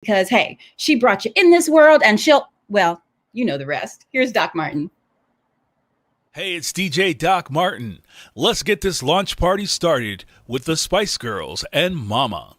because, hey, she brought you in this world and well, you know the rest. Here's Doc Martin. Hey, it's DJ Doc Martin. Let's get this launch party started with the Spice Girls and Mama.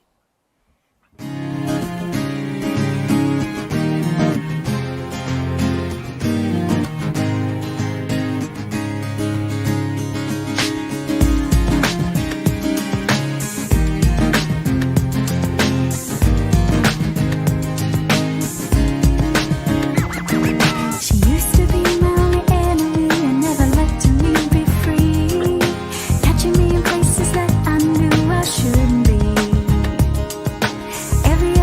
Every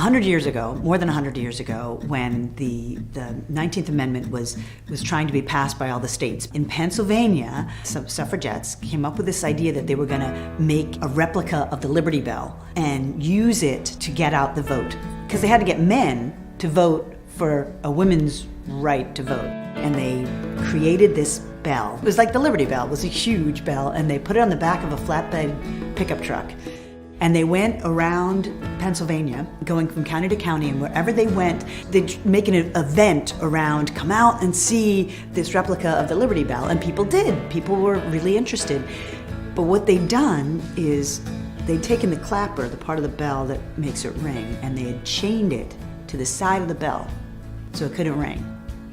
100 years ago, more than 100 years ago, when the 19th Amendment was trying to be passed by all the states, in Pennsylvania, some suffragettes came up with this idea that they were going to make a replica of the Liberty Bell and use it to get out the vote. Because they had to get men to vote for a women's right to vote. And they created this bell. It was like the Liberty Bell. It was a huge bell, and they put it on the back of a flatbed pickup truck. And they went around Pennsylvania, going from county to county, and wherever they went, they'd make an event around, come out and see this replica of the Liberty Bell. And people did. People were really interested. But what they'd done is they'd taken the clapper, the part of the bell that makes it ring, and they had chained it to the side of the bell so it couldn't ring.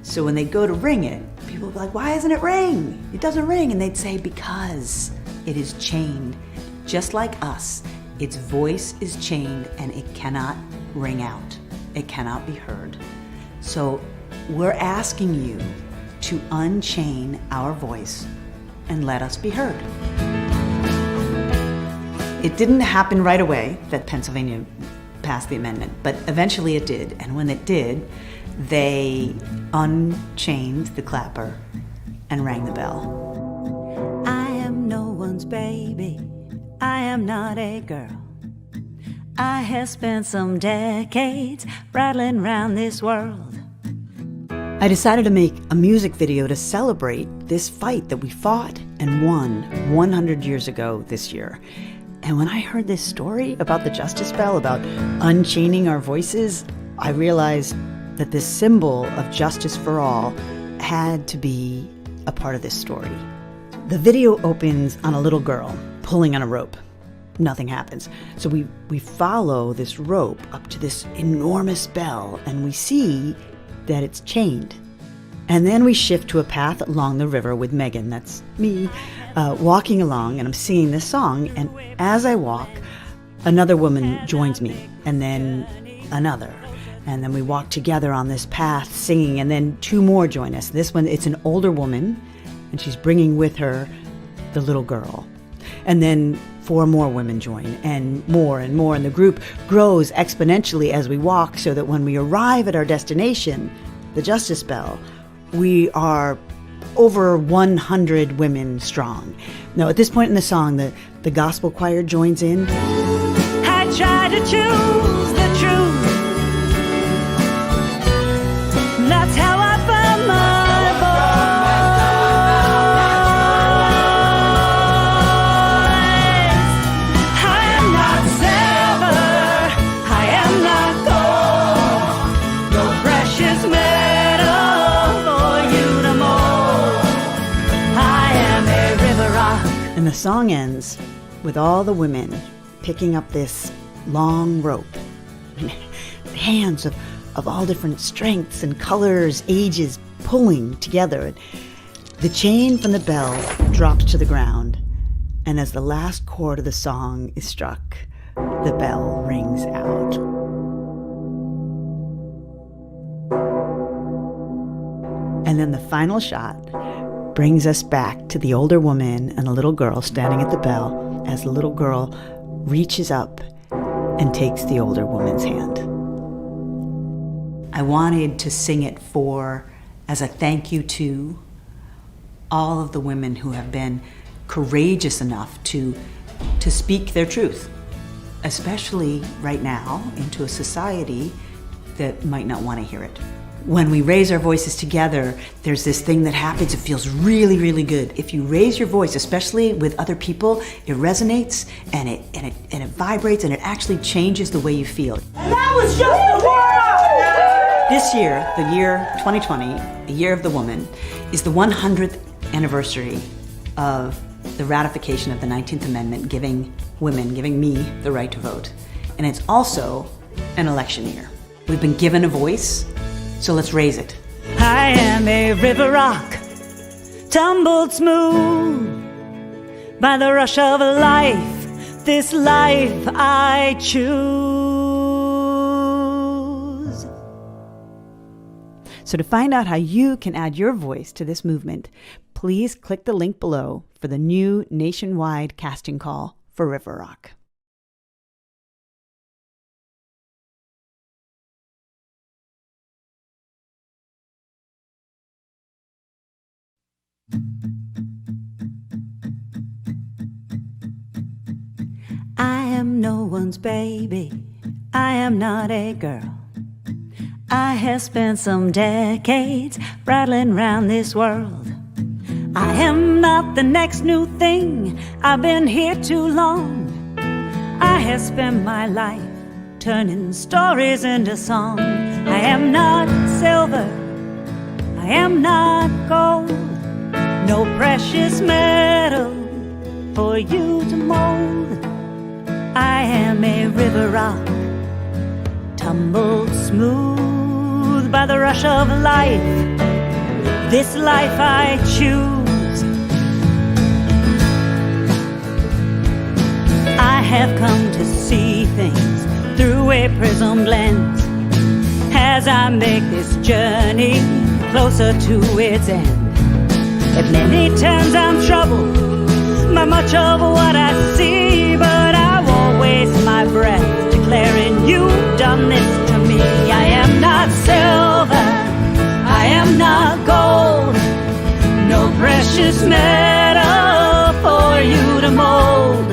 So when they'd go to ring it, people would be like, why doesn't it ring? It doesn't ring. And they'd say, because it is chained, just like us. Its voice is chained and it cannot ring out. It cannot be heard. So we're asking you to unchain our voice and let us be heard. It didn't happen right away that Pennsylvania passed the amendment, but eventually it did. And when it did, they unchained the clapper and rang the bell. I am no one's baby. I am not a girl. I have spent some decades rattling round this world. I decided to make a music video to celebrate this fight that we fought and won 100 years ago this year. And when I heard this story about the Justice Bell, about unchaining our voices, I realized that this symbol of justice for all had to be a part of this story. The video opens on a little girl pulling on a rope. Nothing happens. So we follow this rope up to this enormous bell, and we see that it's chained. And then we shift to a path along the river with Megan, that's me, walking along, and I'm singing this song. And as I walk, another woman joins me, and then another. And then we walk together on this path singing, and then two more join us. This one, it's an older woman, and she's bringing with her the little girl. And then 4 more women join, and more, and the group grows exponentially as we walk, so that when we arrive at our destination, the Justice Bell, we are over 100 women strong. Now, at this point in the song, the gospel choir joins in. I try to choose the truth. That's how I found my voice. I am not silver, I am not gold, no precious metal for you to mold. I am a river rock. And the song ends with all the women picking up this long rope, hands of all different strengths and colors, ages, pulling together. The chain from the bell drops to the ground, and as the last chord of the song is struck, the bell rings out. And then the final shot brings us back to the older woman and a little girl standing at the bell as the little girl reaches up and takes the older woman's hand. I wanted to sing it as a thank you to all of the women who have been courageous enough to speak their truth, especially right now into a society that might not want to hear it. When we raise our voices together, there's this thing that happens. It feels really, really good. If you raise your voice, especially with other people, it resonates and it vibrates, and it actually changes the way you feel. And that was just the world! This year, the year 2020, the year of the woman, is the 100th anniversary of the ratification of the 19th Amendment, giving me the right to vote. And it's also an election year. We've been given a voice, so let's raise it. I am a river rock, tumbled smooth by the rush of life, this life I choose. So to find out how you can add your voice to this movement, please click the link below for the new nationwide casting call for River Rock. am no one's baby. I am not a girl. I have spent some decades rattling round this world. I am not the next new thing. I've been here too long. I have spent my life turning stories into song. I am not silver. I am not gold. No precious metal for you to mold. I am a river rock, tumbled smooth by the rush of life. This life I choose. I have come to see things through a prism lens as I make this journey closer to its end. At many times I'm troubled by much of what I see, but I won't waste my breath declaring you've done this to me. I am not silver, I am not gold, no precious metal for you to mold.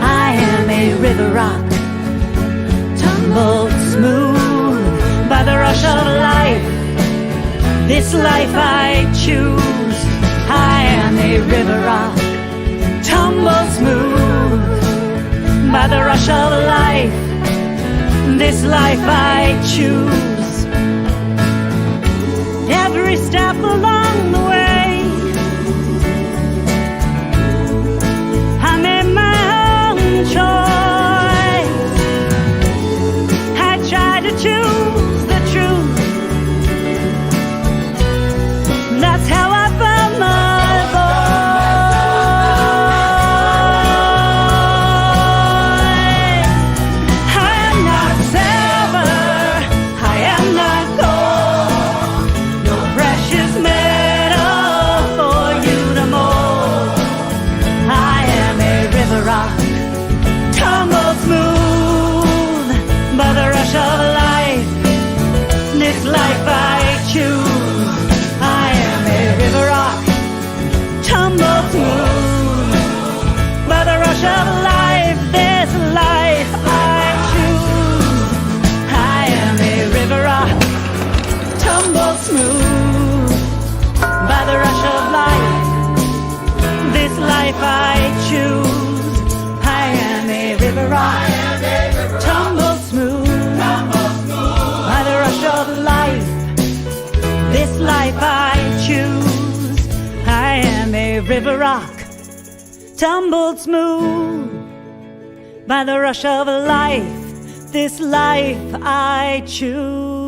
I am a river rock, tumbled smooth by the rush of life. This life I choose. I am a river rock, tumbled smooth by the rush of life. This life I choose. Every step along the way, I made my own choice. I tried to choose the truth. That's how I found my voice. I am not silver, I am not gold, no precious metal for you to mold. I am a river rock, tumbled smooth by the rush of life. This life I choose. I am a river rock, tumbled smooth by the rush of life. This life I choose. I am a river rock, tumbled smooth by the rush of life. This life I choose. I am a river rock, tumbled smooth by the rush of life. This life I choose. I am a river rock, tumbled smooth by the rush of life. This life I choose.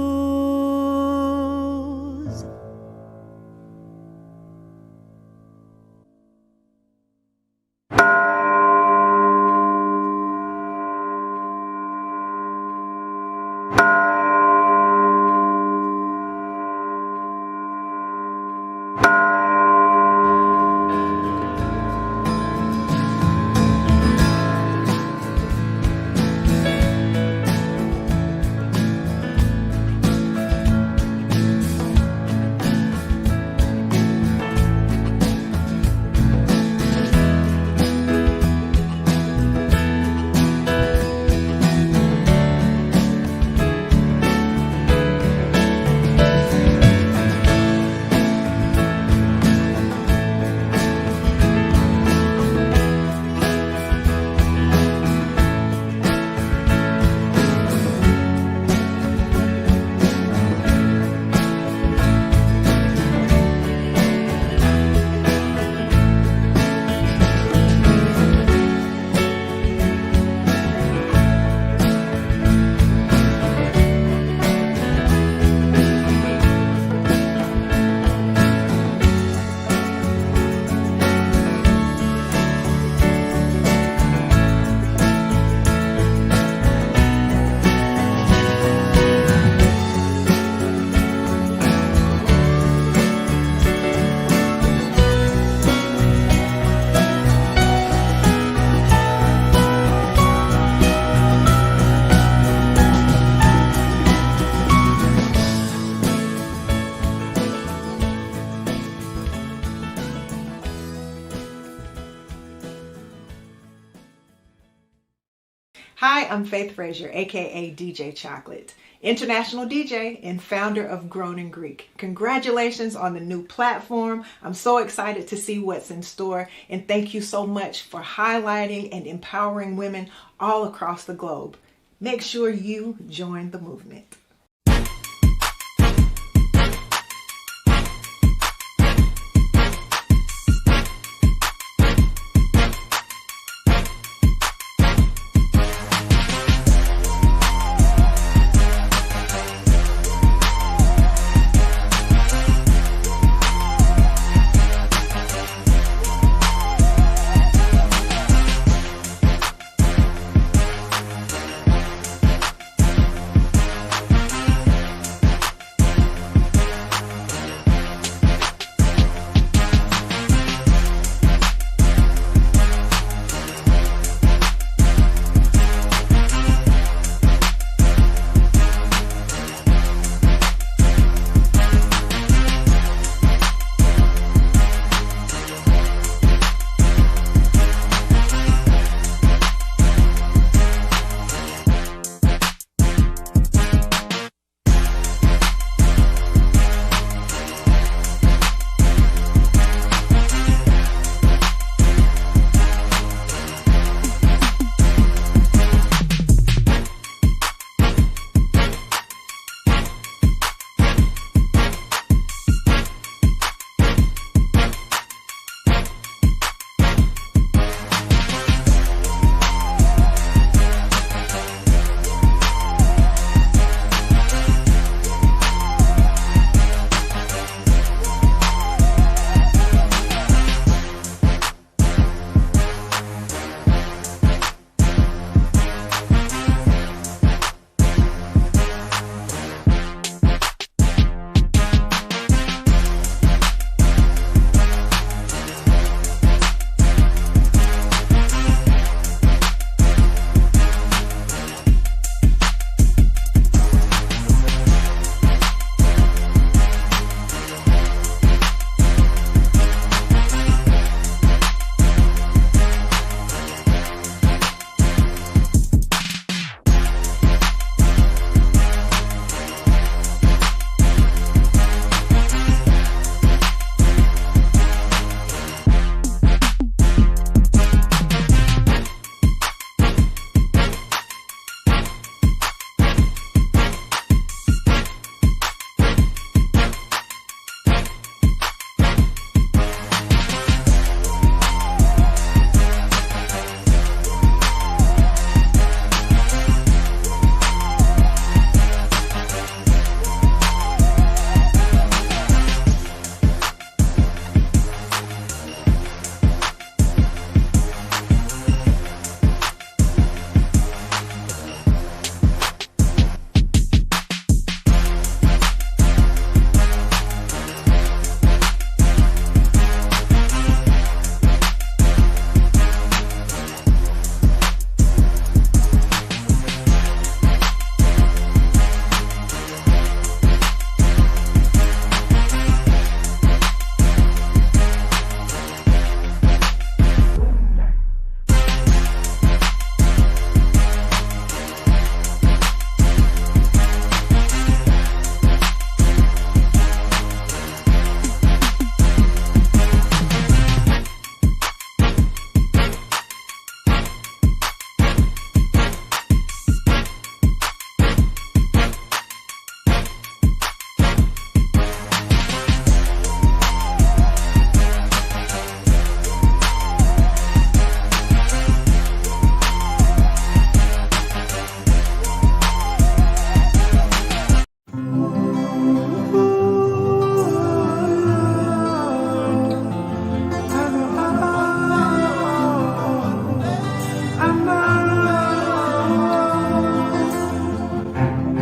I'm Faith Frazier, aka DJ Chocolate, international DJ and founder of Grown in Greek. Congratulations on the new platform. I'm so excited to see what's in store, and thank you so much for highlighting and empowering women all across the globe. Make sure you join the movement.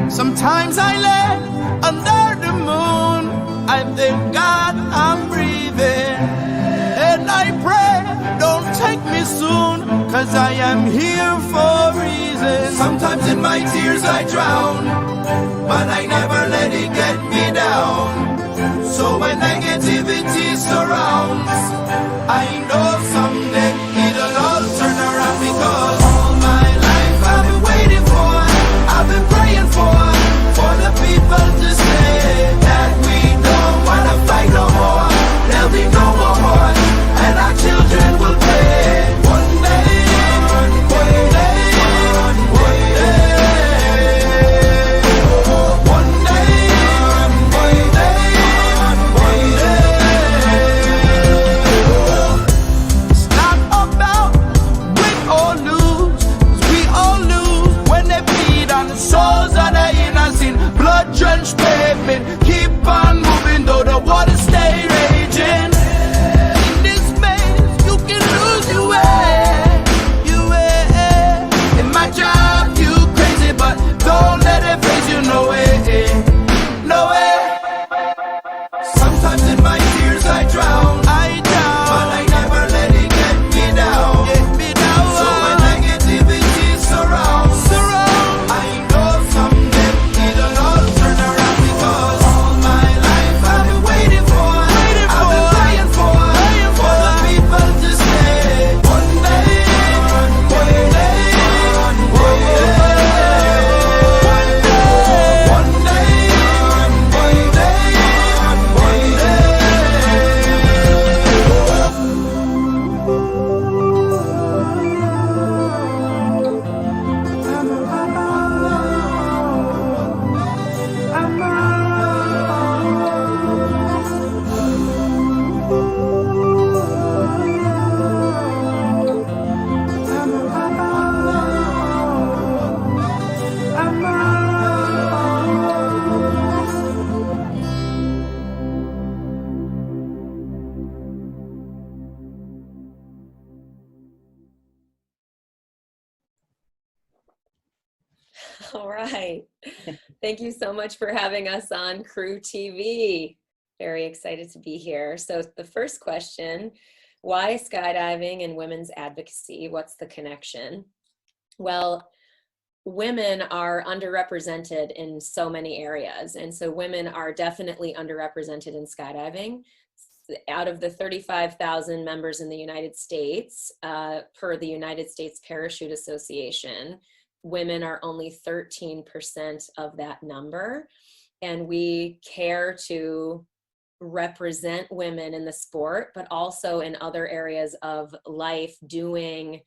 Sometimes I lay under the moon, I thank God I'm breathing, and I pray, don't take me soon, cause I am here for a reason. Sometimes in my tears I drown, but I never let it get me down. So when negativity surrounds, I know someday it'll all turn around, because all my life I've been waiting me keep on moving, though the water stay raging. In this maze, you can lose your way, your way. It might drive you crazy, but don't let it phase you, no way, no way. Sometimes in my tears I drown, but I never let it get me down. So when negativity surrounds, I know someday it'll all turn around, because all my life I've been waiting for, I've been praying for the people to stay. One day, one day, one day, All right. Thank you so much for having us on CREWTV. Very excited to be here. So the first question, why skydiving and women's advocacy? What's the connection? Well, women are underrepresented in so many areas. And so women are definitely underrepresented in skydiving. Out of the 35,000 members in the United States, per the United States Parachute Association, women are only 13% of that number. And we care to represent women in the sport, but also in other areas of life doing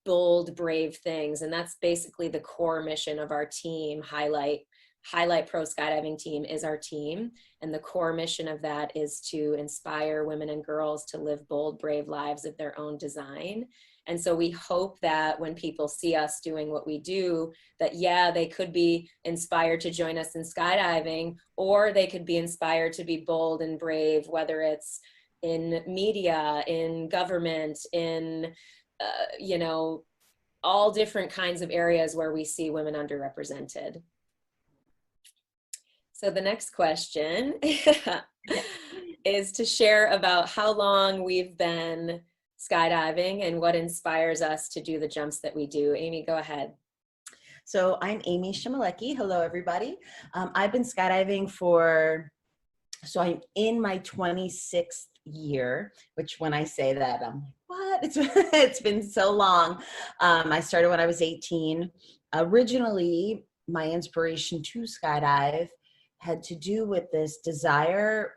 bold, brave things. And that's basically the core mission of our team. Highlight Pro Skydiving Team is our team. And the core mission of that is to inspire women and girls to live bold, brave lives of their own design. And so we hope that when people see us doing what we do, that yeah, they could be inspired to join us in skydiving, or they could be inspired to be bold and brave, whether it's in media, in government, in, you know, all different kinds of areas where we see women underrepresented. So the next question is to share about how long we've been skydiving and what inspires us to do the jumps that we do. Amy, go ahead. So I'm Amy Shimalecki. Hello, everybody. I've been skydiving so I'm in my 26th year, which when I say that, I'm like, what? It's been so long. I started when I was 18. Originally, my inspiration to skydive had to do with this desire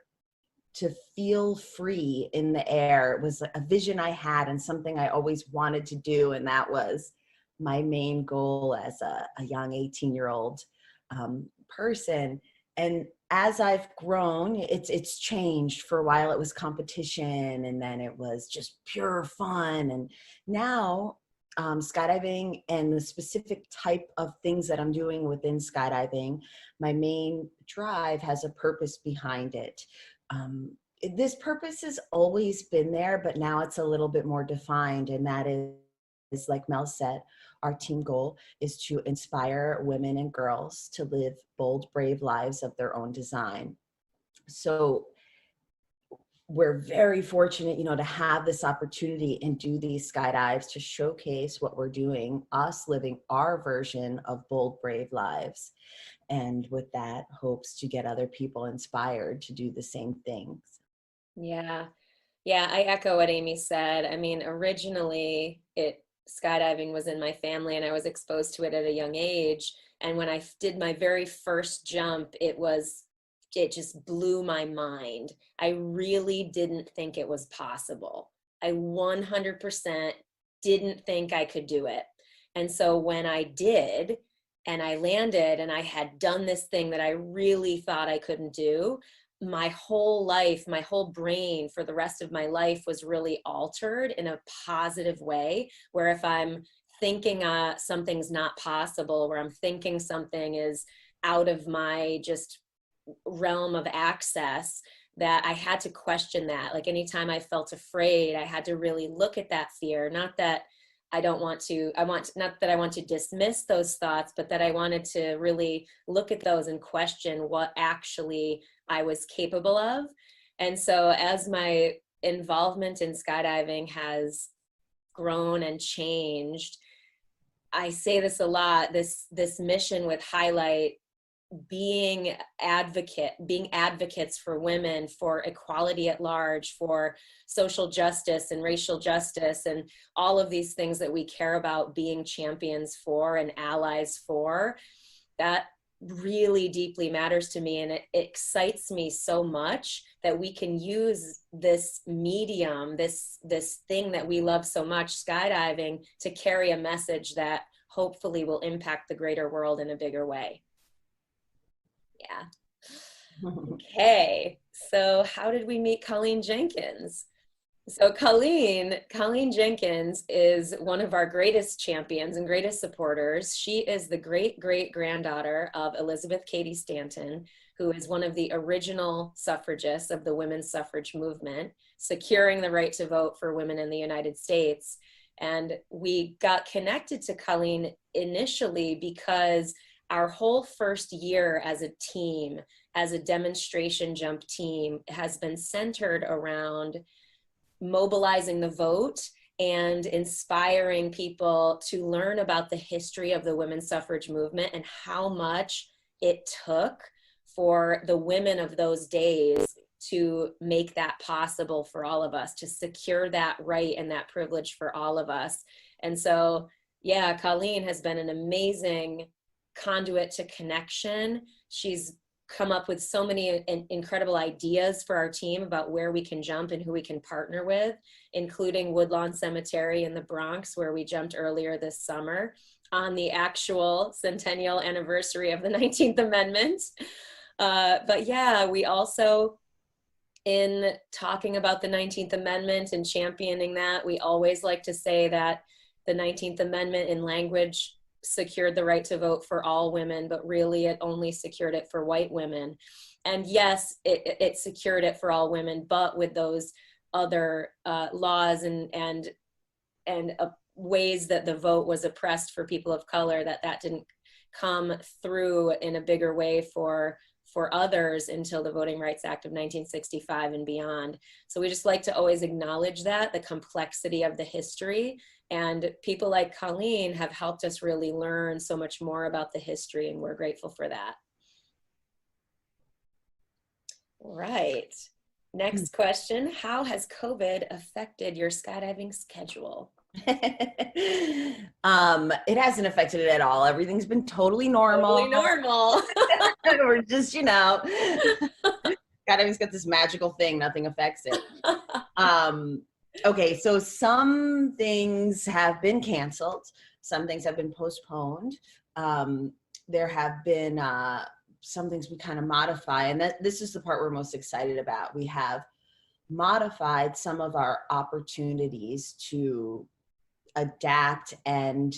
to feel free in the air. It was a vision I had and something I always wanted to do. And that was my main goal as a young 18-year-old person. And as I've grown, it's changed. For a while it was competition, and then it was just pure fun. And now skydiving and the specific type of things that I'm doing within skydiving, my main drive has a purpose behind it. This purpose has always been there, but now it's a little bit more defined, and that is, like Mel said, our team goal is to inspire women and girls to live bold, brave lives of their own design. So we're very fortunate, you know, to have this opportunity and do these skydives to showcase what we're doing, us living our version of bold, brave lives. And with that, hopes to get other people inspired to do the same things. Yeah. Yeah, I echo what Amy said. I mean, originally skydiving was in my family and I was exposed to it at a young age. And when I did my very first jump, it just blew my mind. I really didn't think it was possible. I 100% didn't think I could do it. And so when I did, and I landed and I had done this thing that I really thought I couldn't do, my whole life, my whole brain for the rest of my life was really altered in a positive way, where if I'm thinking something's not possible, where I'm thinking something is out of my just realm of access that I had to question that. Like anytime I felt afraid, I had to really look at that fear. Not that not that I want to dismiss those thoughts, but that I wanted to really look at those and question what actually I was capable of. And so as my involvement in skydiving has grown and changed, I say this a lot, this mission with Highlight, being advocates for women, for equality at large, for social justice and racial justice, and all of these things that we care about being champions for and allies for, that really deeply matters to me. And it excites me so much that we can use this medium, this thing that we love so much, skydiving, to carry a message that hopefully will impact the greater world in a bigger way. Yeah. Okay. So how did we meet Colleen Jenkins? So Colleen Jenkins is one of our greatest champions and greatest supporters. She is the great-great-granddaughter of Elizabeth Cady Stanton, who is one of the original suffragists of the women's suffrage movement, securing the right to vote for women in the United States. And we got connected to Colleen initially because our whole first year as a team, as a demonstration jump team, has been centered around mobilizing the vote and inspiring people to learn about the history of the women's suffrage movement and how much it took for the women of those days to make that possible for all of us, to secure that right and that privilege for all of us. And so, yeah, Colleen has been an amazing conduit to connection. She's come up with so many incredible ideas for our team about where we can jump and who we can partner with, including Woodlawn Cemetery in the Bronx, where we jumped earlier this summer on the actual centennial anniversary of the 19th Amendment. But yeah, we also, in talking about the 19th Amendment and championing that, we always like to say that the 19th Amendment in language secured the right to vote for all women, but really it only secured it for white women. And yes, it secured it for all women, but with those other laws and ways that the vote was oppressed for people of color, that didn't come through in a bigger way for others until the Voting Rights Act of 1965 and beyond. So we just like to always acknowledge that, the complexity of the history, and people like Colleen have helped us really learn so much more about the history, and we're grateful for that. All right, next question. How has COVID affected your skydiving schedule? It hasn't affected it at all. Everything's been totally normal. Totally normal. We're just, skydiving's got this magical thing, nothing affects it. Okay, so some things have been canceled, some things have been postponed. There have been some things we kind of modify, and this is the part we're most excited about. We have modified some of our opportunities to adapt and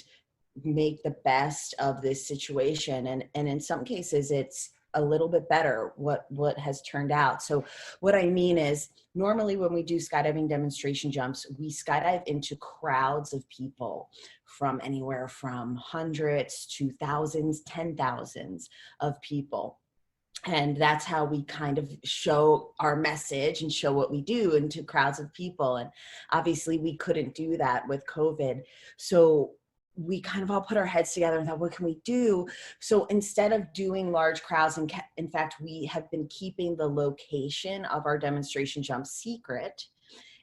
make the best of this situation, and in some cases it's a little bit better what has turned out. So what I mean is, normally when we do skydiving demonstration jumps, we skydive into crowds of people, from anywhere from hundreds to thousands, 10,000s of people. And that's how we kind of show our message and show what we do into crowds of people. And obviously we couldn't do that with COVID. So we kind of all put our heads together and thought, what can we do? So instead of doing large crowds, and in fact, we have been keeping the location of our demonstration jump secret.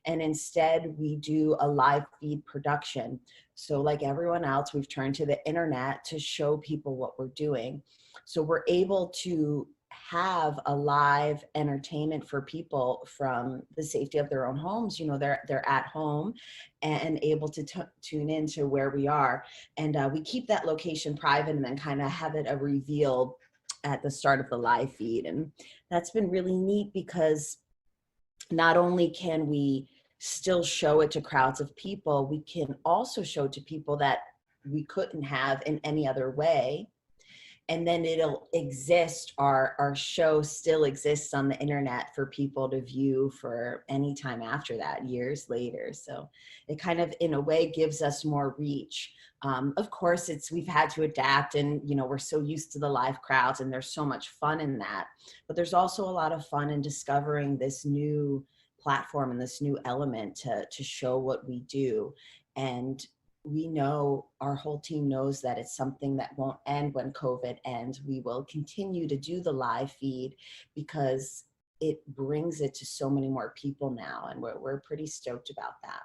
And instead we do a live feed production. So like everyone else, we've turned to the internet to show people what we're doing. So we're able to have a live entertainment for people from the safety of their own homes. They're at home and able to tune into where we are. And we keep that location private and then kind of have it a reveal at the start of the live feed. And that's been really neat, because not only can we still show it to crowds of people, we can also show it to people that we couldn't have in any other way. and then it'll exist. Our show still exists on the internet for people to view for any time after that, years later. So it kind of, in a way, gives us more reach. Of course, we've had to adapt, and we're so used to the live crowds, and there's so much fun in that. But there's also a lot of fun in discovering this new platform and this new element to show what we do. And we know, our whole team knows, that it's something that won't end when COVID ends. We will continue to do the live feed because it brings it to so many more people now, and we're pretty stoked about that.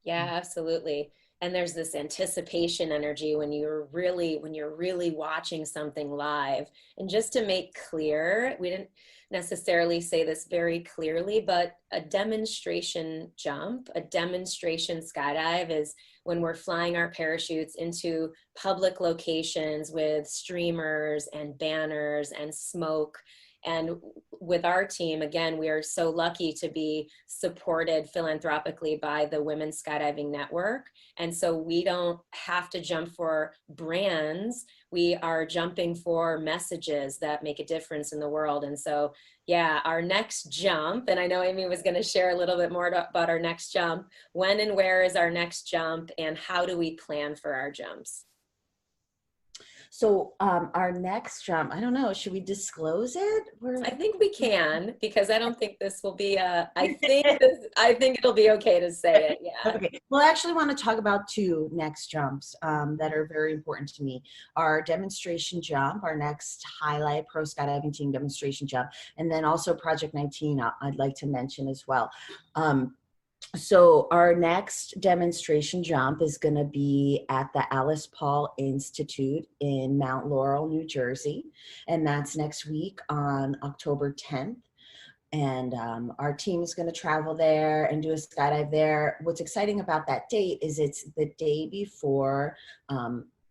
Yeah, absolutely. And there's this anticipation energy when you're really watching something live. And just to make clear, we didn't necessarily say this very clearly, but a demonstration jump, a demonstration skydive is when we're flying our parachutes into public locations with streamers and banners and smoke. And with our team, again, we are so lucky to be supported philanthropically by the Women's Skydiving Network. And so we don't have to jump for brands. We are jumping for messages that make a difference in the world. And so, yeah, our next jump, and I know Amy was going to share a little bit more about our next jump. When and where is our next jump, and how do we plan for our jumps? So our next jump, I don't know, should we disclose it? I think we can, because I don't think this will be I think it'll be okay to say it. Yeah. Okay. Well, I actually want to talk about two next jumps that are very important to me. Our demonstration jump, our next highlight pro skydiving team demonstration jump, and then also Project 19 I'd like to mention as well. So our next demonstration jump is going to be at the Alice Paul Institute in Mount Laurel, New Jersey. And that's next week on October 10th. And our team is going to travel there and do a skydive there. What's exciting about that date is it's the day before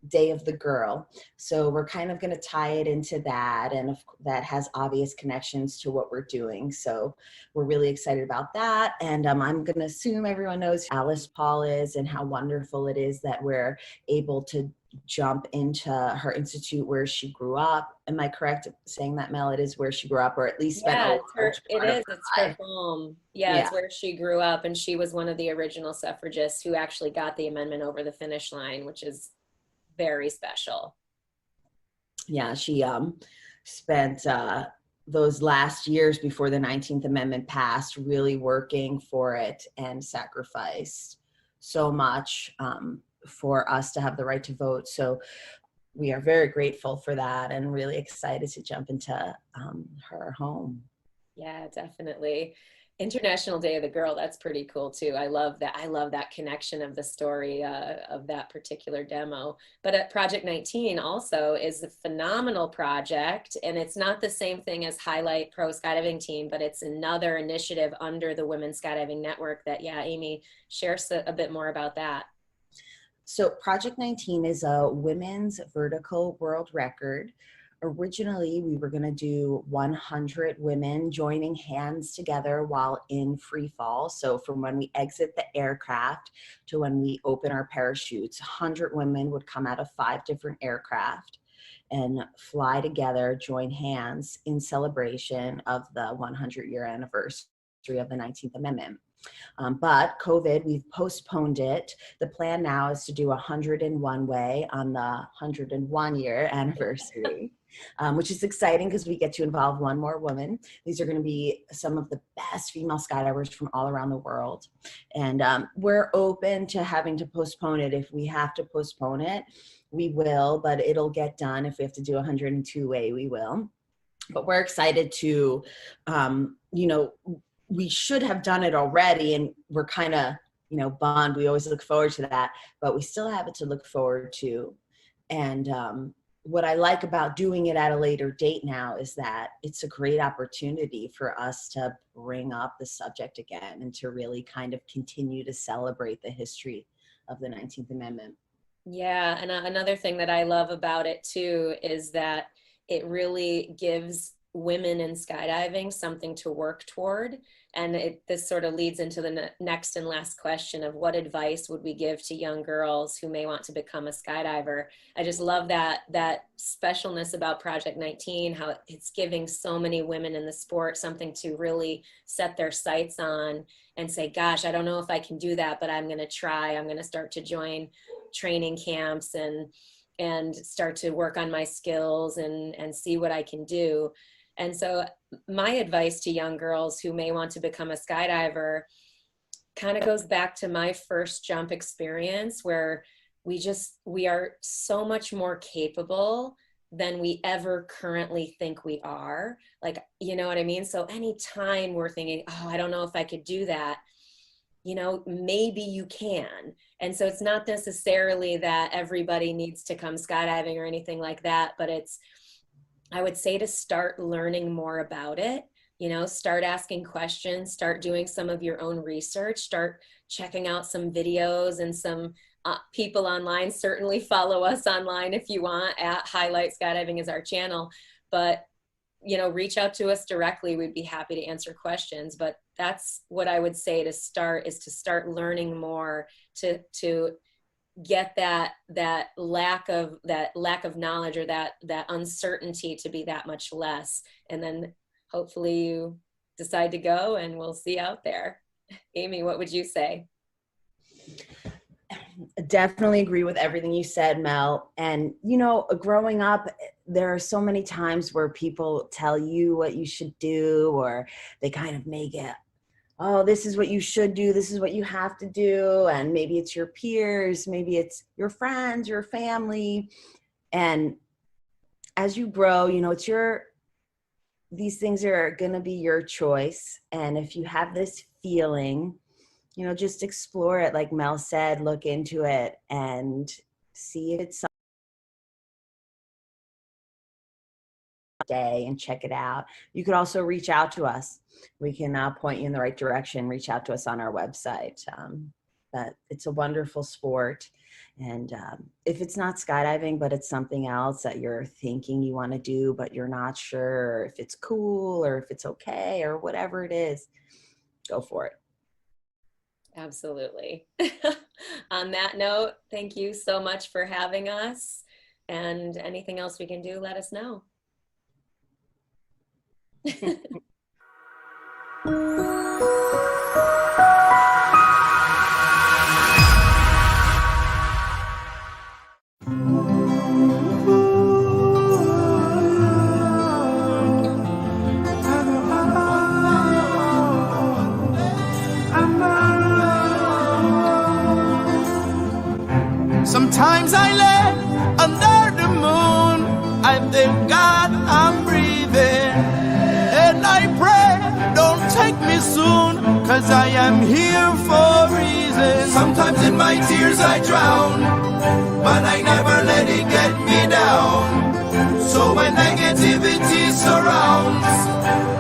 Day of the Girl. So we're kind of going to tie it into that, and that has obvious connections to what we're doing. So we're really excited about that. And I'm going to assume everyone knows who Alice Paul is and how wonderful it is that we're able to jump into her institute where she grew up. Am I correct saying that, Mel? It is where she grew up, or at least spent it's her home. Yeah, it's where she grew up, and she was one of the original suffragists who actually got the amendment over the finish line, which is very special. Yeah, she spent those last years before the 19th Amendment passed really working for it, and sacrificed so much for us to have the right to vote. So we are very grateful for that, and really excited to jump into her home. Yeah, definitely. International Day of the Girl, that's pretty cool too. I love that connection of the story of that particular demo. But at Project 19 also is a phenomenal project, and it's not the same thing as Highlight Pro Skydiving Team, but it's another initiative under the Women's Skydiving Network that, yeah, Amy, share a bit more about that. So Project 19 is a women's vertical world record. Originally, we were going to do 100 women joining hands together while in free fall. So from when we exit the aircraft to when we open our parachutes, 100 women would come out of 5 different aircraft and fly together, join hands in celebration of the 100-year anniversary of the 19th Amendment. But COVID, we've postponed it. The plan now is to do 101 way on the 101-year anniversary, which is exciting because we get to involve one more woman. These are going to be some of the best female skydivers from all around the world. And we're open to having to postpone it. If we have to postpone it, we will, but it'll get done. If we have to do 102 way, we will. But we're excited to, we should have done it already, and we're kind of, bummed. We always look forward to that, but we still have it to look forward to. And what I like about doing it at a later date now is that it's a great opportunity for us to bring up the subject again and to really kind of continue to celebrate the history of the 19th Amendment. Yeah, and another thing that I love about it too is that it really gives women in skydiving something to work toward. And this sort of leads into the next and last question of what advice would we give to young girls who may want to become a skydiver? I just love that specialness about Project 19, how it's giving so many women in the sport something to really set their sights on and say, gosh, I don't know if I can do that, but I'm going to try. I'm going to start to join training camps and start to work on my skills and see what I can do. And so my advice to young girls who may want to become a skydiver kind of goes back to my first jump experience, where we are so much more capable than we ever currently think we are. Like, you know what I mean? So anytime we're thinking, oh, I don't know if I could do that, you know, maybe you can. And so it's not necessarily that everybody needs to come skydiving or anything like that, but I would say to start learning more about it, you know, start asking questions, start doing some of your own research, start checking out some videos, and some people online. Certainly follow us online if you want, at Highlight Skydiving is our channel, but, you know, reach out to us directly. We'd be happy to answer questions. But that's what I would say to start, is to start learning more, to get that lack of knowledge, or that uncertainty to be that much less. And then hopefully you decide to go, and we'll see you out there. Amy, what would you say? Definitely agree with everything you said, Mel. And, you know, growing up, there are so many times where people tell you what you should do, or they kind of make it, oh, this is what you should do, this is what you have to do. And maybe it's your peers, maybe it's your friends, your family. And as you grow, you know, these things are going to be your choice. And if you have this feeling, you know, just explore it. Like Mel said, look into it and see if it's day and check it out. You could also reach out to us. We can point you in the right direction. Reach out to us on our website. But it's a wonderful sport. And if it's not skydiving, but it's something else that you're thinking you want to do, but you're not sure if it's cool or if it's okay or whatever it is, go for it. Absolutely. On that note, thank you so much for having us. And anything else we can do, let us know. Sometimes I lay under the moon, I thank God I'm breathing, and I pray don't take me soon, cause I am here for a reason. Sometimes in my tears I drown, but I never let it get me down. So when negativity surrounds,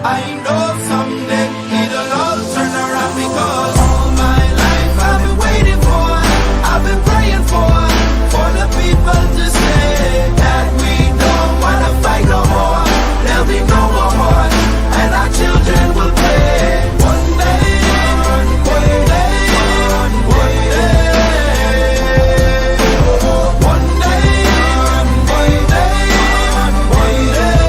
I know someday it'll all turn around, because all my life I've been waiting for, I've been praying for the people to say that we don't wanna fight no more. There'll be no more war, and our children will pay. One day, one day, one day, one day, one day, one day.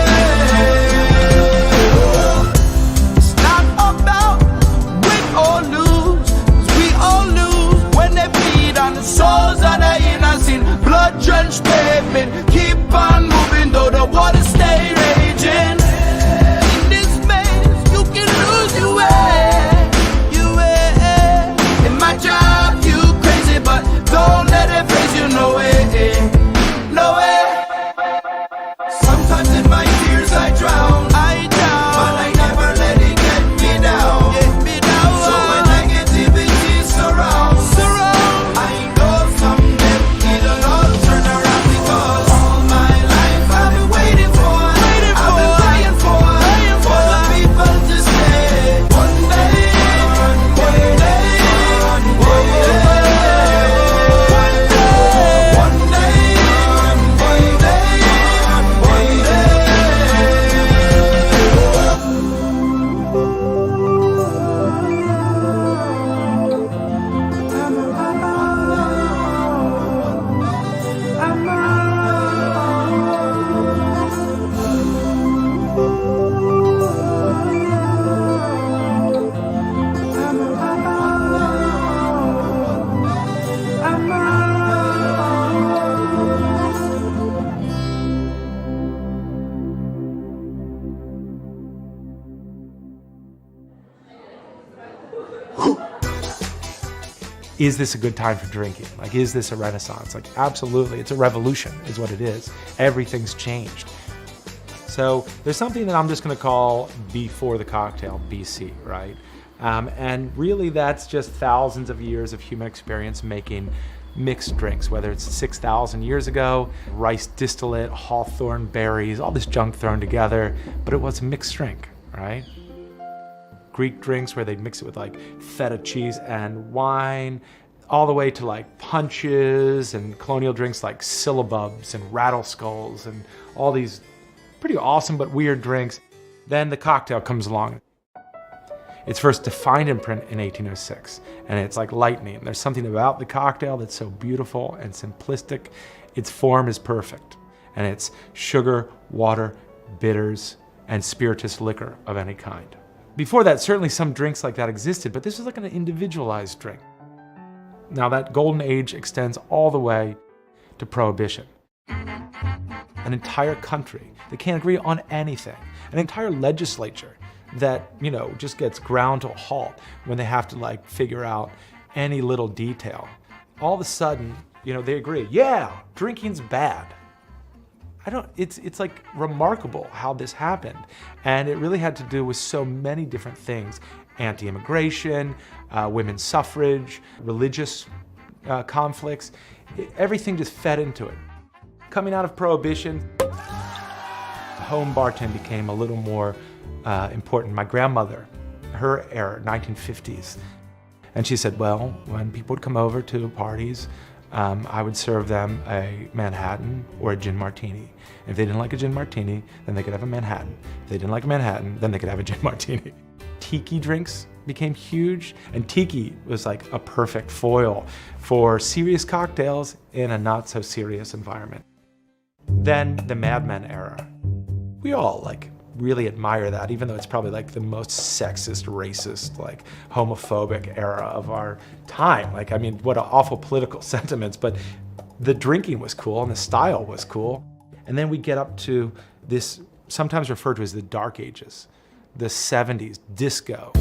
is this a good time for drinking? Like, is this a renaissance? Like, absolutely. It's a revolution is what it is. Everything's changed. So there's something that I'm just going to call before the cocktail, BC, right? And really that's just thousands of years of human experience making mixed drinks, whether it's 6,000 years ago, rice distillate, hawthorn berries, all this junk thrown together, but it was a mixed drink, right? Greek drinks where they'd mix it with like feta cheese and wine, all the way to like punches and colonial drinks like syllabubs and rattle skulls and all these pretty awesome but weird drinks. Then the cocktail comes along. It's first defined in print in 1806, and it's like lightning. There's something about the cocktail that's so beautiful and simplistic. Its form is perfect, and it's sugar, water, bitters, and spirituous liquor of any kind. Before that, certainly some drinks like that existed, but this was like an individualized drink. Now that golden age extends all the way to Prohibition. An entire country that can't agree on anything, an entire legislature that, you know, just gets ground to a halt when they have to like figure out any little detail. All of a sudden, you know, they agree, yeah, drinking's bad. It's like remarkable how this happened. And it really had to do with so many different things. Anti-immigration, women's suffrage, religious conflicts, everything just fed into it. Coming out of Prohibition, home bartending became a little more important. My grandmother, her era, 1950s, and she said, well, when people would come over to parties, I would serve them a Manhattan or a gin martini. If they didn't like a gin martini, then they could have a Manhattan. If they didn't like a Manhattan, then they could have a gin martini. Tiki drinks became huge, and tiki was like a perfect foil for serious cocktails in a not so serious environment. Then the Mad Men era. We all like really admire that, even though it's probably like the most sexist, racist, like homophobic era of our time. Like, I mean, what awful political sentiments, but the drinking was cool and the style was cool. And then we get up to this, sometimes referred to as the Dark Ages, the 70s, disco.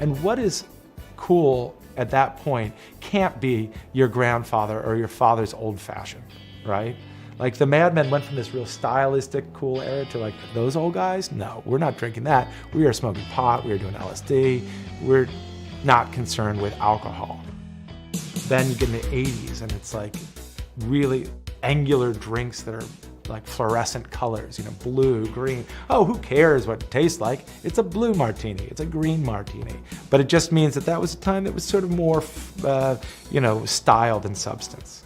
And what is cool at that point can't be your grandfather or your father's old fashioned, right? Like the Mad Men went from this real stylistic, cool era to like, those old guys? No, we're not drinking that. We are smoking pot, we are doing LSD. We're not concerned with alcohol. Then you get in the 80s and it's like really angular drinks that are like fluorescent colors, you know, blue, green. Oh, who cares what it tastes like? It's a blue martini, it's a green martini. But it just means that that was a time that was sort of more, you know, style than substance.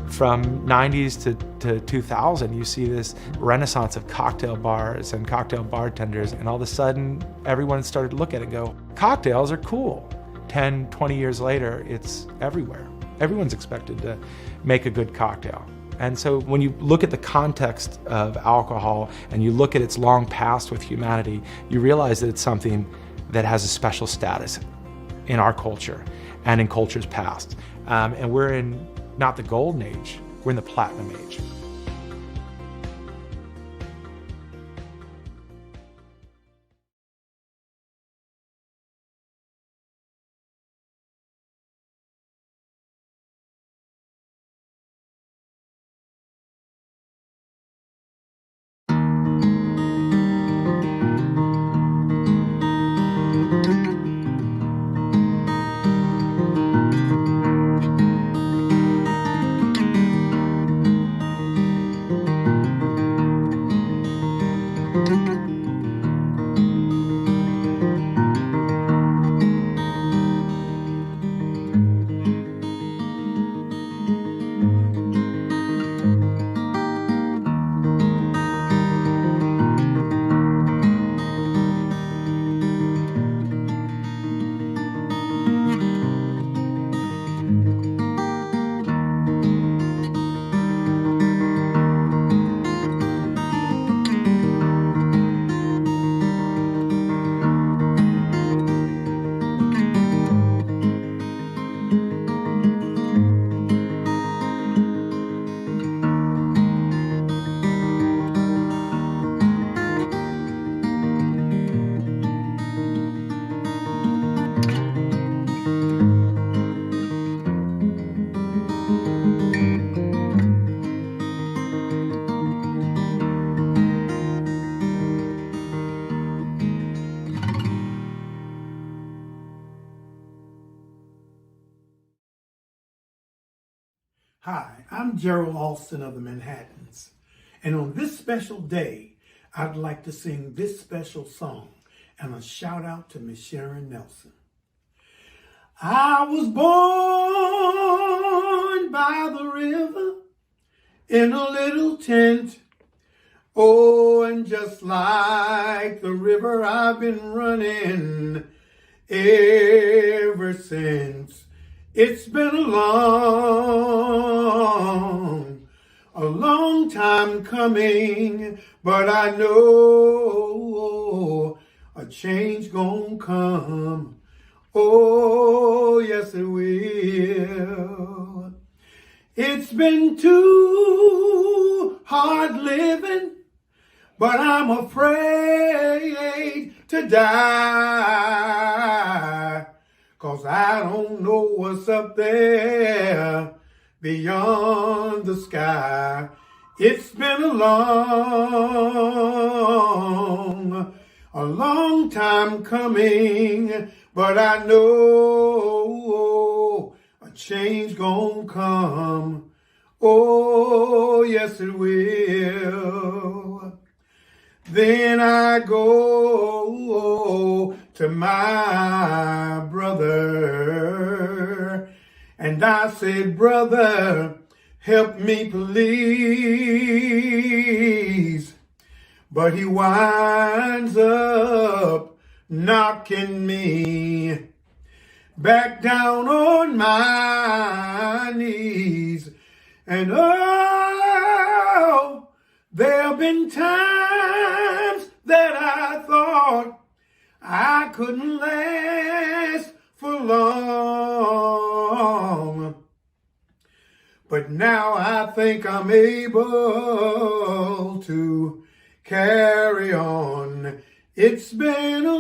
From 90s to 2000, you see this renaissance of cocktail bars and cocktail bartenders, and all of a sudden, everyone started to look at it and go, cocktails are cool. 10, 20 years later, it's everywhere. Everyone's expected to make a good cocktail. And so when you look at the context of alcohol and you look at its long past with humanity, you realize that it's something that has a special status in our culture and in cultures past. And we're in not the golden age, we're in the platinum age. I'm Gerald Alston of the Manhattans, and on this special day, I'd like to sing this special song and a shout out to Miss Sharon Nelson. I was born by the river in a little tent. Oh, and just like the river, I've been running ever since. It's been a long time coming, but I know a change gonna come. Oh, yes, it will. It's been too hard living, but I'm afraid to die, 'cause I don't know what's up there beyond the sky. It's been a long time coming, but I know a change gonna come. Oh, yes, it will. Then I go to my brother, and I said, brother, help me please. But he winds up knocking me back down on my knees. And oh, there have been times that I thought I couldn't last for long. But now I think I'm able to carry on. It's been a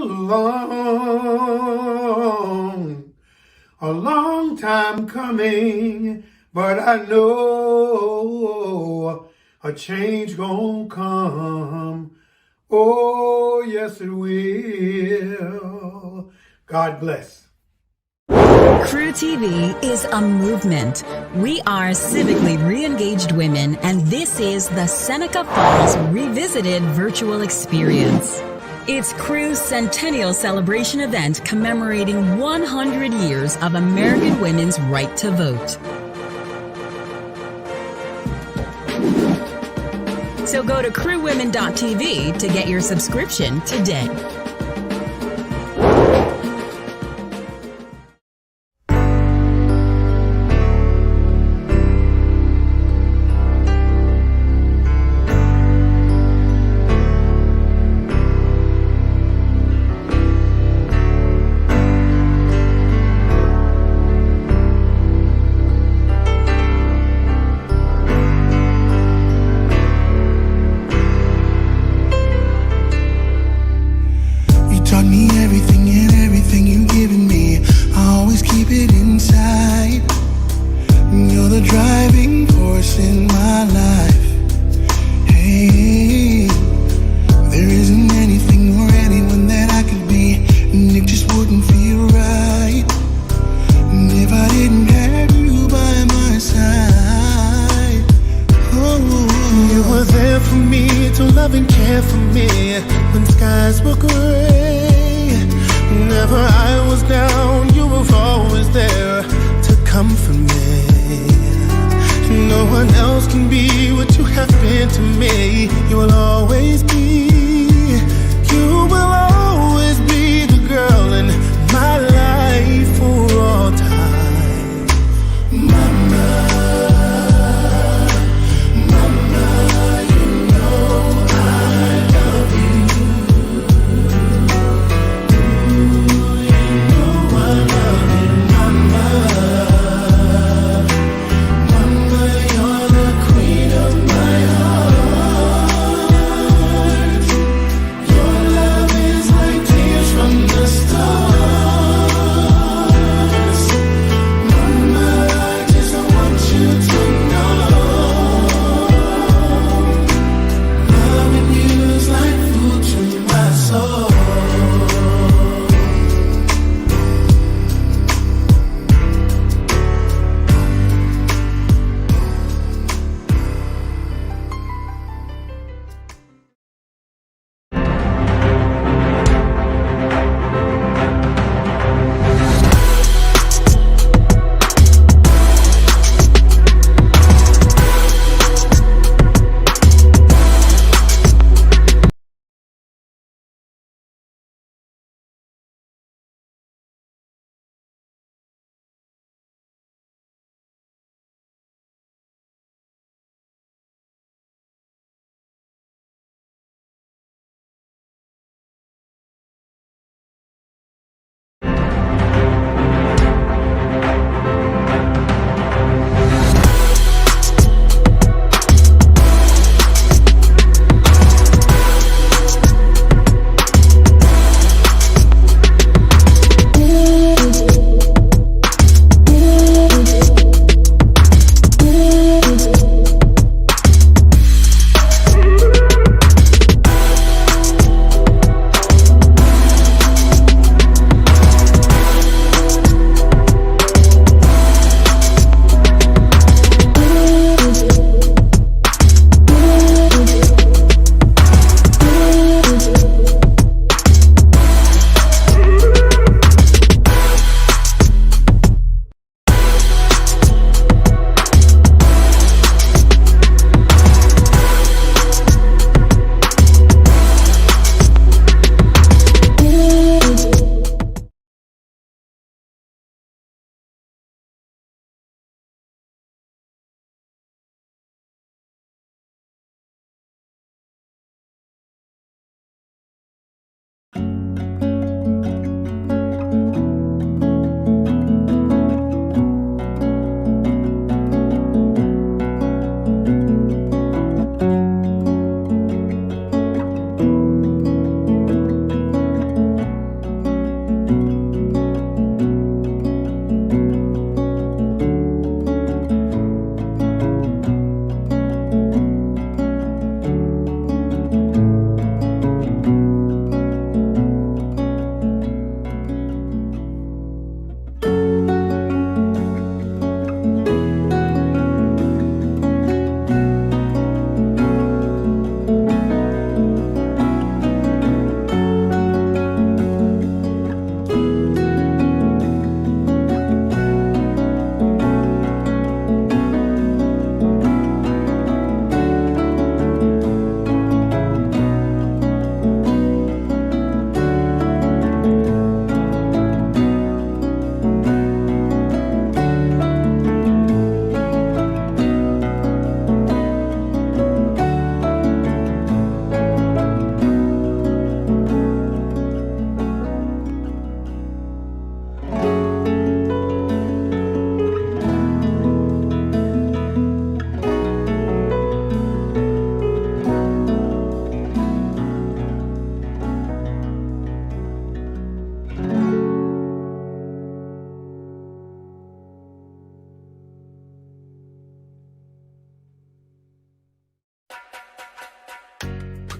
long time coming, but I know a change gonna come. Oh, yes, it will. God bless. CREWTV is a movement. We are civically re-engaged women, and this is the Seneca Falls Revisited virtual experience. It's CREW's Centennial celebration event commemorating 100 years of American women's right to vote. So go to crewwomen.tv to get your subscription today. My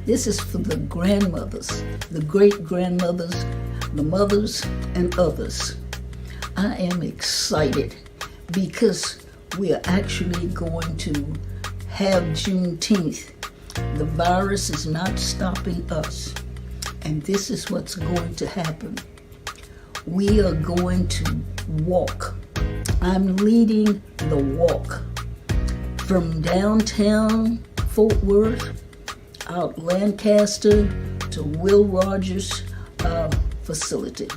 This is for the grandmothers, the great-grandmothers, the mothers, and others. I am excited because we are actually going to have Juneteenth. The virus is not stopping us, and this is what's going to happen. We are going to walk. I'm leading the walk from downtown Fort Worth, out Lancaster to Will Rogers facility.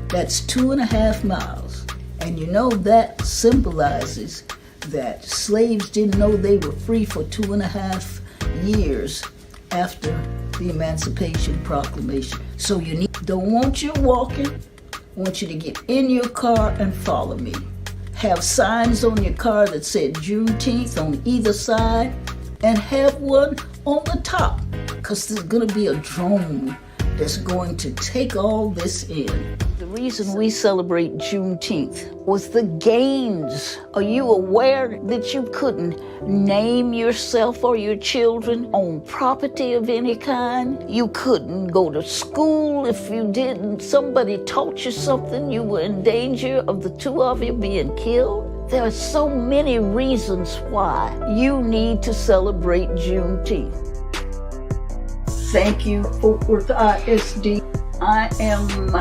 That's 2.5 miles. And you know that symbolizes that slaves didn't know they were free for 2.5 years after the Emancipation Proclamation. So don't want you walking, I want you to get in your car and follow me. Have signs on your car that said Juneteenth on either side, and have one on the top, because there's going to be a drone that's going to take all this in. The reason we celebrate Juneteenth was the gains. Are you aware that you couldn't name yourself or your children on property of any kind? You couldn't go to school if you didn't. Somebody taught you something, you were in danger of the two of you being killed. There are so many reasons why you need to celebrate Juneteenth. Thank you, Fort Worth ISD. I am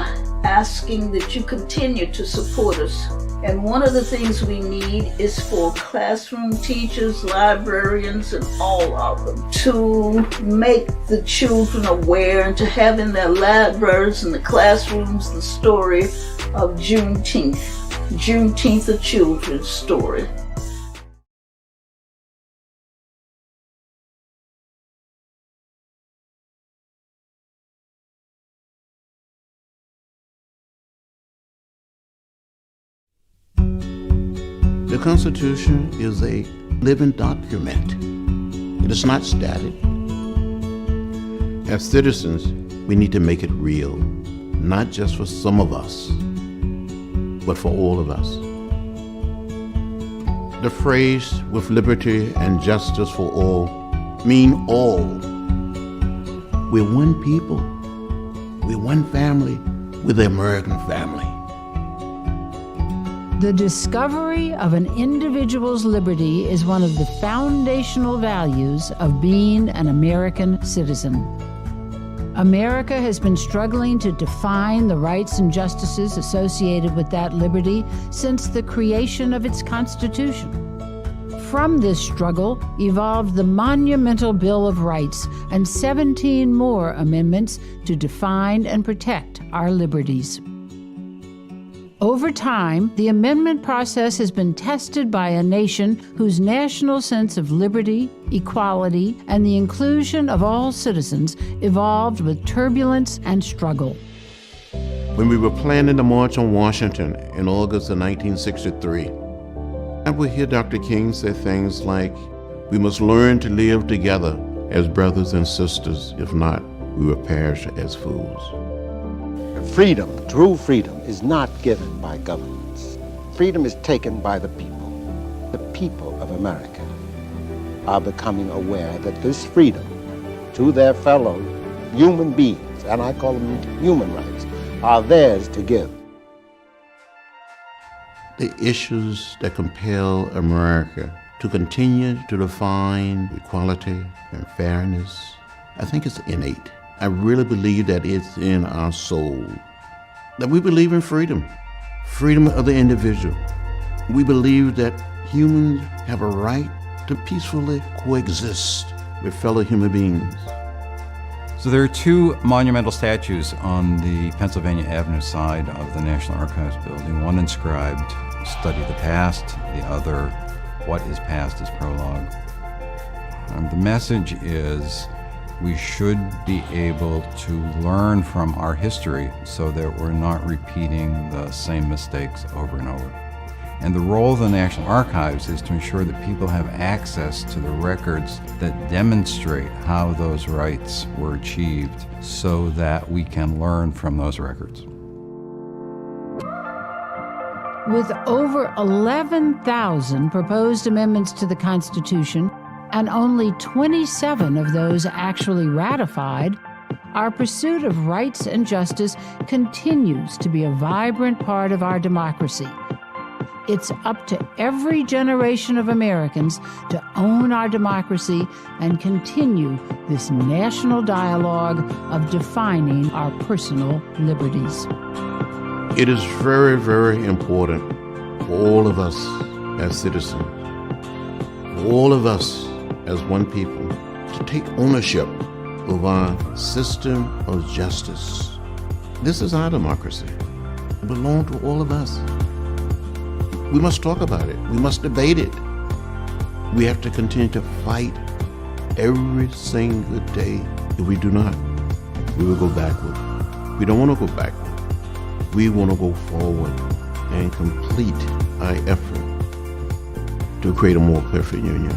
asking that you continue to support us. And one of the things we need is for classroom teachers, librarians, and all of them to make the children aware and to have in their libraries and the classrooms the story of Juneteenth. Juneteenth, a children's story. The Constitution is a living document. It is not static. As citizens, we need to make it real, not just for some of us, but for all of us. The phrase "with liberty and justice for all" mean all. We're one people. We're one family. We're the American family. The discovery of an individual's liberty is one of the foundational values of being an American citizen. America has been struggling to define the rights and justices associated with that liberty since the creation of its Constitution. From this struggle evolved the monumental Bill of Rights and 17 more amendments to define and protect our liberties. Over time, the amendment process has been tested by a nation whose national sense of liberty, equality, and the inclusion of all citizens evolved with turbulence and struggle. When we were planning the March on Washington in August of 1963, I would hear Dr. King say things like, "We must learn to live together as brothers and sisters. If not, we will perish as fools." Freedom, true freedom, is not given by governments. Freedom is taken by the people. The people of America are becoming aware that this freedom to their fellow human beings, and I call them human rights, are theirs to give. The issues that compel America to continue to define equality and fairness, I think it's innate. I really believe that it's in our soul, that we believe in freedom, freedom of the individual. We believe that humans have a right to peacefully coexist with fellow human beings. So there are two monumental statues on the Pennsylvania Avenue side of the National Archives building. One inscribed, "Study the past," the other, "What is past is prologue." The message is, we should be able to learn from our history so that we're not repeating the same mistakes over and over. And the role of the National Archives is to ensure that people have access to the records that demonstrate how those rights were achieved so that we can learn from those records. With over 11,000 proposed amendments to the Constitution, and only 27 of those actually ratified, our pursuit of rights and justice continues to be a vibrant part of our democracy. It's up to every generation of Americans to own our democracy and continue this national dialogue of defining our personal liberties. It is very, very important for all of us as citizens, for all of us as one people, to take ownership of our system of justice. This is our democracy. It belongs to all of us. We must talk about it. We must debate it. We have to continue to fight every single day. If we do not, we will go backward. We don't want to go backward. We want to go forward and complete our effort to create a more perfect union.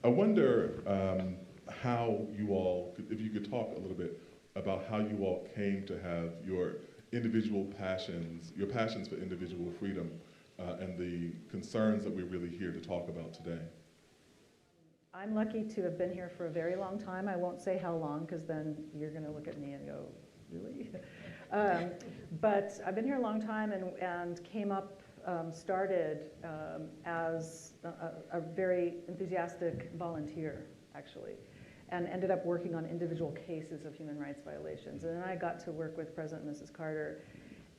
I wonder how you all, if you could talk a little bit about how you all came to have your individual passions, your passions for individual freedom, and the concerns that we're really here to talk about today. I'm lucky to have been here for a very long time. I won't say how long, because then you're going to look at me and go, really? But I've been here a long time and came up, started as a very enthusiastic volunteer, actually, and ended up working on individual cases of human rights violations. And then I got to work with President and Mrs. Carter.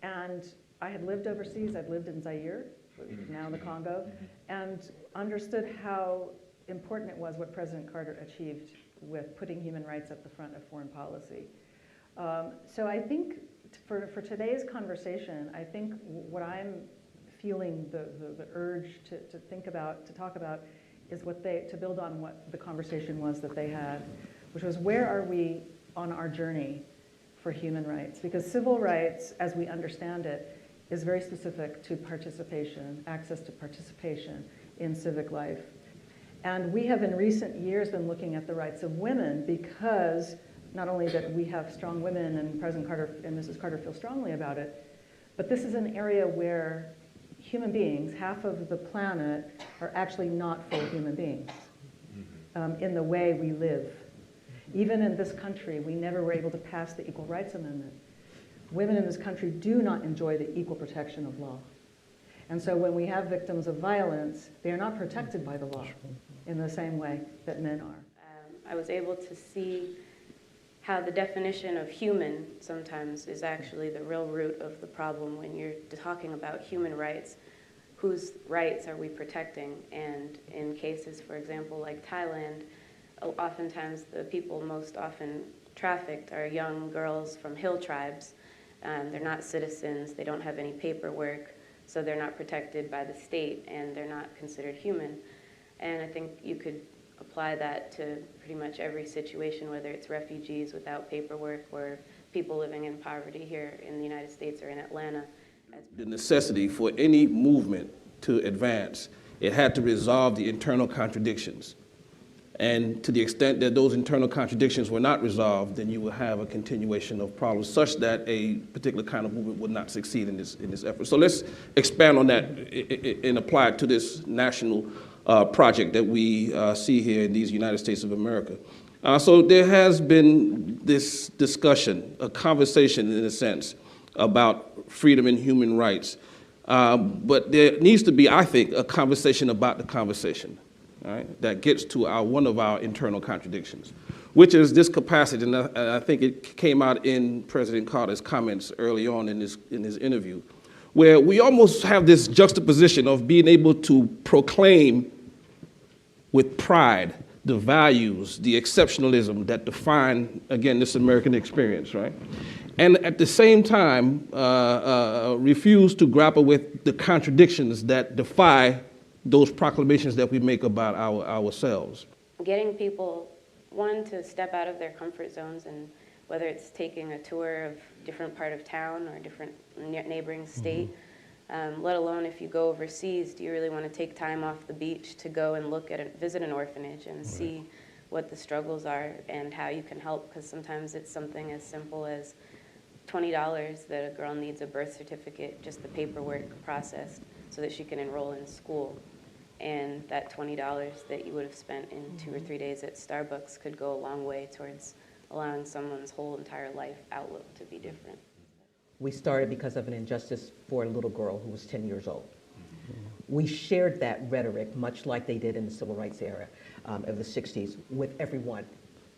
And I had lived overseas. I'd lived in Zaire, now the Congo, and understood how important it was what President Carter achieved with putting human rights at the front of foreign policy. So I think for today's conversation, I think what I'm feeling the urge to think about, to talk about, is to build on what the conversation was that they had, which was, where are we on our journey for human rights? Because civil rights, as we understand it, is very specific to participation, access to participation in civic life. And we have in recent years been looking at the rights of women, because not only that we have strong women and President Carter and Mrs. Carter feel strongly about it, but this is an area where human beings, half of the planet, are actually not full human beings in the way we live. Even in this country, we never were able to pass the Equal Rights Amendment. Women in this country do not enjoy the equal protection of law. And so when we have victims of violence, they are not protected by the law in the same way that men are. I was able to see how the definition of human sometimes is actually the real root of the problem when you're talking about human rights. Whose rights are we protecting? And in cases, for example, like Thailand, oftentimes the people most often trafficked are young girls from hill tribes. They're not citizens, they don't have any paperwork, so they're not protected by the state and they're not considered human. And I think you could apply that to pretty much every situation, whether it's refugees without paperwork or people living in poverty here in the United States or in Atlanta. The necessity for any movement to advance, it had to resolve the internal contradictions. And to the extent that those internal contradictions were not resolved, then you would have a continuation of problems such that a particular kind of movement would not succeed in this effort. So let's expand on that and apply it to this national project that we see here in these United States of America. So there has been this discussion, a conversation in a sense, about freedom and human rights. But there needs to be, I think, a conversation about the conversation, right, that gets to one of our internal contradictions, which is this capacity, and I think it came out in President Carter's comments early on in his interview, where we almost have this juxtaposition of being able to proclaim with pride the values, the exceptionalism that define, again, this American experience, right? And at the same time, refuse to grapple with the contradictions that defy those proclamations that we make about ourselves. Getting people, one, to step out of their comfort zones and whether it's taking a tour of different part of town or different neighboring state, let alone if you go overseas, do you really want to take time off the beach to go and visit an orphanage and see what the struggles are and how you can help? Because sometimes it's something as simple as $20 that a girl needs a birth certificate, just the paperwork processed so that she can enroll in school. And that $20 that you would have spent in 2 or 3 days at Starbucks could go a long way towards allowing someone's whole entire life outlook to be different. We started because of an injustice for a little girl who was 10 years old. We shared that rhetoric, much like they did in the civil rights era of the 60s, with everyone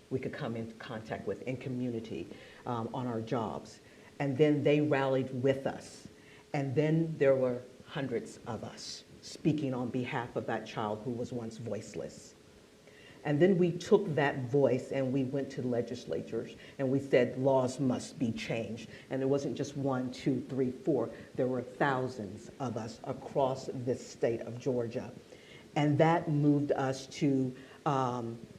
we could come into contact with in community, on our jobs. And then they rallied with us. And then there were hundreds of us speaking on behalf of that child who was once voiceless. And then we took that voice and we went to legislatures and we said laws must be changed. And there wasn't just 1, 2, 3, 4. There were thousands of us across this state of Georgia. And that moved us to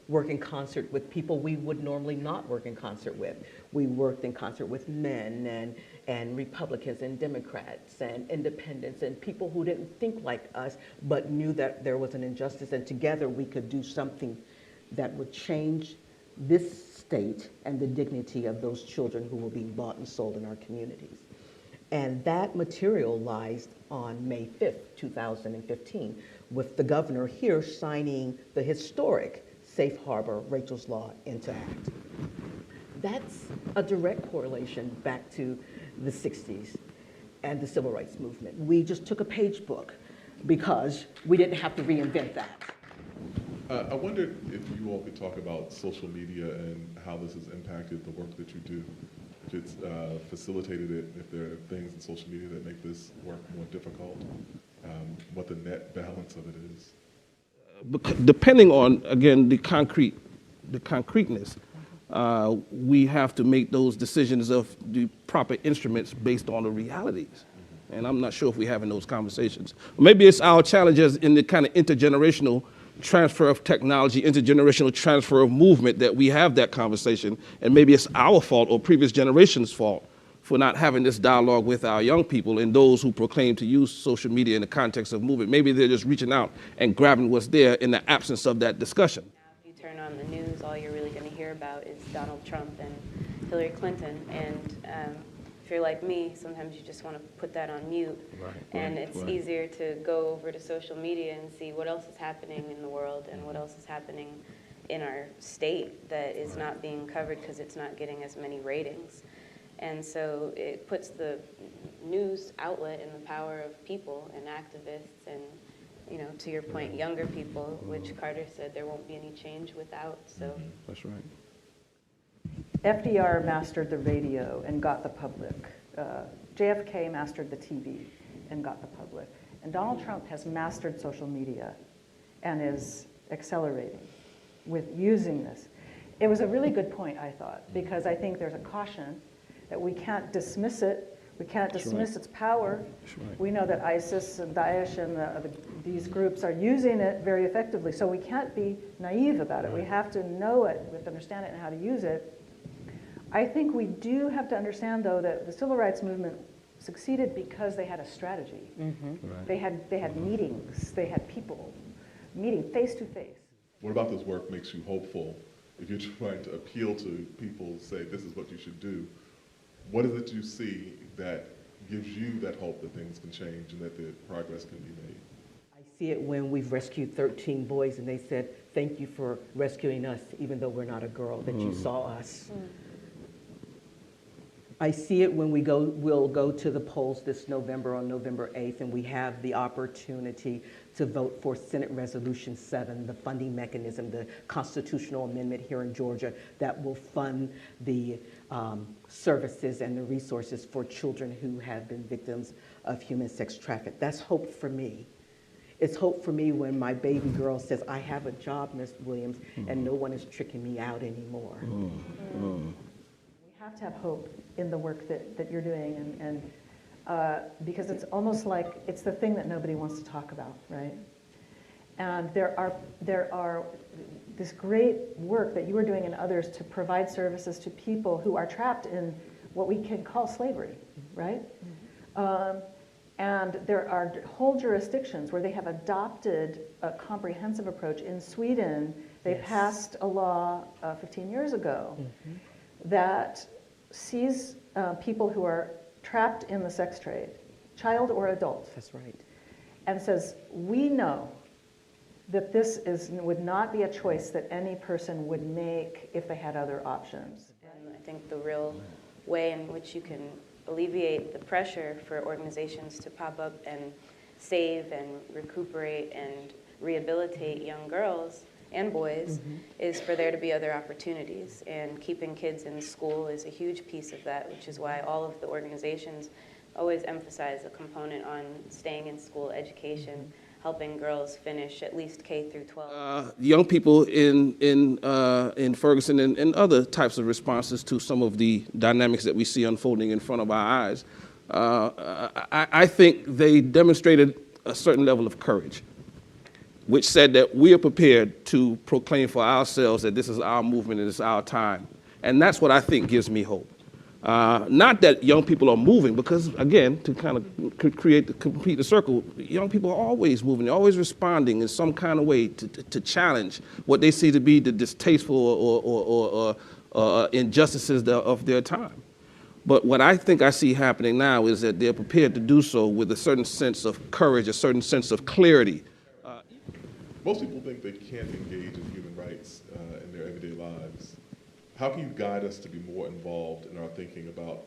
work in concert with people we would normally not work in concert with. We worked in concert with men and Republicans and Democrats and independents and people who didn't think like us but knew that there was an injustice, and together we could do something that would change this state and the dignity of those children who were being bought and sold in our communities. And that materialized on May 5th, 2015, with the governor here signing the historic Safe Harbor Rachel's Law into act. That's a direct correlation back to the 60s and the civil rights movement. We just took a page book because we didn't have to reinvent that. I wondered if you all could talk about social media and how this has impacted the work that you do, if it's facilitated it, if there are things in social media that make this work more difficult, what the net balance of it is. Depending on, again, the concreteness, we have to make those decisions of the proper instruments based on the realities. And I'm not sure if we're having those conversations. Maybe it's our challenges in the kind of intergenerational transfer of technology, intergenerational transfer of movement that we have that conversation. And maybe it's our fault or previous generations' fault for not having this dialogue with our young people and those who proclaim to use social media in the context of movement. Maybe they're just reaching out and grabbing what's there in the absence of that discussion. If you turn on the news, all you're really going to hear about is Donald Trump and Hillary Clinton. And if you're like me, sometimes you just want to put that on mute. And it's easier to go over to social media and see what else is happening in the world and what else is happening in our state that is not being covered because it's not getting as many ratings. And so it puts the news outlet in the power of people and activists and, you know, to your point, younger people, which Carter said there won't be any change without, so. That's right. FDR mastered the radio and got the public. JFK mastered the TV and got the public. And Donald Trump has mastered social media and is accelerating with using this. It was a really good point, I thought, because I think there's a caution that we can't dismiss it. We can't dismiss its power. We know that ISIS and Daesh and these groups are using it very effectively, so we can't be naive about it. We have to know it, we have to understand it and how to use it. I think we do have to understand, though, that the civil rights movement succeeded because they had a strategy. They had meetings, they had people meeting face to face. What about this work makes you hopeful if you're trying to appeal to people, say this is what you should do? What is it you see that gives you that hope that things can change and that the progress can be made? I see it when we've rescued 13 boys and they said, thank you for rescuing us, even though we're not a girl, that you saw us. I see it when we'll go to the polls this November on November 8th, and we have the opportunity to vote for Senate Resolution 7, the funding mechanism, the constitutional amendment here in Georgia that will fund the services and the resources for children who have been victims of human sex trafficking. That's hope for me. It's hope for me when my baby girl says, I have a job, Ms. Williams, and no one is tricking me out anymore. We have to have hope in the work that you're doing, and because it's almost like it's the thing that nobody wants to talk about, right? And there are this great work that you are doing and others to provide services to people who are trapped in what we can call slavery, right? And there are whole jurisdictions where they have adopted a comprehensive approach. In Sweden, they passed a law 15 years ago that sees people who are trapped in the sex trade, child or adult. That's right. And says, we know that this would not be a choice that any person would make if they had other options. And I think the real way in which you can alleviate the pressure for organizations to pop up and save and recuperate and rehabilitate young girls and boys is for there to be other opportunities. And keeping kids in school is a huge piece of that, which is why all of the organizations always emphasize a component on staying in school education, helping girls finish at least K through 12. Young people in Ferguson and other types of responses to some of the dynamics that we see unfolding in front of our eyes, I think they demonstrated a certain level of courage, which said that we are prepared to proclaim for ourselves that this is our movement and it's our time. And that's what I think gives me hope. Not that young people are moving, because again, to kind of complete the circle, young people are always moving, they're always responding in some kind of way to challenge what they see to be the distasteful or injustices of their time. But what I think I see happening now is that they're prepared to do so with a certain sense of courage, a certain sense of clarity. Most people think they can't engage in human rights in their everyday lives. How can you guide us to be more involved in our thinking about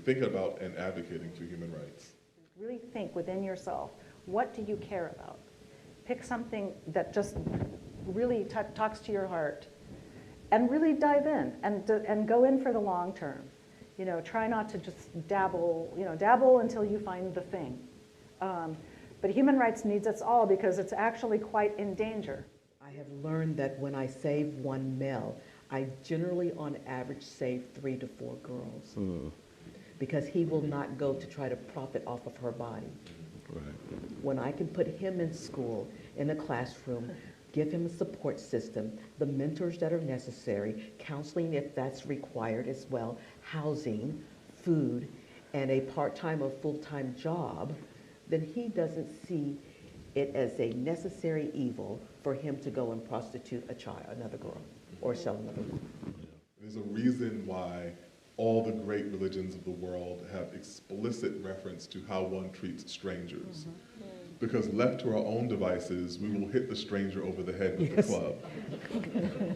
thinking about and advocating for human rights? Really think within yourself, what do you care about? Pick something that just really talks to your heart, and really dive in and go in for the long term. You know, try not to just dabble. You know, dabble until you find the thing. But human rights needs us all because it's actually quite in danger. I have learned that when I save one male, I generally, on average, save 3 to 4 girls, because he will not go to try to profit off of her body. Right. When I can put him in school, in a classroom, give him a support system, the mentors that are necessary, counseling if that's required as well, housing, food, and a part-time or full-time job, then he doesn't see it as a necessary evil for him to go and prostitute another girl, or sell another one. There's a reason why all the great religions of the world have explicit reference to how one treats strangers. Because left to our own devices, we will hit the stranger over the head with the club.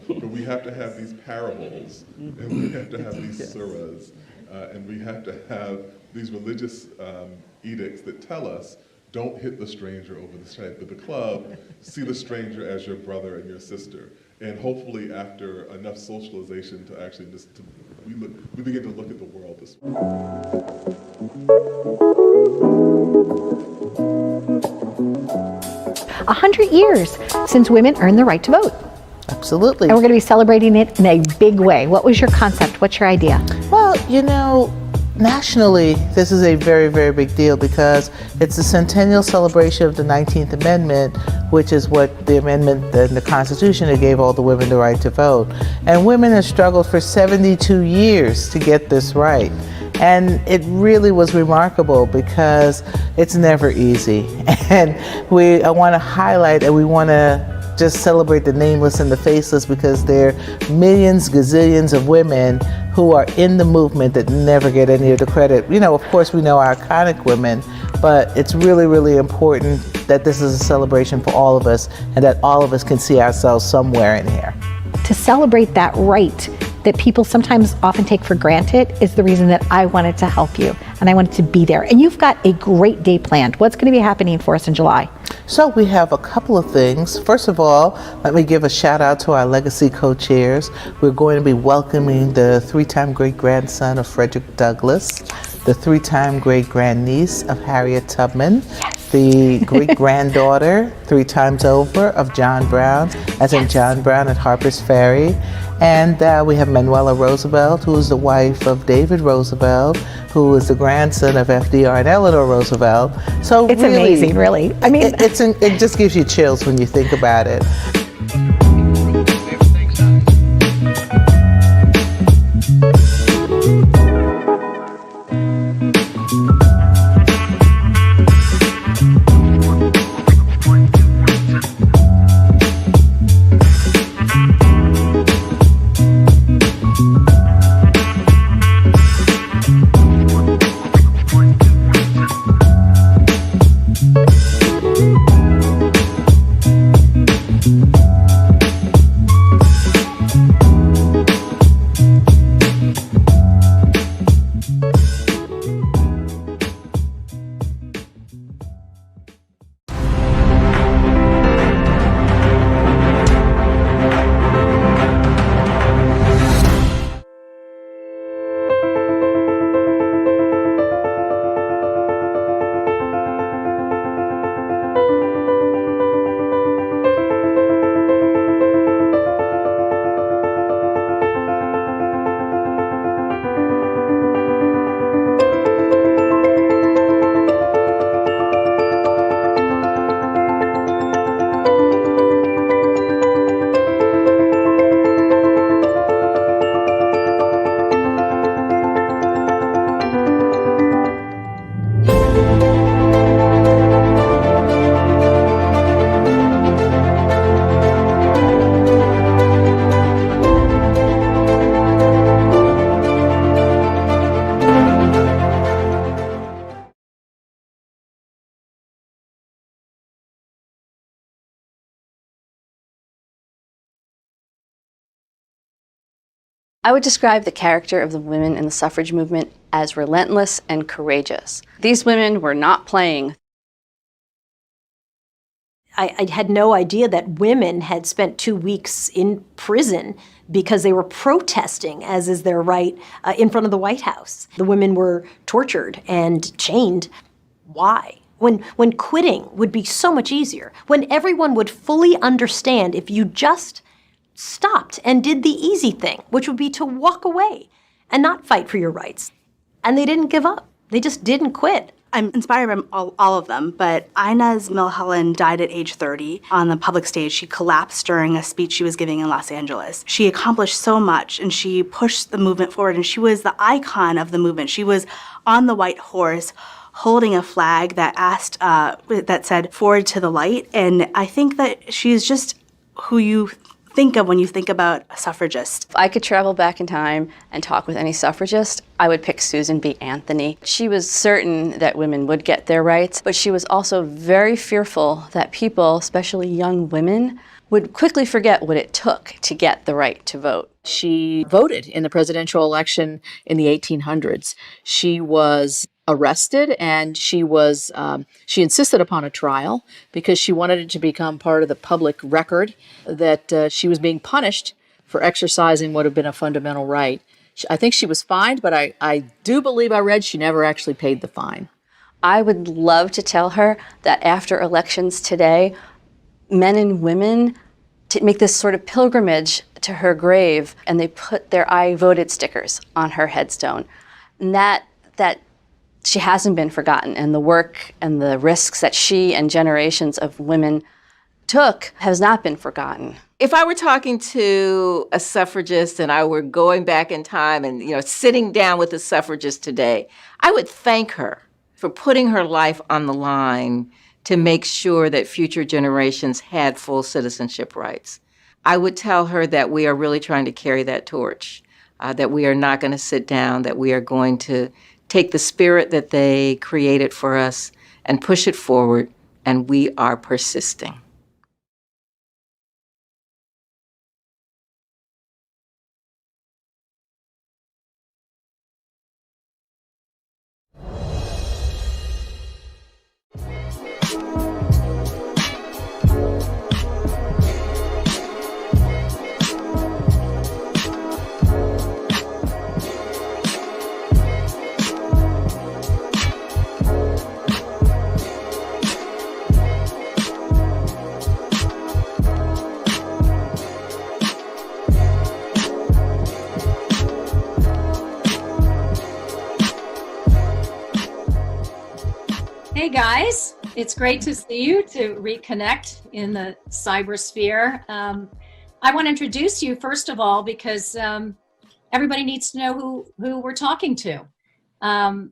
But we have to have these parables, and we have to have these surahs, and we have to have these religious edicts that tell us, don't hit the stranger over the head with the club, see the stranger as your brother and your sister. And hopefully after enough socialization to actually we begin to look at the world this way. 100 years since women earned the right to vote. Absolutely. And we're going to be celebrating it in a big way. What was your concept? What's your idea? Well, you know, nationally, this is a very, very big deal because it's the centennial celebration of the 19th Amendment, which is what the amendment in the Constitution that gave all the women the right to vote. And women have struggled for 72 years to get this right. And it really was remarkable because it's never easy. And I want to highlight and we want to just celebrate the nameless and the faceless because there are millions, gazillions of women who are in the movement that never get any of the credit. You know, of course, we know our iconic women, but it's really, really important that this is a celebration for all of us and that all of us can see ourselves somewhere in here. To celebrate that right that people sometimes often take for granted is the reason that I wanted to help you and I wanted to be there. And you've got a great day planned. What's going to be happening for us in July? So we have a couple of things. First of all, let me give a shout out to our legacy co-chairs. We're going to be welcoming the 3-time great-grandson of Frederick Douglass, the 3-time great-grandniece of Harriet Tubman, the great-granddaughter 3 times over of John Brown, as in John Brown at Harper's Ferry, And we have Manuela Roosevelt, who is the wife of David Roosevelt, who is the grandson of FDR and Eleanor Roosevelt. So It's really, amazing, really. I mean, it just gives you chills when you think about it. I would describe the character of the women in the suffrage movement as relentless and courageous. These women were not playing. I had no idea that women had spent 2 weeks in prison because they were protesting, as is their right, in front of the White House. The women were tortured and chained. Why? When quitting would be so much easier, when everyone would fully understand if you just stopped and did the easy thing, which would be to walk away and not fight for your rights. And they didn't give up. They just didn't quit. I'm inspired by all of them, but Inez Milholland died at age 30 on the public stage. She collapsed during a speech she was giving in Los Angeles. She accomplished so much, and she pushed the movement forward, and she was the icon of the movement. She was on the white horse, holding a flag that that said, "Forward to the light," and I think that she's just who you think of when you think about a suffragist. If I could travel back in time and talk with any suffragist, I would pick Susan B. Anthony. She was certain that women would get their rights, but she was also very fearful that people, especially young women, would quickly forget what it took to get the right to vote. She voted in the presidential election in the 1800s. She was arrested, and she insisted upon a trial because she wanted it to become part of the public record that she was being punished for exercising what had been a fundamental right. I think she was fined, but I do believe I read she never actually paid the fine. I would love to tell her that after elections today, men and women make this sort of pilgrimage to her grave, and they put their "I voted" stickers on her headstone. And that she hasn't been forgotten, and the work and the risks that she and generations of women took has not been forgotten. If I were talking to a suffragist and I were going back in time and sitting down with a suffragist today, I would thank her for putting her life on the line to make sure that future generations had full citizenship rights. I would tell her that we are really trying to carry that torch, that we are not going to sit down, that we are going to take the spirit that they created for us and push it forward, and we are persisting. guys. It's great to see you, to reconnect in the cybersphere. I want to introduce you first of all because everybody needs to know who we're talking to. And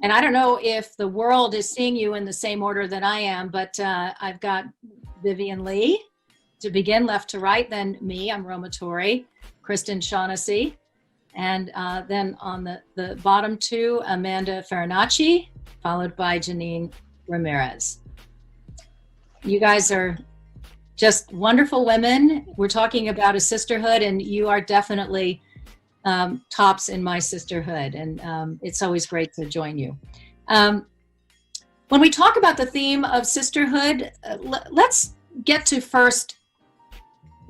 I don't know if the world is seeing you in the same order that I am, but I've got Vivian Lee to begin, left to right, then me, I'm Roma Torrey, Kristen Shaughnessy, and then on the bottom two, Amanda Farinacci, followed by Janine Ramirez. You guys are just wonderful women. We're talking about a sisterhood, and you are definitely tops in my sisterhood, and it's always great to join you. When we talk about the theme of sisterhood, let's get to first,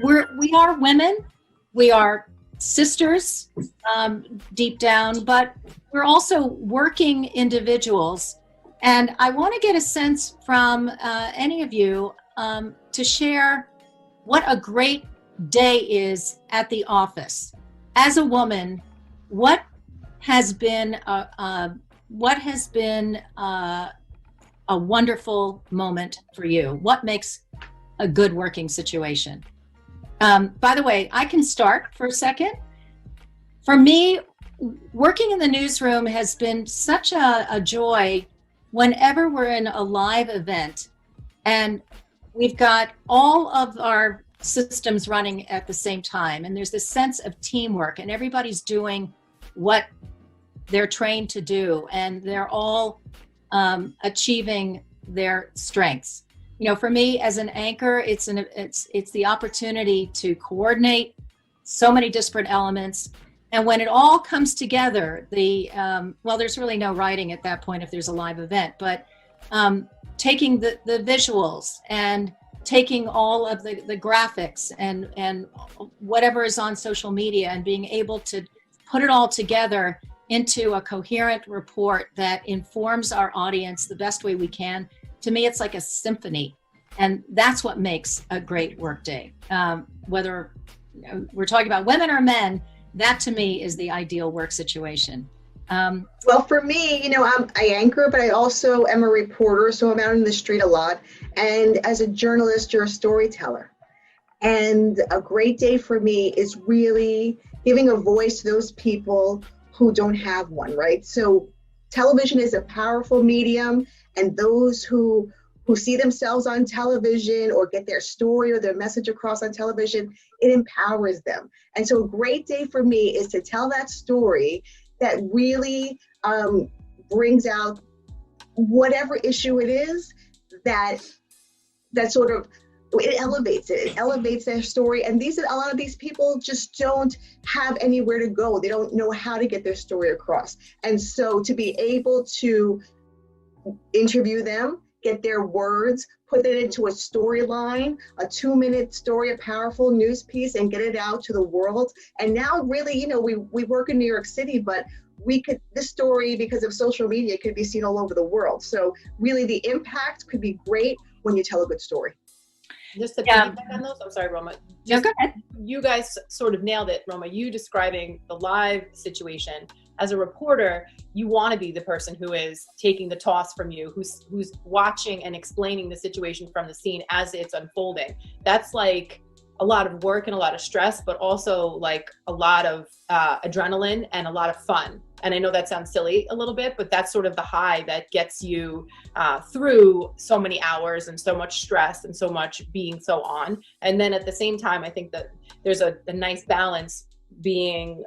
we are women, we are sisters deep down, but we're also working individuals. And I want to get a sense from any of you to share what a great day is at the office. As a woman, what has been a wonderful moment for you? What makes a good working situation? By the way, I can start for a second. For me, working in the newsroom has been such a joy whenever we're in a live event and we've got all of our systems running at the same time, and there's this sense of teamwork, and everybody's doing what they're trained to do, and they're all achieving their strengths. You know, for me as an anchor, it's the opportunity to coordinate so many disparate elements, and when it all comes together, well, there's really no writing at that point if there's a live event, but taking the visuals and taking all of the graphics and whatever is on social media and being able to put it all together into a coherent report that informs our audience the best way we can. To me, it's like a symphony, and that's what makes a great workday. Whether we're talking about women or men, that to me is the ideal work situation. Well, for me, I anchor, but I also am a reporter, so I'm out in the street a lot. And as a journalist, you're a storyteller. And a great day for me is really giving a voice to those people who don't have one, right? So television is a powerful medium, and those who see themselves on television or get their story or their message across on television, it empowers them. And so a great day for me is to tell that story that really brings out whatever issue it is that sort of, it elevates their story. And a lot of these people just don't have anywhere to go. They don't know how to get their story across. And so to be able to interview them, get their words, put it into a storyline, a 2-minute story, a powerful news piece, and get it out to the world. And now really, we work in New York City, but this story, because of social media, could be seen all over the world. So really the impact could be great when you tell a good story. Just to piggyback on those, I'm sorry, Roma. No, go ahead. You guys sort of nailed it, Roma. You describing the live situation. As a reporter, you want to be the person who is taking the toss from you, who's watching and explaining the situation from the scene as it's unfolding. That's like a lot of work and a lot of stress, but also like a lot of adrenaline and a lot of fun. And I know that sounds silly a little bit, but that's sort of the high that gets you through so many hours and so much stress and so much being so on. And then at the same time, I think that there's a nice balance being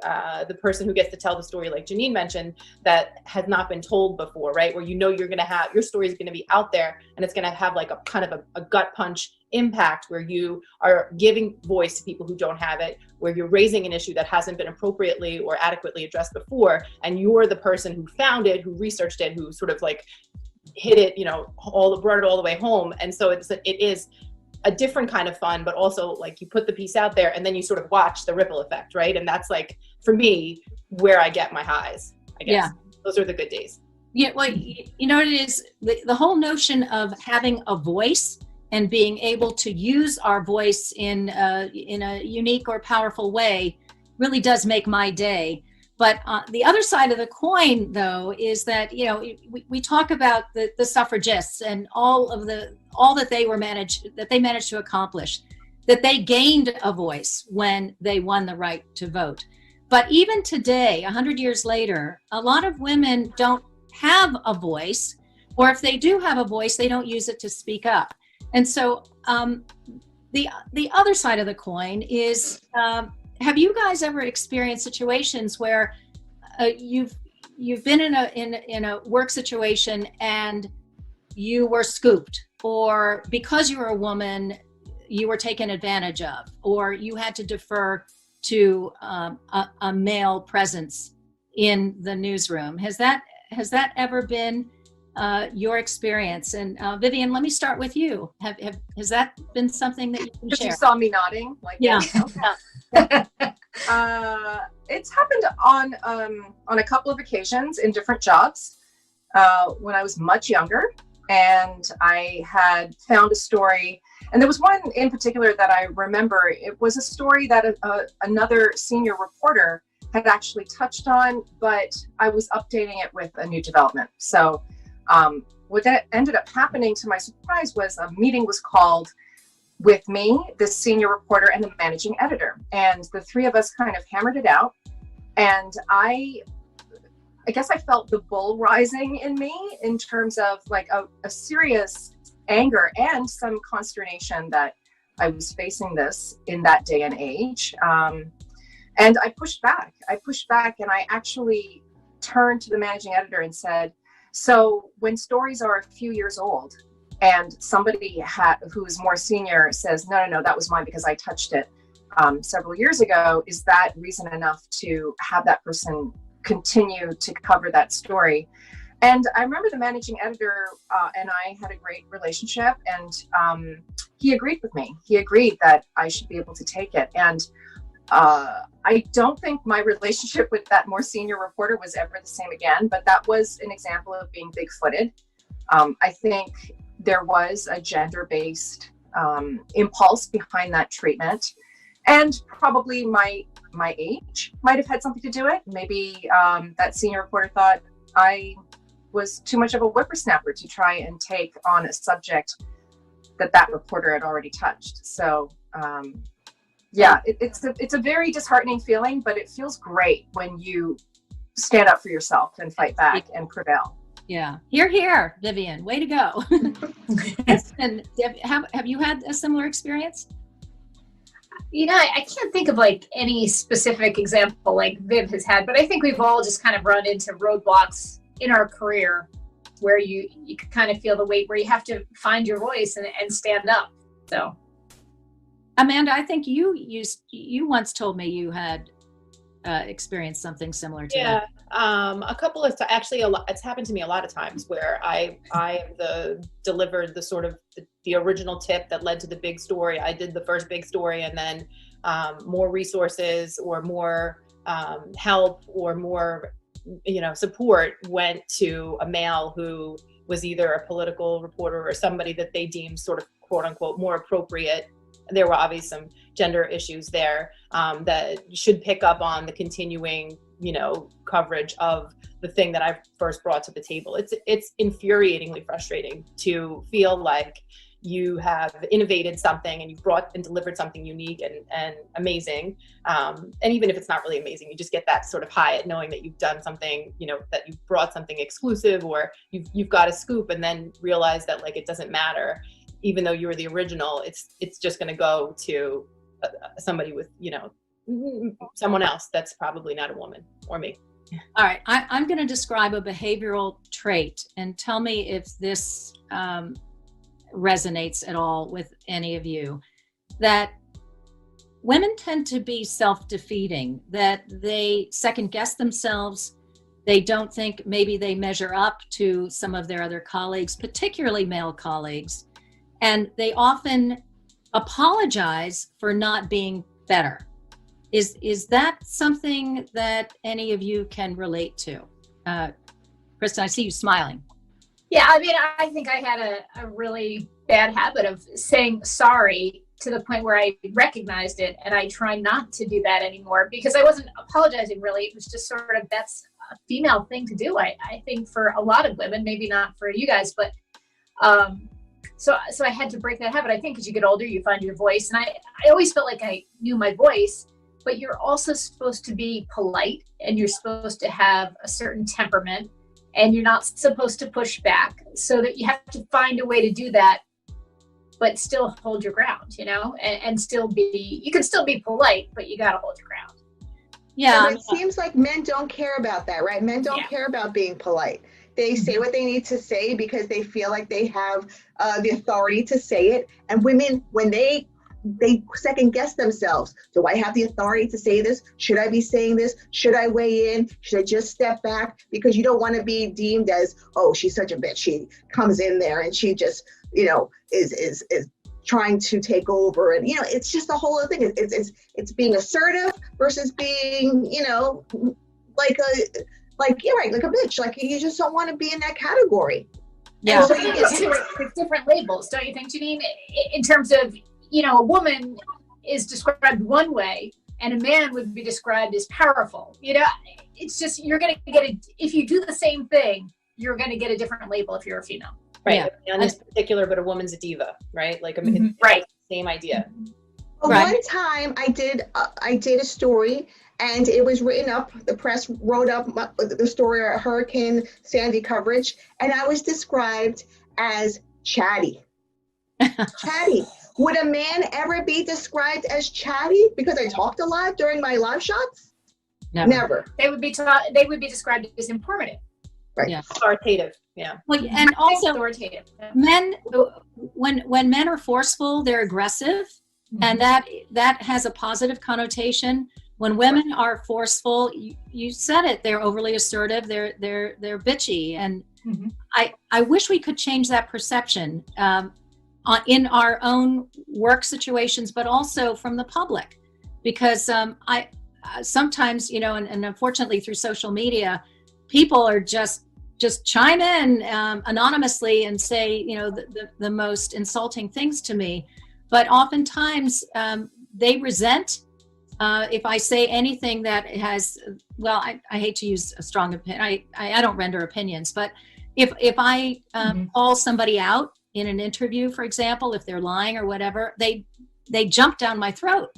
the person who gets to tell the story, like Janine mentioned, that has not been told before, right? Where you're going to have, your story is going to be out there and it's going to have like a kind of a gut punch impact where you are giving voice to people who don't have it, where you're raising an issue that hasn't been appropriately or adequately addressed before. And you're the person who found it, who researched it, who sort of like hit it, brought it all the way home. And so it is a different kind of fun, but also like you put the piece out there and then you sort of watch the ripple effect, right? And that's like, for me, where I get my highs, I guess. Yeah. Those are the good days. Yeah, well, you know what it is? The whole notion of having a voice and being able to use our voice in a unique or powerful way really does make my day. But the other side of the coin, though, is that, you know, we talk about the suffragists and all that they managed to accomplish, that they gained a voice when they won the right to vote. But even today, 100 years later, a lot of women don't have a voice, or if they do have a voice, they don't use it to speak up. And so the other side of the coin is, have you guys ever experienced situations where you've been in a work situation and you were scooped, or because you were a woman, you were taken advantage of, or you had to defer to a male presence in the newsroom? Has that ever been your experience? And Vivian, let me start with you. Has that been something that you can share? You saw me nodding, like yeah. Okay. It's happened on a couple of occasions in different jobs when I was much younger, and I had found a story. And there was one in particular that I remember. It was a story that another senior reporter had actually touched on, but I was updating it with a new development. So what that ended up happening, to my surprise, was a meeting was called with me, the senior reporter, and the managing editor. And the three of us kind of hammered it out. And I guess I felt the bull rising in me in terms of like a serious anger and some consternation that I was facing this in that day and age. And I pushed back. And I actually turned to the managing editor and said, so when stories are a few years old and somebody who's more senior says, no, that was mine because I touched it several years ago, is that reason enough to have that person continue to cover that story? And I remember the managing editor and I had a great relationship, and he agreed with me. He agreed that I should be able to take it. And I don't think my relationship with that more senior reporter was ever the same again, but that was an example of being big-footed. I think there was a gender-based impulse behind that treatment, and probably my age might have had something to do it. Maybe that senior reporter thought I was too much of a whippersnapper to try and take on a subject that reporter had already touched. So yeah, it's a very disheartening feeling, but it feels great when you stand up for yourself and fight back and prevail. Yeah. Here, Vivian, way to go. And have you had a similar experience? You know, I can't think of like any specific example like Viv has had, but I think we've all just kind of run into roadblocks in our career where you can kind of feel the weight, where you have to find your voice and stand up. So, Amanda, I think you once told me you had experienced something similar to that. A couple of actually it's happened to me a lot of times where I delivered the sort of the original tip that led to the big story. I did the first big story, and then more resources or more help or more support went to a male who was either a political reporter or somebody that they deemed sort of quote unquote more appropriate. There were obviously some gender issues there that should pick up on the continuing, coverage of the thing that I first brought to the table. It's infuriatingly frustrating to feel like you have innovated something and you brought and delivered something unique and amazing. And even if it's not really amazing, you just get that sort of high at knowing that you've done something, that you've brought something exclusive, or you've got a scoop, and then realize that like it doesn't matter. Even though you were the original, it's just going to go to somebody with, someone else that's probably not a woman or me. All right, I'm going to describe a behavioral trait and tell me if this resonates at all with any of you. That women tend to be self-defeating, that they second guess themselves. They don't think maybe they measure up to some of their other colleagues, particularly male colleagues. And they often apologize for not being better. Is that something that any of you can relate to? Kristen, I see you smiling. yeah, I mean, I think I had a really bad habit of saying sorry to the point where I recognized it, and I try not to do that anymore because I wasn't apologizing really. It was just sort of, that's a female thing to do. I think for a lot of women, maybe not for you guys, but so I had to break that habit. I think as you get older, you find your voice, and I always felt like I knew my voice, but you're also supposed to be polite, and you're supposed to have a certain temperament, and you're not supposed to push back, so that you have to find a way to do that but still hold your ground, you know, and still be, you can still be polite, but you got to hold your ground. Yeah. But it seems like men don't care about that, right? Men don't care about being polite. They say what they need to say because they feel like they have the authority to say it. And women, when they second guess themselves, do I have the authority to say this? Should I be saying this? Should I weigh in? Should I just step back? Because you don't want to be deemed as, oh, she's such a bitch. She comes in there and she just, you know, is trying to take over. And, you know, it's just the whole other thing. It's being assertive versus being, you know, you're right, like a bitch. Like you just don't want to be in that category. Yeah. So it's different labels, don't you think, Janine? In terms of, you know, a woman is described one way and a man would be described as powerful. You know, it's just, you're going to get if you do the same thing, you're going to get a different label if you're a female. Right. Yeah. A man is particular, but a woman's a diva, right? Like, right. Same idea. Well, one time I did a story, and it was written up, the press wrote up the story of Hurricane Sandy coverage, and I was described as chatty. Chatty. Would a man ever be described as chatty because I talked a lot during my live shots? Never. They would be described as informative. Right. Yeah. Authoritative. Yeah. Well, and also authoritative. Men, when men are forceful, they're aggressive, and that has a positive connotation. When women are forceful, you said it, they're overly assertive, they're bitchy, and I wish we could change that perception in our own work situations, but also from the public, because I sometimes, you know, and unfortunately through social media, people are just chime in anonymously and say, you know, the most insulting things to me, but oftentimes they resent if I say anything that has, well, I hate to use a strong opinion. I don't render opinions, but if I call somebody out in an interview, for example, if they're lying or whatever, they jump down my throat.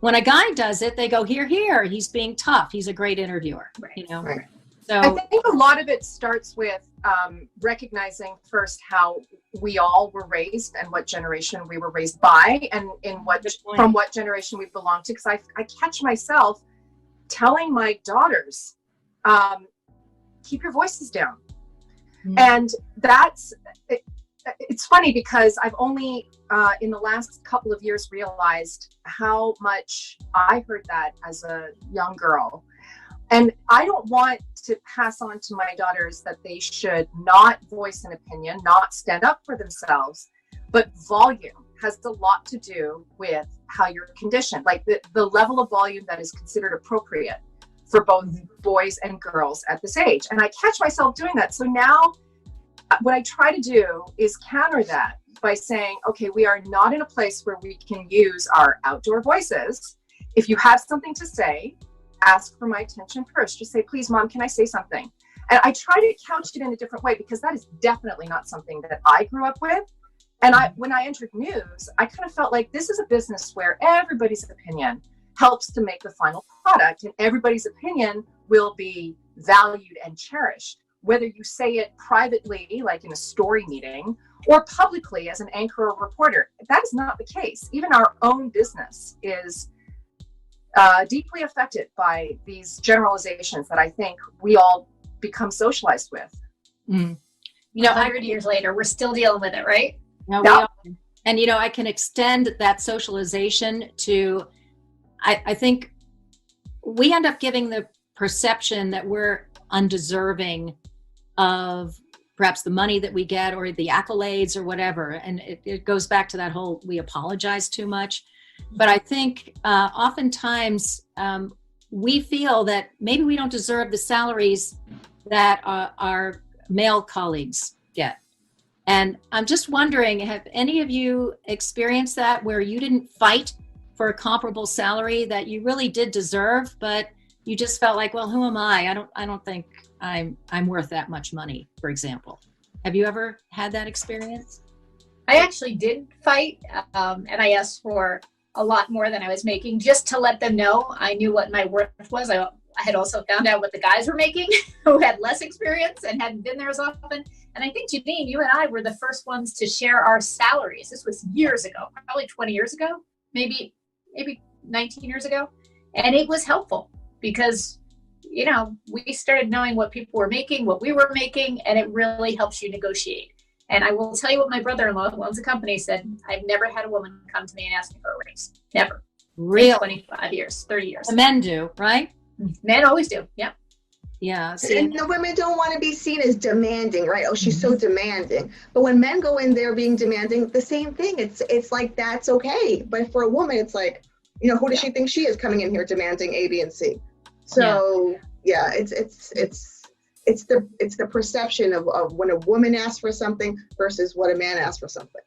When a guy does it, they go, here, he's being tough. He's a great interviewer, you know? Right. So I think a lot of it starts with recognizing first how we all were raised and what generation we were raised by, and from what generation we belong to. Because I catch myself telling my daughters, keep your voices down. And it's funny because I've only in the last couple of years realized how much I heard that as a young girl. And I don't want to pass on to my daughters that they should not voice an opinion, not stand up for themselves, but volume has a lot to do with how you're conditioned, like the level of volume that is considered appropriate for both boys and girls at this age. And I catch myself doing that. So now what I try to do is counter that by saying, okay, we are not in a place where we can use our outdoor voices. If you have something to say, ask for my attention first. Just say, please, Mom, can I say something? And I try to couch it in a different way because that is definitely not something that I grew up with. And when I entered news, I kind of felt like this is a business where everybody's opinion helps to make the final product, and everybody's opinion will be valued and cherished, whether you say it privately, like in a story meeting, or publicly as an anchor or reporter. That is not the case. Even our own business is deeply affected by these generalizations that I think we all become socialized with. You know, 100 years later, we're still dealing with it, right? No, we are. And, you know, I can extend that socialization to, I think we end up giving the perception that we're undeserving of perhaps the money that we get or the accolades or whatever. And it goes back to that whole, we apologize too much. But I think oftentimes we feel that maybe we don't deserve the salaries that our male colleagues get. And I'm just wondering, have any of you experienced that where you didn't fight for a comparable salary that you really did deserve, but you just felt like, well, who am I? I don't think I'm worth that much money, for example. Have you ever had that experience? I actually did fight, and I asked for a lot more than I was making, just to let them know I knew what my worth was. I had also found out what the guys were making who had less experience and hadn't been there as often. And I think, Janine, you and I were the first ones to share our salaries. This was years ago, probably 20 years ago, maybe 19 years ago. And it was helpful because, you know, we started knowing what people were making, what we were making, and it really helps you negotiate. And I will tell you what my brother-in-law, who owns a company, said. I've never had a woman come to me and ask me for a raise. Never. Really? 25 years, 30 years. The men do, right? Men always do. Yeah. Yeah. And the women don't want to be seen as demanding, right? Oh, she's so demanding. But when men go in there being demanding, the same thing. It's like that's okay. But for a woman, it's like, you know, who does she think she is coming in here demanding A, B, and C? So yeah, it's the perception of when a woman asks for something versus what a man asks for something.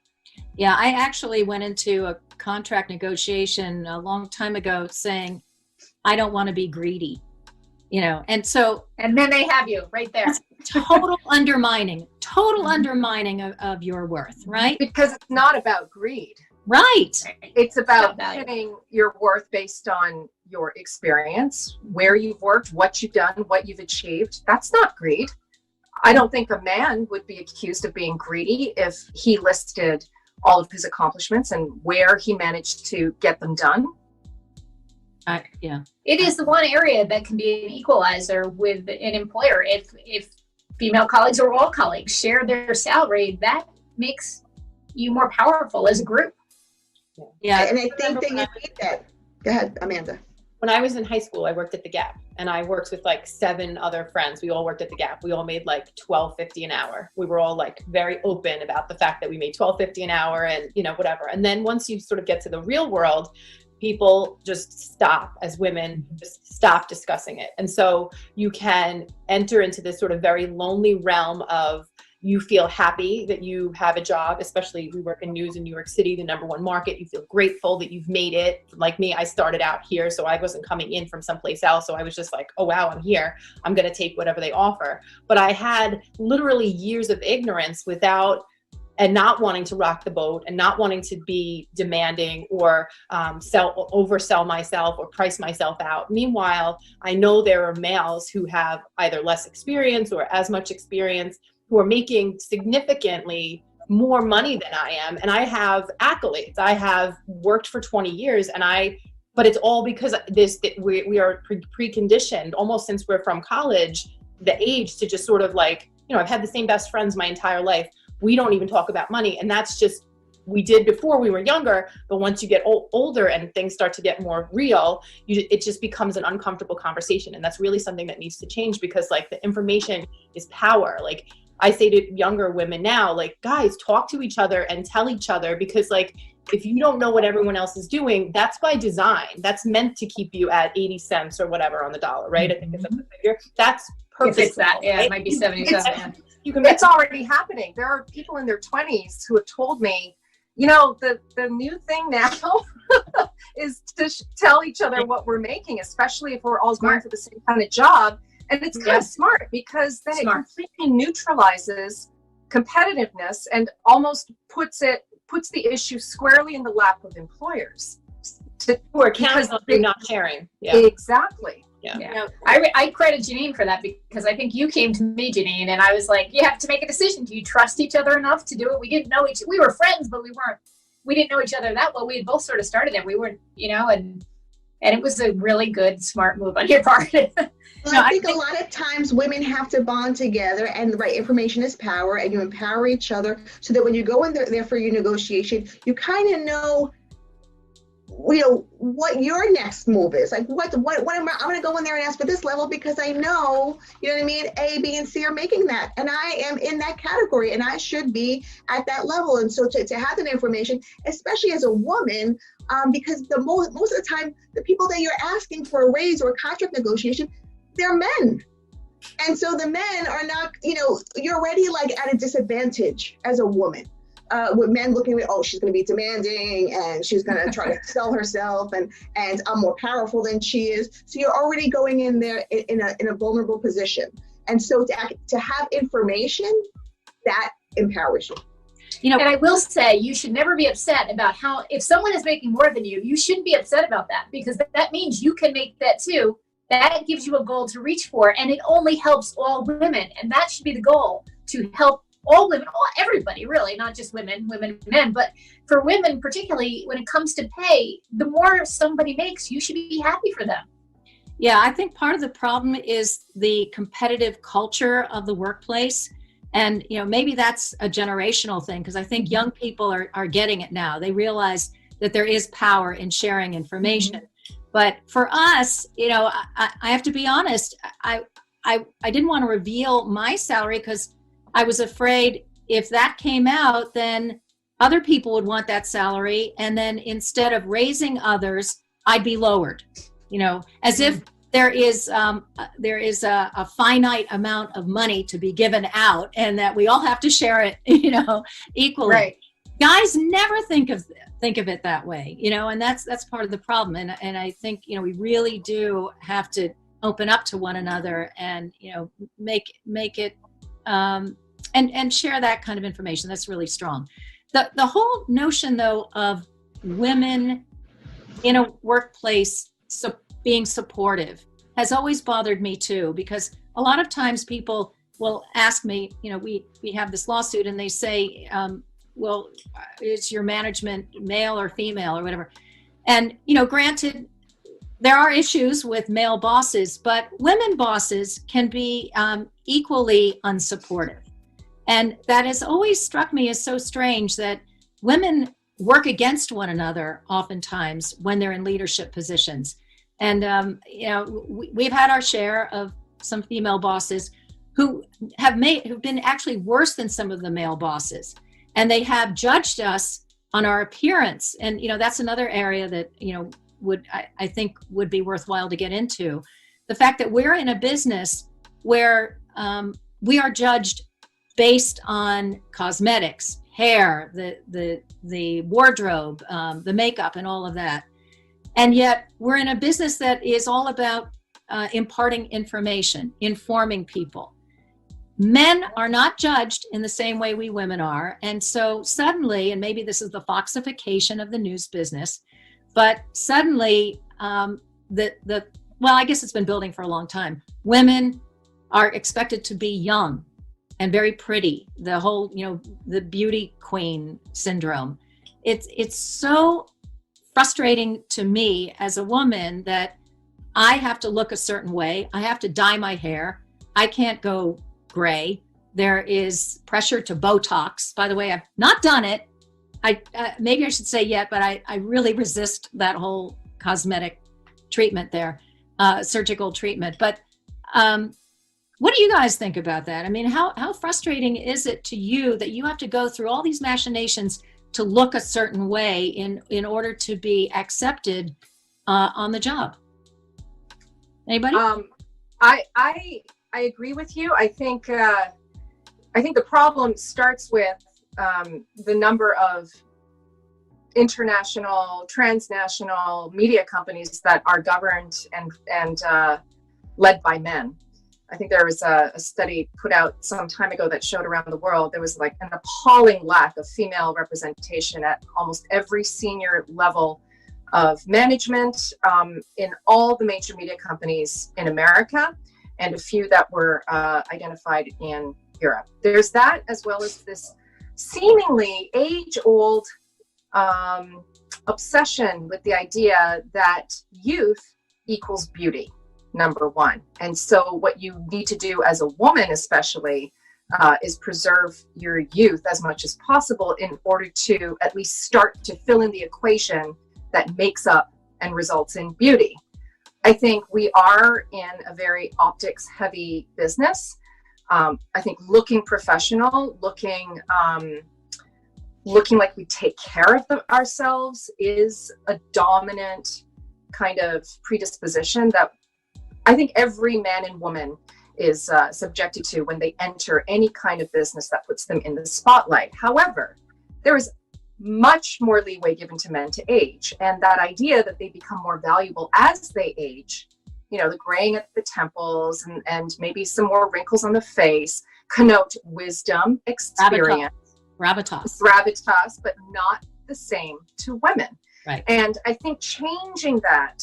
Yeah, I actually went into a contract negotiation a long time ago saying, I don't want to be greedy, you know, and then they have you right there. Total undermining of your worth, right? Because it's not about greed. Right. It's about pitting your worth based on your experience, where you've worked, what you've done, what you've achieved. That's not greed. I don't think a man would be accused of being greedy if he listed all of his accomplishments and where he managed to get them done. It is the one area that can be an equalizer with an employer. If female colleagues or all colleagues share their salary, that makes you more powerful as a group. Yeah. And I think that you need that. Go ahead, Amanda. When I was in high school, I worked at the Gap, and I worked with like 7 other friends. We all worked at the Gap. We all made like $12.50 an hour. We were all like very open about the fact that we made $12.50 an hour and, you know, whatever. And then once you sort of get to the real world, people just stop, as women, just stop discussing it. And so you can enter into this sort of very lonely realm of, you feel happy that you have a job, especially we work in news in New York City, the #1 market. You feel grateful that you've made it. Like me, I started out here, so I wasn't coming in from someplace else. So I was just like, oh, wow, I'm here. I'm going to take whatever they offer. But I had literally years of ignorance and not wanting to rock the boat and not wanting to be demanding or oversell myself or price myself out. Meanwhile, I know there are males who have either less experience or as much experience who are making significantly more money than I am. And I have accolades. I have worked for 20 years but it's all because we are preconditioned almost since we're from college, the age to just sort of like, you know, I've had the same best friends my entire life. We don't even talk about money. And that's just, we did before we were younger, but once you get older and things start to get more real, it just becomes an uncomfortable conversation. And that's really something that needs to change because like the information is power. Like I say to younger women now, like, guys, talk to each other and tell each other, because like, if you don't know what everyone else is doing, that's by design. That's meant to keep you at 80 cents or whatever on the dollar, right? I think it's the figure. That's purposeful. If it's that, yeah, it might be 77. It's already happening. There are people in their 20s who have told me, you know, the new thing now is to tell each other what we're making, especially if we're all going for the same kind of job. And it's kind of smart because then it completely neutralizes competitiveness and almost puts the issue squarely in the lap of employers. Who are counting on not sharing. Yeah. Exactly. Yeah. I credit Janine for that because I think you came to me, Janine, and I was like, you have to make a decision. Do you trust each other enough to do it? We were friends, but we didn't know each other that well. We had both sort of started it. We weren't, you know, and it was a really good, smart move on your part. Well, I think a lot of times women have to bond together, and right, information is power, and you empower each other so that when you go in there for your negotiation, you kind of know, you know, what your next move is. Like, what am I? I'm going to go in there and ask for this level because I know, you know what I mean? A, B, and C are making that, and I am in that category, and I should be at that level. And so to have that information, especially as a woman, because most of the time, the people that you're asking for a raise or a contract negotiation, they're men. And so the men are not, you're already like at a disadvantage as a woman. With men looking at, oh, she's going to be demanding and she's going to try to sell herself and I'm more powerful than she is. So you're already going in there in a vulnerable position. And so to have information that empowers you. And I will say, you should never be upset about if someone is making more than you shouldn't be upset about that, because that means you can make that too. That gives you a goal to reach for, and it only helps all women. And that should be the goal, to help all women, everybody really, not just women, men, but for women particularly, when it comes to pay, the more somebody makes, you should be happy for them. Yeah, I think part of the problem is the competitive culture of the workplace. And, maybe that's a generational thing, because I think young people are getting it now. They realize that there is power in sharing information. But for us, I have to be honest, I didn't want to reveal my salary because I was afraid if that came out, then other people would want that salary. And then instead of raising others, I'd be lowered, as if there is a finite amount of money to be given out and that we all have to share it, equally. Right. Guys never think of it that way, and that's part of the problem. And I think, we really do have to open up to one another and, make it, and share that kind of information. That's really strong. The whole notion though of women in a workplace being supportive has always bothered me too, because a lot of times people will ask me, we have this lawsuit and they say, well, is your management male or female or whatever? And, granted, there are issues with male bosses, but women bosses can be equally unsupportive. And that has always struck me as so strange that women work against one another oftentimes when they're in leadership positions. And, we've had our share of some female bosses who've been actually worse than some of the male bosses. And they have judged us on our appearance. And, that's another area that, I think would be worthwhile to get into. The fact that we're in a business where we are judged based on cosmetics, hair, the wardrobe, the makeup, and all of that. And yet we're in a business that is all about imparting information, informing people. Men are not judged in the same way we women are. And so suddenly, and maybe this is the foxification of the news business, but suddenly, well, I guess it's been building for a long time. Women are expected to be young and very pretty. The whole, the beauty queen syndrome. It's so frustrating to me as a woman that I have to look a certain way. I have to dye my hair. I can't go gray. There is pressure to Botox. By the way, I've not done it. Maybe I should say yet, but I really resist that whole cosmetic treatment there, surgical treatment. But what do you guys think about that? I mean, how frustrating is it to you that you have to go through all these machinations to look a certain way in order to be accepted on the job? Anybody? I agree with you. I think the problem starts with the number of international, transnational media companies that are governed and led by men. I think there was a study put out some time ago that showed around the world there was like an appalling lack of female representation at almost every senior level of management in all the major media companies in America, and a few that were identified in Europe. There's that, as well as this seemingly age-old obsession with the idea that youth equals beauty, number one. And so what you need to do as a woman especially is preserve your youth as much as possible in order to at least start to fill in the equation that makes up and results in beauty. I think we are in a very optics heavy business. I think looking professional, looking like we take care of ourselves is a dominant kind of predisposition that I think every man and woman subjected to when they enter any kind of business that puts them in the spotlight. However, there is much more leeway given to men to age, and that idea that they become more valuable as they age, you know, the graying at the temples and maybe some more wrinkles on the face connote wisdom, experience, gravitas, but not the same to women. Right. And I think changing that,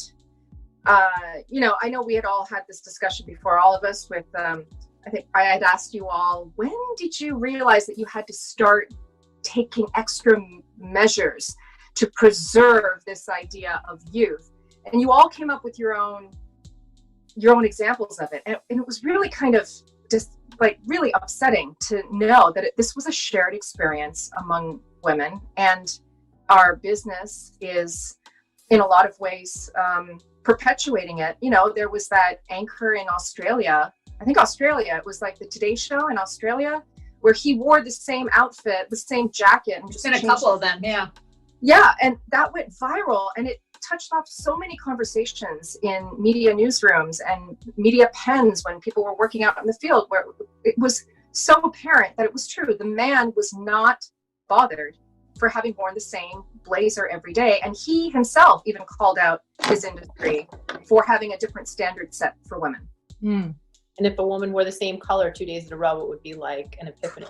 you know, I know we had all had this discussion before, all of us, with, I think I had asked you all, when did you realize that you had to start taking extra measures to preserve this idea of youth? And you all came up with your own examples of it. And it was really kind of just like really upsetting to know that this was a shared experience among women. And our business is in a lot of ways perpetuating it. You know, there was that anchor in Australia, I think Australia, it was like the Today Show in Australia, where he wore the same outfit, the same jacket. And just been a couple of them, yeah. Yeah, and that went viral, and it touched off so many conversations in media newsrooms and media pens when people were working out in the field, where it was so apparent that it was true. The man was not bothered for having worn the same blazer every day. And he himself even called out his industry for having a different standard set for women. Mm. And if a woman wore the same color 2 days in a row, it would be like an epiphany.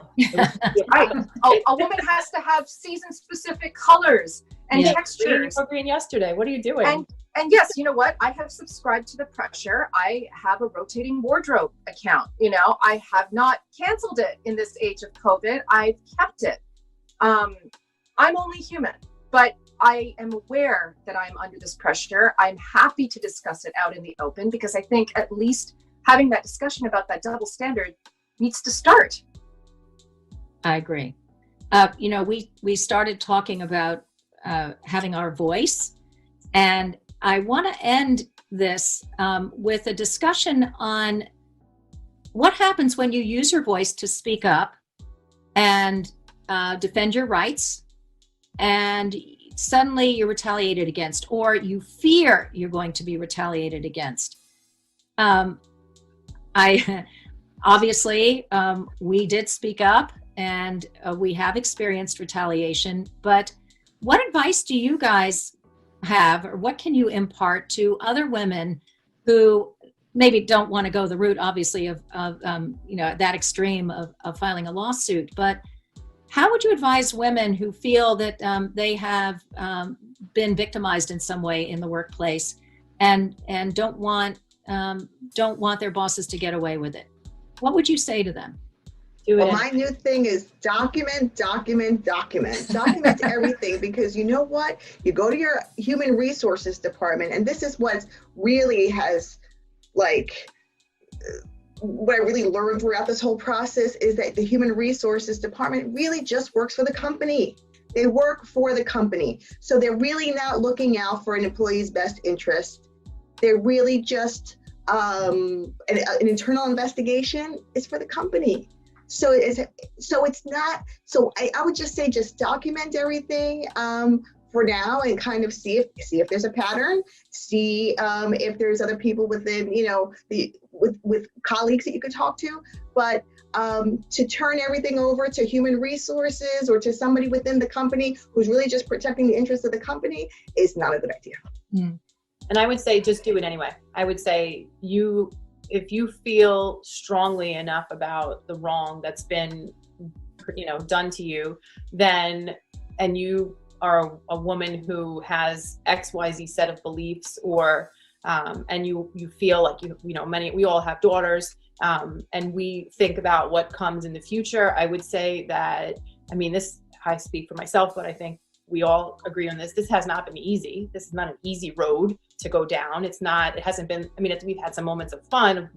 Right. A woman has to have season-specific colors and textures. Green yesterday. What are you doing? And yes, you know what? I have subscribed to the pressure. I have a rotating wardrobe account. You know, I have not canceled it in this age of COVID. I've kept it. I'm only human, but I am aware that I'm under this pressure. I'm happy to discuss it out in the open, because I think at least having that discussion about that double standard needs to start. I agree. You know, we started talking about having our voice, and I want to end this with a discussion on what happens when you use your voice to speak up and defend your rights, and suddenly you're retaliated against, or you fear you're going to be retaliated against. Obviously, we did speak up, and we have experienced retaliation, but what advice do you guys have, or what can you impart to other women who maybe don't want to go the route, obviously, of you know, that extreme of filing a lawsuit, but how would you advise women who feel that they have been victimized in some way in the workplace and don't want their bosses to get away with it? What would you say to them? Well, my new thing is document everything, because you know what? You go to your human resources department, and this is what really has, like, what I really learned throughout this whole process is that the human resources department really just works for the company. They work for the company. So they're really not looking out for an employee's best interest. They're really just, an internal investigation is for the company. So it's not, so I would just say, just document everything for now, and kind of see if there's a pattern, see if there's other people within, you know, with colleagues that you could talk to, but to turn everything over to human resources or to somebody within the company who's really just protecting the interests of the company is not a good idea. Mm. And I would say, just do it anyway. I would say, if you feel strongly enough about the wrong that's been, you know, done to you, then, and you are a woman who has XYZ set of beliefs, or and you feel like you know, we all have daughters, and we think about what comes in the future. I would say that, I mean, this, I speak for myself, but I think we all agree on this. This has not been easy. This is not an easy road to go down. It hasn't been, I mean, we've had some moments of fun,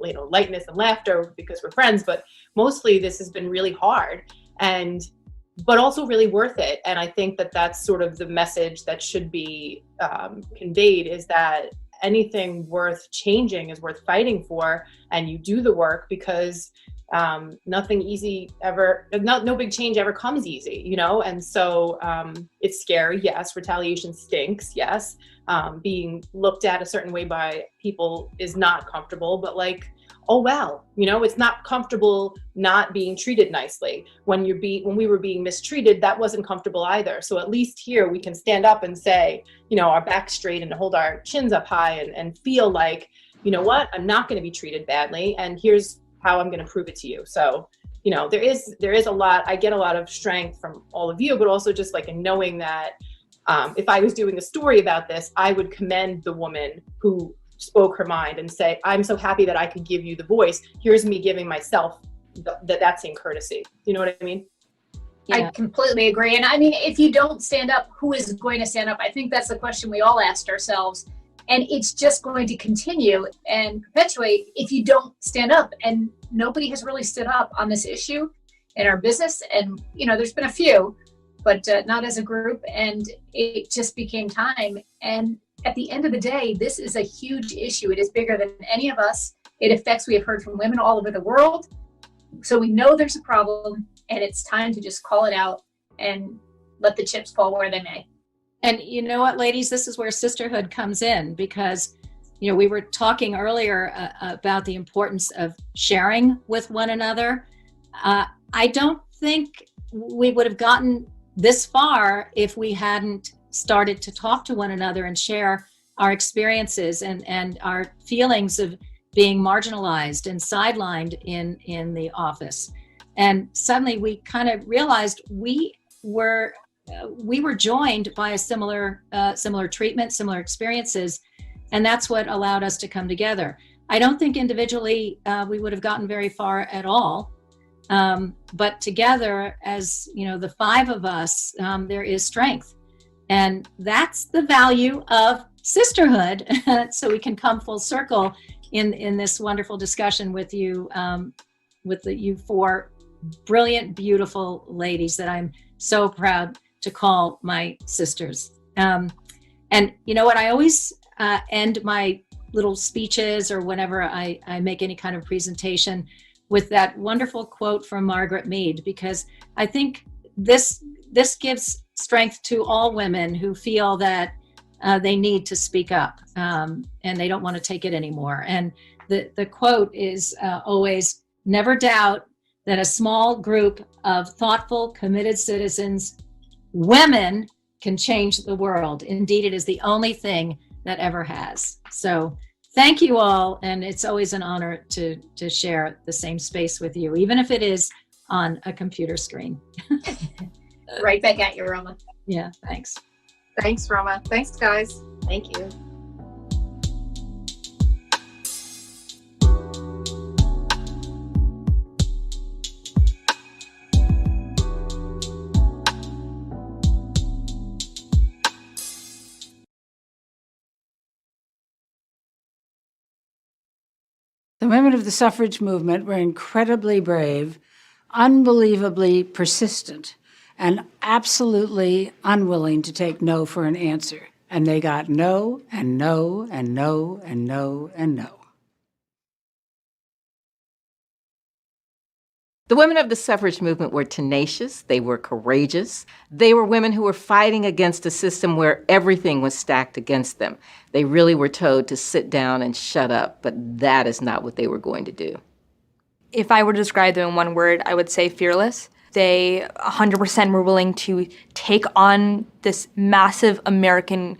you know, lightness and laughter because we're friends, but mostly this has been really hard, but also really worth it. And I think that that's sort of the message that should be conveyed, is that anything worth changing is worth fighting for, and you do the work, because nothing easy ever, no big change ever comes easy, you know? And so it's scary. Yes. Retaliation stinks. Yes. Being looked at a certain way by people is not comfortable, but like oh well, it's not comfortable not being treated nicely. When we were being mistreated, that wasn't comfortable either. So at least here we can stand up and say, our back straight and hold our chins up high and feel like, you know what, I'm not going to be treated badly, and here's how I'm going to prove it to you. So, there is a lot. I get a lot of strength from all of you, but also just like in knowing that if I was doing a story about this, I would commend the woman who spoke her mind and say, I'm so happy that I could give you the voice. Here's me giving myself that same courtesy. You know what I mean? Yeah. I completely agree. And I mean, if you don't stand up, who is going to stand up? I think that's the question we all asked ourselves. And it's just going to continue and perpetuate if you don't stand up. And nobody has really stood up on this issue in our business. And, there's been a few, but not as a group. And it just became time. And at the end of the day, this is a huge issue. It is bigger than any of us. It affects, we have heard from women all over the world. So we know there's a problem, and it's time to just call it out and let the chips fall where they may. And you know what, ladies, this is where sisterhood comes in, because, we were talking earlier about the importance of sharing with one another. I don't think we would have gotten this far if we hadn't started to talk to one another and share our experiences and our feelings of being marginalized and sidelined in the office. And suddenly we kind of realized we were joined by a similar treatment, similar experiences, and that's what allowed us to come together. I don't think individually we would have gotten very far at all, but together, as the five of us, there is strength. And that's the value of sisterhood. So we can come full circle in this wonderful discussion with you, you four brilliant, beautiful ladies that I'm so proud to call my sisters. And you know what? I always end my little speeches or whenever I make any kind of presentation with that wonderful quote from Margaret Mead, because I think this gives strength to all women who feel that they need to speak up and they don't want to take it anymore. And the quote is always, never doubt that a small group of thoughtful, committed citizens, women, can change the world. Indeed, it is the only thing that ever has. So thank you all. And it's always an honor to share the same space with you, even if it is on a computer screen. Right back at you, Roma. Yeah, thanks. Thanks, Roma. Thanks, guys. Thank you. The women of the suffrage movement were incredibly brave, unbelievably persistent, and absolutely unwilling to take no for an answer. And they got no, and no, and no, and no, and no. The women of the suffrage movement were tenacious, they were courageous. They were women who were fighting against a system where everything was stacked against them. They really were told to sit down and shut up, but that is not what they were going to do. If I were to describe them in one word, I would say fearless. They 100% were willing to take on this massive American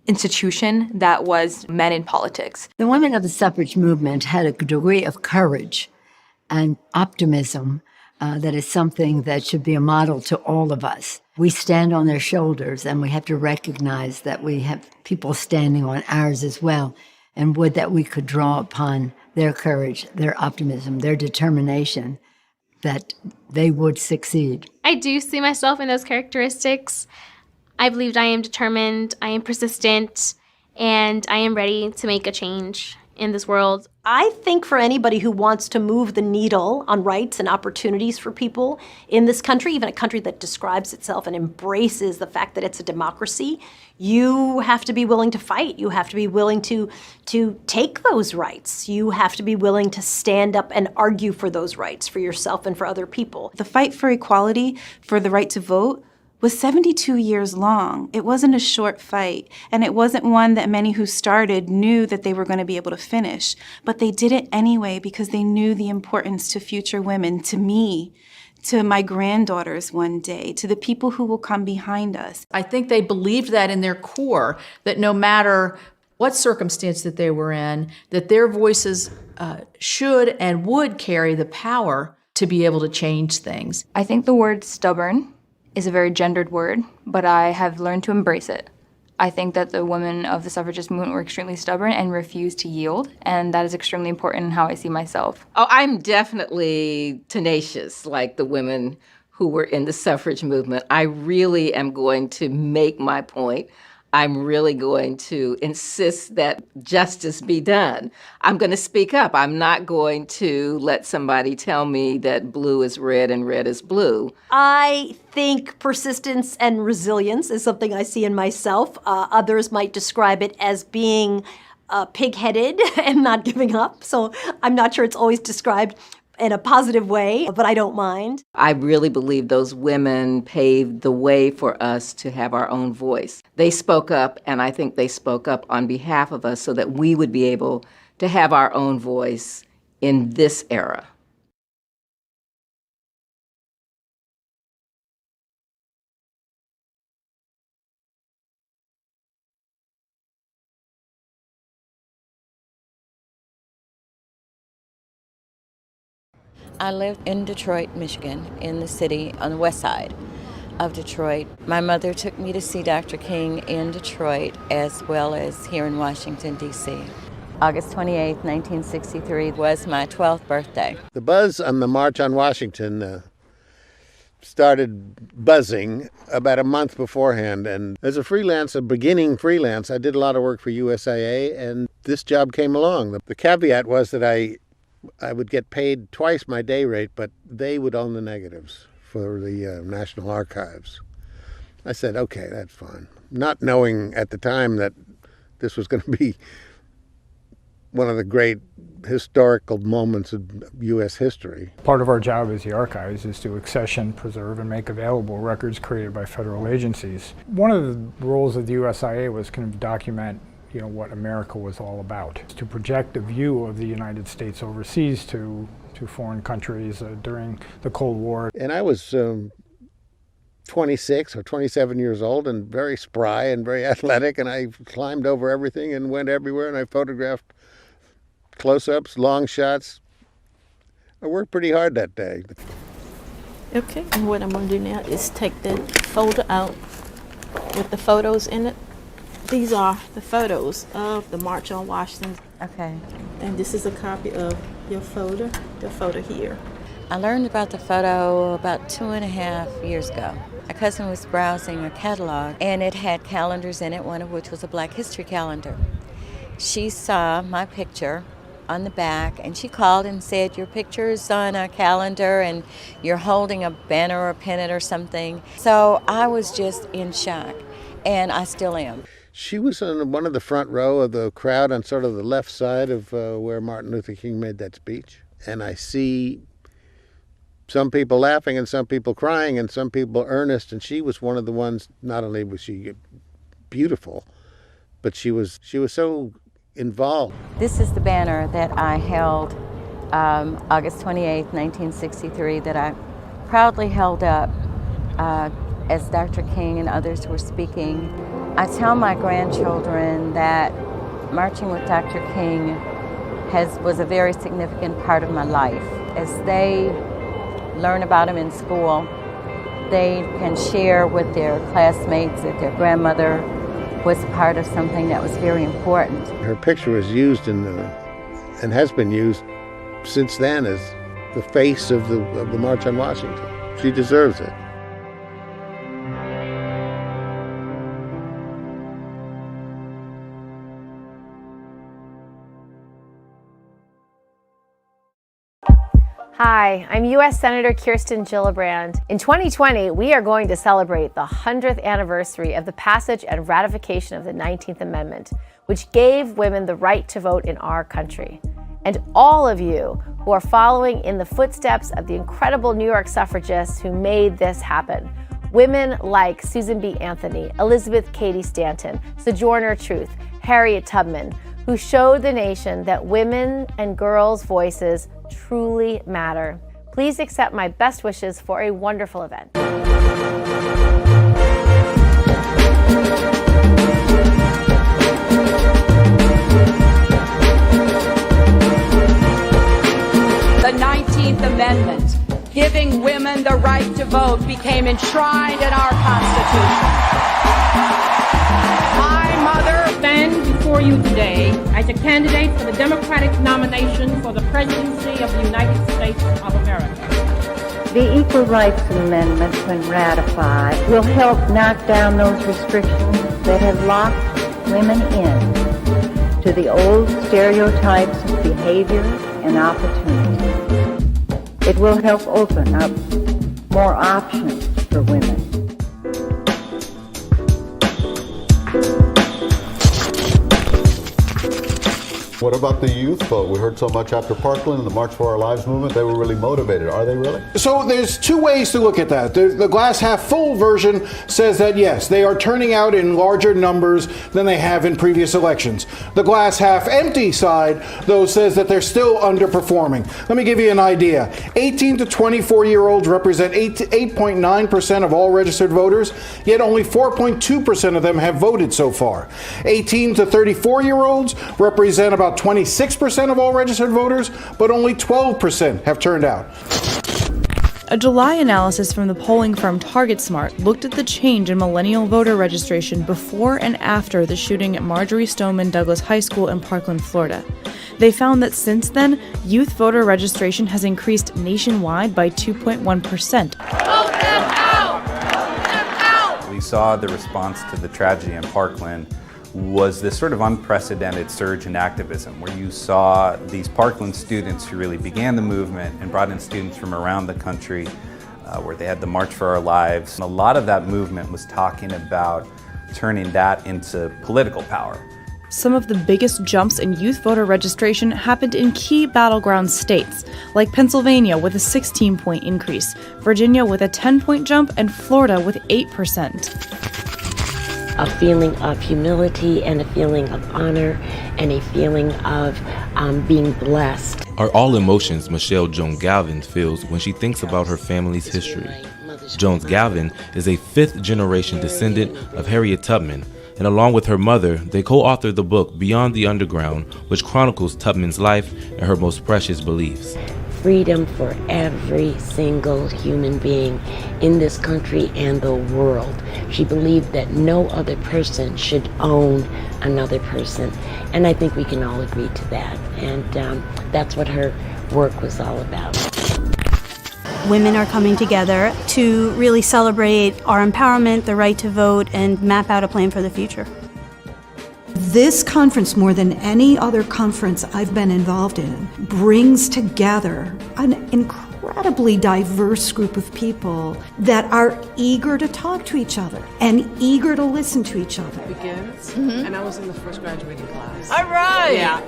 institution that was men in politics. The women of the suffrage movement had a degree of courage and optimism that is something that should be a model to all of us. We stand on their shoulders, and we have to recognize that we have people standing on ours as well, and would that we could draw upon their courage, their optimism, their determination, that they would succeed. I do see myself in those characteristics. I believe I am determined, I am persistent, and I am ready to make a change in this world. I think for anybody who wants to move the needle on rights and opportunities for people in this country, even a country that describes itself and embraces the fact that it's a democracy, you have to be willing to fight. You have to be willing to take those rights. You have to be willing to stand up and argue for those rights for yourself and for other people. The fight for equality, for the right to vote, was 72 years long. It wasn't a short fight, and it wasn't one that many who started knew that they were going to be able to finish. But they did it anyway because they knew the importance to future women, to me, to my granddaughters one day, to the people who will come behind us. I think they believed that in their core, that no matter what circumstance that they were in, that their voices should and would carry the power to be able to change things. I think the word stubborn is a very gendered word, but I have learned to embrace it. I think that the women of the suffragist movement were extremely stubborn and refused to yield, and that is extremely important in how I see myself. Oh, I'm definitely tenacious, like the women who were in the suffrage movement. I really am going to make my point. I'm really going to insist that justice be done. I'm going to speak up. I'm not going to let somebody tell me that blue is red and red is blue. I think persistence and resilience is something I see in myself. Others might describe it as being pig-headed and not giving up. So I'm not sure it's always described in a positive way, but I don't mind. I really believe those women paved the way for us to have our own voice. They spoke up, and I think they spoke up on behalf of us so that we would be able to have our own voice in this era. I live in Detroit, Michigan, in the city on the west side of Detroit. My mother took me to see Dr. King in Detroit as well as here in Washington, D.C. August 28, 1963 was my 12th birthday. The buzz on the March on Washington started buzzing about a month beforehand. And as a beginning freelance, I did a lot of work for USIA, and this job came along. The caveat was that I would get paid twice my day rate, but they would own the negatives for the National Archives. I said, okay, that's fine. Not knowing at the time that this was going to be one of the great historical moments of U.S. history. Part of our job as the archives is to accession, preserve, and make available records created by federal agencies. One of the roles of the USIA was kind of document what America was all about, to project a view of the United States overseas to foreign countries during the Cold War. And I was 26 or 27 years old and very spry and very athletic, and I climbed over everything and went everywhere, and I photographed close-ups, long shots. I worked pretty hard that day. Okay, and what I'm going to do now is take the folder out with the photos in it. These are the photos of the March on Washington. Okay. And this is a copy of your folder, the photo here. I learned about the photo about 2.5 years ago. A cousin was browsing a catalog, and it had calendars in it, one of which was a Black History calendar. She saw my picture on the back, and she called and said, your picture is on a calendar and you're holding a banner or a pennant or something. So I was just in shock, and I still am. She was in one of the front row of the crowd on sort of the left side of where Martin Luther King made that speech. And I see some people laughing and some people crying and some people earnest. And she was one of the ones, not only was she beautiful, but she was so involved. This is the banner that I held August 28, 1963, that I proudly held up as Dr. King and others were speaking. I tell my grandchildren that marching with Dr. King was a very significant part of my life. As they learn about him in school, they can share with their classmates that their grandmother was part of something that was very important. Her picture was used and has been used since then as the face of the March on Washington. She deserves it. Hi, I'm U.S. Senator Kirsten Gillibrand. In 2020, we are going to celebrate the 100th anniversary of the passage and ratification of the 19th Amendment, which gave women the right to vote in our country. And all of you who are following in the footsteps of the incredible New York suffragists who made this happen, Women like Susan B. Anthony, Elizabeth Cady Stanton, Sojourner Truth, Harriet Tubman, who showed the nation that women and girls' voices truly matter. Please accept my best wishes for a wonderful event. The 19th Amendment, giving women the right to vote, became enshrined in our Constitution. I, Mother, stand before you today as a candidate for the Democratic nomination for the presidency of the United States of America. The Equal Rights Amendment, when ratified, will help knock down those restrictions that have locked women in to the old stereotypes of behavior and opportunity. It will help open up more options for women. What about the youth vote? We heard so much after Parkland and the March for Our Lives movement. They were really motivated. Are they really? So there's two ways to look at that. The glass half full version says that yes, they are turning out in larger numbers than they have in previous elections. The glass half empty side, though, says that they're still underperforming. Let me give you an idea. 18 to 24-year-olds represent 8.9% of all registered voters, yet only 4.2% of them have voted so far. 18 to 34-year-olds represent about 26% of all registered voters, but only 12% have turned out. A July analysis from the polling firm TargetSmart looked at the change in millennial voter registration before and after the shooting at Marjorie Stoneman Douglas High School in Parkland, Florida. They found that since then, youth voter registration has increased nationwide by 2.1%. We saw the response to the tragedy in Parkland was this sort of unprecedented surge in activism where you saw these Parkland students who really began the movement and brought in students from around the country where they had the March for Our Lives. And a lot of that movement was talking about turning that into political power. Some of the biggest jumps in youth voter registration happened in key battleground states, like Pennsylvania with a 16-point increase, Virginia with a 10-point jump, and Florida with 8%. A feeling of humility and a feeling of honor and a feeling of being blessed. Are all emotions Michelle Jones Galvin feels when she thinks about her family's history. Jones Galvin is a fifth-generation descendant of Harriet Tubman, and along with her mother, they co-authored the book Beyond the Underground, which chronicles Tubman's life and her most precious beliefs. Freedom for every single human being in this country and the world. She believed that no other person should own another person. And I think we can all agree to that. And that's what her work was all about. Women are coming together to really celebrate our empowerment, the right to vote, and map out a plan for the future. This conference, more than any other conference I've been involved in, brings together an incredibly diverse group of people that are eager to talk to each other and eager to listen to each other. Begins, and I was in the first graduating class. All right! Yeah.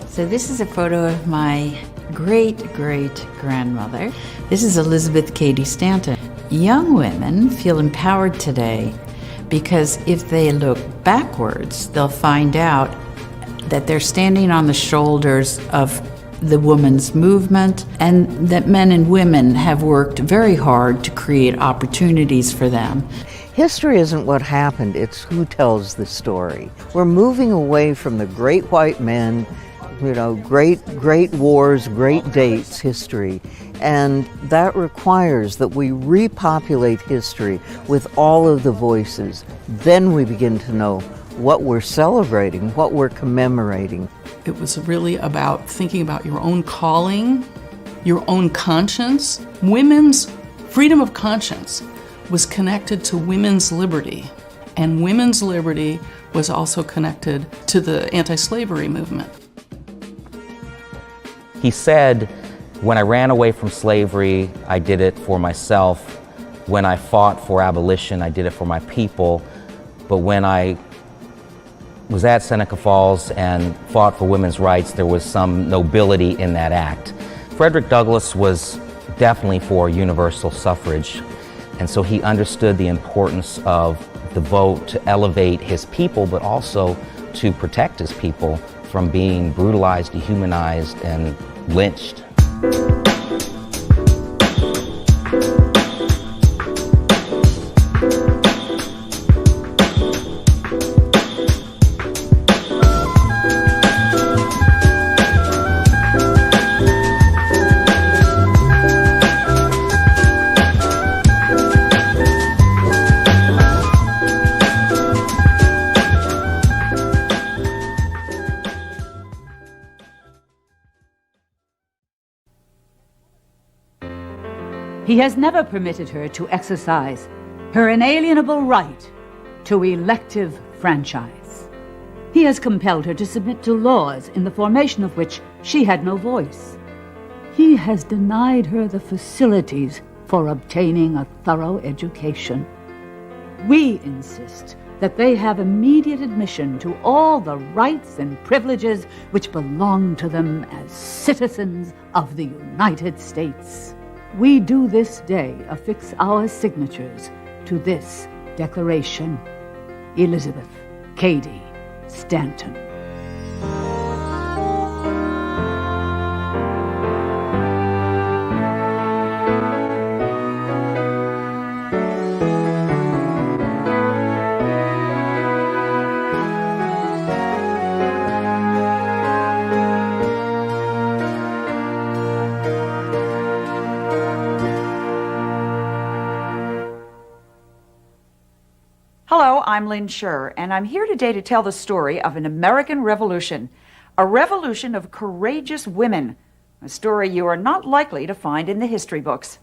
So this is a photo of my great-great-grandmother. This is Elizabeth Cady Stanton. Young women feel empowered today because if they look backwards, they'll find out that they're standing on the shoulders of the women's movement and that men and women have worked very hard to create opportunities for them. History isn't what happened, it's who tells the story. We're moving away from the great white men, great wars, great dates history. And that requires that we repopulate history with all of the voices. Then we begin to know what we're celebrating, what we're commemorating. It was really about thinking about your own calling, your own conscience. Women's freedom of conscience was connected to women's liberty, and women's liberty was also connected to the anti-slavery movement. He said, when I ran away from slavery, I did it for myself. When I fought for abolition, I did it for my people. But when I was at Seneca Falls and fought for women's rights, there was some nobility in that act. Frederick Douglass was definitely for universal suffrage. And so he understood the importance of the vote to elevate his people, but also to protect his people from being brutalized, dehumanized, and lynched. He has never permitted her to exercise her inalienable right to elective franchise. He has compelled her to submit to laws in the formation of which she had no voice. He has denied her the facilities for obtaining a thorough education. We insist that they have immediate admission to all the rights and privileges which belong to them as citizens of the United States. We do this day affix our signatures to this declaration. Elizabeth Cady Stanton. Hello, I'm Lynn Scher, and I'm here today to tell the story of an American revolution, a revolution of courageous women, a story you are not likely to find in the history books.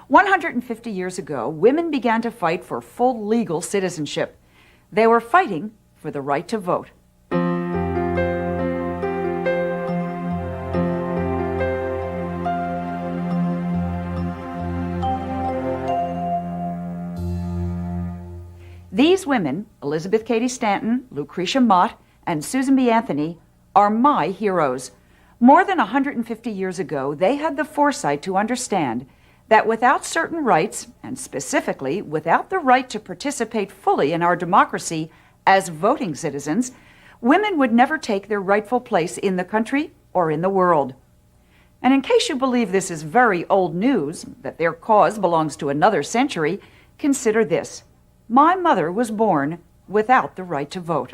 150 years ago, women began to fight for full legal citizenship. They were fighting for the right to vote. These women, Elizabeth Cady Stanton, Lucretia Mott, and Susan B. Anthony, are my heroes. More than 150 years ago, they had the foresight to understand that without certain rights, and specifically without the right to participate fully in our democracy as voting citizens, women would never take their rightful place in the country or in the world. And in case you believe this is very old news, that their cause belongs to another century, consider this. My mother was born without the right to vote.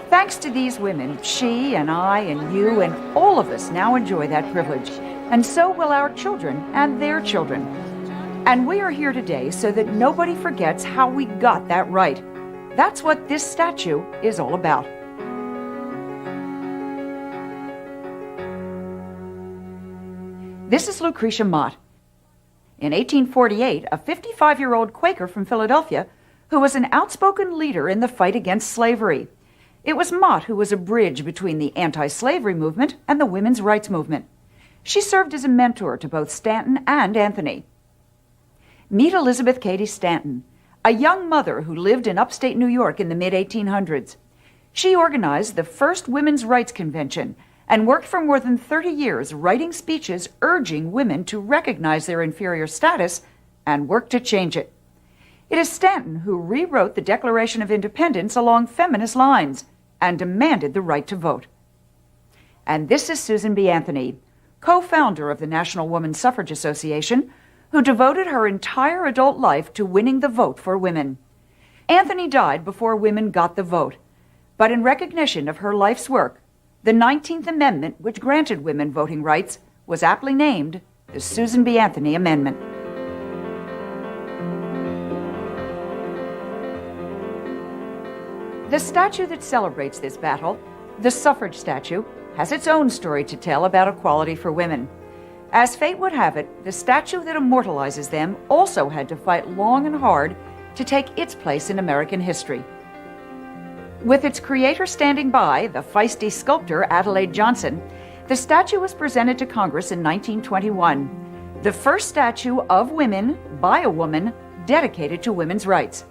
Thanks to these women, she and I and you and all of us now enjoy that privilege, and so will our children and their children. And we are here today so that nobody forgets how we got that right. That's what this statue is all about. This is Lucretia Mott. In 1848, a 55-year-old Quaker from Philadelphia who was an outspoken leader in the fight against slavery. It was Mott who was a bridge between the anti-slavery movement and the women's rights movement. She served as a mentor to both Stanton and Anthony. Meet Elizabeth Cady Stanton, a young mother who lived in upstate New York in the mid-1800s. She organized the first women's rights convention and worked for more than 30 years writing speeches urging women to recognize their inferior status and work to change it. It is Stanton who rewrote the Declaration of Independence along feminist lines and demanded the right to vote. And this is Susan B. Anthony, co-founder of the National Woman Suffrage Association, who devoted her entire adult life to winning the vote for women. Anthony died before women got the vote, but in recognition of her life's work, the 19th Amendment, which granted women voting rights, was aptly named the Susan B. Anthony Amendment. The statue that celebrates this battle, the suffrage statue, has its own story to tell about equality for women. As fate would have it, the statue that immortalizes them also had to fight long and hard to take its place in American history. With its creator standing by, the feisty sculptor Adelaide Johnson, the statue was presented to Congress in 1921, the first statue of women by a woman dedicated to women's rights.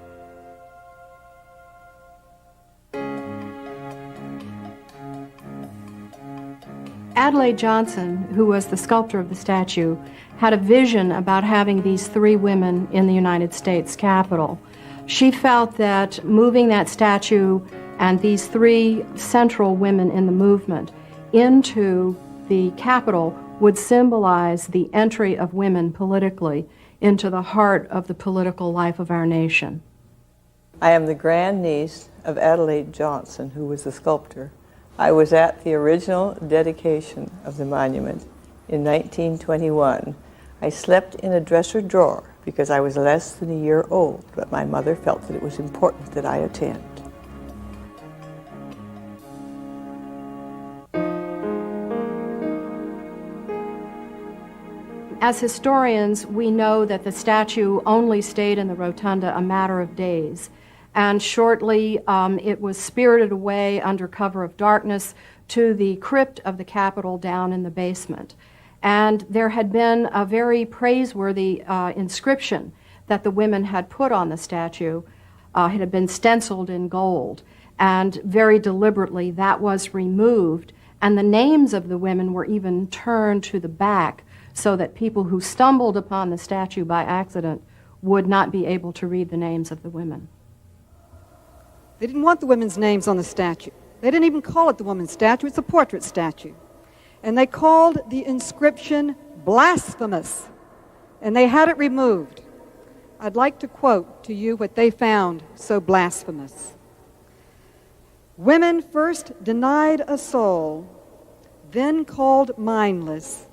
Adelaide Johnson, who was the sculptor of the statue, had a vision about having these three women in the United States Capitol. She felt that moving that statue and these three central women in the movement into the Capitol would symbolize the entry of women politically into the heart of the political life of our nation. I am the grandniece of Adelaide Johnson, who was the sculptor. I was at the original dedication of the monument in 1921. I slept in a dresser drawer because I was less than a year old, but my mother felt that it was important that I attend. As historians, we know that the statue only stayed in the rotunda a matter of days, and shortly it was spirited away under cover of darkness to the crypt of the Capitol down in the basement. And there had been a very praiseworthy inscription that the women had put on the statue. It had been stenciled in gold, and very deliberately that was removed, and the names of the women were even turned to the back so that people who stumbled upon the statue by accident would not be able to read the names of the women. They didn't want the women's names on the statue. They didn't even call it the woman's statue, it's a portrait statue. And they called the inscription blasphemous, and they had it removed. I'd like to quote to you what they found so blasphemous. Women first denied a soul, then called mindless,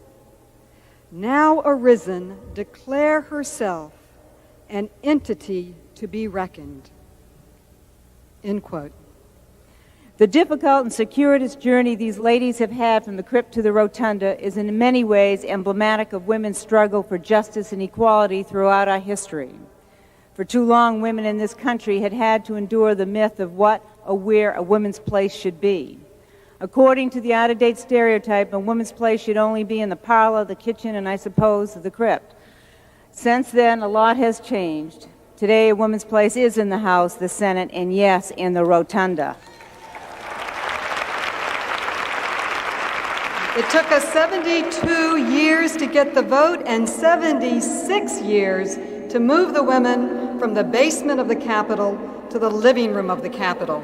now arisen, declare herself an entity to be reckoned. End quote. The difficult and circuitous journey these ladies have had from the crypt to the rotunda is in many ways emblematic of women's struggle for justice and equality throughout our history. For too long, women in this country had had to endure the myth of what or where a woman's place should be. According to the out-of-date stereotype, a woman's place should only be in the parlor, the kitchen, and I suppose the crypt. Since then, a lot has changed. Today, a woman's place is in the House, the Senate, and yes, in the rotunda. It took us 72 years to get the vote and 76 years to move the women from the basement of the Capitol to the living room of the Capitol.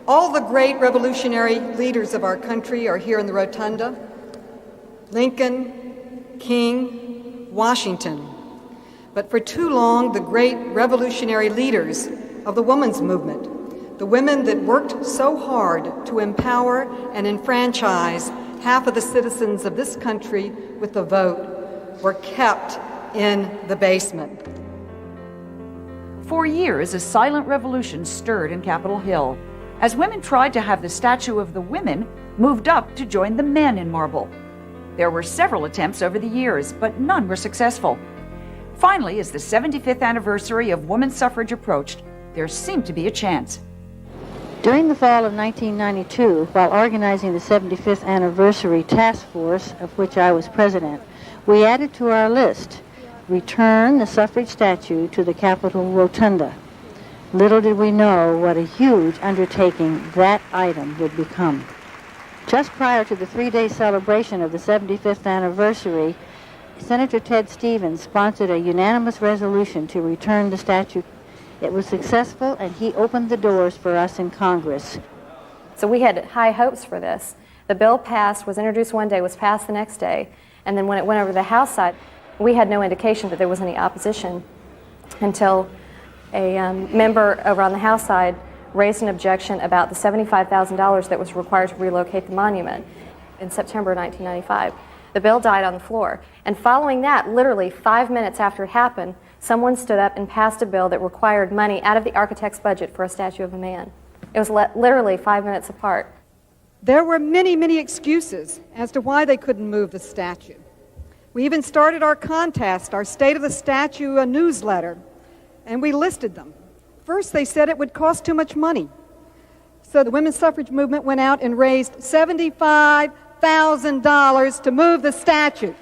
All the great revolutionary leaders of our country are here in the rotunda: Lincoln, King, Washington. But for too long, the great revolutionary leaders of the women's movement, the women that worked so hard to empower and enfranchise half of the citizens of this country with the vote, were kept in the basement. For years, a silent revolution stirred in Capitol Hill as women tried to have the statue of the women moved up to join the men in marble. There were several attempts over the years, but none were successful. Finally, as the 75th anniversary of women's suffrage approached, there seemed to be a chance. During the fall of 1992, while organizing the 75th anniversary task force, of which I was president, we added to our list, return the suffrage statue to the Capitol Rotunda. Little did we know what a huge undertaking that item would become. Just prior to the three-day celebration of the 75th anniversary, Senator Ted Stevens sponsored a unanimous resolution to return the statue. It was successful, and he opened the doors for us in Congress. So we had high hopes for this. The bill passed, was introduced one day, was passed the next day, and then when it went over to the House side, we had no indication that there was any opposition until a member over on the House side raised an objection about the $75,000 that was required to relocate the monument in September 1995. The bill died on the floor. And following that, literally 5 minutes after it happened, someone stood up and passed a bill that required money out of the architect's budget for a statue of a man. It was literally 5 minutes apart. There were many, many excuses as to why they couldn't move the statue. We even started our contest, our State of the Statue, a newsletter, and we listed them. First, they said it would cost too much money. So the women's suffrage movement went out and raised $75,000 to move the statue.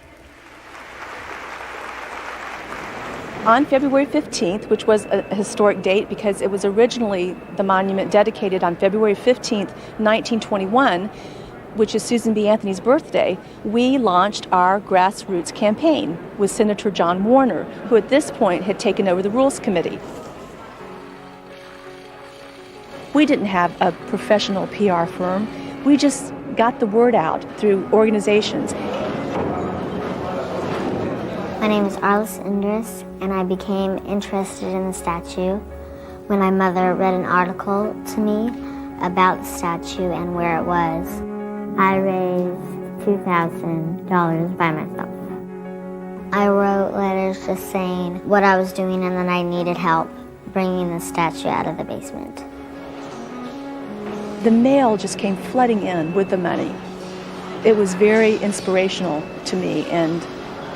On February 15th, which was a historic date because it was originally the monument dedicated on February 15th, 1921, which is Susan B. Anthony's birthday, we launched our grassroots campaign with Senator John Warner, who at this point had taken over the Rules Committee. We didn't have a professional PR firm. We just got the word out through organizations. My name is Arlis Indris, and I became interested in the statue when my mother read an article to me about the statue and where it was. I raised $2,000 by myself. I wrote letters just saying what I was doing and that I needed help bringing the statue out of the basement. The mail just came flooding in with the money. It was very inspirational to me and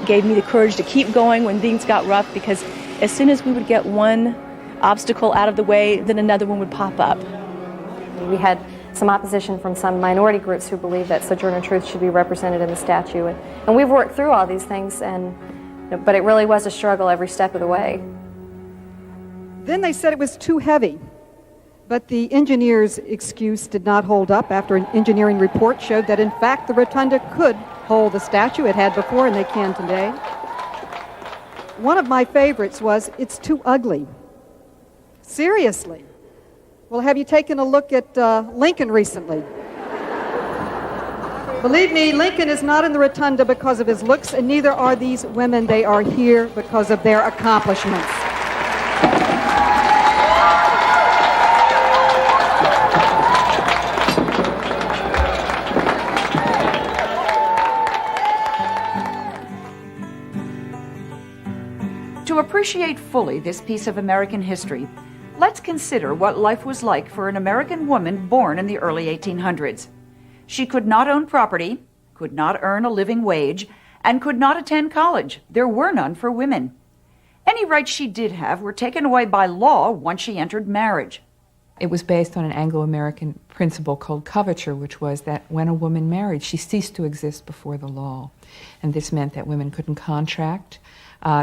gave me the courage to keep going when things got rough, because as soon as we would get one obstacle out of the way, then another one would pop up. We had some opposition from some minority groups who believe that Sojourner Truth should be represented in the statue. And we've worked through all these things, but it really was a struggle every step of the way. Then they said it was too heavy. But the engineer's excuse did not hold up after an engineering report showed that, in fact, the rotunda could hold the statue it had before and they can today. One of my favorites was, "It's too ugly." Seriously. Well, have you taken a look at Lincoln recently? Believe me, Lincoln is not in the rotunda because of his looks, and neither are these women. They are here because of their accomplishments. To appreciate fully this piece of American history, let's consider what life was like for an American woman born in the early 1800s. She could not own property, could not earn a living wage, and could not attend college. There were none for women. Any rights she did have were taken away by law once she entered marriage. It was based on an Anglo-American principle called coverture, which was that when a woman married, she ceased to exist before the law. And this meant that women couldn't contract.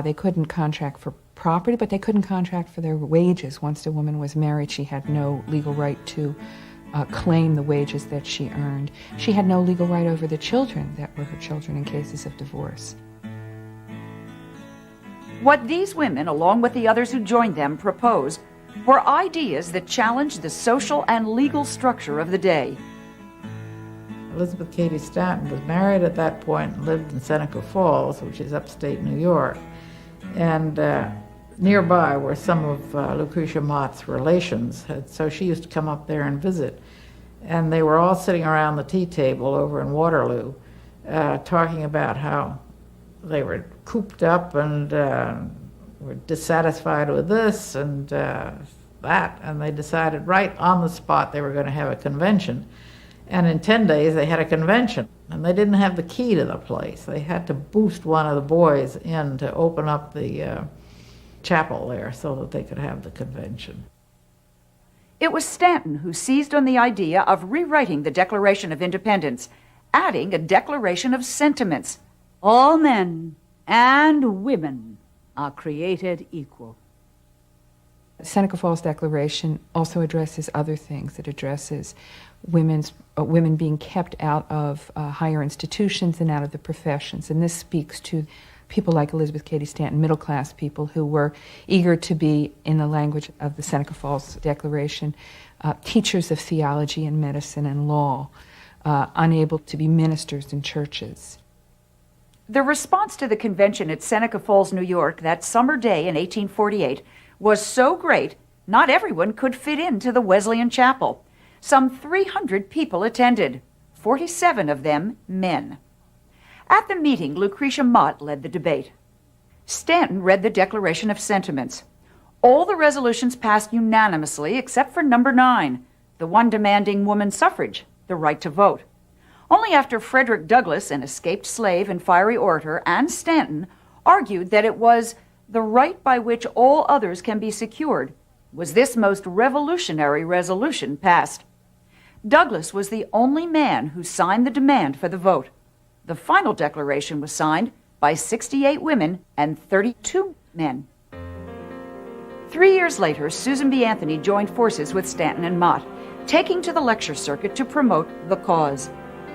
They couldn't contract for property, but they couldn't contract for their wages. Once a woman was married, she had no legal right to claim the wages that she earned. She had no legal right over the children that were her children in cases of divorce. What these women, along with the others who joined them, proposed were ideas that challenged the social and legal structure of the day. Elizabeth Cady Stanton was married at that point and lived in Seneca Falls, which is upstate New York. And nearby were some of Lucretia Mott's relations, so she used to come up there and visit. And they were all sitting around the tea table over in Waterloo, talking about how they were cooped up and were dissatisfied with this and that, and they decided right on the spot they were going to have a convention. And in 10 days they had a convention, and they didn't have the key to the place. They had to boost one of the boys in to open up the chapel there so that they could have the convention. It was Stanton who seized on the idea of rewriting the Declaration of Independence, adding a declaration of sentiments. All men and women are created equal. Seneca Falls Declaration also addresses other things. It addresses women being kept out of higher institutions and out of the professions. And this speaks to people like Elizabeth Cady Stanton, middle-class people who were eager to be, in the language of the Seneca Falls Declaration, teachers of theology and medicine and law, unable to be ministers in churches. The response to the convention at Seneca Falls, New York, that summer day in 1848, was so great, not everyone could fit into the Wesleyan Chapel. Some 300 people attended, 47 of them men. At the meeting, Lucretia Mott led the debate. Stanton read the Declaration of Sentiments. All the resolutions passed unanimously except for number 9, the one demanding woman suffrage, the right to vote. Only after Frederick Douglass, an escaped slave and fiery orator, and Stanton argued that it was the right by which all others can be secured, was this most revolutionary resolution passed. Douglass was the only man who signed the demand for the vote. The final declaration was signed by 68 women and 32 men. 3 years later, Susan B. Anthony joined forces with Stanton and Mott, taking to the lecture circuit to promote the cause.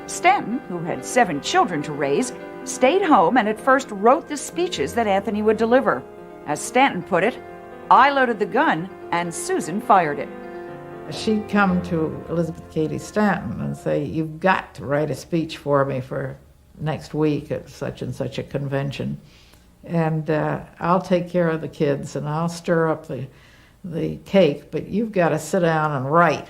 Stanton, who had 7 children to raise, stayed home and at first wrote the speeches that Anthony would deliver. As Stanton put it, "I loaded the gun and Susan fired it." She'd come to Elizabeth Cady Stanton and say, "You've got to write a speech for me for next week at such and such a convention. And I'll take care of the kids and I'll stir up the cake, but you've got to sit down and write."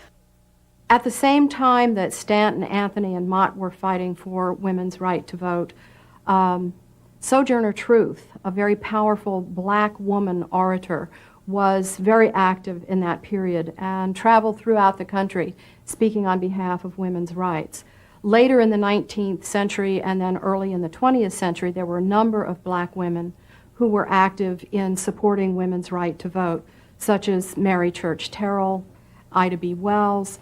At the same time that Stanton, Anthony, and Mott were fighting for women's right to vote, Sojourner Truth, a very powerful black woman orator, was very active in that period and traveled throughout the country speaking on behalf of women's rights. Later in the 19th century and then early in the 20th century, there were a number of black women who were active in supporting women's right to vote, such as Mary Church Terrell, Ida B. Wells,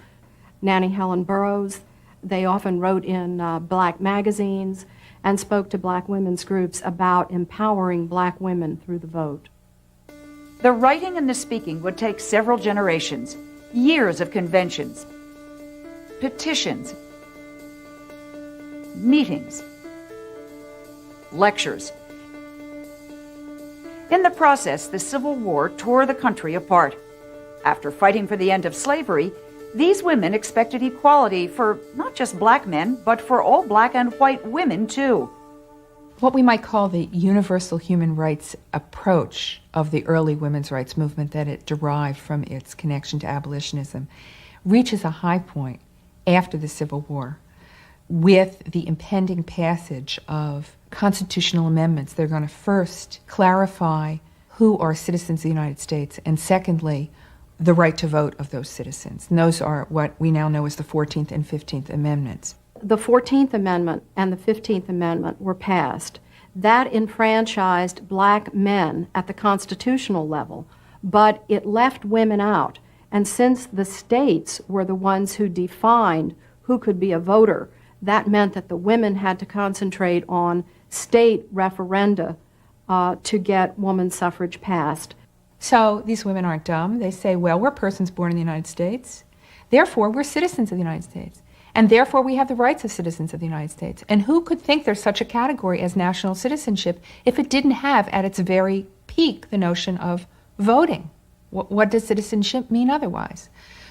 Nannie Helen Burroughs. They often wrote in black magazines and spoke to black women's groups about empowering black women through the vote. The writing and the speaking would take several generations, years of conventions, petitions, meetings, lectures. In the process, the Civil War tore the country apart. After fighting for the end of slavery, these women expected equality for not just black men, but for all black and white women too. What we might call the universal human rights approach of the early women's rights movement that it derived from its connection to abolitionism reaches a high point after the Civil War with the impending passage of constitutional amendments. They're going to first clarify who are citizens of the United States, and secondly, the right to vote of those citizens. And those are what we now know as the 14th and 15th Amendments. The 14th Amendment and the 15th Amendment were passed. That enfranchised black men at the constitutional level, but it left women out. And since the states were the ones who defined who could be a voter, that meant that the women had to concentrate on state referenda to get woman suffrage passed. So these women aren't dumb. They say, well, we're persons born in the United States. Therefore, we're citizens of the United States. And therefore, we have the rights of citizens of the United States. And who could think there's such a category as national citizenship if it didn't have at its very peak the notion of voting? What does citizenship mean otherwise?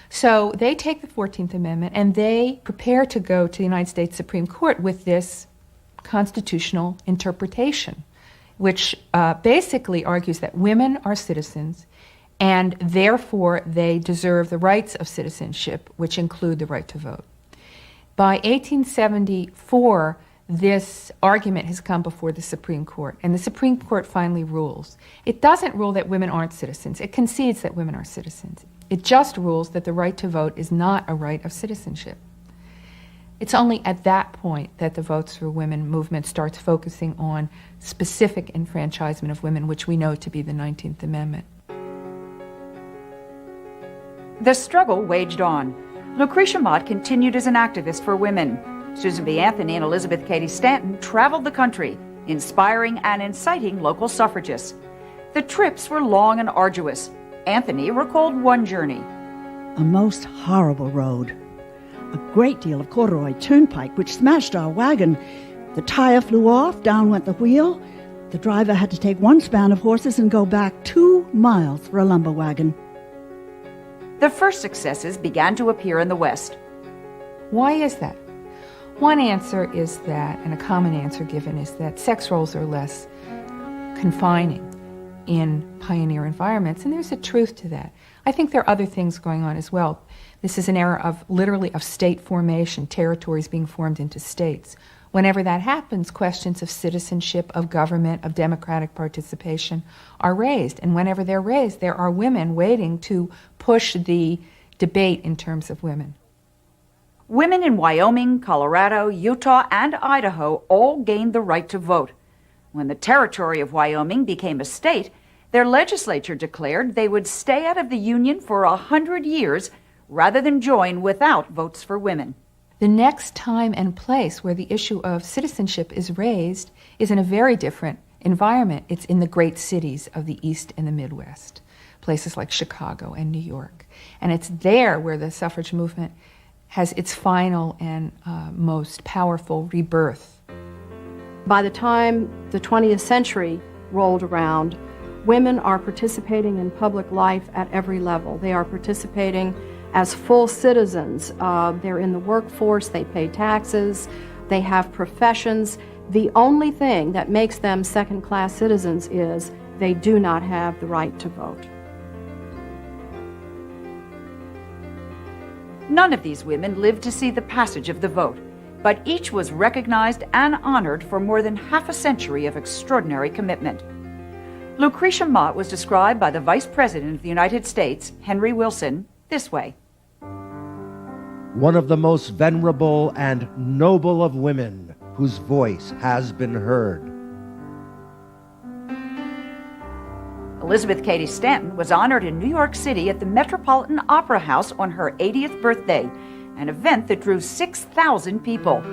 So they take the 14th Amendment and they prepare to go to the United States Supreme Court with this constitutional interpretation, which basically argues that women are citizens and therefore they deserve the rights of citizenship, which include the right to vote. By 1874, this argument has come before the Supreme Court, and the Supreme Court finally rules. It doesn't rule that women aren't citizens. It concedes that women are citizens. It just rules that the right to vote is not a right of citizenship. It's only at that point that the Votes for Women movement starts focusing on specific enfranchisement of women, which we know to be the 19th Amendment. The struggle waged on. Lucretia Mott continued as an activist for women. Susan B. Anthony and Elizabeth Cady Stanton traveled the country, inspiring and inciting local suffragists. The trips were long and arduous. Anthony recalled one journey. A most horrible road. A great deal of corduroy turnpike, which smashed our wagon. The tire flew off, down went the wheel. The driver had to take one span of horses and go back 2 miles for a lumber wagon. The first successes began to appear in the West. Why is that? One answer is that, and a common answer given, is that sex roles are less confining in pioneer environments, and there's a truth to that. I think there are other things going on as well. This is an era of literally of state formation, territories being formed into states. Whenever that happens, questions of citizenship, of government, of democratic participation are raised. And whenever they're raised, there are women waiting to push the debate in terms of women. Women in Wyoming, Colorado, Utah, and Idaho all gained the right to vote. When the territory of Wyoming became a state, their legislature declared they would stay out of the Union for 100 years rather than join without votes for women. The next time and place where the issue of citizenship is raised is in a very different environment. It's in the great cities of the East and the Midwest, places like Chicago and New York. And it's there where the suffrage movement has its final and most powerful rebirth. By the time the 20th century rolled around, women are participating in public life at every level. They are participating as full citizens. They're in the workforce, they pay taxes, they have professions. The only thing that makes them second-class citizens is they do not have the right to vote. None of these women lived to see the passage of the vote, but each was recognized and honored for more than half a century of extraordinary commitment. Lucretia Mott was described by the Vice President of the United States, Henry Wilson, this way. One of the most venerable and noble of women whose voice has been heard. Elizabeth Cady Stanton was honored in New York City at the Metropolitan Opera House on her 80th birthday, an event that drew 6,000 people.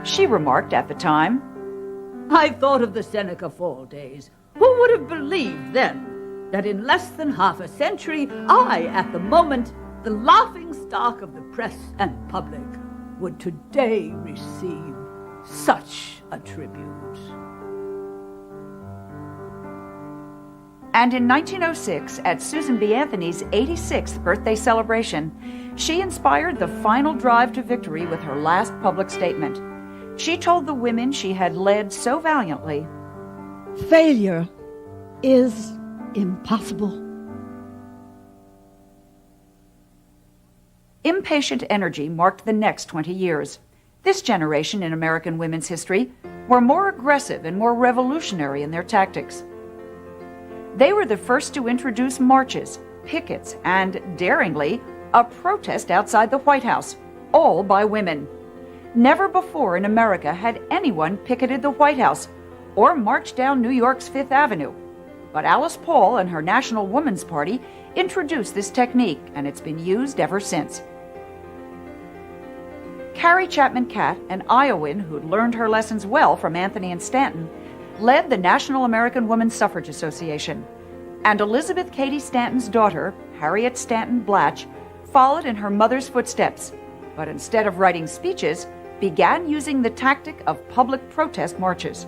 She remarked at the time, I thought of the Seneca Fall days. Who would have believed then that in less than half a century, I, at the moment, the laughingstock of the press and public, would today receive such a tribute. And in 1906, at Susan B. Anthony's 86th birthday celebration, she inspired the final drive to victory with her last public statement. She told the women she had led so valiantly, failure is impossible. Impatient energy marked the next 20 years. This generation in American women's history were more aggressive and more revolutionary in their tactics. They were the first to introduce marches, pickets, and, daringly, a protest outside the White House, all by women. Never before in America had anyone picketed the White House or marched down New York's Fifth Avenue. But Alice Paul and her National Woman's Party introduced this technique, and it's been used ever since. Carrie Chapman Catt, an Iowan who'd learned her lessons well from Anthony and Stanton, led the National American Women's Suffrage Association, and Elizabeth Cady Stanton's daughter, Harriet Stanton Blatch, followed in her mother's footsteps, but instead of writing speeches, began using the tactic of public protest marches.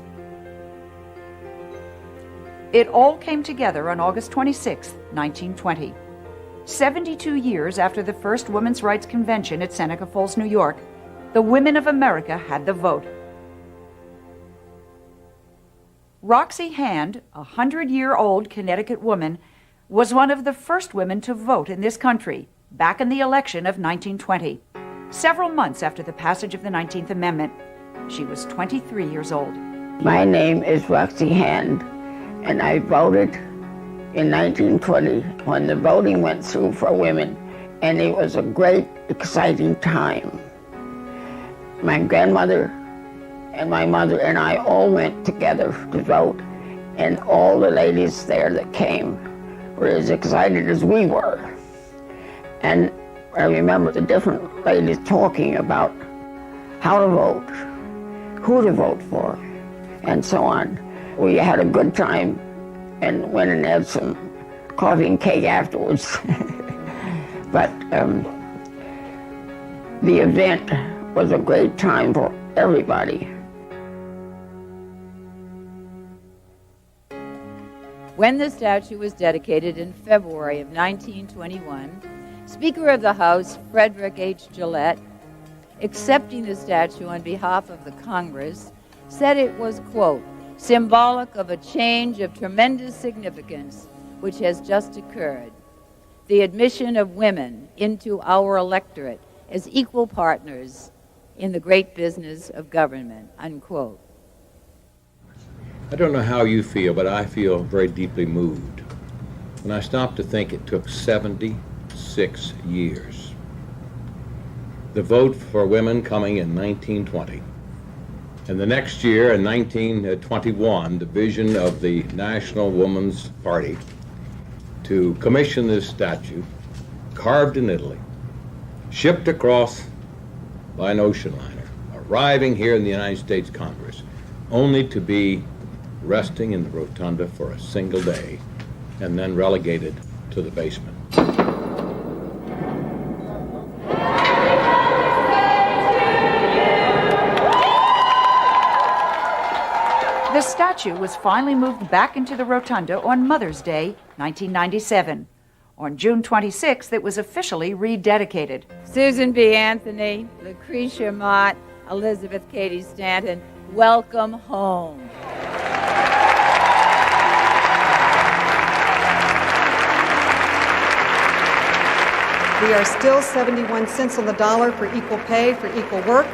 It all came together on August 26, 1920. 72 years after the first Women's Rights Convention at Seneca Falls, New York, the women of America had the vote. Roxy Hand, a 100-year-old Connecticut woman, was one of the first women to vote in this country back in the election of 1920, several months after the passage of the 19th Amendment. She was 23 years old. My name is Roxy Hand, and I voted in 1920 when the voting went through for women, and it was a great, exciting time. My grandmother and my mother and I all went together to vote, and all the ladies there that came were as excited as we were. And I remember the different ladies talking about how to vote, who to vote for, and so on. We had a good time and went and had some coffee and cake afterwards. But the event was a great time for everybody. When the statue was dedicated in February of 1921, Speaker of the House Frederick H. Gillette, accepting the statue on behalf of the Congress, said it was, quote, symbolic of a change of tremendous significance which has just occurred, the admission of women into our electorate as equal partners in the great business of government, unquote. I don't know how you feel, but I feel very deeply moved when I stop to think it took 76 years. The vote for women coming in 1920. And the next year, in 1921, the vision of the National Woman's Party to commission this statue, carved in Italy, shipped across by an ocean liner, arriving here in the United States Congress, only to be resting in the rotunda for a single day and then relegated to the basement. The statue was finally moved back into the rotunda on Mother's Day, 1997. On June 26th, it was officially rededicated. Susan B. Anthony, Lucretia Mott, Elizabeth Cady Stanton, welcome home. We are still 71 cents on the dollar for equal pay for equal work.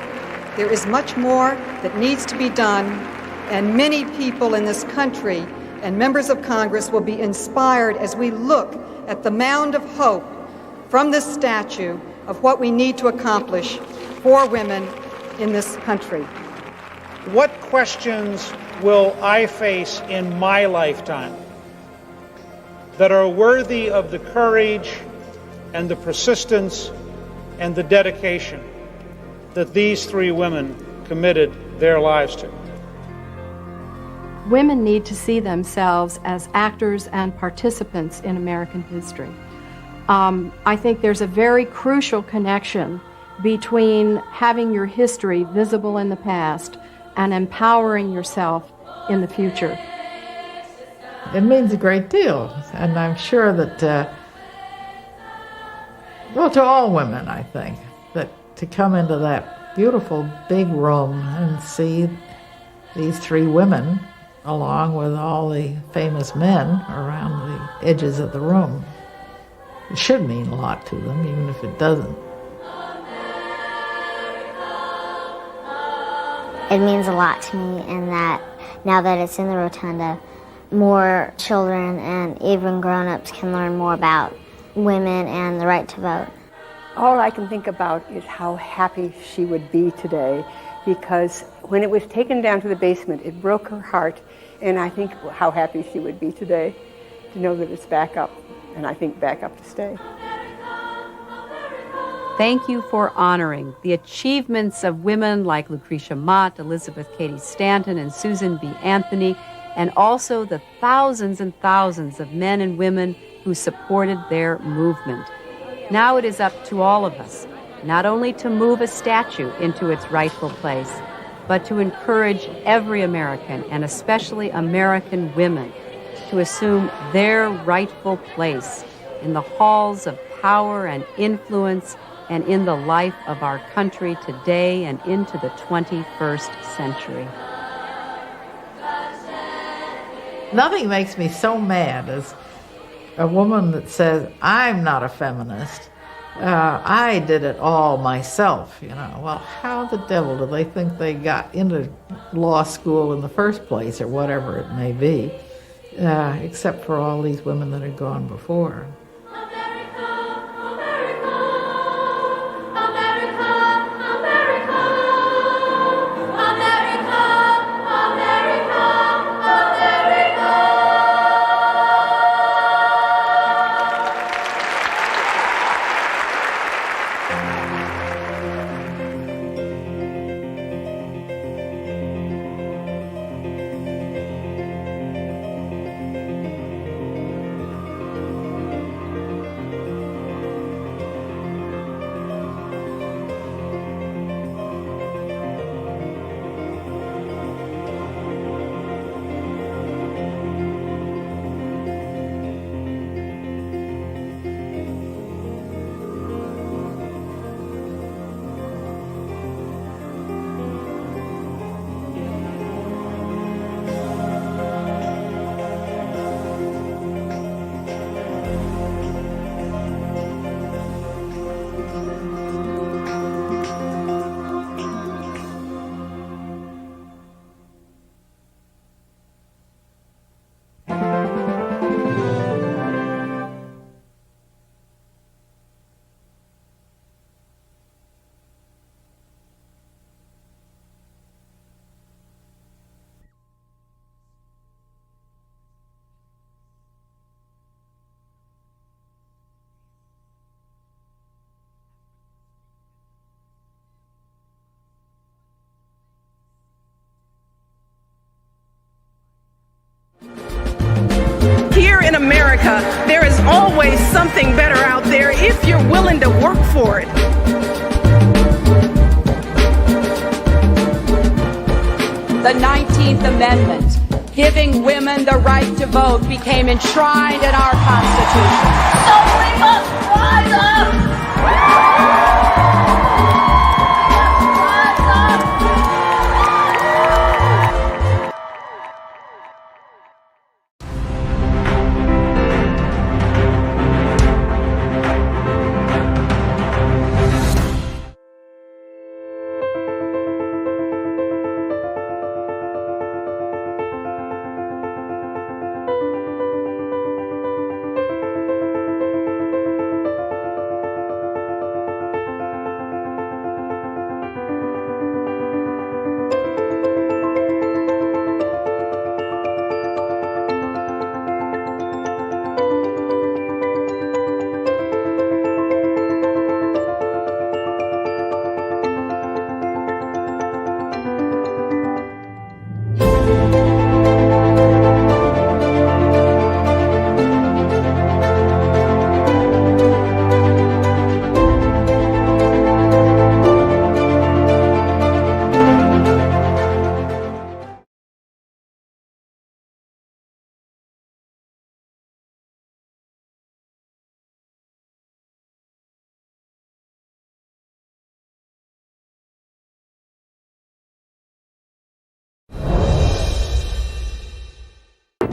There is much more that needs to be done, and many people in this country and members of Congress will be inspired as we look at the mound of hope from this statue of what we need to accomplish for women in this country. What questions will I face in my lifetime that are worthy of the courage and the persistence and the dedication that these three women committed their lives to? Women need to see themselves as actors and participants in American history. I think there's a very crucial connection between having your history visible in the past and empowering yourself in the future. It means a great deal, and I'm sure that, well, to all women, I think, that to come into that beautiful big room and see these three women along with all the famous men around the edges of the room, it should mean a lot to them, even if it doesn't. It means a lot to me in that now that it's in the rotunda, more children and even grown-ups can learn more about women and the right to vote. All I can think about is how happy she would be today, because when it was taken down to the basement, it broke her heart, and I think how happy she would be today to know that it's back up, and I think back up to stay. Thank you for honoring the achievements of women like Lucretia Mott, Elizabeth Cady Stanton, and Susan B. Anthony, and also the thousands and thousands of men and women who supported their movement. Now it is up to all of us, not only to move a statue into its rightful place, but to encourage every American, and especially American women, to assume their rightful place in the halls of power and influence and in the life of our country today and into the 21st century. Nothing makes me so mad as a woman that says, I'm not a feminist. I did it all myself, you know. Well, how the devil do they think they got into law school in the first place, or whatever it may be, except for all these women that had gone before. Here in America, there is always something better out there if you're willing to work for it. The 19th Amendment giving women the right to vote became enshrined in our Constitution. So we must rise up!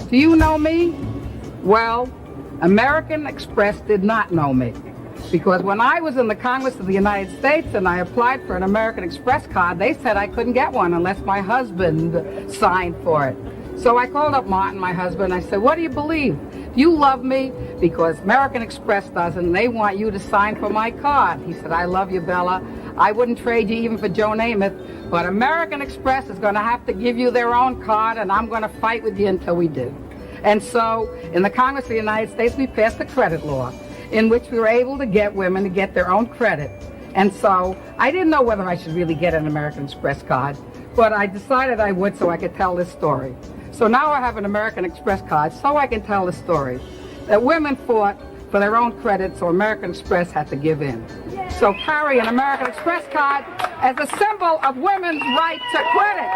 Do you know me? Well, American Express did not know me. Because when I was in the Congress of the United States and I applied for an American Express card, they said I couldn't get one unless my husband signed for it. So I called up Martin, my husband, and I said, what do you believe? Do you love me? Because American Express doesn't, and they want you to sign for my card. He said, I love you, Bella. I wouldn't trade you even for Joe Namath, but American Express is going to have to give you their own card, and I'm going to fight with you until we do. And so, in the Congress of the United States, we passed a credit law in which we were able to get women to get their own credit. And so, I didn't know whether I should really get an American Express card, but I decided I would so I could tell this story. So now I have an American Express card so I can tell the story that women fought for their own credit, so American Express had to give in. So carry an American Express card as a symbol of women's right to credit.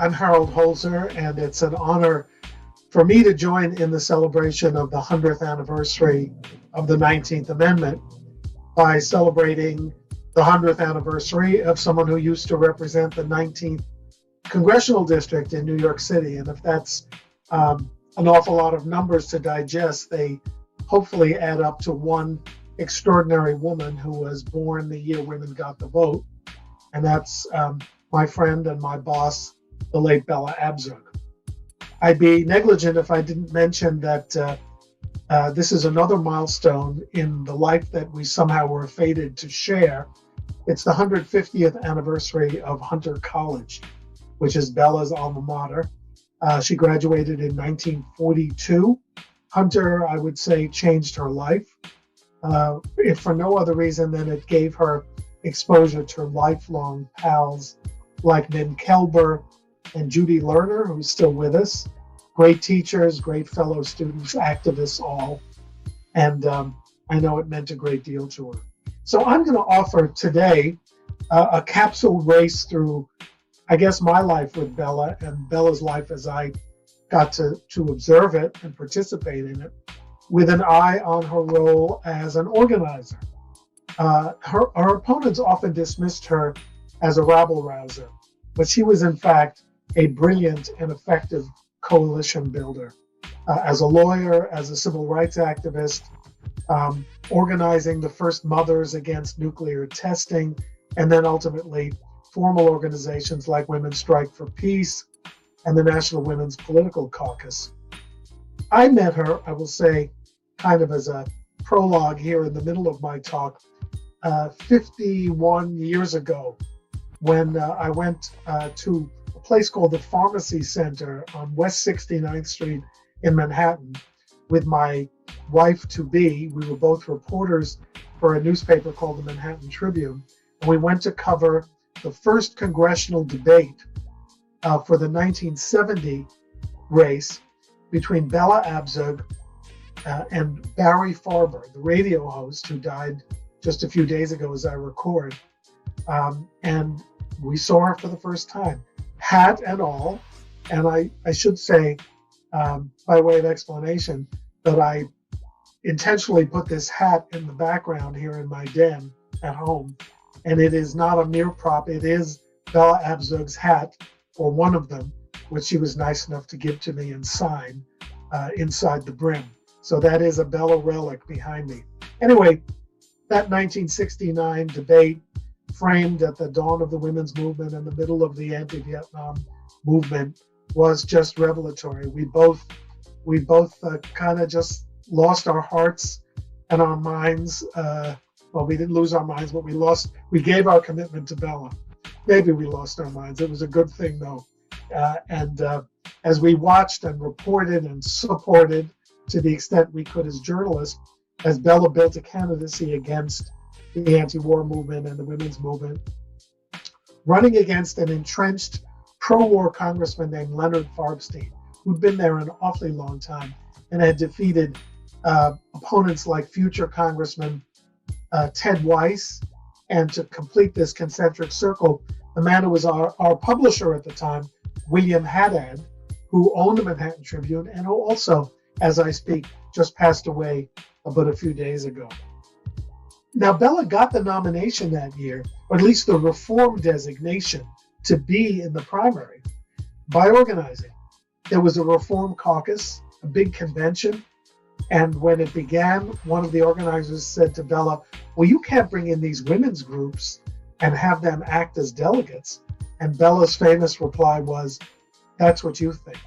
I'm Harold Holzer, and it's an honor for me to join in the celebration of the 100th anniversary of the 19th Amendment by celebrating the 100th anniversary of someone who used to represent the 19th Congressional District in New York City. And if that's an awful lot of numbers to digest, they hopefully add up to one extraordinary woman who was born the year women got the vote. And that's my friend and my boss, the late Bella Abzug. I'd be negligent if I didn't mention that this is another milestone in the life that we somehow were fated to share. It's the 150th anniversary of Hunter College, which is Bella's alma mater. She graduated in 1942. Hunter, I would say, changed her life, if for no other reason than it gave her exposure to lifelong pals like Nin Kelber and Judy Lerner, who's still with us. Great teachers, great fellow students, activists all. And I know it meant a great deal to her. So I'm going to offer today a capsule race through, I guess, my life with Bella and Bella's life as I got to observe it and participate in it, with an eye on her role as an organizer. Her opponents often dismissed her as a rabble-rouser, but she was in fact a brilliant and effective coalition builder. As a lawyer, as a civil rights activist, organizing the first mothers against nuclear testing, and then ultimately formal organizations like Women's Strike for Peace and the National Women's Political Caucus. I met her, I will say, kind of as a prologue here in the middle of my talk, 51 years ago when I went to a place called the Pharmacy Center on West 69th Street in Manhattan with my wife-to-be. We were both reporters for a newspaper called the Manhattan Tribune, and we went to cover the first congressional debate for the 1970 race between Bella Abzug and Barry Farber, the radio host who died just a few days ago as I record. And we saw her for the first time, hat and all. And I should say, by way of explanation, that I intentionally put this hat in the background here in my den at home. And it is not a mere prop. It is Bella Abzug's hat, or one of them, which she was nice enough to give to me and sign inside the brim. So that is a Bella relic behind me. Anyway, that 1969 debate, framed at the dawn of the women's movement and the middle of the anti-Vietnam movement, was just revelatory. We both kind of just lost our hearts and our minds. Well, we didn't lose our minds, but we gave our commitment to Bella. Maybe we lost our minds. It was a good thing, though. And as we watched and reported and supported to the extent we could as journalists, as Bella built a candidacy against the anti-war movement and the women's movement, running against an entrenched pro-war congressman named Leonard Farbstein, who'd been there an awfully long time and had defeated opponents like future Congressman Ted Weiss. And to complete this concentric circle, the man who was our publisher at the time, William Haddad, who owned the Manhattan Tribune and who also, as I speak, just passed away about a few days ago. Now, Bella got the nomination that year, or at least the reform designation, to be in the primary by organizing. There was a reform caucus, a big convention, and when it began, one of the organizers said to Bella, well, you can't bring in these women's groups and have them act as delegates. And Bella's famous reply was, that's what you think.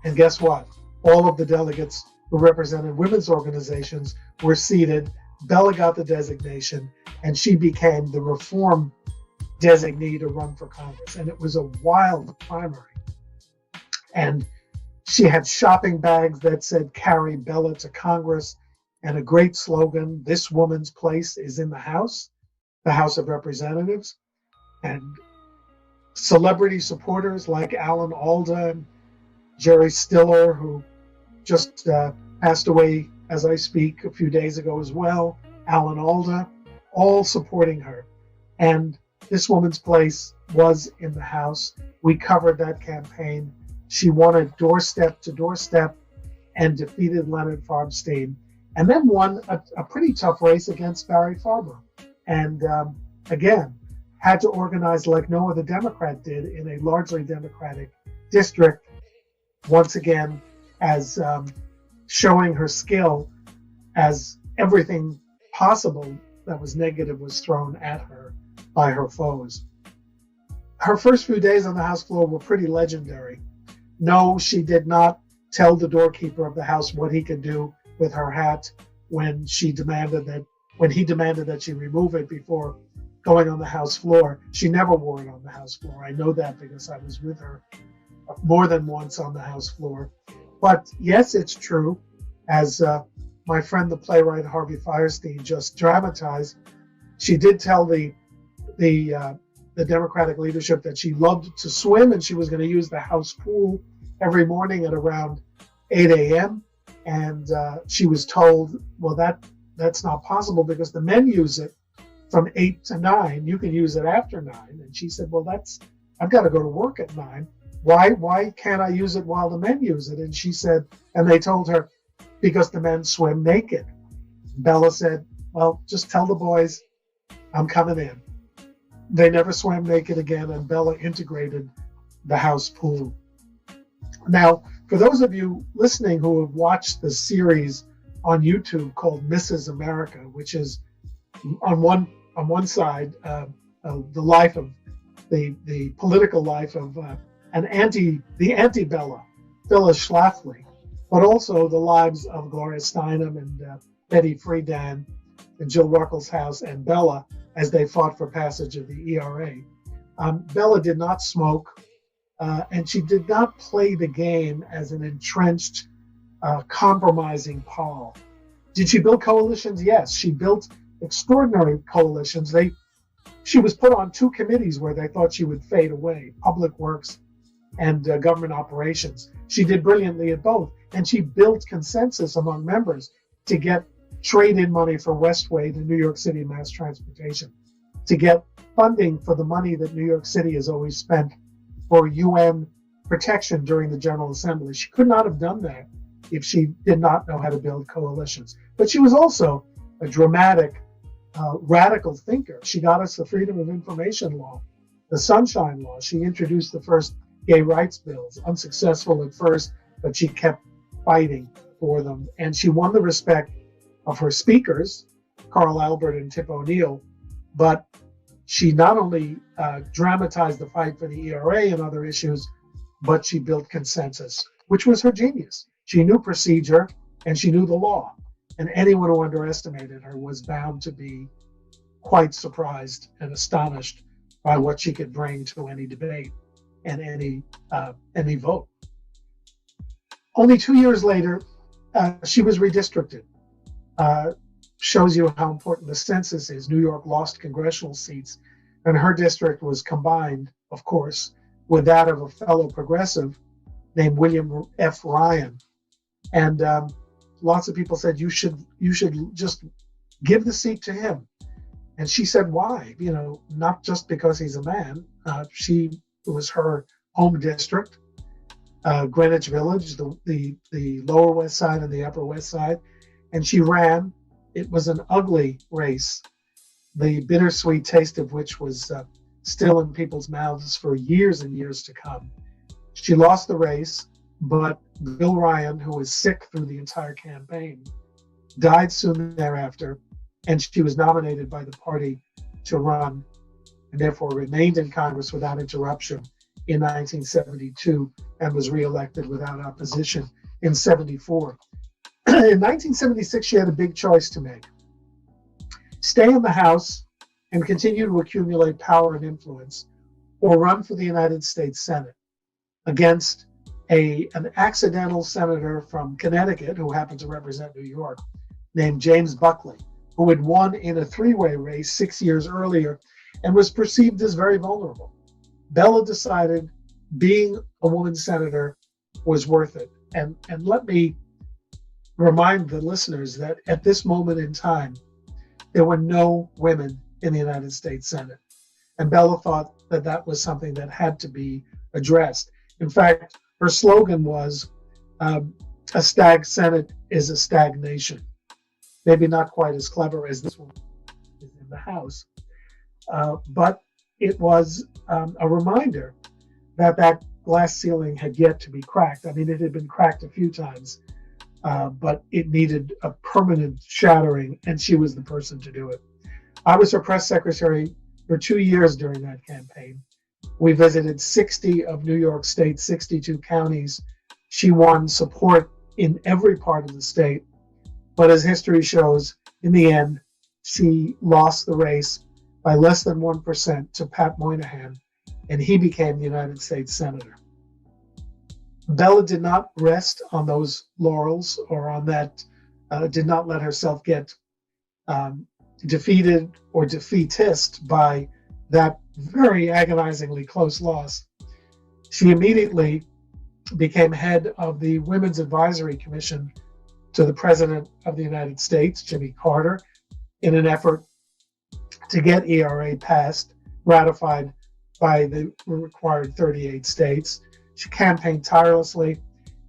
And guess what? All of the delegates who represented women's organizations were seated. Bella got the designation, and she became the reform designee to run for Congress. And it was a wild primary. And she had shopping bags that said, carry Bella to Congress, and a great slogan, this woman's place is in the House of Representatives. And celebrity supporters like Alan Alda and Jerry Stiller, who just passed away as I speak a few days ago as well, Alan Alda, all supporting her. And this woman's place was in the House. We covered that campaign. She won it doorstep to doorstep and defeated Leonard Farbstein, and then won a pretty tough race against Barry Farber. And again, had to organize like no other Democrat did in a largely Democratic district, once again, as showing her skill as everything possible that was negative was thrown at her by her foes. Her first few days on the House floor were pretty legendary. No, she did not tell the doorkeeper of the House what he could do with her hat when he demanded that she remove it before going on the House floor. She never wore it on the House floor. I know that because I was with her more than once on the House floor. But yes, it's true, as my friend the playwright Harvey Fierstein just dramatized, she did tell the Democratic leadership that she loved to swim and she was going to use the House pool every morning at around 8 a.m. And she was told, well, that's not possible because the men use it from 8 to 9. You can use it after 9. And she said, well, I've got to go to work at 9. Why can't I use it while the men use it? And she said, and they told her, because the men swim naked. Bella said, well, just tell the boys I'm coming in. They never swam naked again, and Bella integrated the House pool. Now, for those of you listening who have watched the series on YouTube called Mrs. America, which is on one side the life of the political life of the anti-Bella, Phyllis Schlafly, but also the lives of Gloria Steinem and Betty Friedan and Jill Ruckelshaus and Bella as they fought for passage of the ERA. Bella did not smoke, and she did not play the game as an entrenched compromising Paul. Did she build coalitions? Yes, she built extraordinary coalitions. She was put on 2 committees where they thought she would fade away, Public Works and Government Operations. She did brilliantly at both, and she built consensus among members to get trade-in money for Westway to New York City mass transportation, to get funding for the money that New York City has always spent for UN protection during the General Assembly. She could not have done that if she did not know how to build coalitions. But she was also a dramatic, radical thinker. She got us the Freedom of Information Law, the Sunshine Law. She introduced the first gay rights bills, unsuccessful at first, but she kept fighting for them. And she won the respect of her speakers, Carl Albert and Tip O'Neill, but she not only dramatized the fight for the ERA and other issues, but she built consensus, which was her genius. She knew procedure and she knew the law. And anyone who underestimated her was bound to be quite surprised and astonished by what she could bring to any debate and any vote. Only 2 years later, she was redistricted. Shows you how important the census is. New York lost congressional seats, and her district was combined, of course, with that of a fellow progressive named William F. Ryan. And lots of people said, you should just give the seat to him. And she said, why? Not just because he's a man. It was her home district, Greenwich Village, the Lower West Side and the Upper West Side. And she ran. It was an ugly race, the bittersweet taste of which was still in people's mouths for years and years to come. She lost the race, but Bill Ryan, who was sick through the entire campaign, died soon thereafter, and she was nominated by the party to run, and therefore remained in Congress without interruption in 1972 and was reelected without opposition in 74. In 1976, she had a big choice to make. Stay in the House and continue to accumulate power and influence, or run for the United States Senate against an accidental senator from Connecticut who happened to represent New York named James Buckley, who had won in a 3-way race 6 years earlier and was perceived as very vulnerable. Bella decided being a woman senator was worth it. And let me remind the listeners that at this moment in time, there were no women in the United States Senate. And Bella thought that that was something that had to be addressed. In fact, her slogan was, a stag Senate is a stagnation. Maybe not quite as clever as this one is in the House. But it was a reminder that that glass ceiling had yet to be cracked. I mean, it had been cracked a few times, but it needed a permanent shattering, and she was the person to do it. I was her press secretary for 2 years during that campaign. We visited 60 of New York State's 62 counties. She won support in every part of the state, but as history shows, in the end, she lost the race by less than 1% to Pat Moynihan, and he became the United States Senator. Bella did not rest on those laurels or on that, did not let herself get defeated or defeatist by that very agonizingly close loss. She immediately became head of the Women's Advisory Commission to the President of the United States, Jimmy Carter, in an effort to get ERA passed, ratified by the required 38 states. She campaigned tirelessly,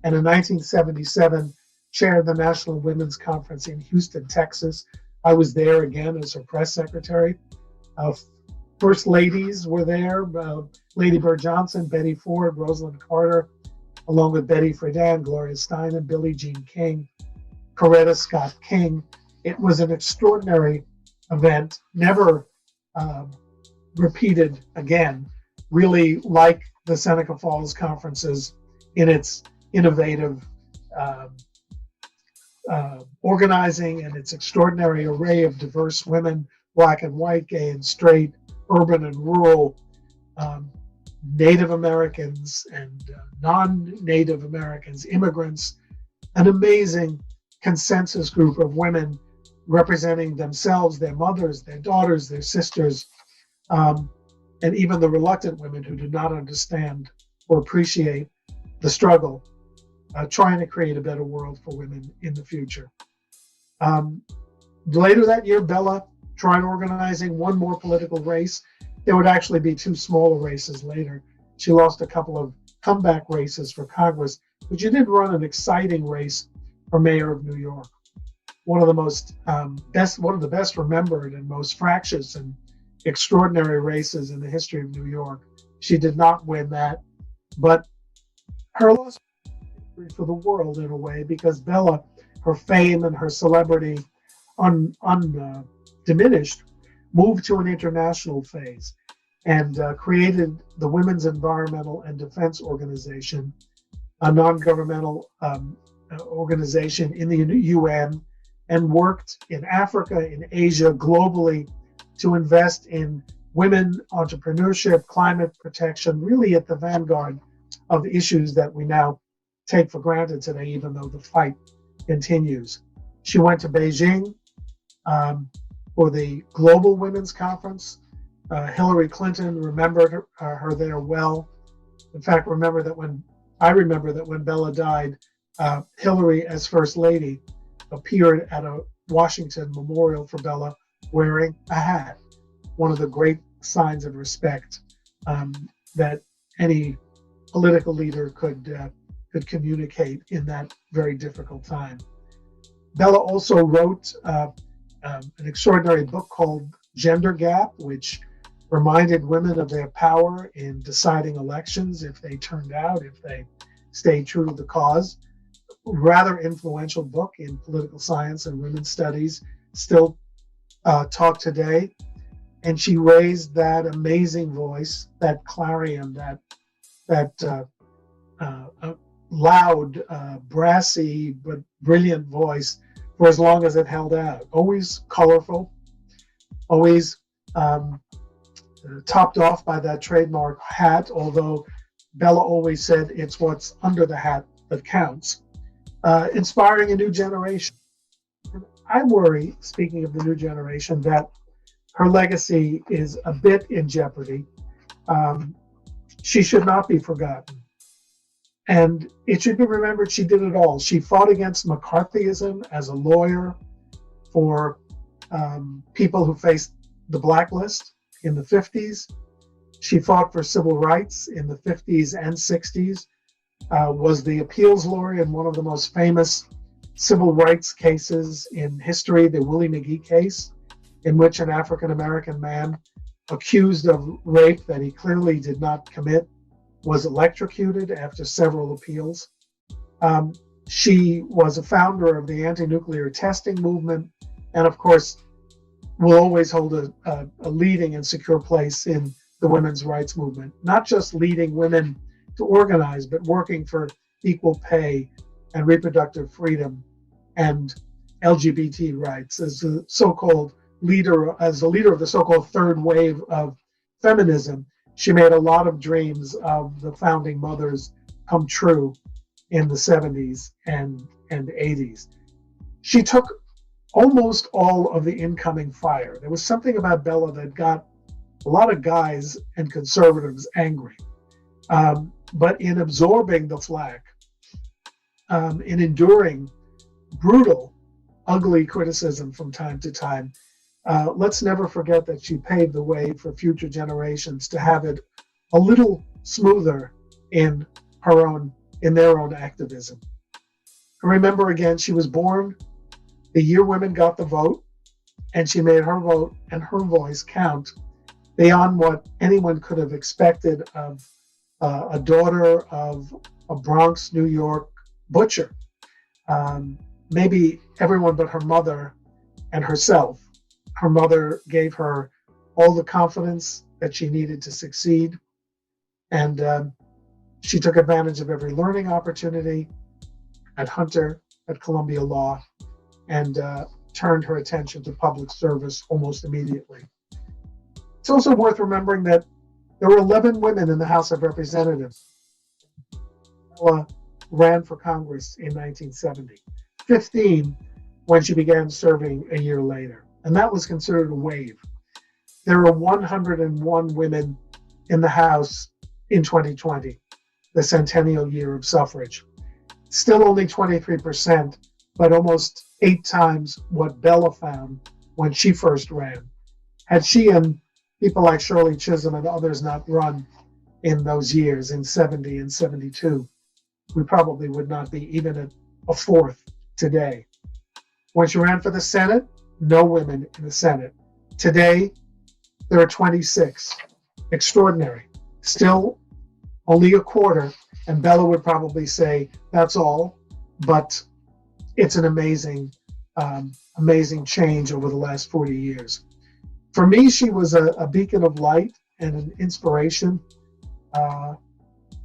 and in 1977 chaired the National Women's Conference in Houston, Texas. I was there again as her press secretary. First ladies were there, Lady Bird Johnson, Betty Ford, Rosalind Carter, along with Betty Friedan, Gloria Steinem, Billie Jean King, Coretta Scott King. It was an extraordinary event, never repeated again, really like the Seneca Falls conferences in its innovative organizing and its extraordinary array of diverse women, black and white, gay and straight, urban and rural, Native Americans and non-Native Americans, immigrants, an amazing consensus group of women representing themselves, their mothers, their daughters, their sisters, and even the reluctant women who do not understand or appreciate the struggle, trying to create a better world for women in the future. Later that year, Bella tried organizing one more political race. There would actually be two smaller races later. She lost a couple of comeback races for Congress, but she did run an exciting race for mayor of New York. One of the best remembered and most fractious and extraordinary races in the history of New York. She did not win that, but her loss was for the world in a way, because Bella, her fame and her celebrity undiminished, moved to an international phase and created the Women's Environmental and Defense Organization, a non-governmental organization in the UN, and worked in Africa, in Asia, globally, to invest in women entrepreneurship, climate protection, really at the vanguard of issues that we now take for granted today, even though the fight continues. She went to Beijing for the Global Women's Conference. Hillary Clinton remembered her there well. In fact, I remember that when Bella died, Hillary, as First Lady, appeared at a Washington memorial for Bella wearing a hat, one of the great signs of respect that any political leader could communicate in that very difficult time. Bella also wrote an extraordinary book called Gender Gap, which reminded women of their power in deciding elections if they turned out, if they stayed true to the cause. Rather influential book in political science and women's studies, still taught today. And she raised that amazing voice, that clarion, that loud, brassy, but brilliant voice for as long as it held out. Always colorful, always topped off by that trademark hat, although Bella always said it's what's under the hat that counts. Inspiring a new generation. I worry, speaking of the new generation, that her legacy is a bit in jeopardy. She should not be forgotten. And it should be remembered she did it all. She fought against McCarthyism as a lawyer for people who faced the blacklist in the 50s. She fought for civil rights in the 50s and 60s. Was the appeals lawyer in one of the most famous civil rights cases in history, the Willie McGee case, in which an African-American man accused of rape that he clearly did not commit was electrocuted after several appeals. She was a founder of the anti-nuclear testing movement, and of course will always hold a leading and secure place in the women's rights movement, not just leading women to organize, but working for equal pay and reproductive freedom and LGBT rights. As the leader of the so-called third wave of feminism, she made a lot of dreams of the founding mothers come true in the 70s and 80s. She took almost all of the incoming fire. There was something about Bella that got a lot of guys and conservatives angry. But in absorbing the flack, in enduring brutal, ugly criticism from time to time, let's never forget that she paved the way for future generations to have it a little smoother in their own activism. And remember again, she was born the year women got the vote, and she made her vote and her voice count beyond what anyone could have expected of a daughter of a Bronx, New York butcher. Maybe everyone but her mother and herself. Her mother gave her all the confidence that she needed to succeed, and she took advantage of every learning opportunity at Hunter, at Columbia Law, and turned her attention to public service almost immediately. It's also worth remembering that there were 11 women in the House of Representatives. Bella ran for Congress in 1970. 15 when she began serving a year later. And that was considered a wave. There were 101 women in the House in 2020, the centennial year of suffrage. Still only 23%, but almost 8 times what Bella found when she first ran. Had she and people like Shirley Chisholm and others not run in those years, in 70 and 72, we probably would not be even at a fourth today. When she ran for the Senate, no women in the Senate. Today, there are 26. Extraordinary. Still only a quarter, and Bella would probably say that's all, but it's an amazing, amazing change over the last 40 years. For me, she was a beacon of light and an inspiration.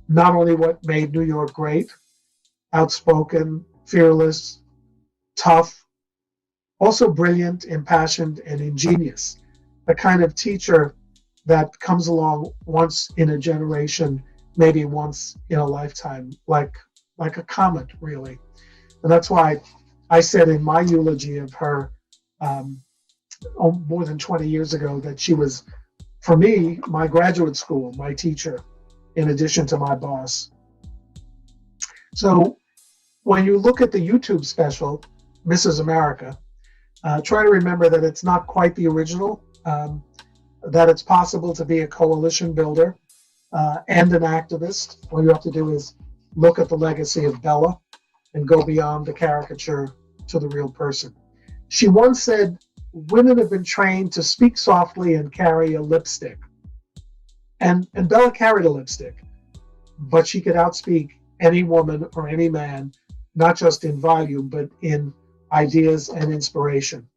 Not only what made New York great, outspoken, fearless, tough, also brilliant, impassioned, and ingenious. The kind of teacher that comes along once in a generation, maybe once in a lifetime, like a comet, really. And that's why I said in my eulogy of her more than 20 years ago that she was, for me, my graduate school, my teacher, in addition to my boss. So when you look at the YouTube special, Mrs. America, try to remember that it's not quite the original, that it's possible to be a coalition builder and an activist. All you have to do is look at the legacy of Bella and go beyond the caricature to the real person. She once said, women have been trained to speak softly and carry a lipstick. And Bella carried a lipstick, but she could outspeak any woman or any man, not just in volume, but in ideas and inspiration.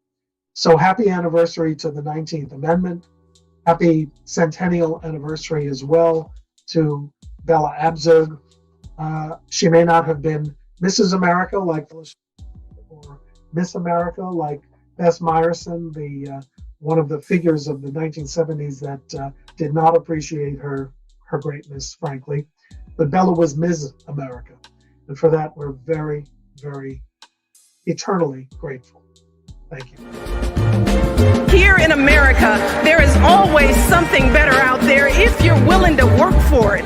So happy anniversary to the 19th Amendment. Happy centennial anniversary as well to Bella Abzug. She may not have been Mrs. America like or Miss America like Bess Meyerson, one of the figures of the 1970s that did not appreciate her greatness, frankly. But Bella was Ms. America. And for that, we're very, very eternally grateful. Thank you. Here in America, there is always something better out there if you're willing to work for it.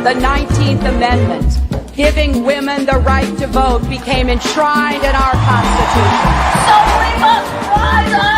The 19th Amendment, giving women the right to vote, became enshrined in our Constitution. So we must rise up!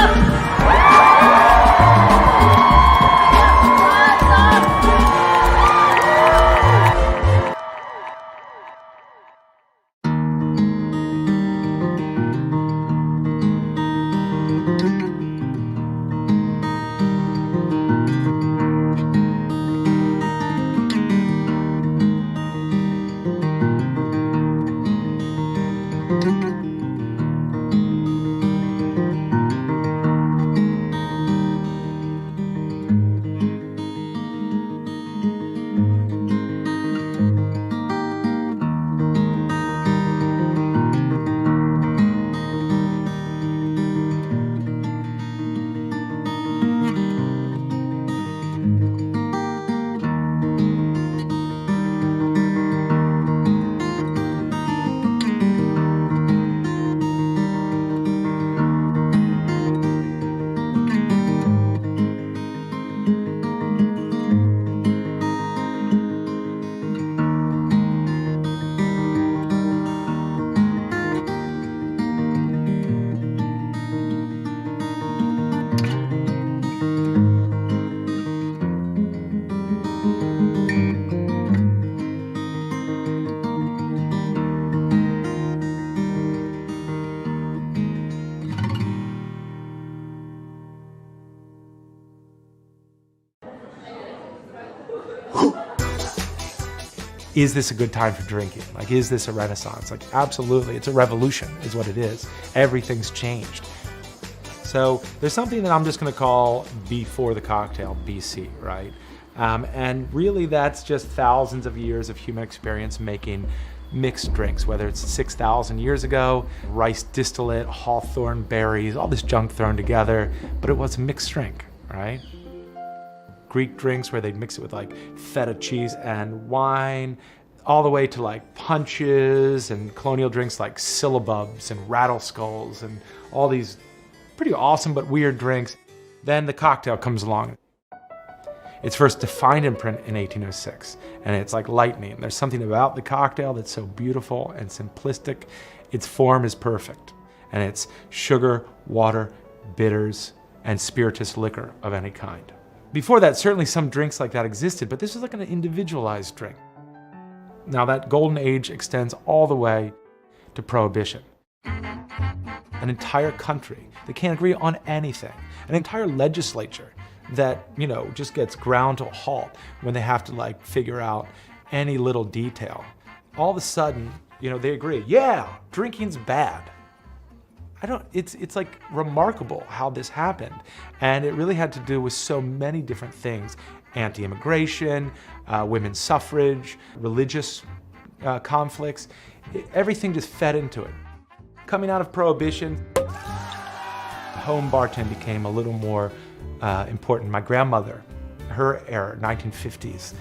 Is this a good time for drinking? Like, is this a renaissance? Like, absolutely, it's a revolution is what it is. Everything's changed. So there's something that I'm just gonna call before the cocktail, BC, right? And really that's just thousands of years of human experience making mixed drinks, whether it's 6,000 years ago, rice distillate, hawthorn berries, all this junk thrown together, but it was a mixed drink, right? Greek drinks where they'd mix it with like feta cheese and wine, all the way to like punches and colonial drinks like syllabubs and rattle skulls and all these pretty awesome but weird drinks. Then the cocktail comes along. It's first defined in print in 1806, and it's like lightning. There's something about the cocktail that's so beautiful and simplistic. Its form is perfect, and it's sugar, water, bitters, and spirituous liquor of any kind. Before that, certainly some drinks like that existed, but this was like an individualized drink. Now that golden age extends all the way to Prohibition. An entire country that can't agree on anything, an entire legislature that, you know, just gets ground to a halt when they have to like figure out any little detail. All of a sudden, you know, they agree, yeah, drinking's bad. It's like remarkable how this happened. And it really had to do with so many different things. Anti-immigration, women's suffrage, religious conflicts, everything just fed into it. Coming out of Prohibition, home bartending became a little more important. My grandmother, her era, 1950s,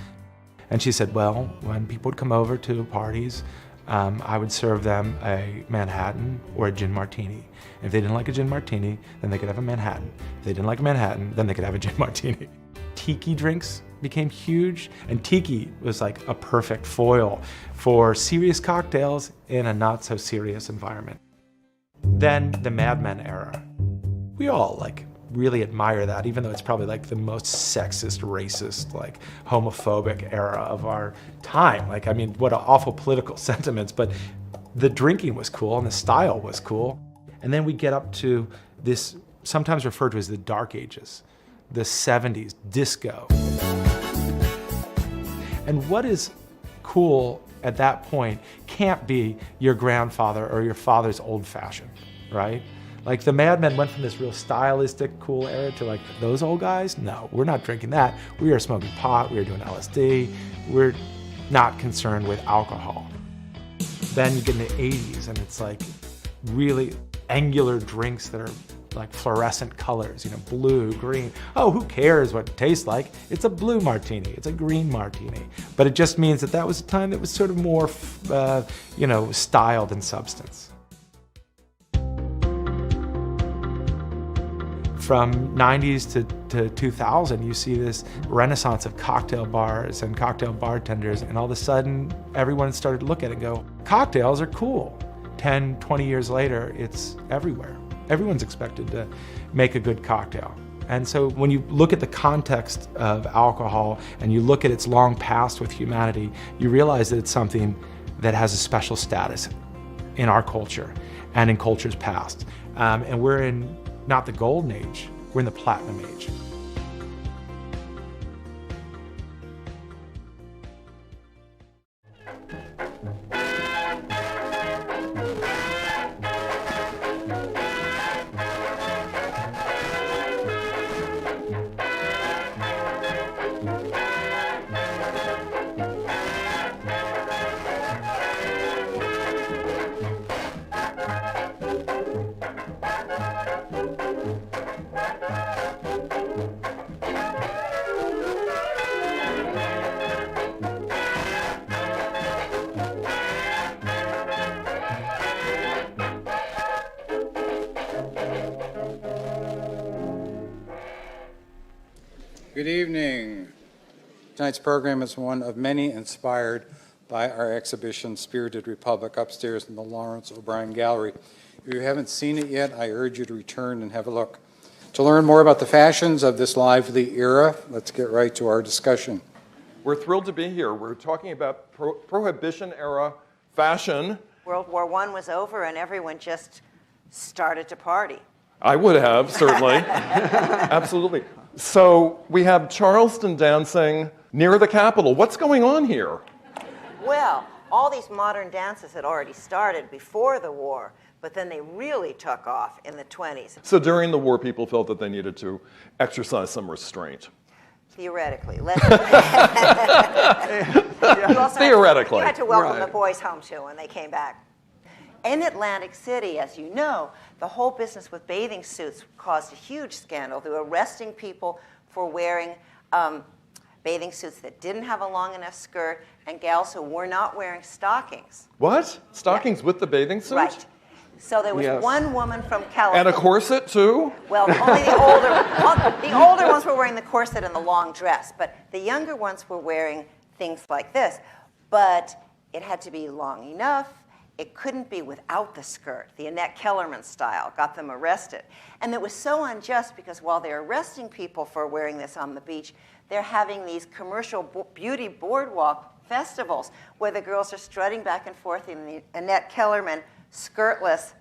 and she said, well, when people would come over to parties, I would serve them a Manhattan or a gin martini. If they didn't like a gin martini, then they could have a Manhattan. If they didn't like a Manhattan, then they could have a gin martini. Tiki drinks became huge, and tiki was like a perfect foil for serious cocktails in a not so serious environment. Then the Mad Men era. We all like really admire that, even though it's probably like the most sexist, racist, like homophobic era of our time. Like, I mean, what awful political sentiments, but the drinking was cool and the style was cool. And then we get up to this, sometimes referred to as the Dark Ages, the 70s, disco. And what is cool at that point can't be your grandfather or your father's old fashioned, right? Like the Mad Men went from this real stylistic, cool era to like, those old guys? No, we're not drinking that. We are smoking pot, we are doing LSD. We're not concerned with alcohol. Then you get in the 80s and it's like really angular drinks that are like fluorescent colors, you know, blue, green. Oh, who cares what it tastes like? It's a blue martini, it's a green martini. But it just means that that was a time that was sort of more, you know, style than substance. From 90s to 2000, you see this renaissance of cocktail bars and cocktail bartenders, and all of a sudden, everyone started to look at it and go, cocktails are cool. 10, 20 years later, it's everywhere. Everyone's expected to make a good cocktail. And so when you look at the context of alcohol and you look at its long past with humanity, you realize that it's something that has a special status in our culture and in cultures past. And we're in not the golden age, we're in the platinum age. Good evening. Tonight's program is one of many inspired by our exhibition, Spirited Republic, upstairs in the Lawrence O'Brien Gallery. If you haven't seen it yet, I urge you to return and have a look. To learn more about the fashions of this lively era, let's get right to our discussion. We're thrilled to be here. We're talking about Prohibition-era fashion. World War I was over and everyone just started to party. I would have, certainly. Absolutely. So we have Charleston dancing near the Capitol. What's going on here? Well, all these modern dances had already started before the war, but then they really took off in the 20s. So during the war, people felt that they needed to exercise some restraint. Theoretically. Theoretically. You had to welcome the boys home, too, when they came back. In Atlantic City, as you know, the whole business with bathing suits caused a huge scandal. They were arresting people for wearing bathing suits that didn't have a long enough skirt, and gals who were not wearing stockings. What? Stockings with the bathing suit? Right. So there was one woman from California. And a corset too? Well, only the older ones were wearing the corset and the long dress, but the younger ones were wearing things like this. But it had to be long enough. It couldn't be without the skirt. The Annette Kellerman style got them arrested. And it was so unjust because while they're arresting people for wearing this on the beach, they're having these commercial beauty boardwalk festivals where the girls are strutting back and forth in the Annette Kellerman skirtless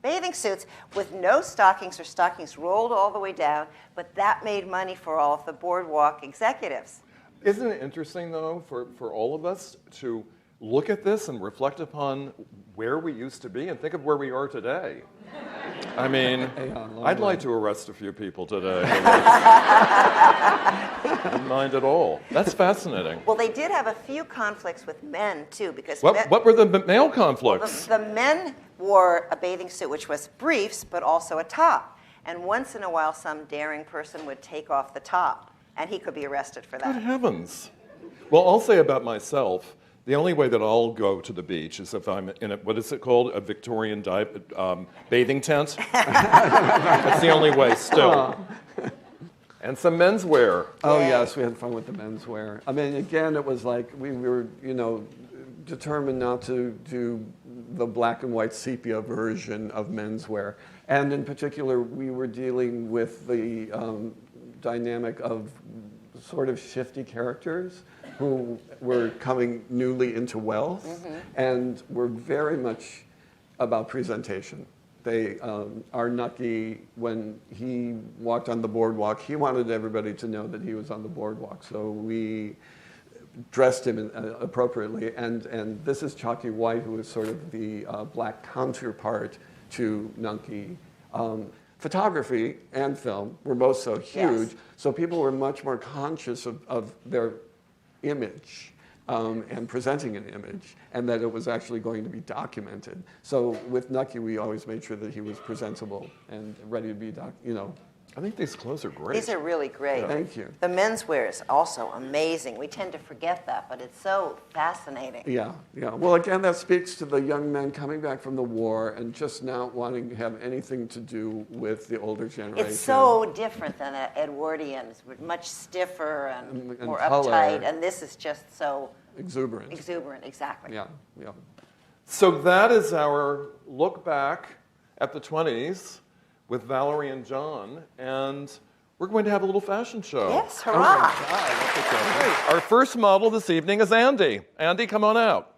bathing suits with no stockings or stockings rolled all the way down, but that made money for all of the boardwalk executives. Isn't it interesting, though, for all of us to look at this and reflect upon where we used to be and think of where we are today? I mean, I'd like to arrest a few people today. I don't mind at all. That's fascinating. Well, they did have a few conflicts with men, too, because What were the male conflicts? the men wore a bathing suit, which was briefs, but also a top. And once in a while, some daring person would take off the top, and he could be arrested for that. Good heavens. Well, I'll say about myself, the only way that I'll go to the beach is if I'm in what is it called? A Victorian bathing tent? That's the only way still. And some menswear. Oh, yes, we had fun with the menswear. I mean, again, it was like we were, determined not to do the black and white sepia version of menswear. And in particular, we were dealing with the dynamic of sort of shifty characters who were coming newly into wealth and were very much about presentation. They, our Nucky, when he walked on the boardwalk, he wanted everybody to know that he was on the boardwalk. So we dressed him appropriately. And this is Chalky White, who was sort of the black counterpart to Nucky. Photography and film were both so huge, so people were much more conscious of their image and presenting an image, and that it was actually going to be documented. So with Nucky, we always made sure that he was presentable and ready to be, I think these clothes are great. These are really great. Thank you. The menswear is also amazing. We tend to forget that, but it's so fascinating. Yeah. Well, again, that speaks to the young men coming back from the war and just not wanting to have anything to do with the older generation. It's so different than the Edwardians, much stiffer and more color. uptight, and this is just so exuberant. Exuberant, exactly. Yeah. So that is our look back at the 20s with Valerie and John, and we're going to have a little fashion show. Yes, hurrah! Oh, our first model this evening is Andy. Andy, come on out.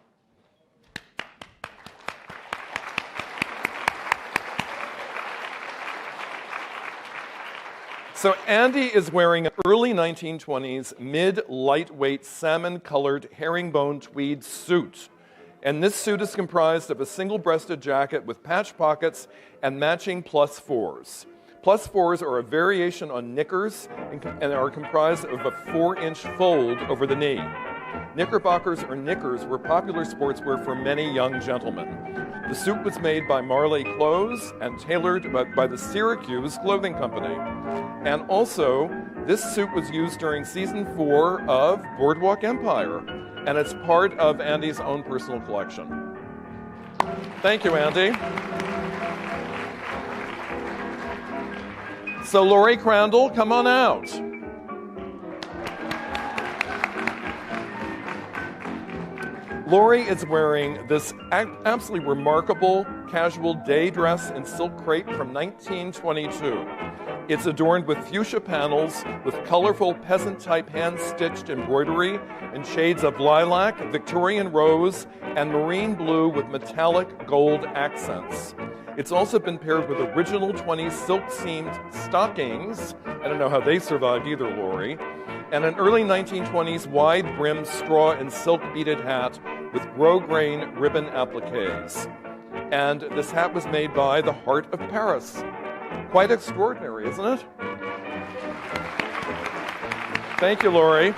So Andy is wearing an early 1920s mid-lightweight salmon-colored herringbone tweed suit. And this suit is comprised of a single-breasted jacket with patch pockets and matching plus fours. Plus fours are a variation on knickers and are comprised of a 4-inch fold over the knee. Knickerbockers or knickers were popular sportswear for many young gentlemen. The suit was made by Marley Clothes and tailored by the Syracuse Clothing Company. And also, this suit was used during season 4 of Boardwalk Empire, and it's part of Andy's own personal collection. Thank you, Andy. So Lori Crandall, come on out. Lori is wearing this absolutely remarkable casual day dress in silk crepe from 1922. It's adorned with fuchsia panels with colorful peasant-type hand-stitched embroidery in shades of lilac, Victorian rose, and marine blue with metallic gold accents. It's also been paired with original 20s silk-seamed stockings. I don't know how they survived either, Lori. And an early 1920s wide-brimmed straw and silk beaded hat with grosgrain ribbon appliques. And this hat was made by the Heart of Paris. Quite extraordinary, isn't it? Thank you, Lori.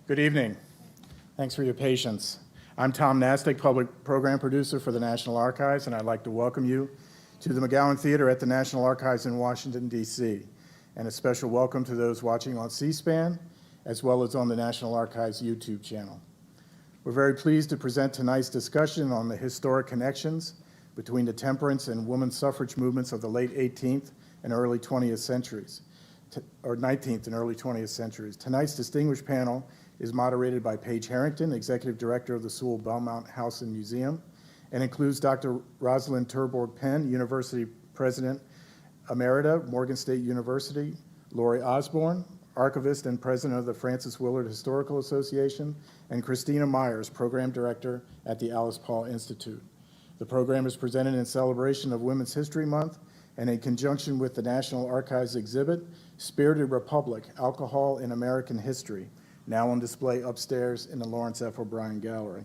Good evening. Thanks for your patience. I'm Tom Nastic, Public Program Producer for the National Archives, and I'd like to welcome you to the McGowan Theater at the National Archives in Washington, D.C., and a special welcome to those watching on C-SPAN, as well as on the National Archives YouTube channel. We're very pleased to present tonight's discussion on the historic connections between the temperance and women's suffrage movements of the late 18th and early 20th centuries, or 19th and early 20th centuries. Tonight's distinguished panel is moderated by Paige Harrington, Executive Director of the Sewall Belmont House and Museum, and includes Dr. Rosalind Terborg Penn, University President Emerita, Morgan State University, Lori Osborne, Archivist and President of the Francis Willard Historical Association, and Christina Myers, Program Director at the Alice Paul Institute. The program is presented in celebration of Women's History Month and in conjunction with the National Archives exhibit, Spirited Republic, Alcohol in American History, now on display upstairs in the Lawrence F. O'Brien Gallery.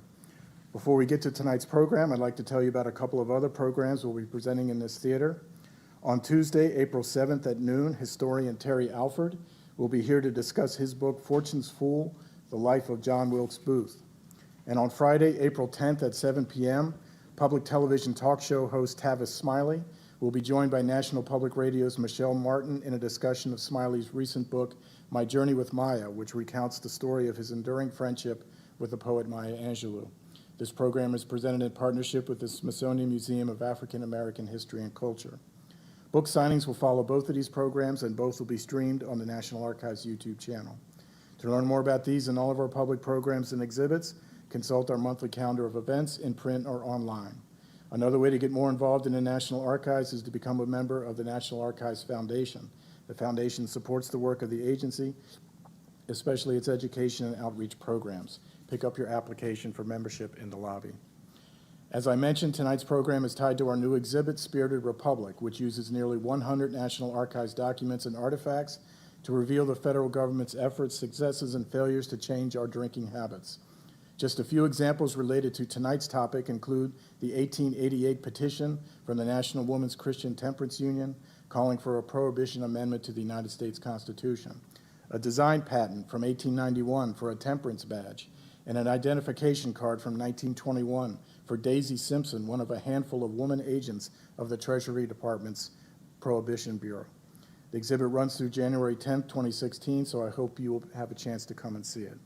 Before we get to tonight's program, I'd like to tell you about a couple of other programs we'll be presenting in this theater. On Tuesday, April 7th at noon, historian Terry Alford will be here to discuss his book, Fortune's Fool, The Life of John Wilkes Booth. And on Friday, April 10th at 7 p.m., public television talk show host Tavis Smiley will be joined by National Public Radio's Michelle Martin in a discussion of Smiley's recent book, My Journey with Maya, which recounts the story of his enduring friendship with the poet Maya Angelou. This program is presented in partnership with the Smithsonian Museum of African American History and Culture. Book signings will follow both of these programs, and both will be streamed on the National Archives YouTube channel. To learn more about these and all of our public programs and exhibits, consult our monthly calendar of events in print or online. Another way to get more involved in the National Archives is to become a member of the National Archives Foundation. The foundation supports the work of the agency, especially its education and outreach programs. Pick up your application for membership in the lobby. As I mentioned, tonight's program is tied to our new exhibit, Spirited Republic, which uses nearly 100 National Archives documents and artifacts to reveal the federal government's efforts, successes, and failures to change our drinking habits. Just a few examples related to tonight's topic include the 1888 petition from the National Women's Christian Temperance Union calling for a prohibition amendment to the United States Constitution, a design patent from 1891 for a temperance badge, and an identification card from 1921 for Daisy Simpson, one of a handful of woman agents of the Treasury Department's Prohibition Bureau. The exhibit runs through January 10th, 2016, so I hope you will have a chance to come and see it.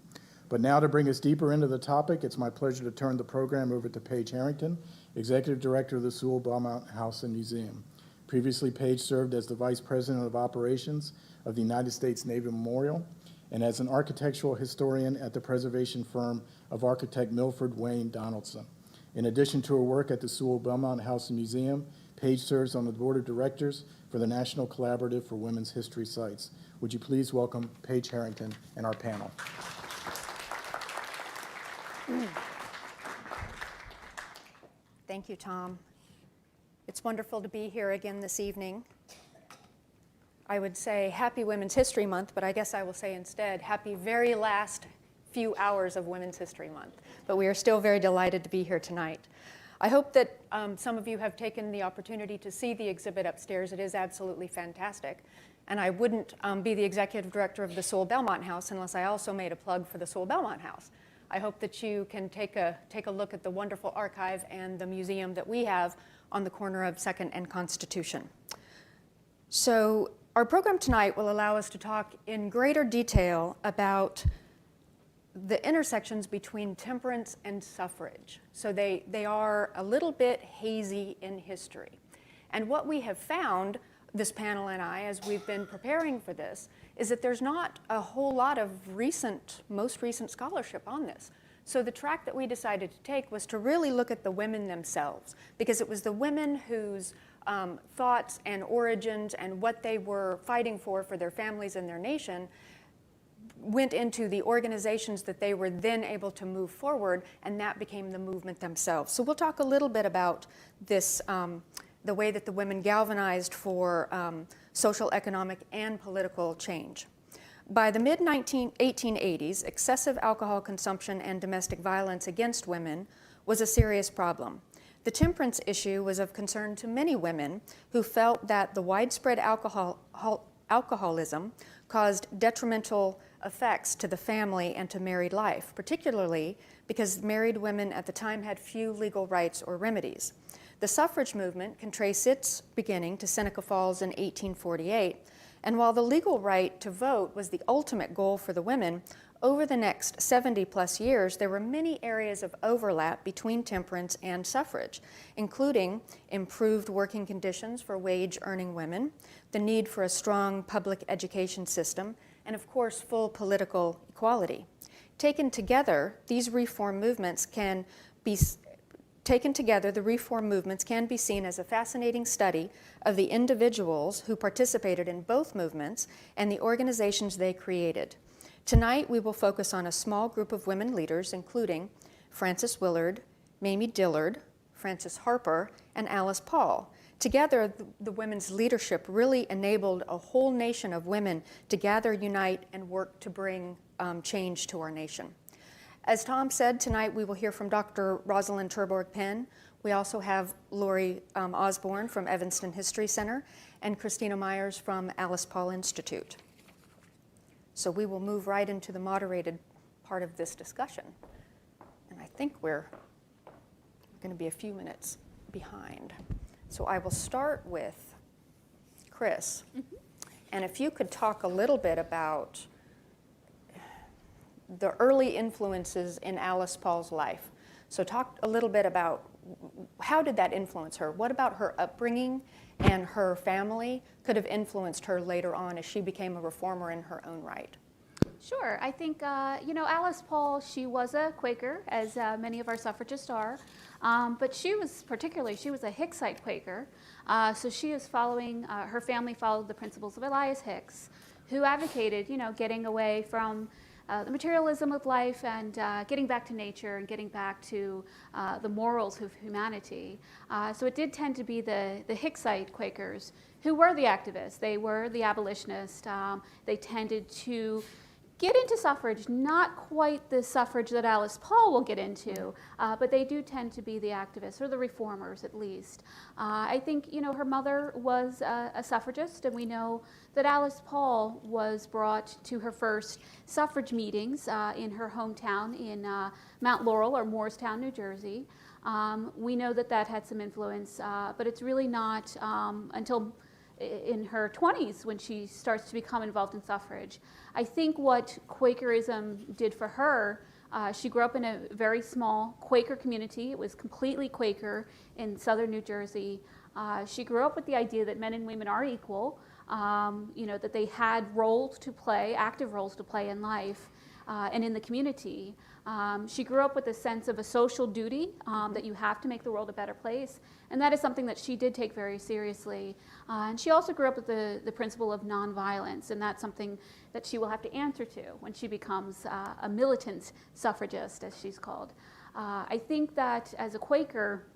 But now to bring us deeper into the topic, it's my pleasure to turn the program over to Paige Harrington, Executive Director of the Sewall Belmont House and Museum. Previously, Paige served as the Vice President of Operations of the United States Navy Memorial and as an architectural historian at the preservation firm of architect Milford Wayne Donaldson. In addition to her work at the Sewall Belmont House and Museum, Paige serves on the Board of Directors for the National Collaborative for Women's History Sites. Would you please welcome Paige Harrington and our panel. Thank you, Tom. It's wonderful to be here again this evening. I would say Happy Women's History Month, but I guess I will say instead, happy very last few hours of Women's History Month. But we are still very delighted to be here tonight. I hope that some of you have taken the opportunity to see the exhibit upstairs. It is absolutely fantastic. And I wouldn't be the Executive Director of the Sewall Belmont House unless I also made a plug for the Sewall Belmont House. I hope that you can take a look at the wonderful archive and the museum that we have on the corner of 2nd and Constitution. So our program tonight will allow us to talk in greater detail about the intersections between temperance and suffrage. So they are a little bit hazy in history. And what we have found, this panel and I, as we've been preparing for this, is that there's not a whole lot of most recent scholarship on this. So the track that we decided to take was to really look at the women themselves, because it was the women whose thoughts and origins and what they were fighting for their families and their nation went into the organizations that they were then able to move forward, and that became the movement themselves. So we'll talk a little bit about this, the way that the women galvanized for social, economic, and political change. By the mid-1880s, excessive alcohol consumption and domestic violence against women was a serious problem. The temperance issue was of concern to many women who felt that the widespread alcoholism caused detrimental effects to the family and to married life, particularly because married women at the time had few legal rights or remedies. The suffrage movement can trace its beginning to Seneca Falls in 1848, and while the legal right to vote was the ultimate goal for the women, over the next 70-plus years, there were many areas of overlap between temperance and suffrage, including improved working conditions for wage-earning women, the need for a strong public education system, and of course, full political equality. Taken together, these reform movements can be the reform movements can be seen as a fascinating study of the individuals who participated in both movements and the organizations they created. Tonight, we will focus on a small group of women leaders, including Frances Willard, Mamie Dillard, Frances Harper, and Alice Paul. Together, the women's leadership really enabled a whole nation of women to gather, unite, and work to bring change to our nation. As Tom said, tonight we will hear from Dr. Rosalind Terborg Penn. We also have Lori Osborne from Evanston History Center and Christina Myers from Alice Paul Institute. So we will move right into the moderated part of this discussion. And I think we're going to be a few minutes behind. So I will start with Chris. And if you could talk a little bit about the early influences in Alice Paul's life. So talk a little bit about how did that influence her? What about her upbringing and her family could have influenced her later on as she became a reformer in her own right? Sure. I think, Alice Paul, she was a Quaker, as many of our suffragists are, but she was a Hicksite Quaker. So she is following, her family followed the principles of Elias Hicks, who advocated, getting away from the materialism of life and getting back to nature and getting back to the morals of humanity. So it did tend to be the Hicksite Quakers who were the activists. They were the abolitionists. They tended to get into suffrage, not quite the suffrage that Alice Paul will get into, but they do tend to be the activists, or the reformers at least. I think, her mother was a suffragist, and we know that Alice Paul was brought to her first suffrage meetings in her hometown in Mount Laurel, or Moorestown, New Jersey. We know that had some influence, but it's really not until in her 20s when she starts to become involved in suffrage. I think what Quakerism did for her, she grew up in a very small Quaker community. It was completely Quaker in southern New Jersey. She grew up with the idea that men and women are equal, that they had roles to play, active roles to play in life and in the community. She grew up with a sense of a social duty that you have to make the world a better place, and that is something that she did take very seriously. And she also grew up with the principle of nonviolence, and that's something that she will have to answer to when she becomes a militant suffragist, as she's called. I think that as a Quaker,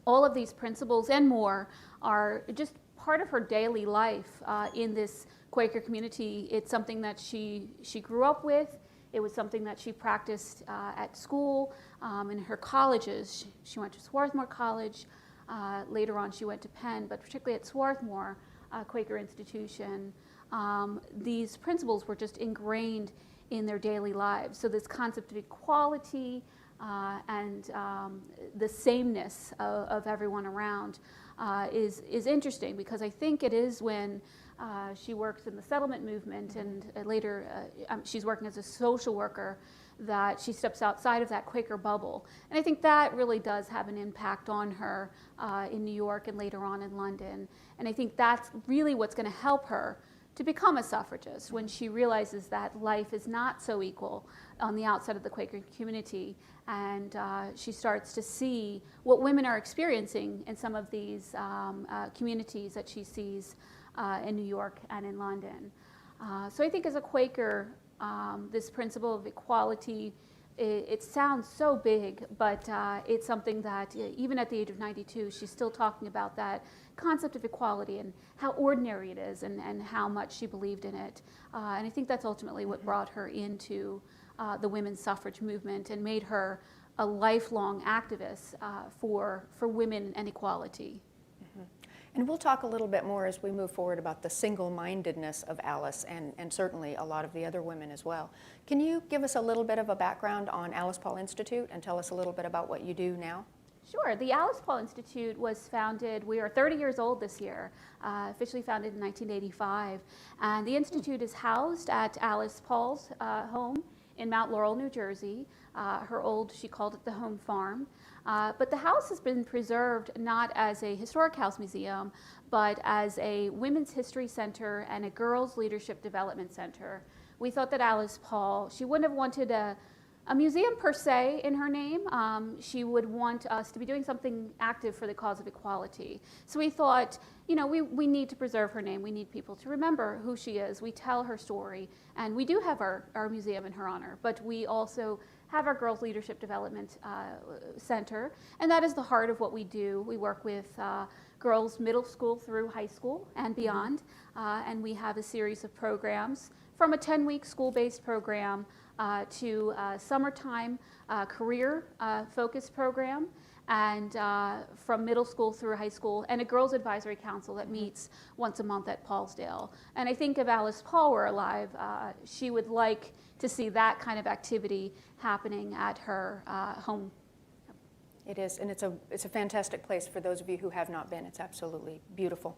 all of these principles and more are just part of her daily life in this Quaker community. It's something that she grew up with. It was something that she practiced at school, in her colleges. She went to Swarthmore College. Later on, she went to Penn, but particularly at Swarthmore, Quaker institution, these principles were just ingrained in their daily lives. So this concept of equality and the sameness of everyone around is interesting, because I think it is when she works in the settlement movement, and later she's working as a social worker, that she steps outside of that Quaker bubble. And I think that really does have an impact on her in New York and later on in London. And I think that's really what's going to help her to become a suffragist, when she realizes that life is not so equal on the outside of the Quaker community, and she starts to see what women are experiencing in some of these communities that she sees in New York and in London. So I think as a Quaker, this principle of equality, it sounds so big, but it's something that even at the age of 92, she's still talking about that concept of equality and how ordinary it is, and how much she believed in it. And I think that's ultimately what brought her into the women's suffrage movement and made her a lifelong activist for women and equality. And we'll talk a little bit more as we move forward about the single-mindedness of Alice and certainly a lot of the other women as well. Can you give us a little bit of a background on Alice Paul Institute and tell us a little bit about what you do now? Sure. The Alice Paul Institute was founded, we are 30 years old this year, officially founded in 1985. And the Institute is housed at Alice Paul's home in Mount Laurel, New Jersey. She called it the home farm. But the house has been preserved not as a historic house museum, but as a women's history center and a girls leadership development center. We thought that Alice Paul, she wouldn't have wanted a museum per se in her name. She would want us to be doing something active for the cause of equality. So we thought, you know, we need to preserve her name. We need people to remember who she is. We tell her story, and we do have our museum in her honor, but we also have our Girls Leadership Development Center, and that is the heart of what we do. We work with girls middle school through high school and beyond, and we have a series of programs from a 10-week school-based program to summertime career-focused program, and from middle school through high school, and a girls advisory council that meets once a month at Paulsdale. And I think if Alice Paul were alive, she would like to see that kind of activity happening at her home. It is, and it's a fantastic place for those of you who have not been. It's absolutely beautiful.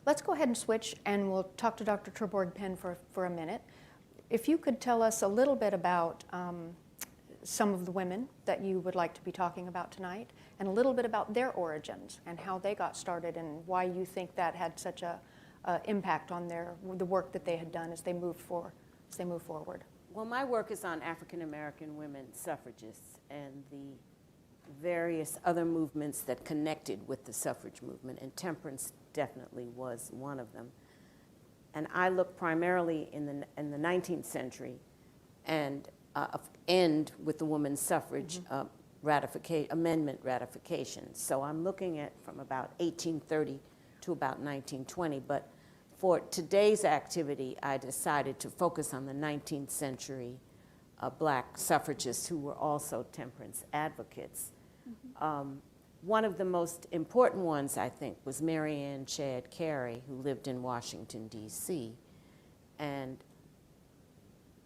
Let's go ahead and switch, and we'll talk to Dr. Terborg-Penn for a minute. If you could tell us a little bit about some of the women that you would like to be talking about tonight, and a little bit about their origins and how they got started and why you think that had such a impact on the work that they had done as they moved forward. Well, my work is on African American women suffragists and the various other movements that connected with the suffrage movement, and temperance definitely was one of them. And I look primarily in the 19th century and end with the women's suffrage amendment ratification. So I'm looking at from about 1830 to about 1920. But for today's activity, I decided to focus on the 19th century black suffragists who were also temperance advocates. One of the most important ones, I think, was Mary Ann Shadd Carey, who lived in Washington, D.C., and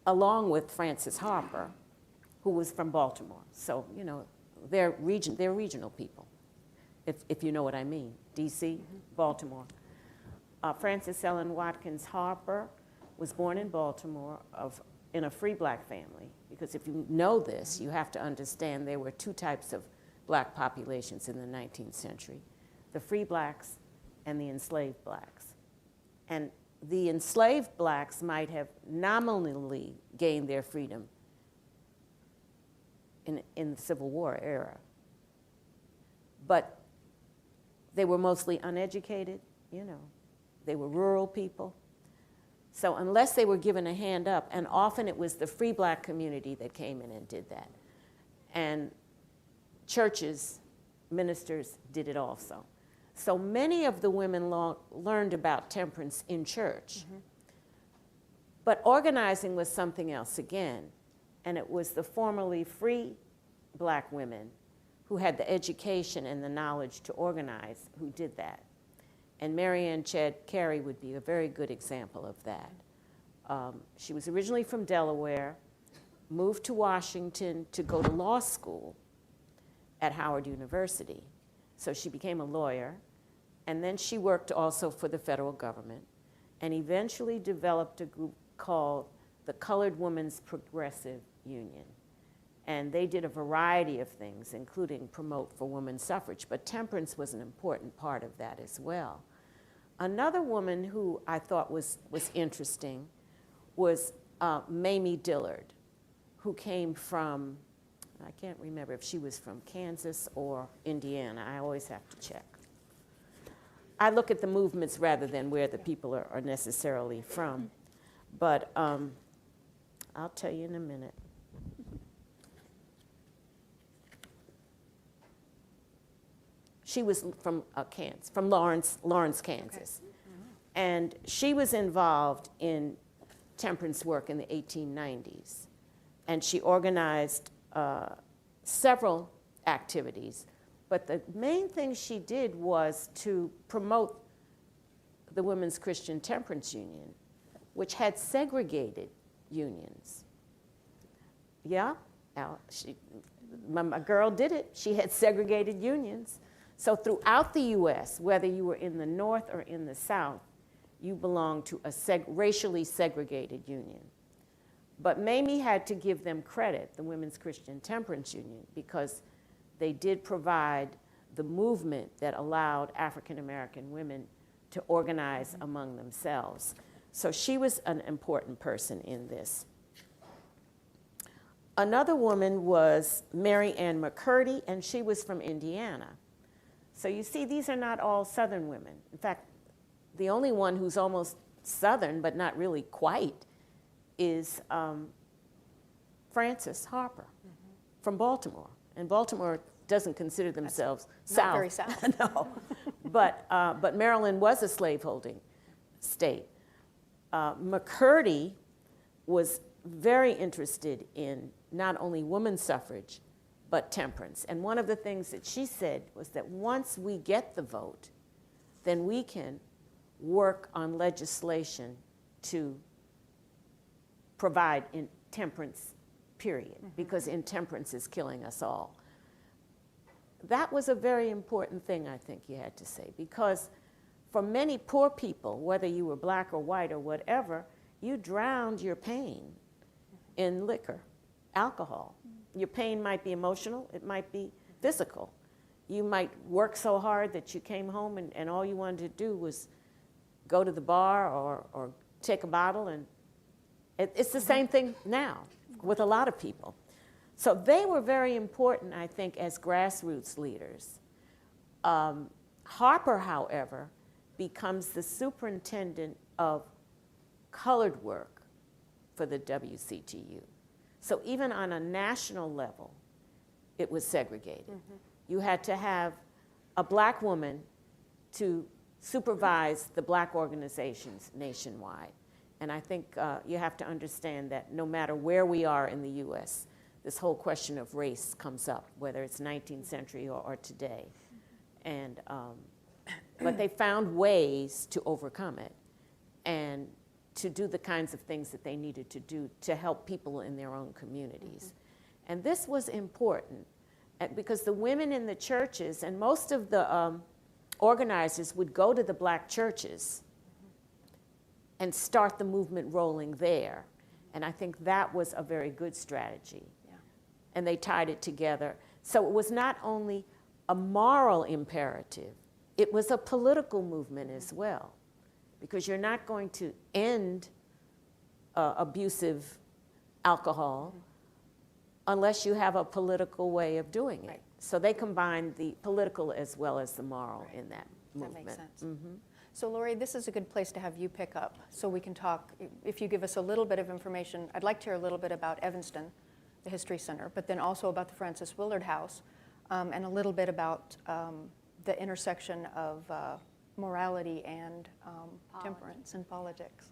along with Frances Harper, who was from Baltimore. So, you know, they're regional people, if you know what I mean. D.C., Baltimore. Frances Ellen Watkins Harper was born in Baltimore in a free black family, because if you know this, you have to understand there were two types of black populations in the 19th century, the free blacks and the enslaved blacks. And the enslaved blacks might have nominally gained their freedom in the Civil War era, but they were mostly uneducated, you know. They were rural people. So unless they were given a hand up, and often it was the free black community that came in and did that. And churches, ministers did it also. So many of the women learned about temperance in church. But organizing was something else again. And it was the formerly free black women who had the education and the knowledge to organize who did that. And Mary Ann Shadd Carey would be a very good example of that. She was originally from Delaware, moved to Washington to go to law school at Howard University. So she became a lawyer, and then she worked also for the federal government, and eventually developed a group called the Colored Women's Progressive Union. And they did a variety of things, including promote for women's suffrage, but temperance was an important part of that as well. Another woman who I thought was interesting was Mamie Dillard, who came from, I can't remember if she was from Kansas or Indiana. I always have to check. I look at the movements rather than where the people are necessarily from. But I'll tell you in a minute. She was from Kansas, from Lawrence, Kansas. Okay. And she was involved in temperance work in the 1890s. And she organized several activities, But the main thing she did was to promote the Women's Christian Temperance Union, which had segregated unions. Yeah, my girl did it. She had segregated unions. So throughout the U.S., whether you were in the North or in the South, you belonged to a racially segregated union. But Mamie had to give them credit, the Women's Christian Temperance Union, because they did provide the movement that allowed African American women to organize among themselves. So she was an important person in this. Another woman was Mary Ann McCurdy, and she was from Indiana. So you see, these are not all Southern women. In fact, the only one who's almost Southern, but not really quite, is Frances Harper from Baltimore. And Baltimore doesn't consider themselves South. Not very South. No. But Maryland was a slaveholding state. McCurdy was very interested in not only women's suffrage, but temperance. And one of the things that she said was that once we get the vote, then we can work on legislation to provide in temperance, period, because intemperance is killing us all. That was a very important thing, I think you had to say, because for many poor people, whether you were black or white or whatever, you drowned your pain in liquor, alcohol. Your pain might be emotional, it might be physical. You might work so hard that you came home and all you wanted to do was go to the bar or take a bottle, and it's the same thing now with a lot of people. So they were very important, I think, as grassroots leaders. Harper, however, becomes the superintendent of colored work for the WCTU. So even on a national level, it was segregated. You had to have a black woman to supervise the black organizations nationwide. And I think you have to understand that no matter where we are in the US, this whole question of race comes up, whether it's 19th century or today. And, but they found ways to overcome it and to do the kinds of things that they needed to do to help people in their own communities. And this was important because the women in the churches, and most of the organizers would go to the black churches and start the movement rolling there. And I think that was a very good strategy. Yeah. And they tied it together. So it was not only a moral imperative, it was a political movement as well. Because you're not going to end abusive alcohol unless you have a political way of doing it. Right. So they combined the political as well as the moral in that movement. That makes sense. So Lori, this is a good place to have you pick up so we can talk. If you give us a little bit of information, I'd like to hear a little bit about Evanston, the History Center, but then also about the Frances Willard House, and a little bit about the intersection of morality and temperance and politics.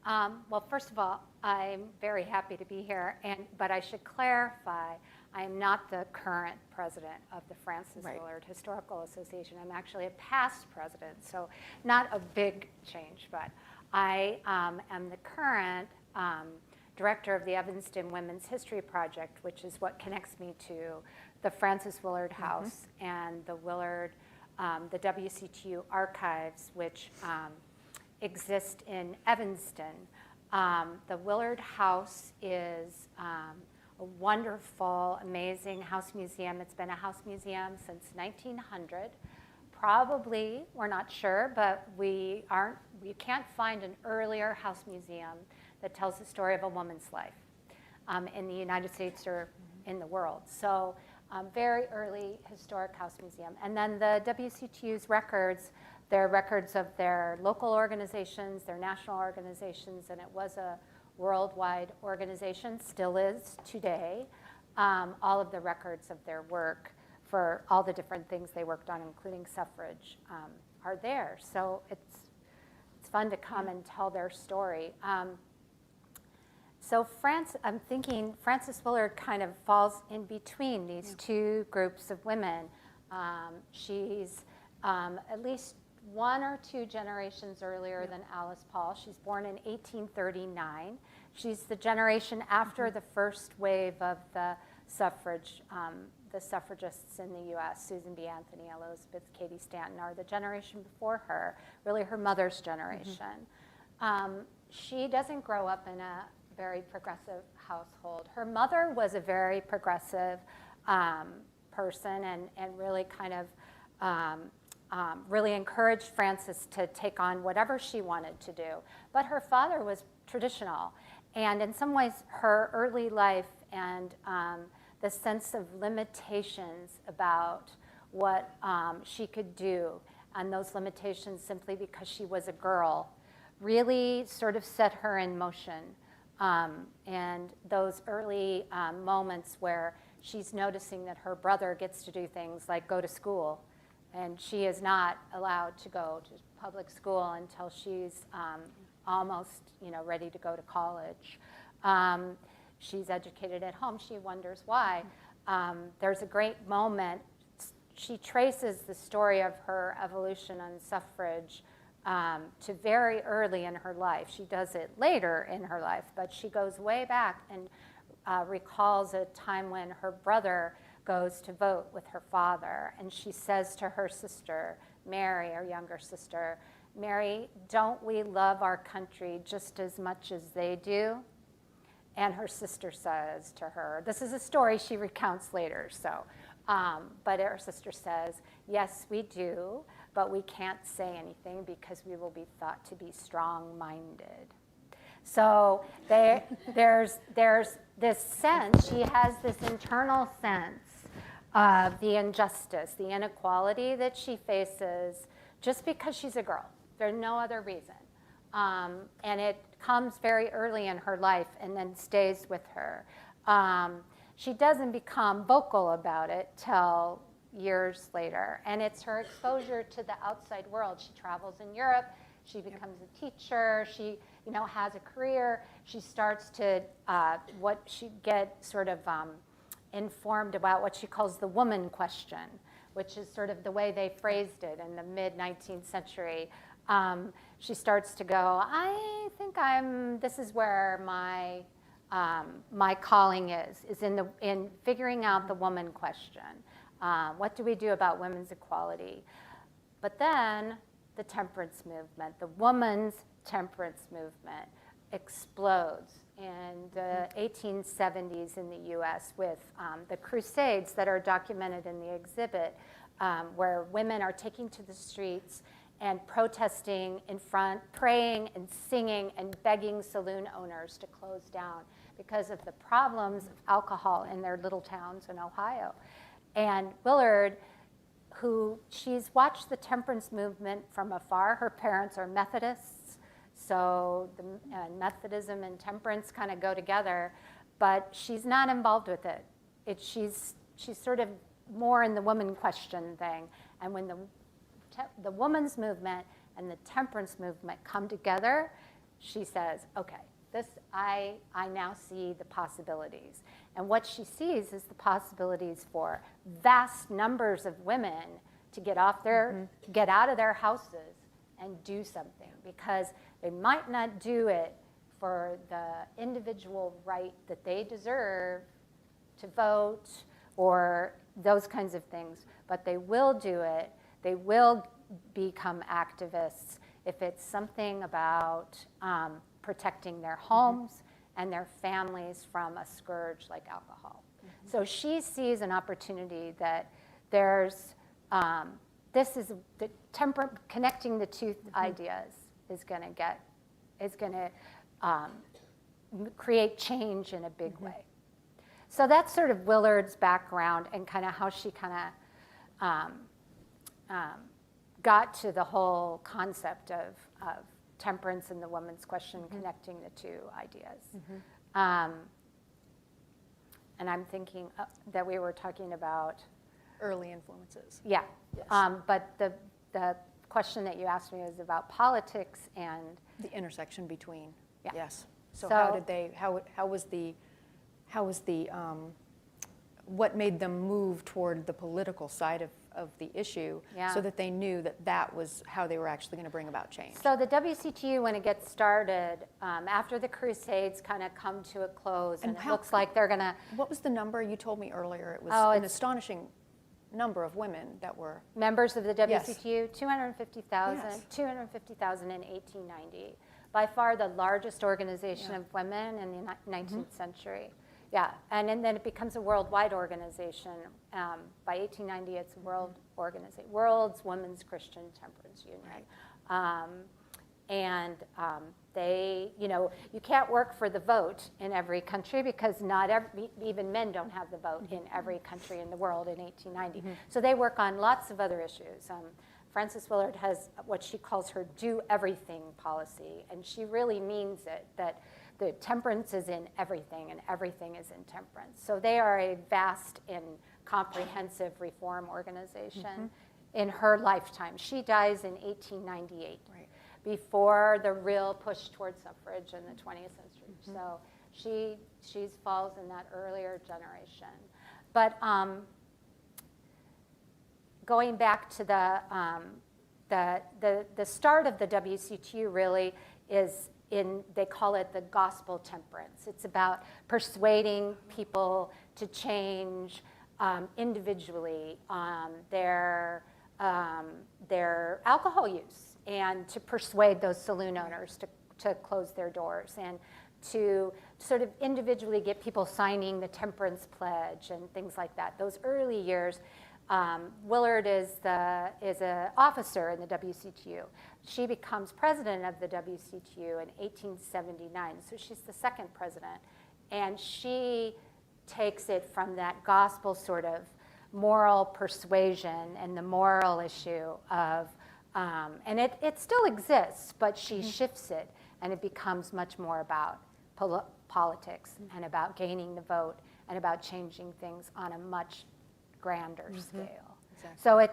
Well, first of all, I'm very happy to be here, but I should clarify, I am not the current president of the Frances Willard Historical Association. I'm actually a past president, so not a big change, but I am the current director of the Evanston Women's History Project, which is what connects me to the Frances Willard House and the Willard, the WCTU archives, which exist in Evanston. The Willard House is a wonderful, amazing house museum. It's been a house museum since 1900. Probably, we're not sure, but we can't find an earlier house museum that tells the story of a woman's life in the United States or in the world. So very early historic house museum. And then the WCTU's records, they're records of their local organizations, their national organizations, and it was a worldwide organization, still is today. All of the records of their work for all the different things they worked on, including suffrage, are there. So it's fun to come and tell their story. So I'm thinking Frances Willard kind of falls in between these two groups of women. She's at least 1 or 2 generations earlier than Alice Paul. She's born in 1839. She's the generation after the first wave of the suffrage, the suffragists in the U.S., Susan B. Anthony, Elizabeth Cady Stanton, are the generation before her, really her mother's generation. She doesn't grow up in a very progressive household. Her mother was a very progressive person and really kind of really encouraged Frances to take on whatever she wanted to do. But her father was traditional. And in some ways, her early life and the sense of limitations about what she could do, and those limitations simply because she was a girl, really sort of set her in motion. And those early moments where she's noticing that her brother gets to do things like go to school, and she is not allowed to go to public school until she's almost, ready to go to college. She's educated at home. She wonders why. There's a great moment. She traces the story of her evolution on suffrage to very early in her life. She does it later in her life, but she goes way back and recalls a time when her brother goes to vote with her father, and she says to her sister, Mary, her younger sister, Mary, don't we love our country just as much as they do? And her sister says to her, this is a story she recounts later, but her sister says, yes, we do, but we can't say anything because we will be thought to be strong-minded. So there's this sense, she has this internal sense of the injustice, the inequality that she faces just because she's a girl. There's no other reason. And it comes very early in her life and then stays with her. She doesn't become vocal about it till years later. And it's her exposure to the outside world. She travels in Europe. She becomes a teacher. She has a career. She starts to get sort of informed about what she calls the woman question, which is sort of the way they phrased it in the mid-19th century. She starts to go, I think this is where my calling is in figuring out the woman question. What do we do about women's equality? But then the temperance movement, the woman's temperance movement explodes in the 1870s in the US with the Crusades that are documented in the exhibit, where women are taking to the streets and protesting in front, praying and singing and begging saloon owners to close down because of the problems of alcohol in their little towns in Ohio. And Willard, she's watched the temperance movement from afar. Her parents are Methodists, so Methodism and temperance kind of go together, but she's not involved with it. She's sort of more in the woman question thing. And when the woman's movement and the temperance movement come together, she says, okay, I now see the possibilities. And what she sees is the possibilities for vast numbers of women to get out of their houses and do something, because they might not do it for the individual right that they deserve to vote or those kinds of things, but they will do it. They will become activists if it's something about protecting their homes and their families from a scourge like alcohol. So she sees an opportunity that there's, this is the connecting the two ideas is going to create change in a big way. So that's sort of Willard's background and kind of how she kind of got to the whole concept of temperance and the woman's question, connecting the two ideas. And I'm thinking that we were talking about early influences. Yeah, yes. But the question that you asked me was about politics and the intersection between. Yeah. Yes. So how did they? How was the? What made them move toward the political side of the issue Yeah. so that they knew that that was how they were actually going to bring about change. So the WCTU, when it gets started, after the Crusades kind of come to a close, and it looks like they're going to... What was the number you told me earlier? It was an astonishing number of women that were... Members of the WCTU, Yes. 250,000, Yes. 250,000 in 1890. By far the largest organization of women in the 19th century. Yeah, and then it becomes a worldwide organization. By 1890, it's World's Women's Christian Temperance Union. They, you can't work for the vote in every country because even men don't have the vote in every country in the world in 1890. So they work on lots of other issues. Frances Willard has what she calls her do everything policy, and she really means it, that the temperance is in everything and everything is in temperance. So they are a vast and comprehensive reform organization in her lifetime. She dies in 1898, before the real push towards suffrage in the 20th century. So she falls in that earlier generation. But going back to the start of the WCTU really is they call it the gospel temperance. It's about persuading people to change individually their alcohol use, and to persuade those saloon owners to close their doors, and to sort of individually get people signing the temperance pledge and things like that. Those early years, Willard is an officer in the WCTU. She becomes president of the WCTU in 1879, so she's the second president. And she takes it from that gospel sort of moral persuasion and the moral issue of, and it still exists, but she shifts it, and it becomes much more about politics and about gaining the vote and about changing things on a much grander scale. Exactly. So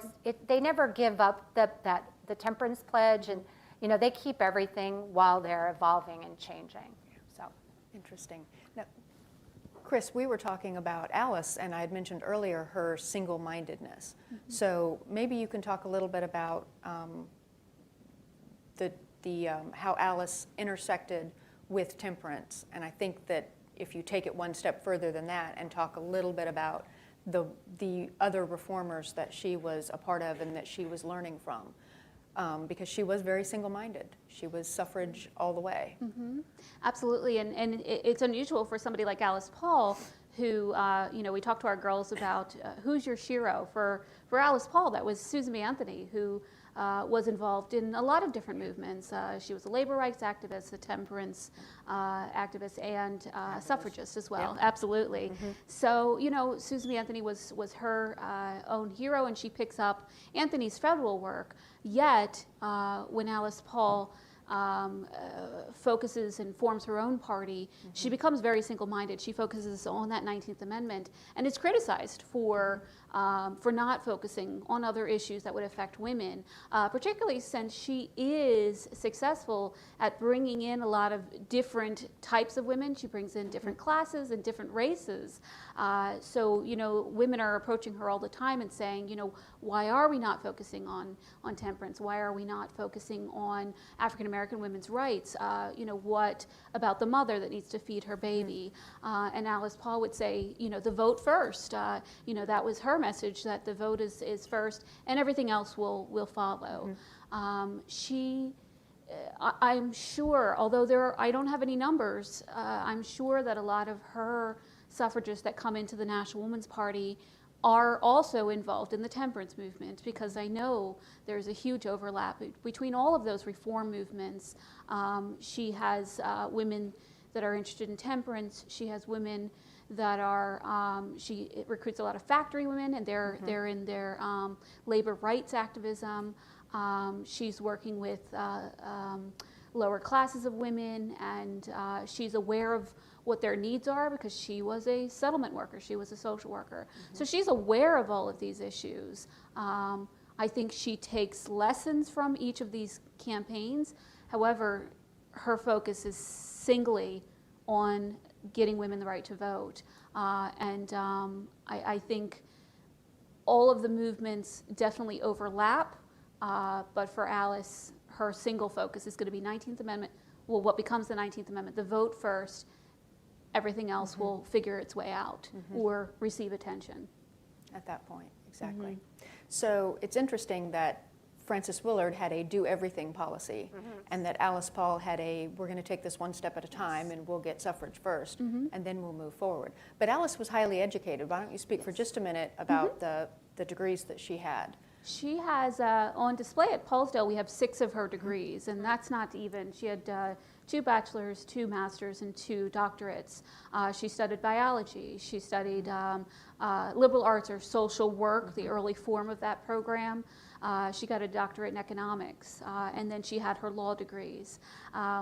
they never give up the temperance pledge, and they keep everything while they're evolving and changing. So interesting. Now, Chris, we were talking about Alice, and I had mentioned earlier her single-mindedness. So maybe you can talk a little bit about how Alice intersected with temperance. And I think that if you take it one step further than that and talk a little bit about the other reformers that she was a part of and that she was learning from, because she was very single-minded. She was suffrage all the way. Absolutely, and it's unusual for somebody like Alice Paul, who we talked to our girls about who's your shero. For Alice Paul, that was Susan B. Anthony, who was involved in a lot of different movements. She was a labor rights activist, a temperance activist, and suffragist as well. Yeah. Absolutely. So, Susan B. Anthony was her own hero, and she picks up Anthony's federal work. Yet, when Alice Paul focuses and forms her own party, she becomes very single-minded. She focuses on that 19th Amendment, and is criticized for not focusing on other issues that would affect women, particularly since she is successful at bringing in a lot of different types of women. She brings in different classes and different races. So, women are approaching her all the time and saying, why are we not focusing on temperance? Why are we not focusing on African American women's rights? What about the mother that needs to feed her baby? And Alice Paul would say, the vote first. That was her message, that the vote is first, and everything else will follow. I'm sure, although I don't have any numbers, I'm sure that a lot of her suffragists that come into the National Women's Party are also involved in the temperance movement, because I know there's a huge overlap between all of those reform movements. She has women that are interested in temperance. She has women that are, she recruits a lot of factory women, and they're in their labor rights activism. She's working with lower classes of women, and she's aware of what their needs are, because she was a settlement worker, she was a social worker. So she's aware of all of these issues. I think she takes lessons from each of these campaigns. However, her focus is singly on getting women the right to vote. I think all of the movements definitely overlap, but for Alice, her single focus is going to be 19th Amendment, well, what becomes the 19th Amendment, the vote first, everything else will figure its way out or receive attention. At that point, exactly. So it's interesting that Frances Willard had a do everything policy, and that Alice Paul had a we're going to take this one step at a time and we'll get suffrage first, and then we'll move forward. But Alice was highly educated. Why don't you speak for just a minute about the degrees that she had? She has on display at Paulsdale, we have 6 of her degrees, and that's not even. She had 2 bachelor's, 2 master's, and 2 doctorates. She studied biology. She studied liberal arts or social work, the early form of that program. She got a doctorate in economics, and then she had her law degrees.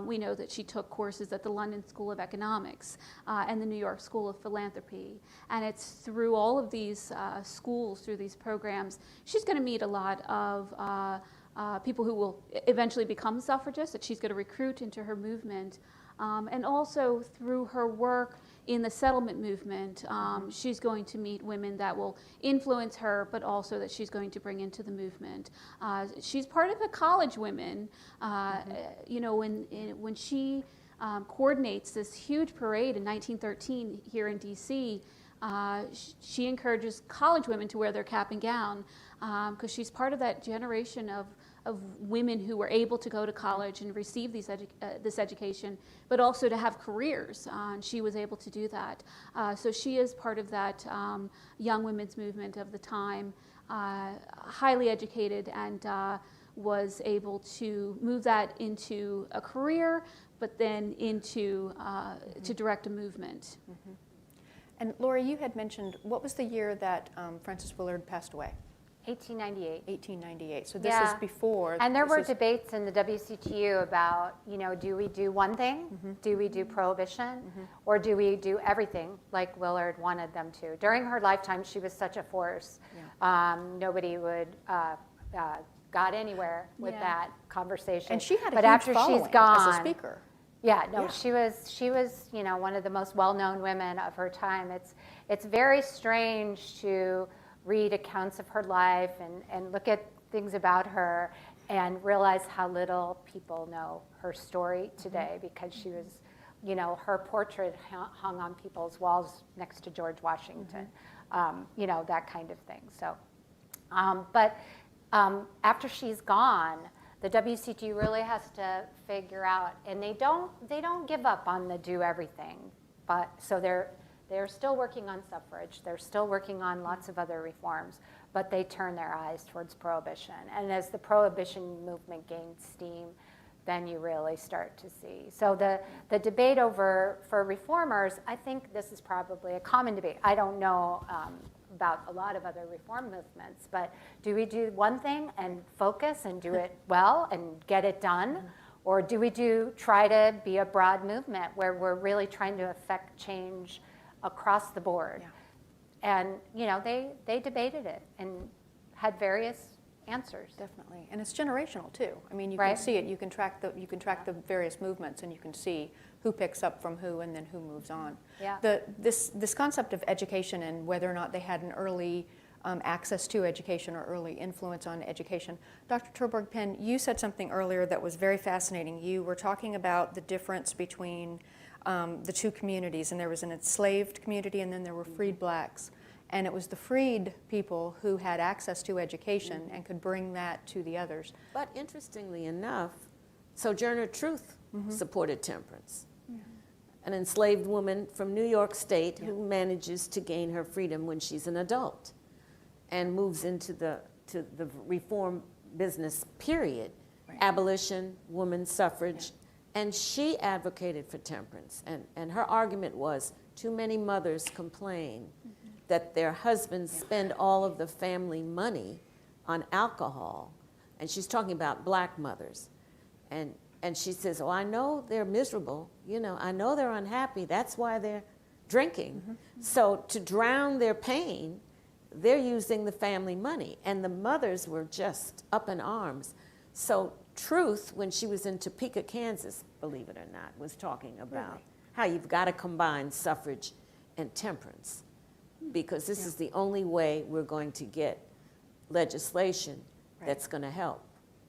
We know that she took courses at the London School of Economics and the New York School of Philanthropy. And it's through all of these schools, through these programs, she's going to meet a lot of people who will eventually become suffragists, that she's going to recruit into her movement. And also through her work in the settlement movement, she's going to meet women that will influence her, but also that she's going to bring into the movement. She's part of the college women. You know, when she coordinates this huge parade in 1913 here in D.C., she encourages college women to wear their cap and gown because she's part of that generation of women who were able to go to college and receive this education, but also to have careers, and she was able to do that. So she is part of that young women's movement of the time, highly educated, and was able to move that into a career, but then into to direct a movement. And Lori, you had mentioned, what was the year that Frances Willard passed away? 1898. 1898. So this is before. And there were debates in the WCTU about, you know, do we do one thing? Do we do prohibition? Or do we do everything like Willard wanted them to? During her lifetime, she was such a force. Nobody would got anywhere with that conversation. And she had a but huge after following she's gone, as a speaker. Yeah, no, she was, you know, one of the most well-known women of her time. It's very strange to read accounts of her life and look at things about her and realize how little people know her story today, because she was, you know, her portrait hung on people's walls next to George Washington, you know, that kind of thing. So, but after she's gone, the WCTU really has to figure out, and they don't give up on the do everything, but so they're still working on suffrage, they're still working on lots of other reforms, but they turn their eyes towards prohibition. And as the prohibition movement gains steam, then you really start to see. So the debate for reformers, I think this is probably a common debate. I don't know about a lot of other reform movements, but do we do one thing and focus and do it well and get it done? Or do we try to be a broad movement where we're really trying to affect change across the board? And you know, they debated it and had various answers. Definitely, and it's generational too. I mean, you can see it. You can track the various movements, and you can see who picks up from who, and then who moves on. Yeah. This concept of education and whether or not they had an early access to education or early influence on education. Dr. Terborg-Penn, you said something earlier that was very fascinating. You were talking about the difference between the two communities, and there was an enslaved community and then there were freed blacks. And it was the freed people who had access to education and could bring that to the others. But interestingly enough, Sojourner Truth supported temperance. An enslaved woman from New York State who manages to gain her freedom when she's an adult and moves into the reform business, period. Abolition, women's suffrage. And she advocated for temperance. And her argument was, too many mothers complain that their husbands spend all of the family money on alcohol. And she's talking about black mothers. And she says, oh, I know they're miserable. You know, I know they're unhappy. That's why they're drinking. So to drown their pain, they're using the family money. And the mothers were just up in arms. So Truth, when she was in Topeka, Kansas, believe it or not, was talking about how you've got to combine suffrage and temperance. because this is the only way we're going to get legislation that's going to help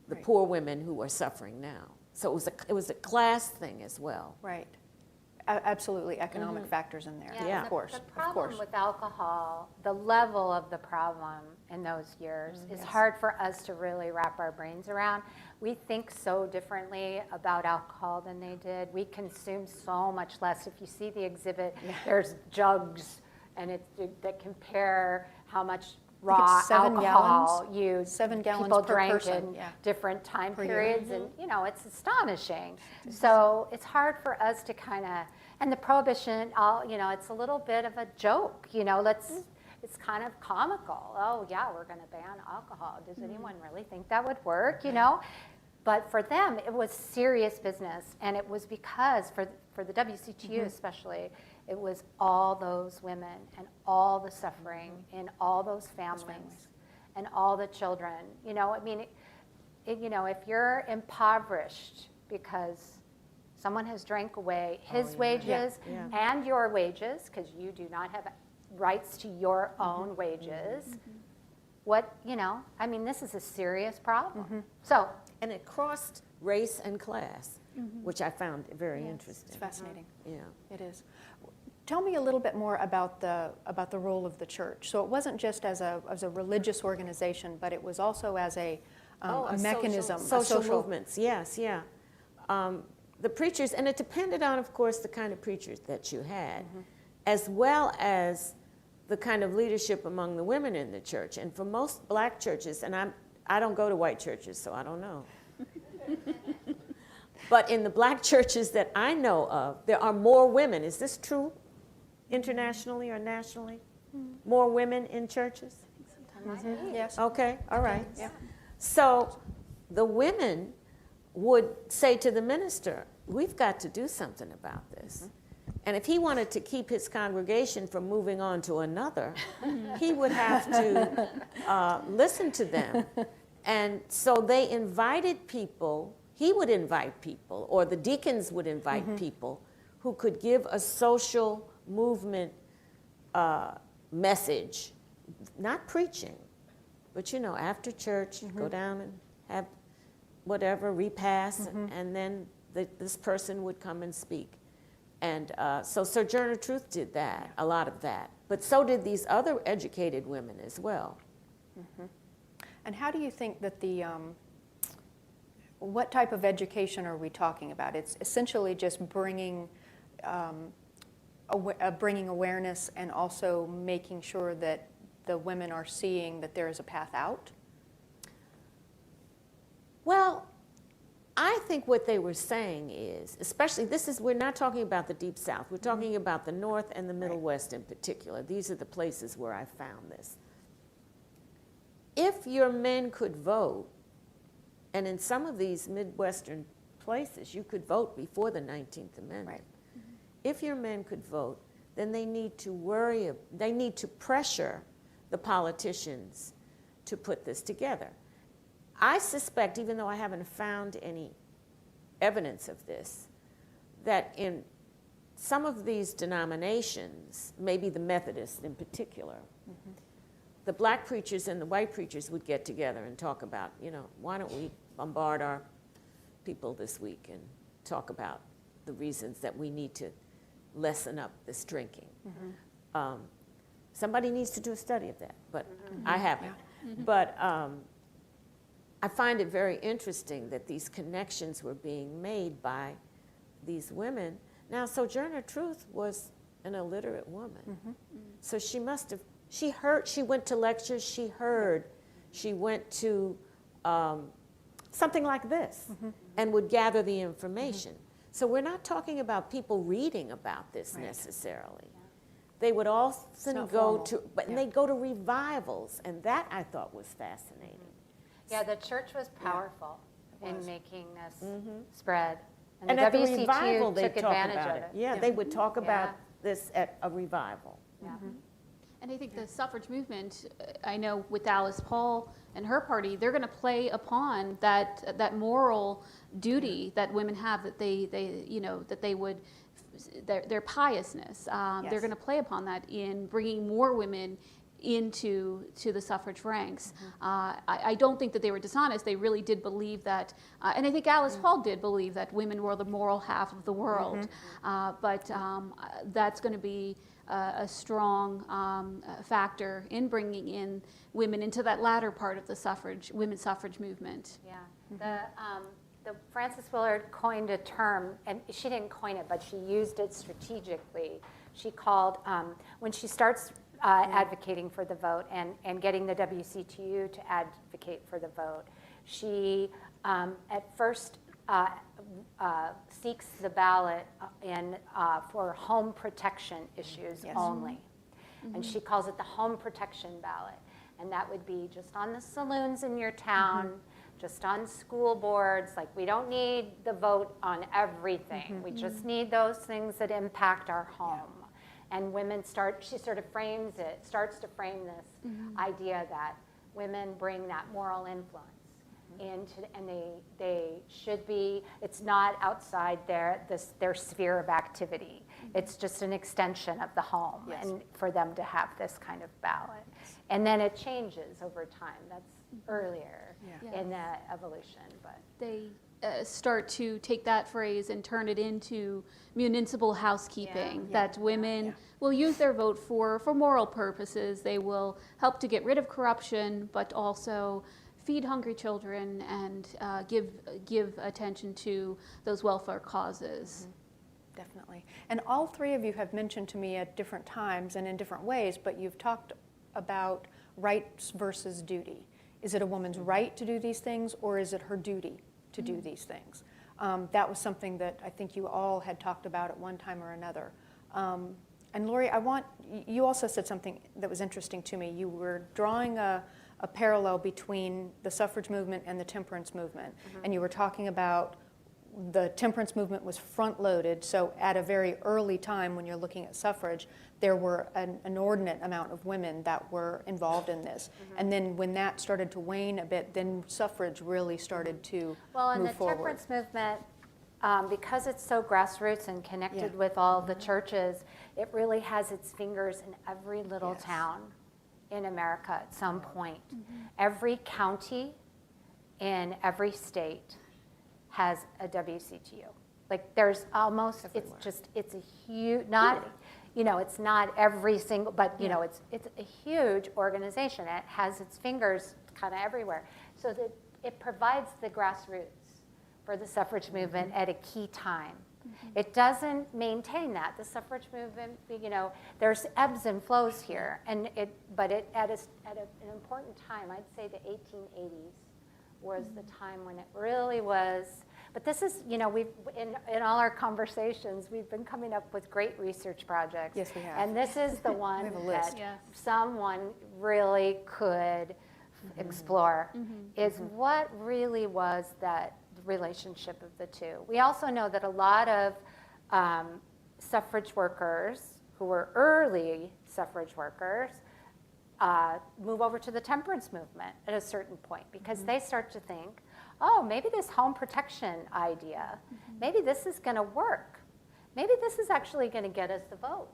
the poor women who are suffering now. So it was a class thing as well. Right. Absolutely, economic factors in there. Yeah, Of course. The problem with alcohol, the level of the problem in those years is hard for us to really wrap our brains around. We think so differently about alcohol than they did. We consume so much less. If you see the exhibit, there's jugs, and that compare how much raw 7 alcohol gallons? 7 gallons people per drank person, in different time periods, and it's astonishing. Mm-hmm. So it's hard for us to kind of, and the prohibition, it's a little bit of a joke. It's kind of comical. Oh yeah, we're going to ban alcohol. Does anyone really think that would work? But for them, it was serious business, and it was because for the WCTU especially, it was all those women and all the suffering in all those families and all the children. If you're impoverished because someone has drank away his wages and your wages, because you do not have rights to your own wages, this is a serious problem. And it crossed race and class, which I found very interesting. It's fascinating. Yeah, it is. Tell me a little bit more about the role of the church. So it wasn't just as a religious organization, but it was also as a mechanism, social movements. Yes, yeah. The preachers, and it depended on, of course, the kind of preachers that you had, as well as the kind of leadership among the women in the church. And for most black churches, and I don't go to white churches, so I don't know. But in the black churches that I know of, there are more women. Is this true internationally or nationally? More women in churches? Yes. Okay, all right. Yeah. So the women would say to the minister, we've got to do something about this. And if he wanted to keep his congregation from moving on to another, he would have to listen to them. And so they invited people, he would invite people, or the deacons would invite people who could give a social movement message, not preaching, but after church, go down and have whatever, repast, and then this person would come and speak. And so Sojourner Truth did that, a lot of that. But so did these other educated women as well. And how do you think that what type of education are we talking about? It's essentially just bringing awareness and also making sure that the women are seeing that there is a path out? Well, I think what they were saying is, especially we're not talking about the Deep South, we're talking about the North and the Middle West in particular. These are the places where I found this. If your men could vote, and in some of these Midwestern places, you could vote before the 19th Amendment. If your men could vote, then they need to pressure the politicians to put this together. I suspect, even though I haven't found any evidence of this, that in some of these denominations, maybe the Methodists in particular, the black preachers and the white preachers would get together and talk about, why don't we bombard our people this week and talk about the reasons that we need to lessen up this drinking. Somebody needs to do a study of that, but I haven't. But I find it very interesting that these connections were being made by these women. Now, Sojourner Truth was an illiterate woman. So she must have, she went to lectures, she heard, she went to something like this and would gather the information. So we're not talking about people reading about this necessarily. They would often go to, and they'd go to revivals, and that I thought was fascinating. Yeah, the church was powerful in making this spread. And the at the WCTU revival, they took talk advantage about of it. Yeah, they would talk about this at a revival. And I think the suffrage movement, I know with Alice Paul and her party, they're going to play upon that moral duty that women have, that they you know, that they would, their piousness. They're going to play upon that in bringing more women into the suffrage ranks. I don't think that they were dishonest. They really did believe that, and I think Alice Paul did believe that women were the moral half of the world. But that's going to be a strong factor in bringing in women into that latter part of the women's suffrage movement. Yeah. The Frances Willard coined a term, and she didn't coin it, but she used it strategically. She called, when she starts advocating for the vote and getting the WCTU to advocate for the vote, she at first seeks the ballot for home protection issues only. And she calls it the home protection ballot. And that would be just on the saloons in your town, just on school boards. Like, we don't need the vote on everything. We just need those things that impact our home. And women she sort of starts to frame this idea that women bring that moral influence into, and they should be, it's not outside their sphere of activity. It's just an extension of the home, and for them to have this kind of ballot. And then it changes over time. That's earlier in the evolution. But they start to take that phrase and turn it into municipal housekeeping, that women will use their vote for moral purposes. They will help to get rid of corruption, but also feed hungry children and give attention to those welfare causes. Definitely. And all three of you have mentioned to me at different times and in different ways, but you've talked about rights versus duty. Is it a woman's right to do these things, or is it her duty to do these things? That was something that I think you all had talked about at one time or another. And Lori, you also said something that was interesting to me. You were drawing a parallel between the suffrage movement and the temperance movement. And you were talking about the temperance movement was front-loaded, so at a very early time when you're looking at suffrage, there were an inordinate amount of women that were involved in this. And then when that started to wane a bit, then suffrage really started to move forward. Well, in the temperance movement, because it's so grassroots and connected with all the churches, it really has its fingers in every little town in America at some point. Every county in every state has a WCTU. Like, there's almost, it's a huge, not, you know, it's not every single, but you know, it's a huge organization. It has its fingers kind of everywhere. So that it provides the grassroots for the suffrage movement at a key time. It doesn't maintain that. The suffrage movement, you know, there's ebbs and flows here, and but at an important time, I'd say the 1880s was the time when it really was. But this is, you know, we've in all our conversations, we've been coming up with great research projects. Yes, we have. And this is the one that someone really could explore, is what really was that relationship of the two. We also know that a lot of suffrage workers who were early suffrage workers move over to the temperance movement at a certain point, because they start to think, oh, maybe this home protection idea, maybe this is going to work. Maybe this is actually going to get us the vote.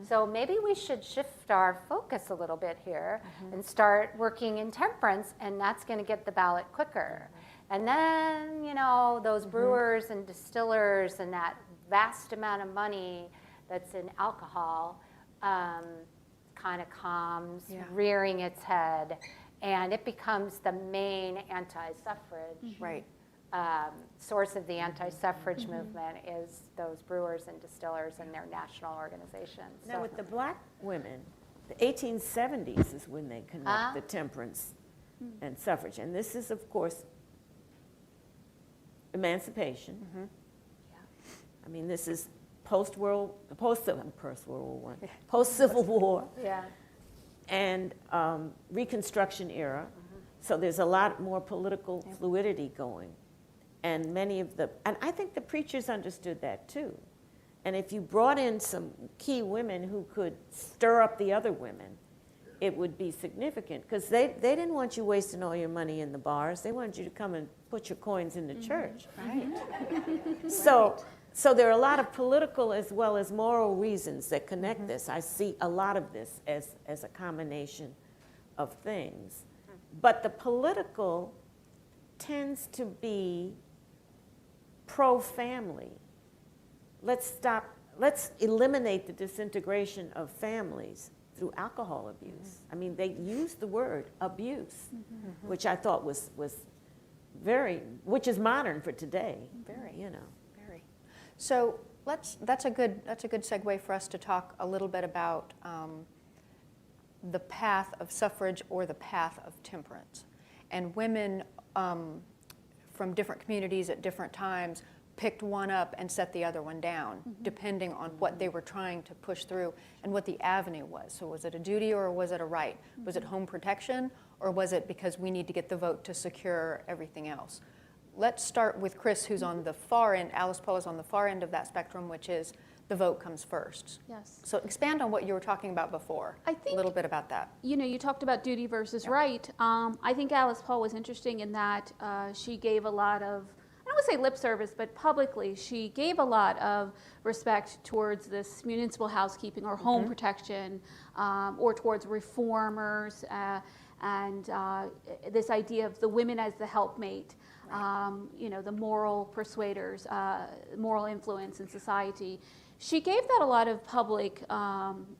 So maybe we should shift our focus a little bit here and start working in temperance, and that's going to get the ballot quicker. And then, you know, those brewers and distillers and that vast amount of money that's in alcohol kind of comes rearing its head, and it becomes the main anti-suffrage source of the anti-suffrage movement is those brewers and distillers and their national organizations. Now, with the black women, the 1870s is when they connect the temperance and suffrage. And this is, of course, emancipation. I mean, this is post-Civil War, and Reconstruction era. So there's a lot more political fluidity going. And many of and I think the preachers understood that too. And if you brought in some key women who could stir up the other women, it would be significant, because they didn't want you wasting all your money in the bars. They wanted you to come and put your coins in the church. Right. So there are a lot of political as well as moral reasons that connect this. I see a lot of this as a combination of things. But the political tends to be pro-family. Let's eliminate the disintegration of families through alcohol abuse. I mean, they used the word abuse, which I thought was which is modern for today. Very, you know. Very. So that's a good segue for us to talk a little bit about the path of suffrage or the path of temperance, and women from different communities at different times picked one up and set the other one down, depending on what they were trying to push through and what the avenue was. So was it a duty or was it a right? Was it home protection, or was it because we need to get the vote to secure everything else? Let's start with Chris, who's on the far end. Alice Paul is on the far end of that spectrum, which is the vote comes first. Yes. So expand on what you were talking about before. I think a little bit about that. You know, you talked about duty versus right. I think Alice Paul was interesting in that she gave a lot of, I don't want to say lip service, but publicly she gave a lot of respect towards this municipal housekeeping or home protection, or towards reformers, and this idea of the women as the helpmate. You know, the moral persuaders, moral influence in society. She gave that a lot of public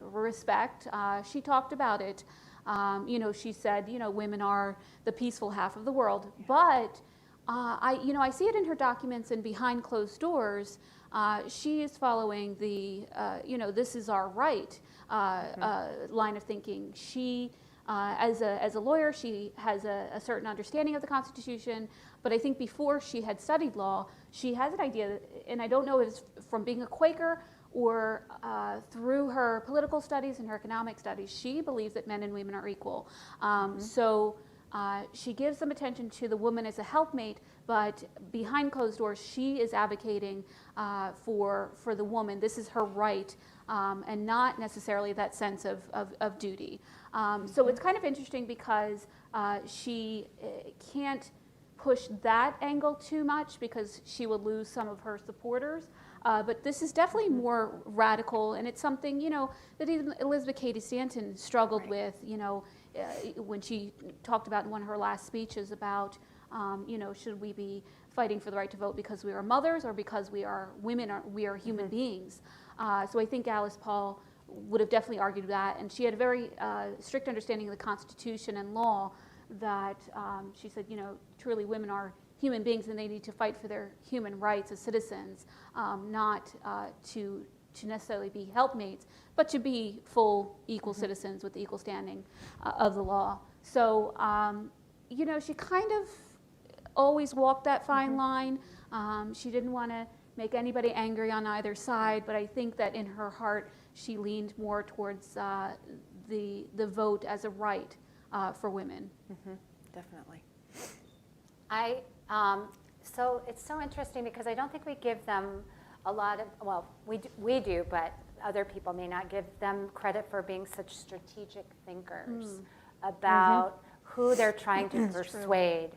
respect. She talked about it. You know, she said, you know, women are the peaceful half of the world. But I see it in her documents and behind closed doors. She is following the, you know, this is our right line of thinking. She, as a lawyer, she has a certain understanding of the Constitution. But I think before she had studied law, she has an idea, and I don't know if it's from being a Quaker or through her political studies and her economic studies, she believes that men and women are equal. So she gives some attention to the woman as a helpmate, but behind closed doors, she is advocating for the woman. This is her right, and not necessarily that sense of duty. So it's kind of interesting because she can't push that angle too much because she would lose some of her supporters. But this is definitely more radical, and it's something, you know, that even Elizabeth Cady Stanton struggled with, you know, when she talked about in one of her last speeches about, you know, should we be fighting for the right to vote because we are mothers or because we are women, or we are human beings. So I think Alice Paul would have definitely argued that, and she had a very strict understanding of the Constitution and law that she said, you know, truly women are human beings and they need to fight for their human rights as citizens, not to necessarily be helpmates, but to be full equal citizens with the equal standing of the law. So, you know, she kind of always walked that fine line. She didn't want to make anybody angry on either side, but I think that in her heart she leaned more towards the vote as a right for women. Definitely. So it's so interesting because I don't think we give them a lot of, well, we do, but other people may not give them credit for being such strategic thinkers about who they're trying to persuade.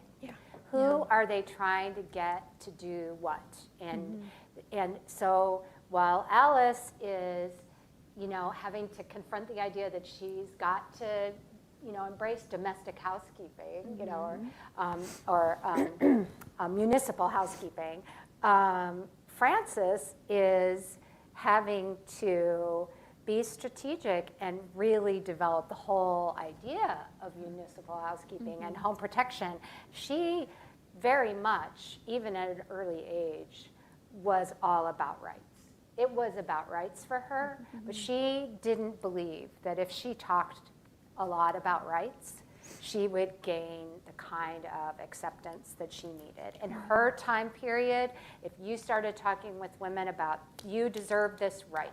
Who are they trying to get to do what? And so while Alice is, you know, having to confront the idea that she's got to, you know, embrace domestic housekeeping, you know, or municipal housekeeping, Frances is having to be strategic and really develop the whole idea of municipal housekeeping and home protection. She very much, even at an early age, was all about rights. It was about rights for her, but she didn't believe that if she talked a lot about rights, she would gain the kind of acceptance that she needed. In her time period, if you started talking with women about, you deserve this right,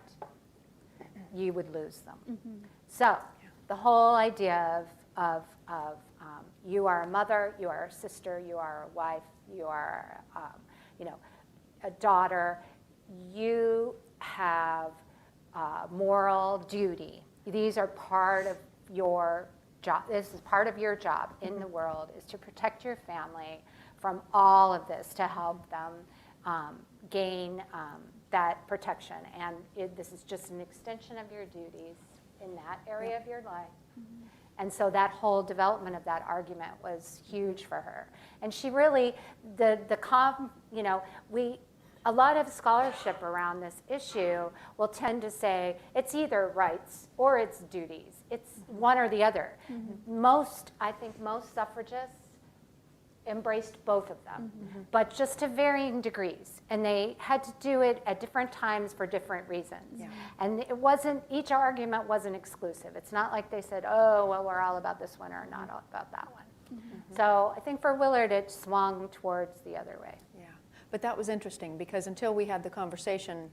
you would lose them. So the whole idea of you are a mother, you are a sister, you are a wife, you are, you know, a daughter, you have moral duty. These are part of your job. This is part of your job in the world, is to protect your family from all of this, to help them gain that protection. And this is just an extension of your duties in that area of your life. And so that whole development of that argument was huge for her. And she really, a lot of scholarship around this issue will tend to say it's either rights or it's duties. It's one or the other. I think most suffragists embraced both of them, but just to varying degrees. And they had to do it at different times for different reasons. And each argument wasn't exclusive. It's not like they said, oh, well, we're all about this one or not all about that one. So I think for Willard, it swung towards the other way. Yeah, but that was interesting because until we had the conversation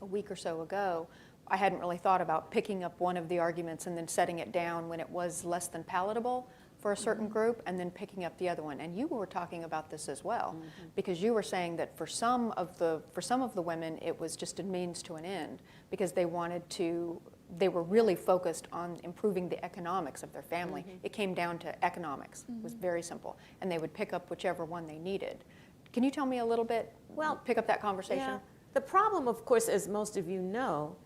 a week or so ago, I hadn't really thought about picking up one of the arguments and then setting it down when it was less than palatable for a certain group, and then picking up the other one. And you were talking about this as well, because you were saying that for some of the women, it was just a means to an end, because they were really focused on improving the economics of their family. It came down to economics. It was very simple, and they would pick up whichever one they needed. Can you tell me a little bit? Well, pick up that conversation. Yeah. The problem, of course, as most of you know,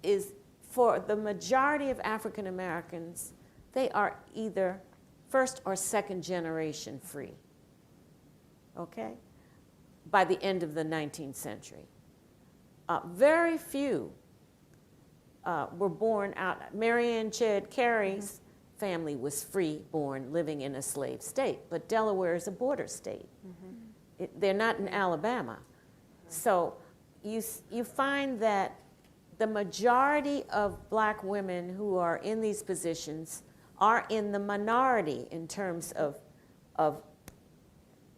is for the majority of African Americans, they are either first or second generation free, okay, by the end of the 19th century. Very few were born out. Marianne Chedd Carey's family was free born, living in a slave state, but Delaware is a border state. They're not in Alabama. So you find that the majority of black women who are in these positions are in the minority in terms of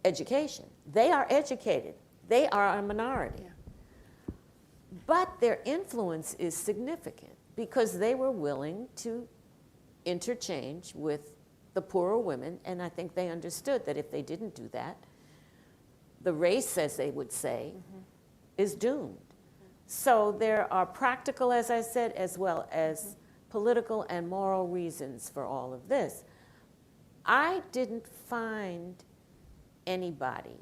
education. They are educated. They are a minority. But their influence is significant because they were willing to interchange with the poorer women, and I think they understood that if they didn't do that, the race, as they would say, is doomed. So there are practical, as I said, as well as political and moral reasons for all of this. I didn't find anybody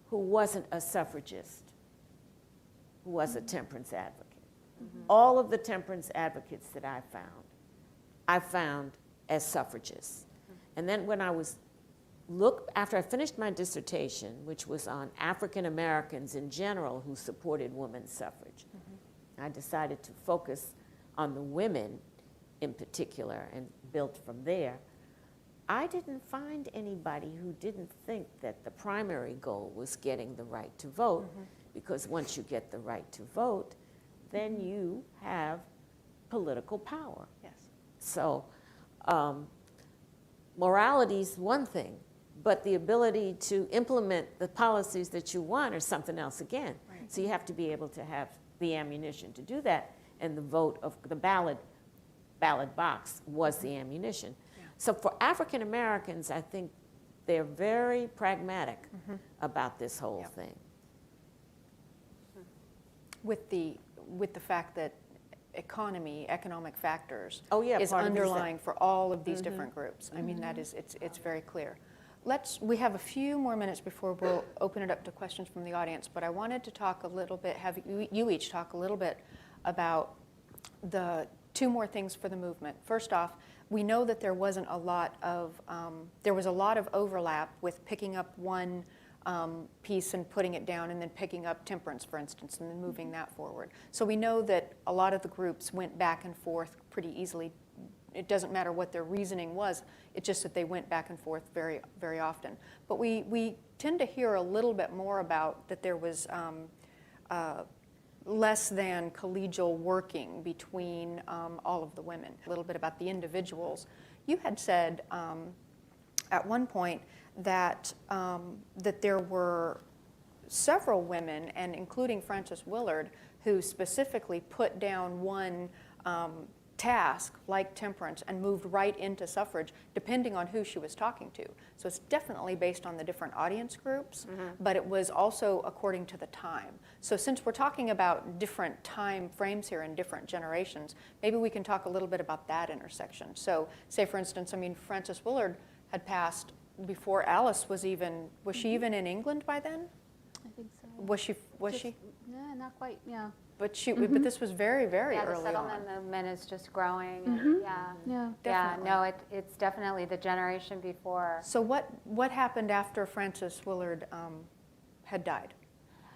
who wasn't a suffragist who was a temperance advocate. All of the temperance advocates that I found as suffragists. And then when after I finished my dissertation, which was on African Americans in general who supported women's suffrage, I decided to focus on the women in particular and built from there. I didn't find anybody who didn't think that the primary goal was getting the right to vote, because once you get the right to vote, then you have political power. So morality is one thing, but the ability to implement the policies that you want are something else again. So you have to be able to have the ammunition to do that, and the vote of the ballot box was the ammunition. So for African Americans, I think they're very pragmatic about this whole thing. With the fact that economic factors is part underlying for all of these different groups. I mean, that is, it's very clear. We have a few more minutes before we'll open it up to questions from the audience, but I wanted to talk a little bit, have you each talk a little bit about the two more things for the movement. First off, we know that there wasn't a lot of, there was a lot of overlap with picking up one piece and putting it down and then picking up temperance, for instance, and then moving that forward. So we know that a lot of the groups went back and forth pretty easily. It doesn't matter what their reasoning was, it's just that they went back and forth very, very often. But we tend to hear a little bit more about that there was less than collegial working between all of the women. A little bit about the individuals. You had said at one point that that there were several women, and including Frances Willard, who specifically put down one task like temperance and moved right into suffrage depending on who she was talking to. So it's definitely based on the different audience groups, but it was also according to the time. So since we're talking about different time frames here in different generations, maybe we can talk a little bit about that intersection. So say for instance, I mean, Frances Willard had passed before Alice was even, was she even in England by then? I think so. Was she? Yeah, not quite, yeah. But but this was very, very yeah, early the settlement on. movement is just growing. And Yeah, definitely. No, it's definitely the generation before. So what happened after Frances Willard had died?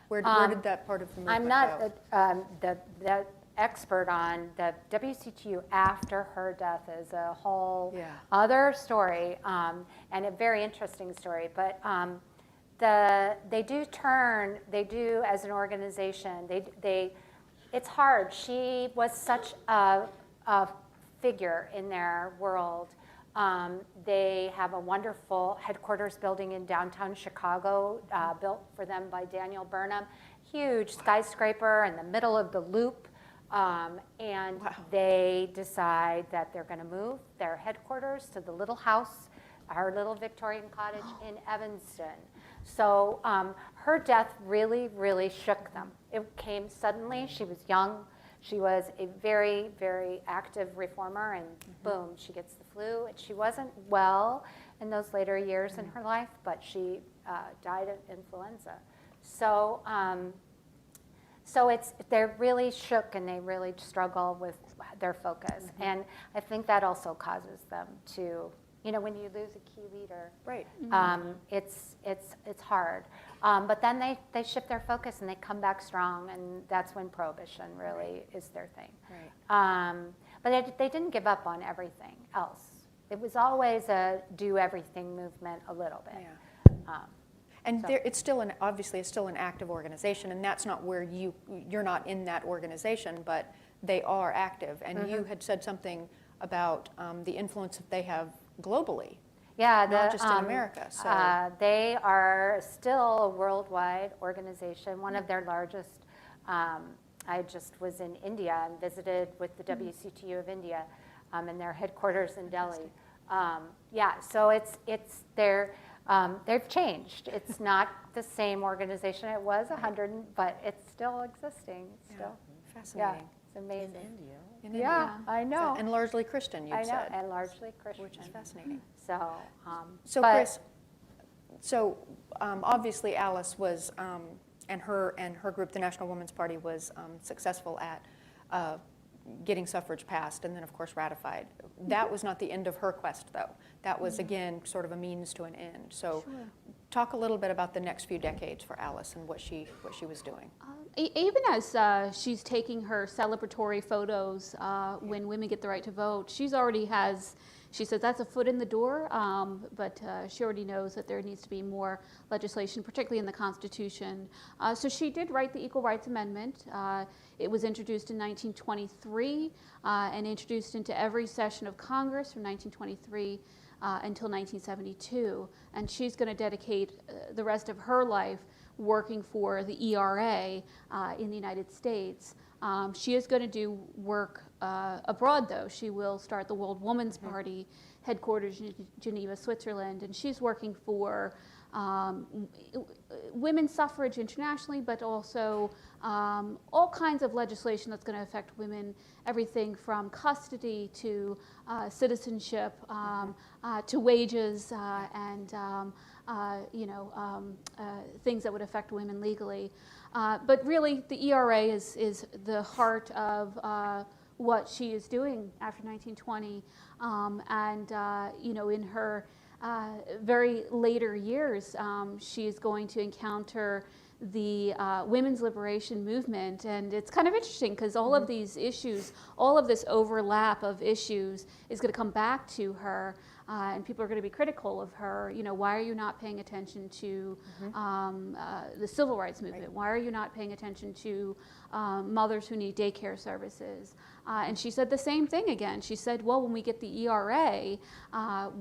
Where did that part of the movement I'm not go? the expert on the WCTU after her death is a whole other story, and a very interesting story. But they do as an organization, it's hard. She was such a figure in their world. They have a wonderful headquarters building in downtown Chicago, built for them by Daniel Burnham. Huge skyscraper in the middle of the loop. And they decide that they're going to move their headquarters to the little house, our little Victorian cottage in Evanston. So her death really, really shook them. It came suddenly. She was young. She was a very, very active reformer, and boom, she gets the flu. And she wasn't well in those later years in her life, but she died of influenza. So, they're really shook, and they really struggle with their focus. And I think that also causes them to, when you lose a key leader, right? It's hard. But then they shift their focus and they come back strong, and that's when Prohibition really is their thing. Right. But they didn't give up on everything else. It was always a do everything movement a little bit. Yeah. And it's still obviously it's still an active organization, and that's not where you're not in that organization, but they are active. And you had said something about the influence that they have globally. Yeah, not just in America. So they are still a worldwide organization. One of their largest. I just was in India and visited with the WCTU of India, and their headquarters in Delhi. So they've changed. It's not the same organization it was 100, but it's still existing. It's still fascinating. Yeah, it's amazing. In India. Yeah, I know. And largely Christian, you said. I know, and largely Christian. Which is fascinating. So, Chris, obviously Alice was, and her group, the National Women's Party, was successful at getting suffrage passed and then, of course, ratified. That was not the end of her quest, though. That was, again, sort of a means to an end. So talk a little bit about the next few decades for Alice and what she was doing. Even as she's taking her celebratory photos when women get the right to vote, she says that's a foot in the door, but she already knows that there needs to be more legislation, particularly in the Constitution. So she did write the Equal Rights Amendment. It was introduced in 1923 and introduced into every session of Congress from 1923 until 1972. And she's going to dedicate the rest of her life working for the ERA in the United States. She is going to do work abroad, though. She will start the World Women's Party, headquarters in Geneva, Switzerland, and she's working for women's suffrage internationally, but also all kinds of legislation that's going to affect women, everything from custody to citizenship to wages and things that would affect women legally. But really, the ERA is the heart of what she is doing after 1920, in her very later years, she is going to encounter the women's liberation movement, and it's kind of interesting because all of these issues, all of this overlap of issues is going to come back to her, and people are going to be critical of her. Why are you not paying attention to the civil rights movement? Why are you not paying attention to mothers who need daycare services? And she said the same thing again. She said, well, when we get the ERA,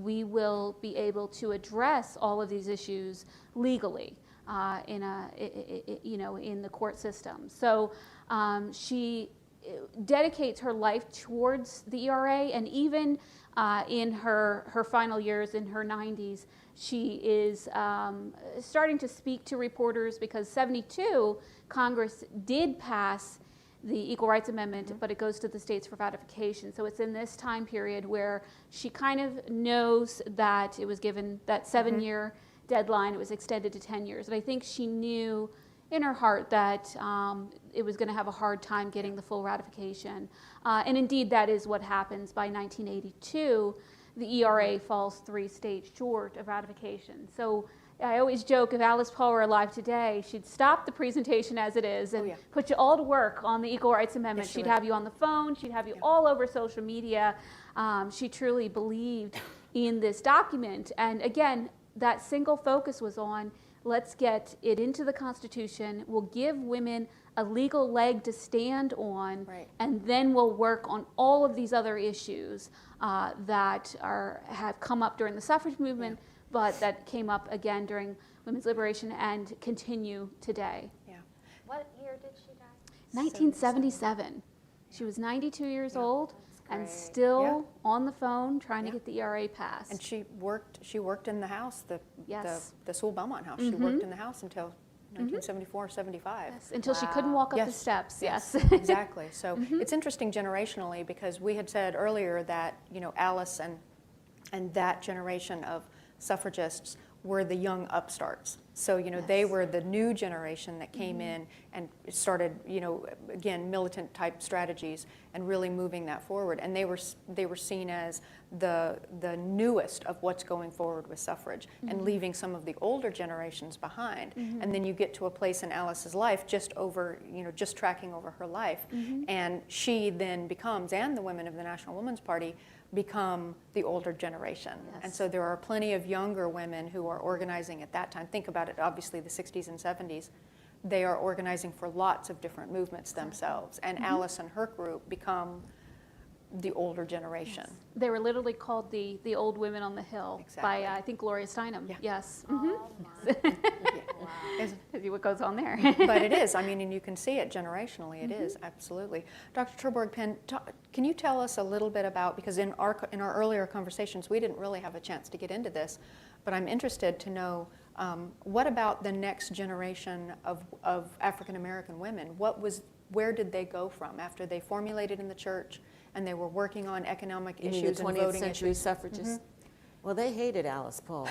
we will be able to address all of these issues legally. In the court system. So she dedicates her life towards the ERA, and even in her final years, in her 90s, she is starting to speak to reporters, because 72, Congress did pass the Equal Rights Amendment, but it goes to the states for ratification. So it's in this time period where she kind of knows that it was given that 7-year deadline, it was extended to 10 years. And I think she knew in her heart that it was going to have a hard time getting the full ratification. And indeed, that is what happens. By 1982, the ERA falls 3 states short of ratification. So I always joke, if Alice Paul were alive today, she'd stop the presentation as it is and put you all to work on the Equal Rights Amendment. Yes, she she'd would. have you on the phone, she'd have you all over social media. She truly believed in this document. And again, that single focus was on, let's get it into the Constitution, we'll give women a legal leg to stand on, and then we'll work on all of these other issues that have come up during the suffrage movement, but that came up again during women's liberation and continue today. What year did she die? 1977. She was 92 years old and still on the phone trying to get the ERA passed. And she worked in the House, the Sewell Belmont House. She Mhm. worked in the House until 1974, 75. Yes, until she couldn't walk up the steps, yes. Exactly. So it's interesting generationally, because we had said earlier that, Alice and that generation of suffragists were the young upstarts. So, they were the new generation that came in and started, again, militant type strategies and really moving that forward. And they were seen as the newest of what's going forward with suffrage and leaving some of the older generations behind. And then you get to a place in Alice's life just tracking over her life. And she then becomes, and the women of the National Women's Party become the older generation. And so there are plenty of younger women who are organizing at that time. Think about it, obviously the 60s and 70s. They are organizing for lots of different movements themselves. And Alice and her group become the older generation. Yes. They were literally called the old women on the hill by, I think, Gloria Steinem. Yes. See what goes on there. But it is. I mean, and you can see it generationally. It is, absolutely. Dr. Terborg-Penn, can you tell us a little bit about, because in our earlier conversations, we didn't really have a chance to get into this, but I'm interested to know, what about the next generation of African-American women? Where did they go from after they formulated in the church and they were working on economic You mean issues the 20th and voting century issues? suffragists? Well, they hated Alice Paul.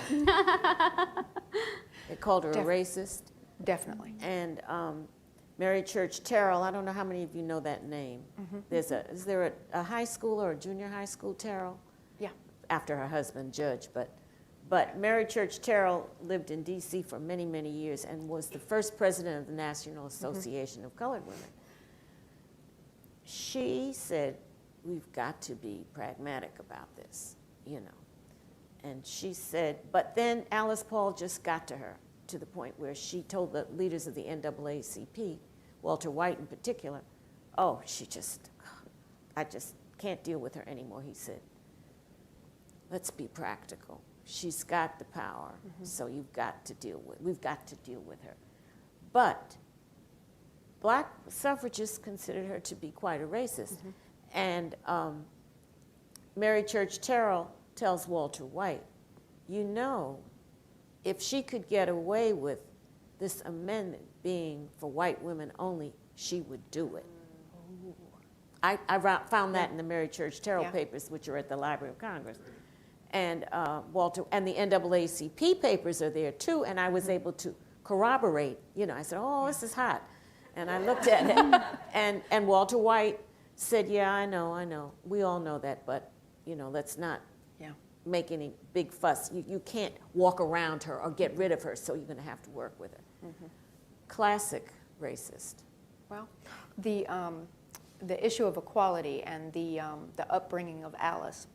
They called her a racist. Definitely. And Mary Church Terrell, I don't know how many of you know that name. Is there a high school or a junior high school Terrell? Yeah. After her husband, Judge, but Mary Church Terrell lived in D.C. for many, many years and was the first president of the National Association of Colored Women. She said, we've got to be pragmatic about this, And she said, but then Alice Paul just got to her, to the point where she told the leaders of the NAACP, Walter White in particular, I just can't deal with her anymore, he said. Let's be practical. She's got the power, so we've got to deal with her. But black suffragists considered her to be quite a racist. And Mary Church Terrell tells Walter White, if she could get away with this amendment being for white women only, she would do it. I found that in the Mary Church Terrell papers, which are at the Library of Congress. And and the NAACP papers are there too, and I was able to corroborate. I said, this is hot. And I looked at it, and Walter White said, yeah, I know. We all know that, but, let's not make any big fuss. You can't walk around her or get rid of her, so you're going to have to work with her. Classic racist. Well, the issue of equality and the upbringing of Alice,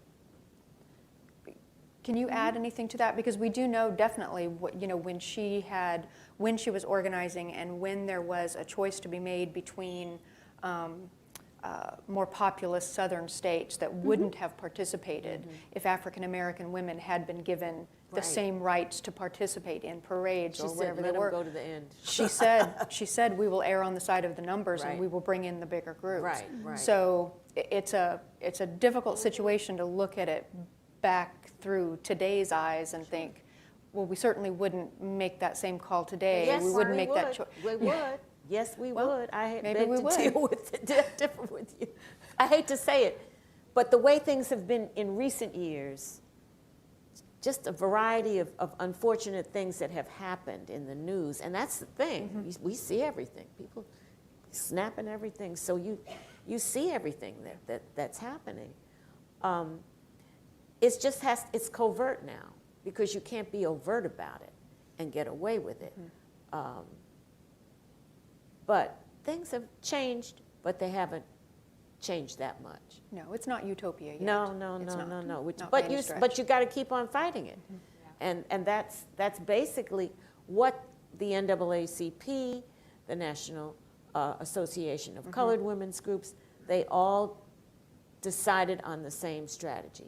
can you add anything to that? Because we do know definitely when she was organizing and when there was a choice to be made between more populous southern states that wouldn't have participated if African American women had been given the same rights to participate in parades or wherever they were. Go to the end. She said, we will err on the side of the numbers and we will bring in the bigger groups. Right. So it's a difficult situation to look at it back through today's eyes and think, well, we certainly wouldn't make that same call today. Yes, we wouldn't make that choice. We would. Yes, we would. I maybe beg we to would. deal with it different with you. I hate to say it, but the way things have been in recent years, just a variety of unfortunate things that have happened in the news, and that's the thing. We see everything. People snapping everything, so you see everything that's happening. It's covert now because you can't be overt about it and get away with it. But things have changed, but they haven't changed that much. No, it's not utopia yet. No. But you got to keep on fighting it, and that's basically what the NAACP, the National Association of Colored Women's Groups, they all decided on the same strategy.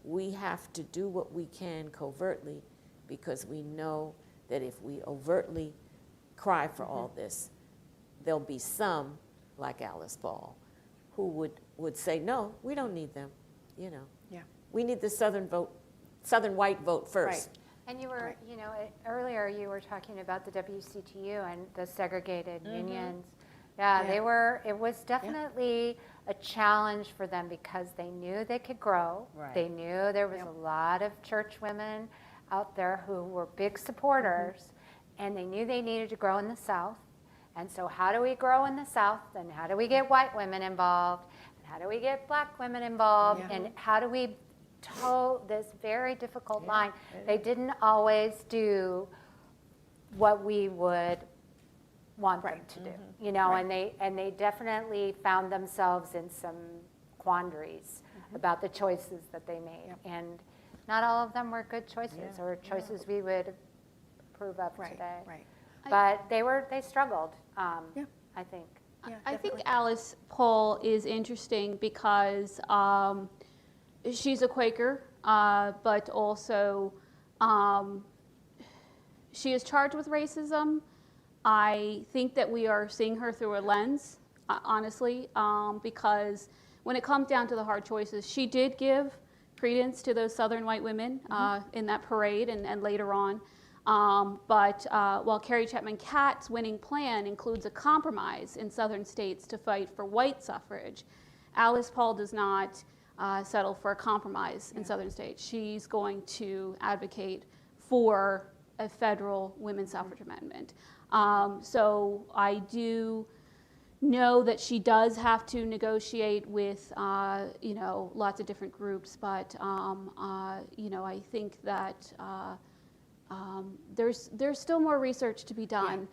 We have to do what we can covertly because we know that if we overtly cry for all this, there'll be some, like Alice Paul, who would say, no, we don't need them, We need the Southern white vote first. Right. And you were, earlier you were talking about the WCTU and the segregated unions. Yeah, it was definitely a challenge for them because they knew they could grow. Right. They knew there was a lot of church women out there who were big supporters, and they knew they needed to grow in the South. And so how do we grow in the South? And how do we get white women involved? And how do we get black women involved? And how do we toe this very difficult line? They didn't always do what we would want them to do, and they definitely found themselves in some quandaries about the choices that they made. And not all of them were good choices or choices we would approve of today. Right. But they struggled, I think. I think Alice Paul is interesting because she's a Quaker, but also she is charged with racism. I think that we are seeing her through a lens, honestly, because when it comes down to the hard choices, she did give credence to those Southern white women in that parade and later on. But while Carrie Chapman Catt's winning plan includes a compromise in Southern states to fight for white suffrage, Alice Paul does not settle for a compromise in Southern states. She's going to advocate for a federal women's suffrage amendment. So I do know that she does have to negotiate with, lots of different groups, but, I think that there's still more research to be done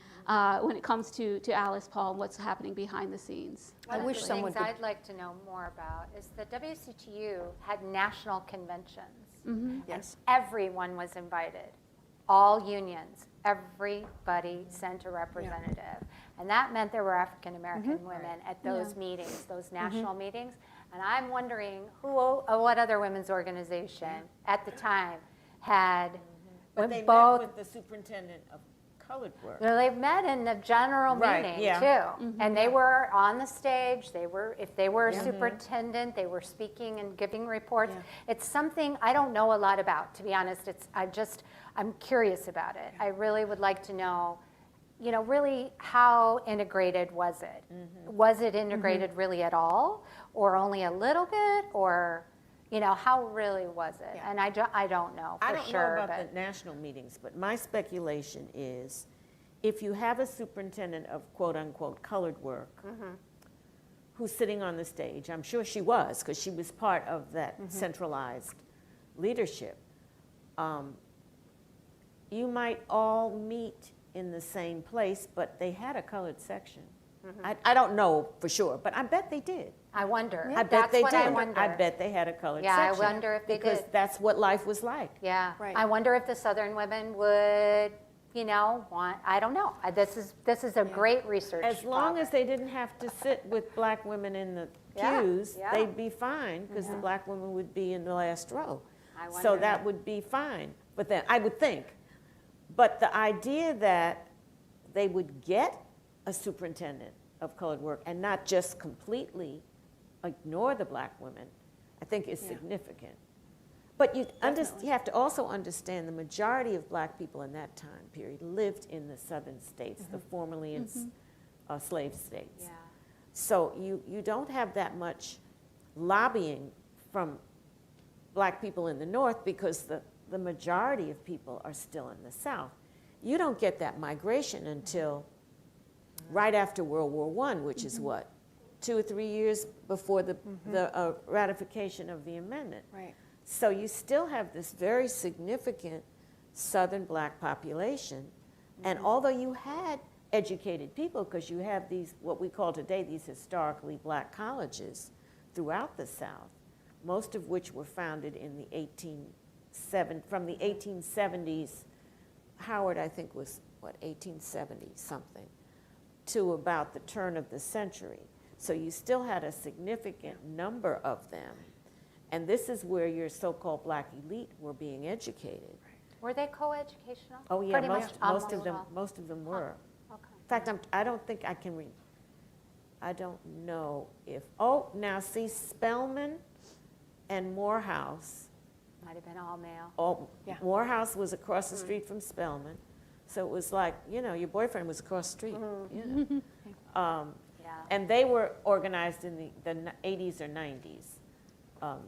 when it comes to Alice Paul and what's happening behind the scenes. One of the things I'd like to know more about is the WCTU had national conventions. Yes. And everyone was invited. All unions, everybody sent a representative. And that meant there were African American women at those meetings, those national meetings. And I'm wondering what other women's organization at the time had But they met with the superintendent of colored work. Well, they met in the general meeting too, and they were on the stage. If they were a superintendent, they were speaking and giving reports. It's something I don't know a lot about, to be honest. I'm curious about it. I really would like to know, really how integrated was it? Was it integrated really at all, or only a little bit, or? How really was it? And I don't know for sure. I don't know about the national meetings, but my speculation is if you have a superintendent of quote-unquote colored work who's sitting on the stage, I'm sure she was because she was part of that centralized leadership, you might all meet in the same place, but they had a colored section. I don't know for sure, but I bet they did. I wonder. I bet they did. I bet they had a colored section. Yeah, I wonder if they did. Because that's what life was like. Yeah. Right. I wonder if the Southern women would you know, want, I don't know. This is a great research. As long as they didn't have to sit with black women in the pews, they'd be fine, because the black women would be in the last row. So that would be fine. But then, I would think. But the idea that they would get a superintendent of colored work and not just completely ignore the black women, I think is significant. But you have to also understand the majority of black people in that time period lived in the southern states, the formerly enslaved states. Yeah. So you don't have that much lobbying from black people in the north, because the majority of people are still in the south. You don't get that migration until right after World War I, which is what, 2 or 3 years before the ratification of the amendment. Right. So you still have this very significant southern black population. And although you had educated people, because you have these, what we call today, these historically black colleges throughout the South, most of which were founded in the 1870s. Howard, I think, was, 1870 something, to about the turn of the century. So you still had a significant number of them. And this is where your so-called black elite were being educated. Were they co-educational? Oh yeah, Pretty most of them were. Okay. In fact, I don't think I can read. I don't know if, now see, Spelman and Morehouse. Might have been all male. Morehouse was across the street from Spelman. So it was like, your boyfriend was across the street. And they were organized in the 80s or 90s.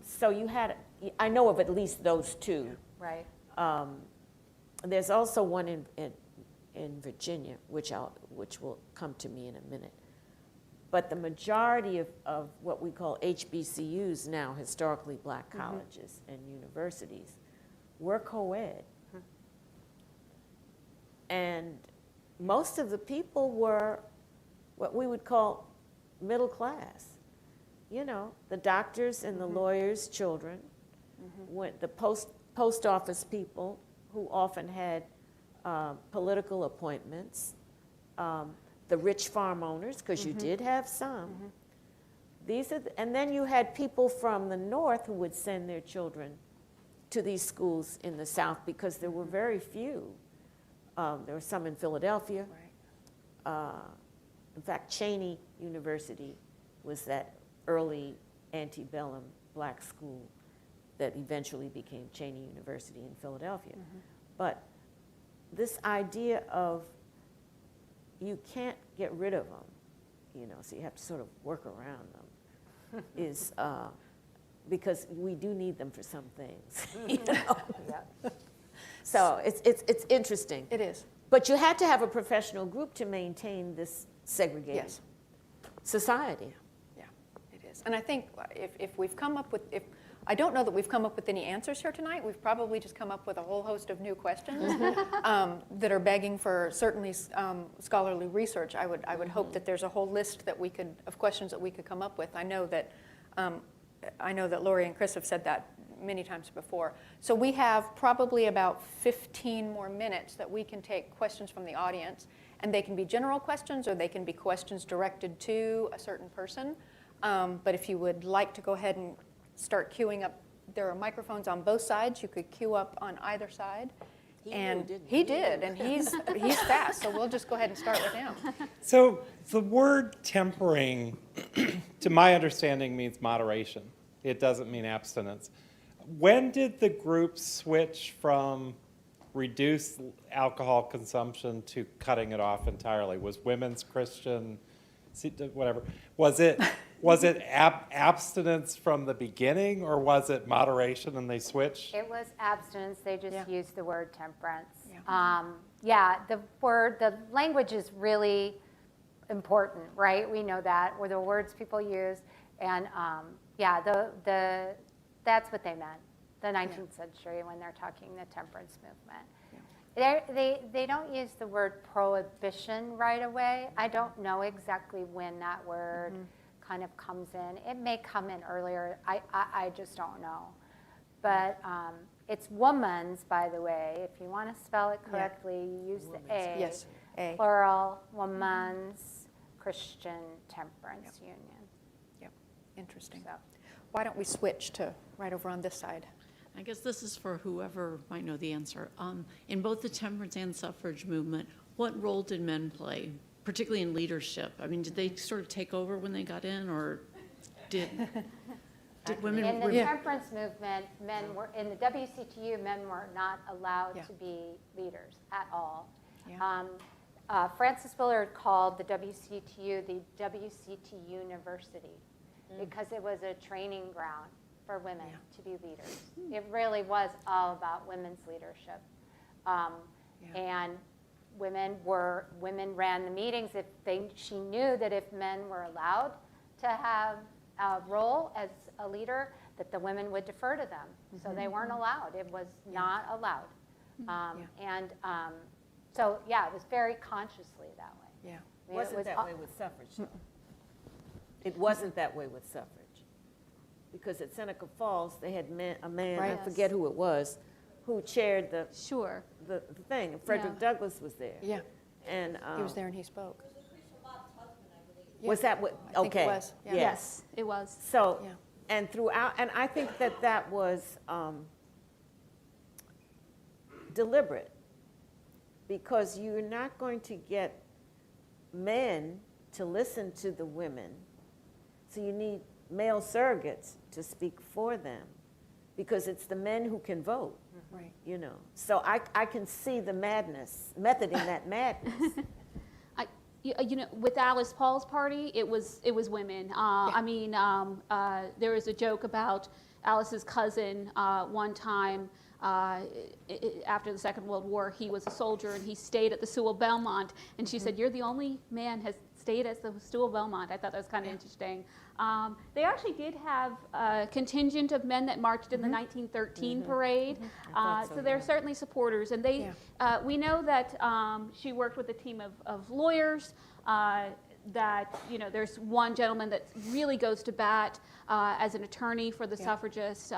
So you had, I know of at least those two. Right. There's also one in Virginia, which will come to me in a minute. But the majority of what we call HBCUs now, historically black colleges and universities, were co-ed. And most of the people were what we would call middle class. The doctors and the lawyers' children, the post office people who often had political appointments, the rich farm owners, because you did have some. And then you had people from the north who would send their children to these schools in the South, because there were very few. There were some in Philadelphia. In fact, Cheney University was that early antebellum black school that eventually became Cheney University in Philadelphia. But this idea of you can't get rid of them, so you have to sort of work around them, is because we do need them for some things. So it's interesting. It is. But you had to have a professional group to maintain this segregated society. Yeah, it is. And I think if we've come up with, I don't know that we've come up with any answers here tonight. We've probably just come up with a whole host of new questions that are begging for certainly scholarly research. I would hope that there's a whole list of questions that we could come up with. I know that Lori and Chris have said that many times before. So we have probably about 15 more minutes that we can take questions from the audience, and they can be general questions or they can be questions directed to a certain person. But if you would like to go ahead and start queuing up, there are microphones on both sides. You could queue up on either side. He did, and he's fast, so we'll just go ahead and start with him. So the word tempering, to my understanding, means moderation. It doesn't mean abstinence. When did the group switch from reduced alcohol consumption to cutting it off entirely? Was Women's Christian, whatever, was it abstinence from the beginning, or was it moderation and they switched? It was abstinence. They just used the word temperance. The language is really important, right? We know that, or the words people use, and that's what they meant, the 19th century, when they're talking the temperance movement. They don't use the word prohibition right away. I don't know exactly when that word kind of comes in. It may come in earlier. I just don't know. But It's woman's, by the way. If you want to spell it correctly, you use the A. Yes, A. Plural, woman's Christian Temperance Union. Yep, interesting. Why don't we switch to right over on this side? I guess this is for whoever might know the answer. In both the temperance and suffrage movement, what role did men play, particularly in leadership? I mean, did they sort of take over when they got in, or did women? In the temperance movement, men were, in the WCTU, men were not allowed to be leaders at all. Francis Willard called the WCTU the WCT University because it was a training ground for women to be leaders. It really was all about women's leadership. And women ran the meetings. She knew that if men were allowed to have a role as a leader, that the women would defer to them. So they weren't allowed. It was not allowed. So yeah, it was very consciously that way. Yeah. It wasn't that way with suffrage, though. It wasn't that way with suffrage. Because at Seneca Falls, they had a man, I forget who it was, who chaired the thing. And Frederick Douglass was there. Yeah. And he was there and he spoke. Was that what? I think it was. Yeah. Yes, it was. So, and throughout, and I think that was deliberate, because you're not going to get men to listen to the women. So you need male surrogates to speak for them, because it's the men who can vote. Right. You know. So I can see the method in that madness. You know, with Alice Paul's party, it was women. I mean, there was a joke about Alice's cousin one time after the Second World War. He was a soldier and he stayed at the Sewell Belmont, and she said, "You're the only man has stayed at the Sewell Belmont." I thought that was kind of interesting. They actually did have a contingent of men that marched in the 1913 parade, so they're certainly supporters. And they, we know that she worked with a team of lawyers. That, you know, there's one gentleman that really goes to bat as an attorney for the suffragists.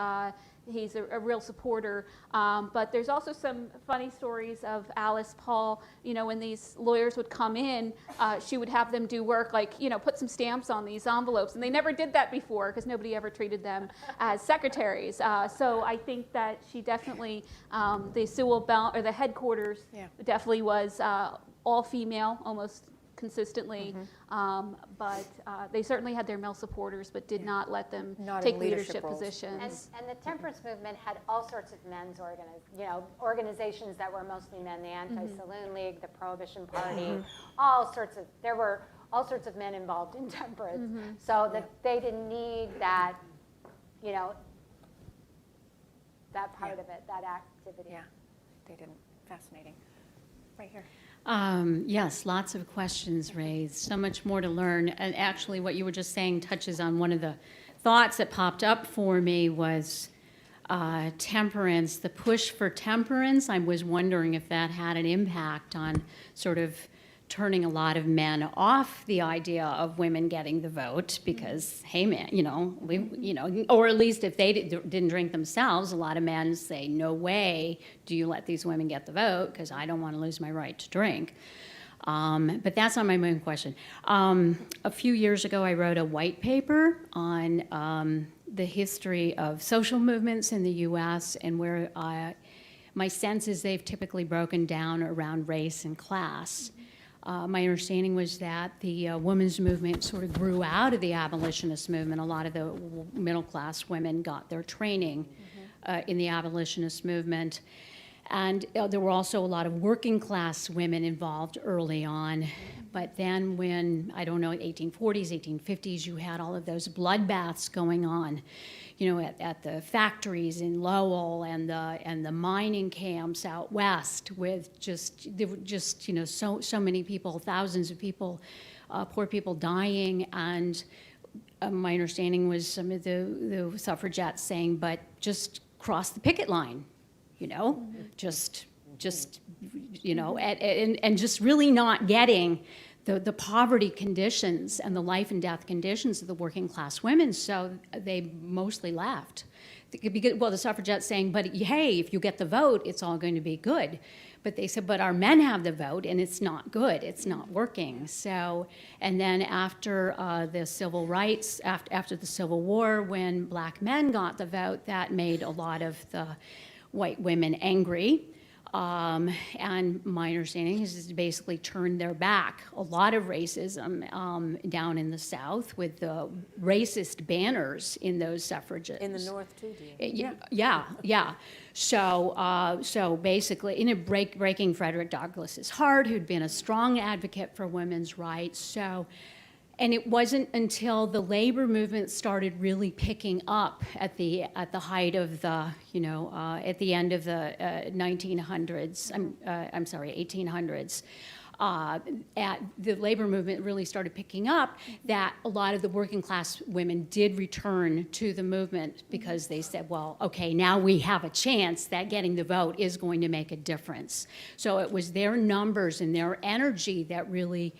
He's a real supporter. But there's also some funny stories of Alice Paul. You know, when these lawyers would come in, she would have them do work like, you know, put some stamps on these envelopes. And they never did that before because nobody ever treated them as secretaries. So I think that she definitely, the Sewell Bell, or the headquarters definitely was all female, almost consistently, but they certainly had their male supporters, but did not let them take leadership positions. And the temperance movement had all sorts of men's organizations that were mostly men, the Anti-Saloon League, the Prohibition Party, there were all sorts of men involved in temperance, so that they didn't need that, you know, that part of it, that activity. Yeah, they didn't. Fascinating. Right here. Yes, lots of questions raised, so much more to learn. And actually what you were just saying touches on one of the thoughts that popped up for me was temperance, the push for temperance. I was wondering if that had an impact on sort of turning a lot of men off the idea of women getting the vote because, hey man, or at least if they didn't drink themselves, a lot of men say, no way do you let these women get the vote because I don't want to lose my right to drink. But that's not my main question. A few years ago, I wrote a white paper on the history of social movements in the U.S. and where my sense is they've typically broken down around race and class. My understanding was that the women's movement sort of grew out of the abolitionist movement. A lot of the middle-class women got their training in the abolitionist movement. And there were also a lot of working-class women involved early on. But then when, I don't know, 1840s, 1850s, you had all of those bloodbaths going on, you know, at the factories in Lowell and the mining camps out west with there were just, you know, so many people, thousands of people, poor people dying. And my understanding was some of the suffragettes saying, but just cross the picket line, you know, just you know, and just really not getting the poverty conditions and the life and death conditions of the working class women, so they mostly left well, the suffragettes saying, but hey, if you get the vote, it's all going to be good. But they said, but our men have the vote, and it's not good. It's not working. So, and then after the civil rights, after the Civil War, when black men got the vote, that made a lot of the white women angry. And my understanding is it basically turned their back. A lot of racism down in the South with the racist banners in those suffragettes. In the North too, dear. Yeah. So basically, breaking Frederick Douglass's heart, who'd been a strong advocate for women's rights. So. And it wasn't until the labor movement started really picking up at the height of the, at the end of the 1800s. The labor movement really started picking up, that a lot of the working class women did return to the movement because they said, well, okay, now we have a chance that getting the vote is going to make a difference. So it was their numbers and their energy that really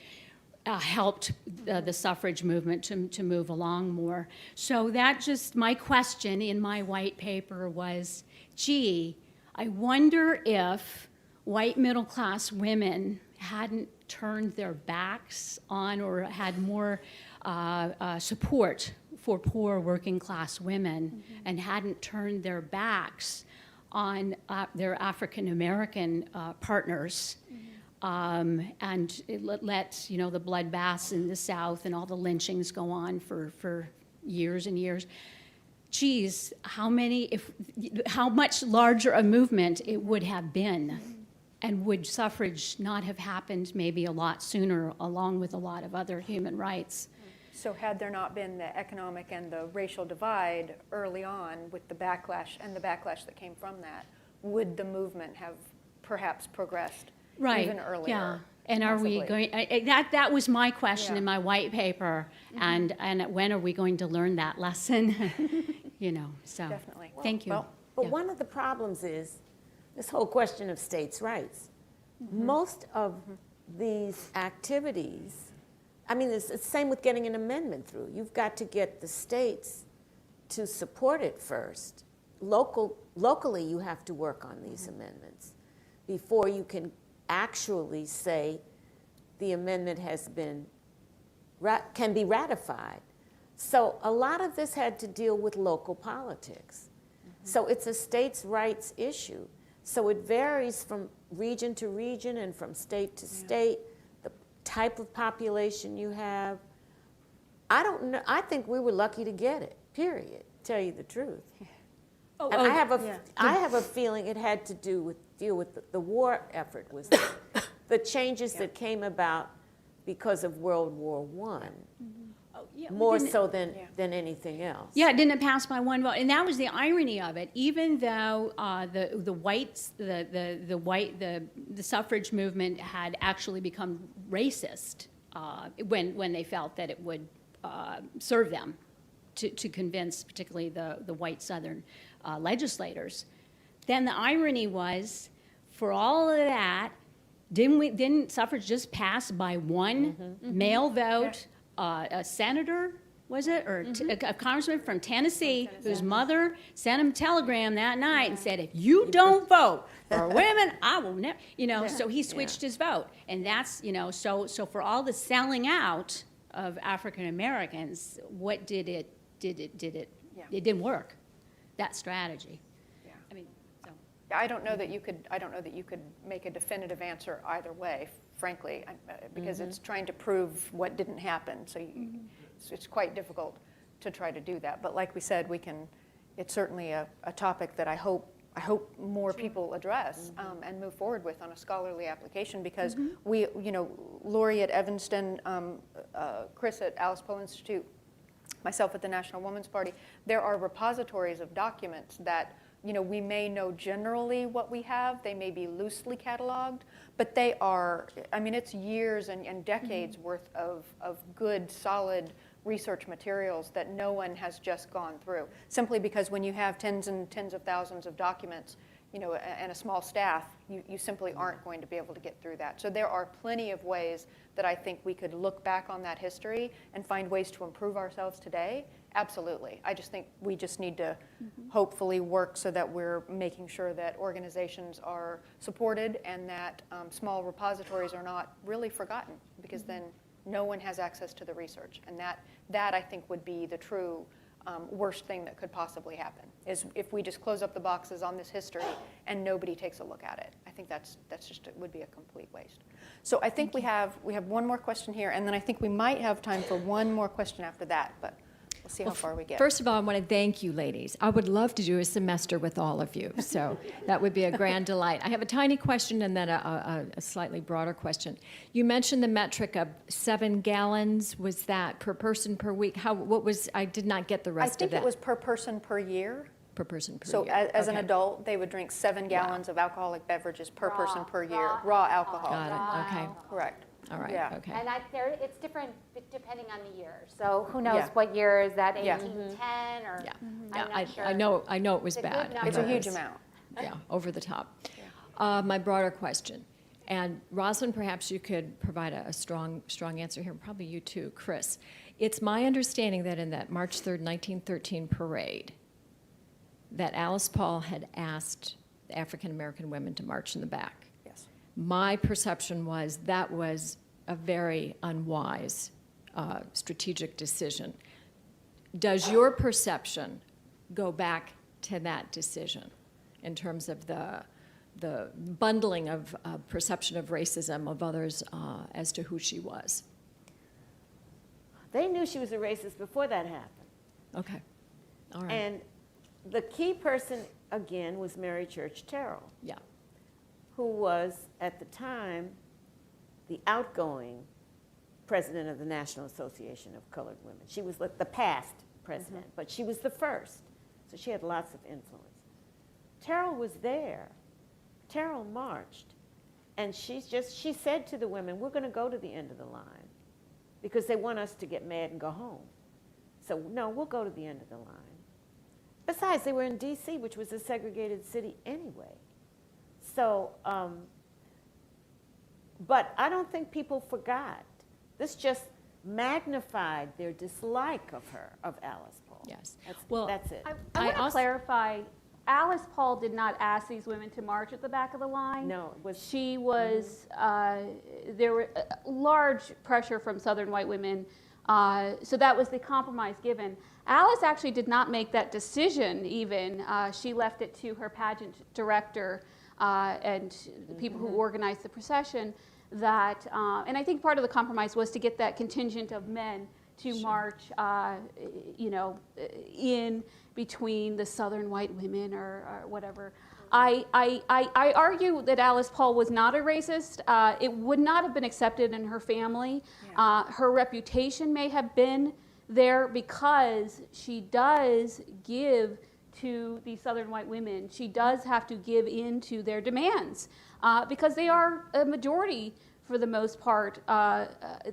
helped the suffrage movement to move along more. So that just, my question in my white paper was, gee, I wonder if white middle-class women hadn't turned their backs on or had more support for poor working-class women and hadn't turned their backs on their African-American partners. And it let the bloodbaths in the South and all the lynchings go on for years and years. Geez, how much larger a movement it would have been, and would suffrage not have happened maybe a lot sooner, along with a lot of other human rights? So had there not been the economic and the racial divide early on with the backlash that came from that, would the movement have perhaps progressed even earlier? Yeah. And are we going? That was my question in my white paper. And when are we going to learn that lesson? So definitely. Thank you. But one of the problems is this whole question of states' rights. Most of these activities, I mean, it's the same with getting an amendment through. You've got to get the states to support it first. Locally, you have to work on these amendments before you can actually say the amendment can be ratified. So a lot of this had to deal with local politics. So it's a states' rights issue. So it varies from region to region and from state to state, the type of population you have. I don't know. I think we were lucky to get it, period, tell you the truth. And I have a feeling it had to deal with the war effort, was the changes that came about because of World War I. More so than anything else. Yeah, it didn't pass by one vote, and that was the irony of it. Even though the suffrage movement had actually become racist when they felt that it would serve them to convince, particularly the white Southern legislators. Then the irony was, for all of that, didn't suffrage just pass by one male vote? A senator, was it, or a congressman from Tennessee, whose mother sent him a telegram that night and said, if you don't vote for women, I will never, so he switched his vote. And that's, so for all the selling out of African Americans, what did it didn't work, that strategy. I don't know that you could make a definitive answer either way, frankly, because it's trying to prove what didn't happen. So it's quite difficult to try to do that. But like we said, it's certainly a topic that I hope more people address and move forward with on a scholarly application, because we, Lori at Evanston, Chris at Alice Poe Institute, myself at the National Women's Party, there are repositories of documents that we may know generally what we have. They may be loosely cataloged, but they are, it's years and decades worth of good, solid research materials that no one has just gone through. Simply because when you have tens and tens of thousands of documents, and a small staff, you simply aren't going to be able to get through that. So there are plenty of ways that I think we could look back on that history and find ways to improve ourselves today. Absolutely. I just think we just need to hopefully work so that we're making sure that organizations are supported and that small repositories are not really forgotten, because then no one has access to the research. And that I think would be the true worst thing that could possibly happen, is if we just close up the boxes on this history and nobody takes a look at it. I think that's just, it would be a complete waste. So I think we have one more question here, and then I think we might have time for one more question after that, but we'll see how far we get. First of all, I want to thank you, ladies. I would love to do a semester with all of you, so that would be a grand delight. I have a tiny question and then a slightly broader question. You mentioned the metric of 7 gallons. Was that per person per week? I did not get the rest of that. I think it was per person per year. Per person per so year. So as an adult, they would drink 7 gallons of alcoholic beverages per person per year, raw alcohol. Got it, okay. Correct. All right, yeah. okay. And it's different depending on the year. So who knows what year is that, 1810 or I'm not sure. I know it was bad. It's a huge amount. Yeah, over the top. My broader question, and Rosalind, perhaps you could provide a strong answer here, probably you too, Chris. It's my understanding that in that March 3rd, 1913 parade, that Alice Paul had asked African American women to march in the back. Yes. My perception was that was a very unwise strategic decision. Does your perception go back to that decision in terms of the bundling of perception of racism of others as to who she was? They knew she was a racist before that happened. Okay. All right. And the key person, again, was Mary Church Terrell. Yeah. Who was, at the time, the outgoing president of the National Association of Colored Women. She was the past president, but she was the first. So she had lots of influence. Terrell was there. Terrell marched. And she said to the women, we're going to go to the end of the line because they want us to get mad and go home. So no, we'll go to the end of the line. Besides, they were in D.C., which was a segregated city anyway. So, but I don't think people forgot. This just magnified their dislike of her, of Alice Paul. Yes. That's it. I want to clarify, Alice Paul did not ask these women to march at the back of the line. No, it was... She was, there were large pressure from Southern white women, so that was the compromise given. Alice actually did not make that decision even. She left it to her pageant director and the people who organized the procession that, and I think part of the compromise was to get that contingent of men to march, in between the Southern white women or whatever. I argue that Alice Paul was not a racist. It would not have been accepted in her family. Her reputation may have been there because she does give to the Southern white women. She does have to give in to their demands because they are a majority for the most part.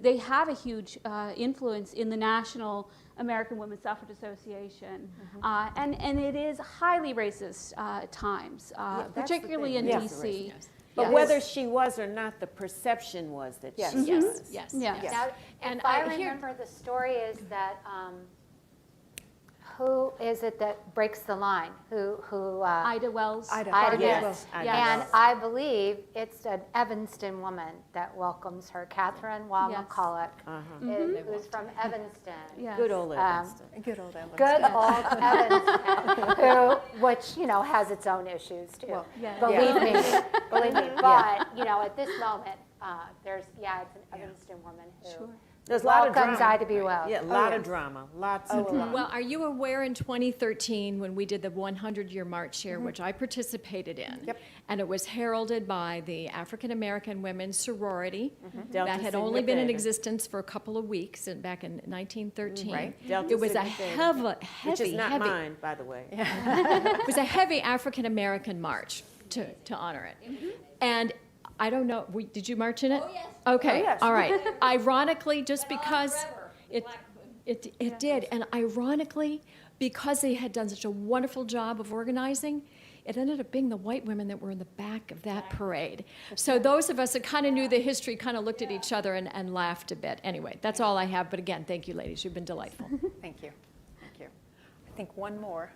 They have a huge influence in the National American Women's Suffrage Association. And it is highly racist at times, particularly in D.C. But whether she was or not, the perception was that she was. Yes. Now, and I remember the story is that who is it that breaks the line? Ida Wells. Ida Yes. Wells. Yes. And I believe it's an Evanston woman that welcomes her, Catherine Waugh McCulloch, who's from Evanston. Yes. Good old Evanston. Good old Evanston. Good old Evanston, which has its own issues too. Well, believe me. But at this moment, it's an Evanston woman who. There's a lot of drama. Ida B. Wells. Yeah, a lot of drama. Lots of drama. Well, are you aware in 2013 when we did the 100-year march here, which I participated in, and it was heralded by the African American Women's Sorority that had only been in existence for a couple of weeks back in 1913. Right. It was a heavy, which is not mine, by the way. It was a heavy African American march to honor it. And I don't know, did you march in it? Oh, yes. Okay, Oh, yes. all right. Ironically, just because it did, and ironically, because they had done such a wonderful job of organizing, it ended up being the white women that were in the back of that parade. So those of us that kind of knew the history kind of looked at each other and laughed a bit. Anyway, that's all I have. But again, thank you, ladies. You've been delightful. Thank you. Thank you. I think one more.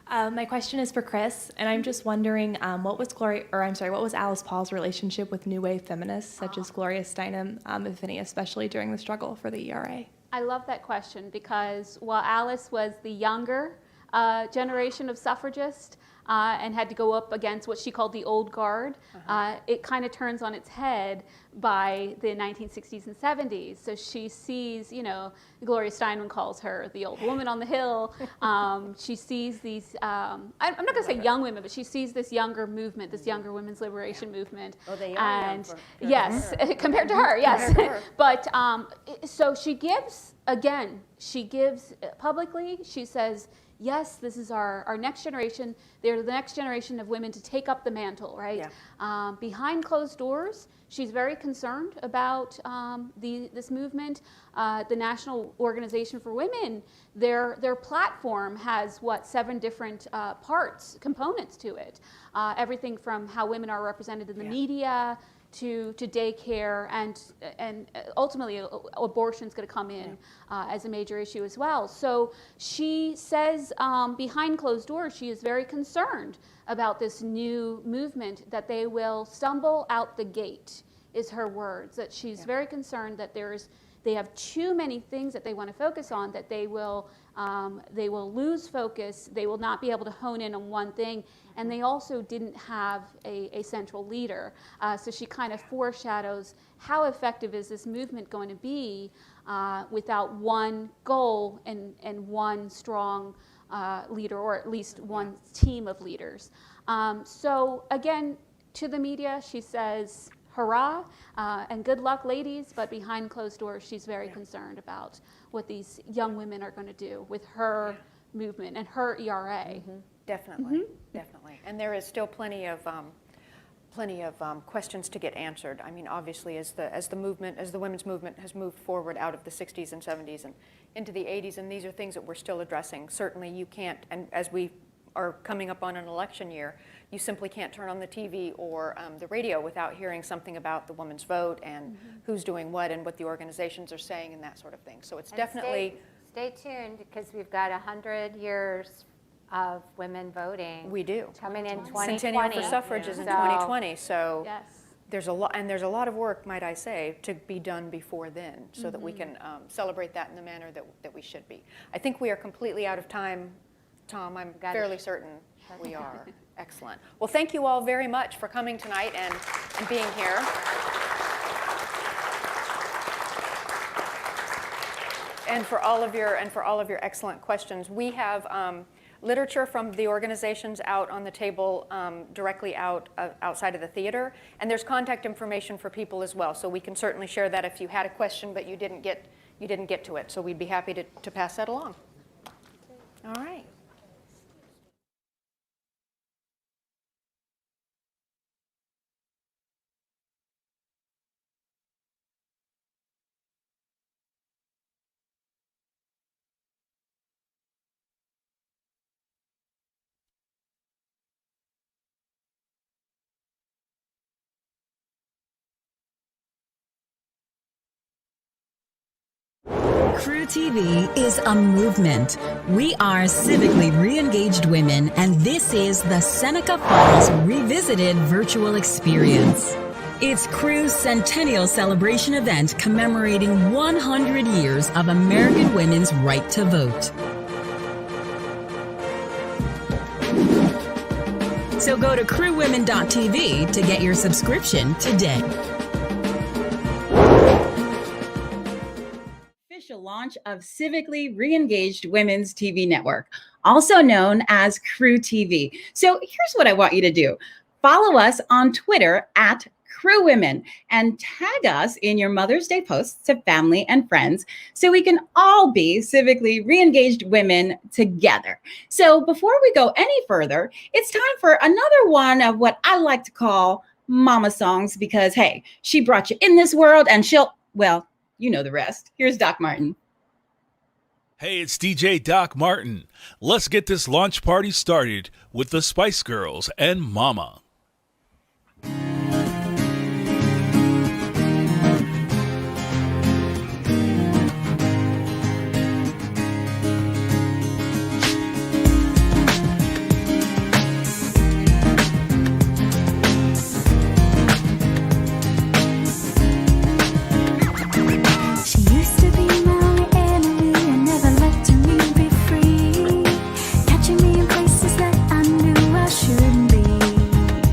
My question is for Chris, and I'm just wondering what was Alice Paul's relationship with new wave feminists such as Gloria Steinem, if any, especially during the struggle for the ERA? I love that question because while Alice was the younger generation of suffragists and had to go up against what she called the old guard, it kind of turns on its head by the 1960s and 70s. So she sees, Gloria Steinem calls her the old woman on the hill. She sees these, I'm not going to say young women, but she sees this younger movement, this younger women's liberation movement. Oh, they are young yes, compared to her, yes. But so she gives publicly, she says, yes, this is our next generation. They're the next generation of women to take up the mantle, right? Yeah. Behind closed doors, she's very concerned about this movement. The National Organization for Women, their platform has, 7 different components to it. Everything from how women are represented in the media, to daycare, and ultimately abortion is going to come in as a major issue as well. So she says behind closed doors she is very concerned about this new movement, that they will stumble out the gate, is her words, that she's very concerned that they have too many things that they want to focus on, that they will lose focus, they will not be able to hone in on one thing, and they also didn't have a central leader. So she kind of foreshadows how effective is this movement going to be without one goal and one strong leader, or at least one team of leaders. So again, to the media, she says, hurrah, and good luck, ladies, but behind closed doors, she's very concerned about what these young women are going to do with her movement and her ERA. Definitely, definitely. And there is still plenty of questions to get answered. I mean, obviously, as the women's movement has moved forward out of the 60s and 70s and into the 80s, and these are things that we're still addressing. Certainly, you can't, and as we are coming up on an election year, you simply can't turn on the TV or the radio without hearing something about the women's vote and who's doing what and what the organizations are saying and that sort of thing. So it's definitely... Stay tuned, because we've got 100 years of women voting. We do. Coming in 2020. Centennial for suffrage is in 2020, so there's a lot of work, might I say, to be done before then, so that we can celebrate that in the manner that we should be. I think we are completely out of time, Tom. I'm fairly certain we are. Excellent. Well, thank you all very much for coming tonight and being here. And for all of your excellent questions. We have literature from the organizations out on the table directly outside of the theater, and there's contact information for people as well. So we can certainly share that if you had a question but you didn't get to it. So we'd be happy to pass that along. All right. CREWTV is a movement. We are civically re-engaged women, and this is the Seneca Falls Revisited virtual experience. It's CREW's Centennial celebration event commemorating 100 years of American women's right to vote. So go to CREWwomen.tv to get your subscription today. Launch of Civically Re-Engaged Women's TV Network, also known as CREWTV. So here's what I want you to do. Follow us on Twitter at CREWwomen and tag us in your Mother's Day posts to family and friends so we can all be civically re-engaged women together. So before we go any further, it's time for another one of what I like to call mama songs, because hey, she brought you in this world and she'll, well, you know the rest. Here's Doc Martin. Hey, it's DJ Doc Martin. Let's get this launch party started with the Spice Girls and Mama. Catching me in places that I knew I shouldn't be.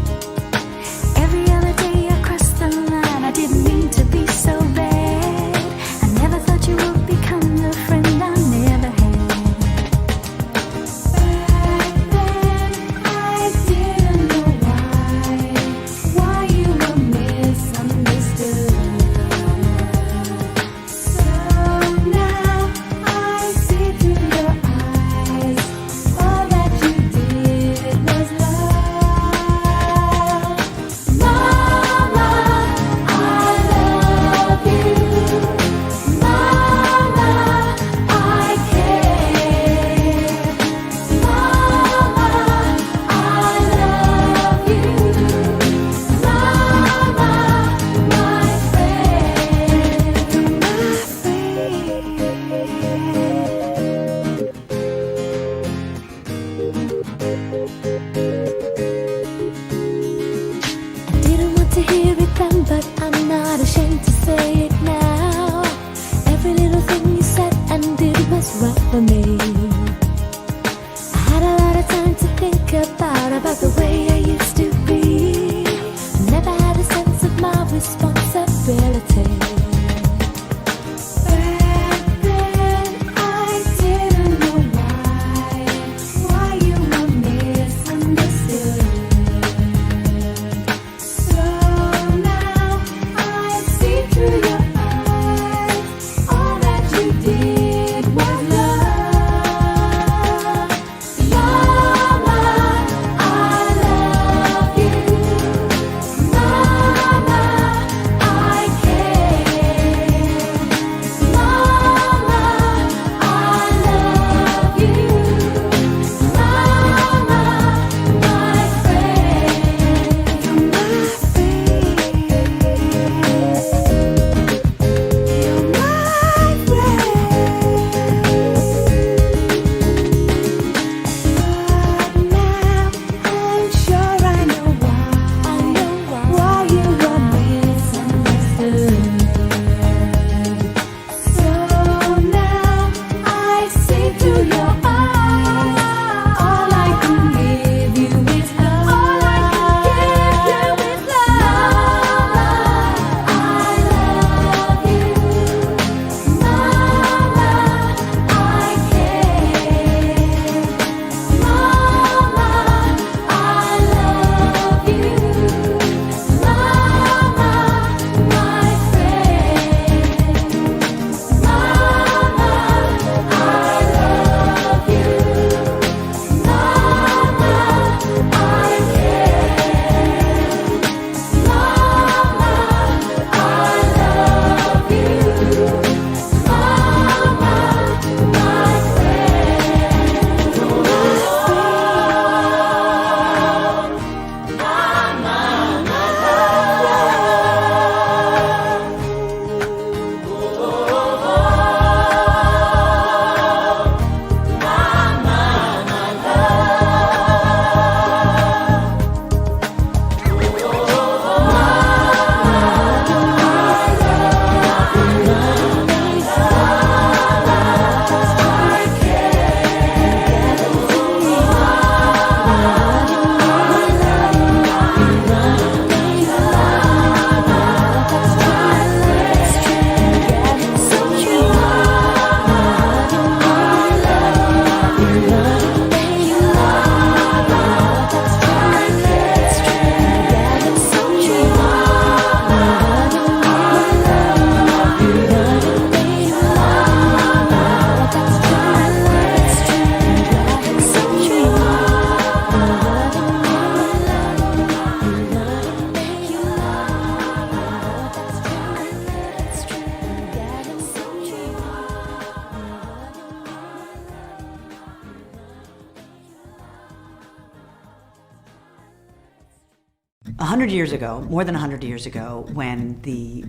100 years ago, more than 100 years ago, when the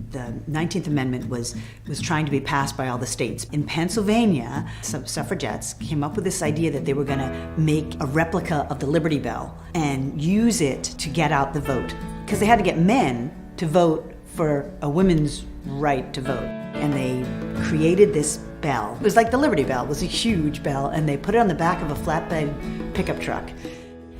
19th Amendment was trying to be passed by all the states, in Pennsylvania, some suffragettes came up with this idea that they were going to make a replica of the Liberty Bell and use it to get out the vote. Because they had to get men to vote for a women's right to vote. And they created this bell. It was like the Liberty Bell. It was a huge bell, and they put it on the back of a flatbed pickup truck.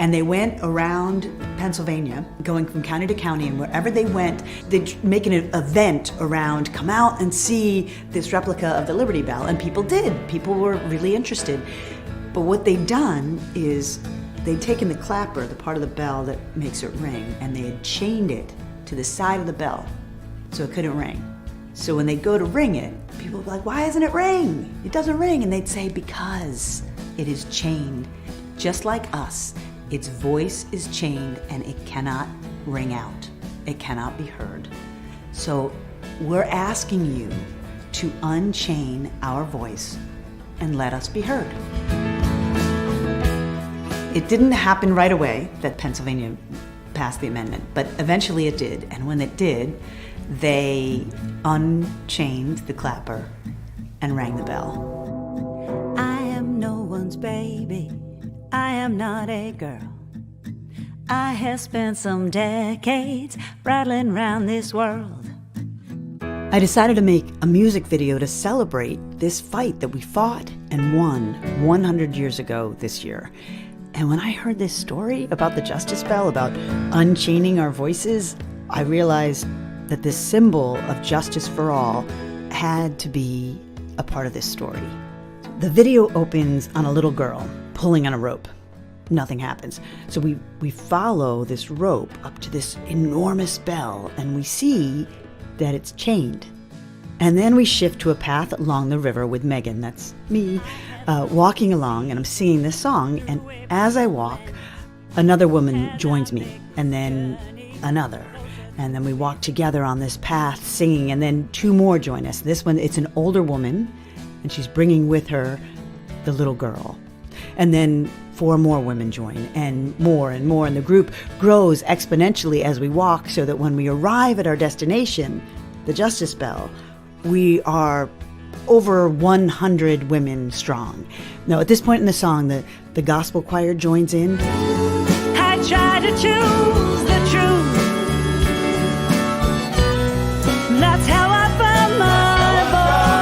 And they went around Pennsylvania, going from county to county, and wherever they went, they'd make an event around, come out and see this replica of the Liberty Bell. And people did. People were really interested. But what they'd done is they'd taken the clapper, the part of the bell that makes it ring, and they had chained it to the side of the bell so it couldn't ring. So when they'd go to ring it, people would be like, why doesn't it ring? It doesn't ring. And they'd say, because it is chained. Just like us, its voice is chained and it cannot ring out. It cannot be heard. So we're asking you to unchain our voice and let us be heard. It didn't happen right away that Pennsylvania passed the amendment, but eventually it did. And when it did, they unchained the clapper and rang the bell. I am no one's baby. I am not a girl. I have spent some decades rattling around this world. I decided to make a music video to celebrate this fight that we fought and won 100 years ago this year. And when I heard this story about the Justice Bell, about unchaining our voices, I realized that this symbol of justice for all had to be a part of this story. The video opens on a little girl pulling on a rope. Nothing happens. So we follow this rope up to this enormous bell, and we see that it's chained. And then we shift to a path along the river with Megan, that's me, walking along, and I'm singing this song. And as I walk, another woman joins me, and then another. And then we walk together on this path singing, and then two more join us. This one, it's an older woman, and she's bringing with her the little girl. And then 4 more women join, and more, and the group grows exponentially as we walk, so that when we arrive at our destination, the Justice Bell, we are over 100 women strong. Now, at this point in the song, the gospel choir joins in. I try to choose the truth. That's how I found my voice.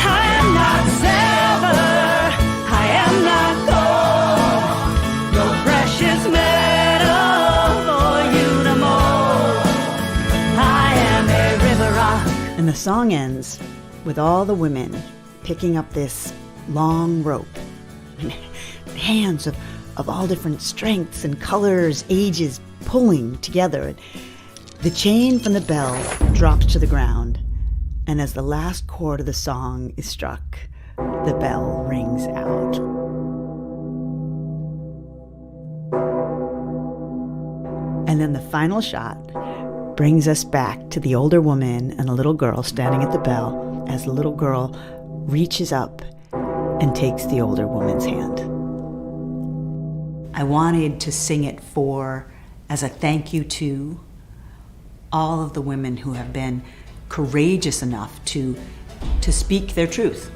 I am not silver, I am not gold, no precious metal for you to mold. I am a river rock. And the song ends with all the women picking up this long rope. Hands of all different strengths and colors, ages, pulling together. The chain from the bell drops to the ground, and as the last chord of the song is struck, the bell rings out. And then the final shot brings us back to the older woman and the little girl standing at the bell as the little girl reaches up and takes the older woman's hand. I wanted to sing it as a thank you to all of the women who have been courageous enough to speak their truth,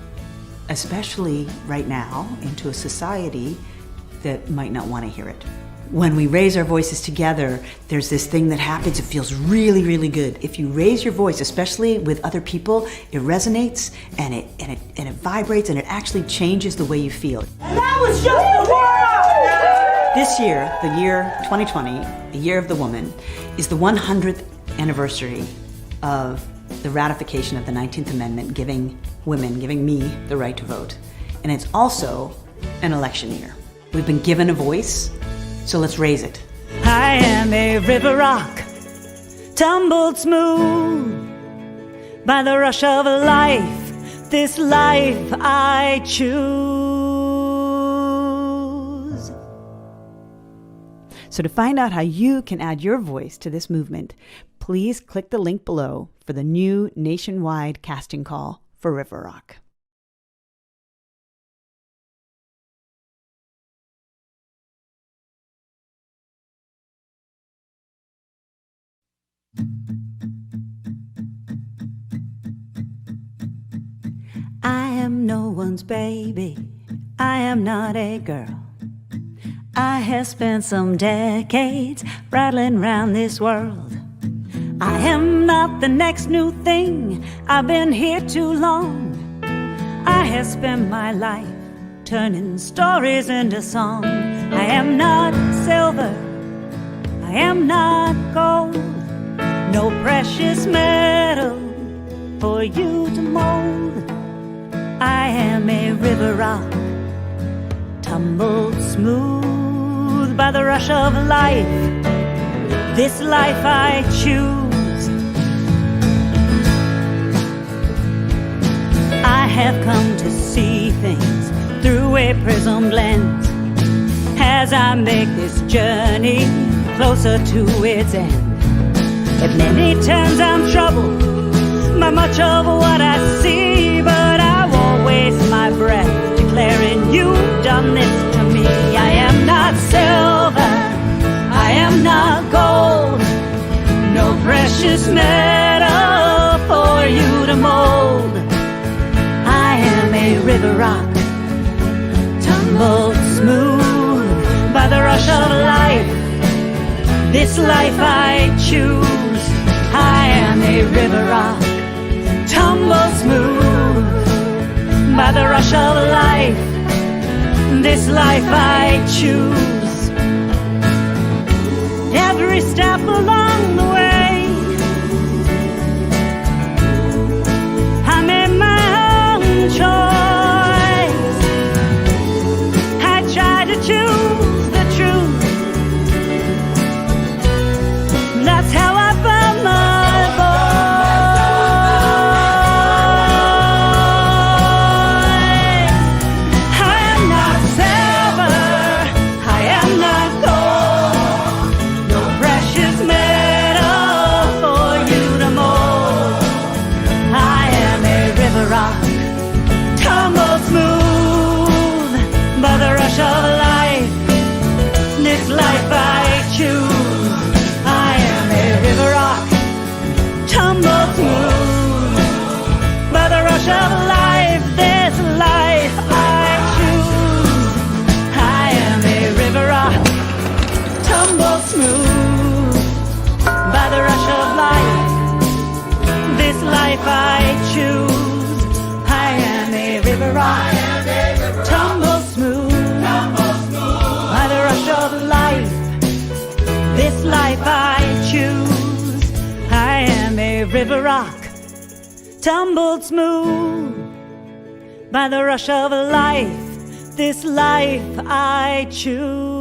especially right now into a society that might not want to hear it. When we raise our voices together, there's this thing that happens. It feels really, really good. If you raise your voice, especially with other people, it resonates and it vibrates, and it actually changes the way you feel. And that was just the world! This year, the year 2020, the year of the woman, is the 100th anniversary of the ratification of the 19th Amendment, giving me the right to vote. And it's also an election year. We've been given a voice, so let's raise it. I am a river rock, tumbled smooth by the rush of life, this life I choose. So to find out how you can add your voice to this movement, please click the link below for the new nationwide casting call for River Rock. am no one's baby. I am not a girl. I have spent some decades rattling round this world. I am not the next new thing. I've been here too long. I have spent my life turning stories into song. I am not silver. I am not gold. No precious metal for you to mold. I am a river rock, tumbled smooth by the rush of life. This life I choose. I have come to see things through a prism lens as I make this journey closer to its end. At many times I'm troubled by much of what I see, but I won't waste my breath declaring you've done this to me. I am not silver, I am not gold, no precious metal for you to mold. I am a river rock, tumbled smooth by the rush of life. This life I choose. I am a river rock, tumbled smooth by the rush of life. This life I choose. Every step along the way, I made my own choice. I tried to choose the truth. That's how I found my voice. I am not silver, I am not gold, no precious metal for you to mold. I am a river rock, tumbled smooth by the rush of life. This life I choose. I am a river rock, tumbled smooth by the rush of life. This life I choose. I am a river rock, tumbled smooth by the rush of life. This life I choose. I am a river rock, tumbled smooth by the rush of life. This life I choose. I am a river rock, tumbled smooth by the rush of life. This life I choose.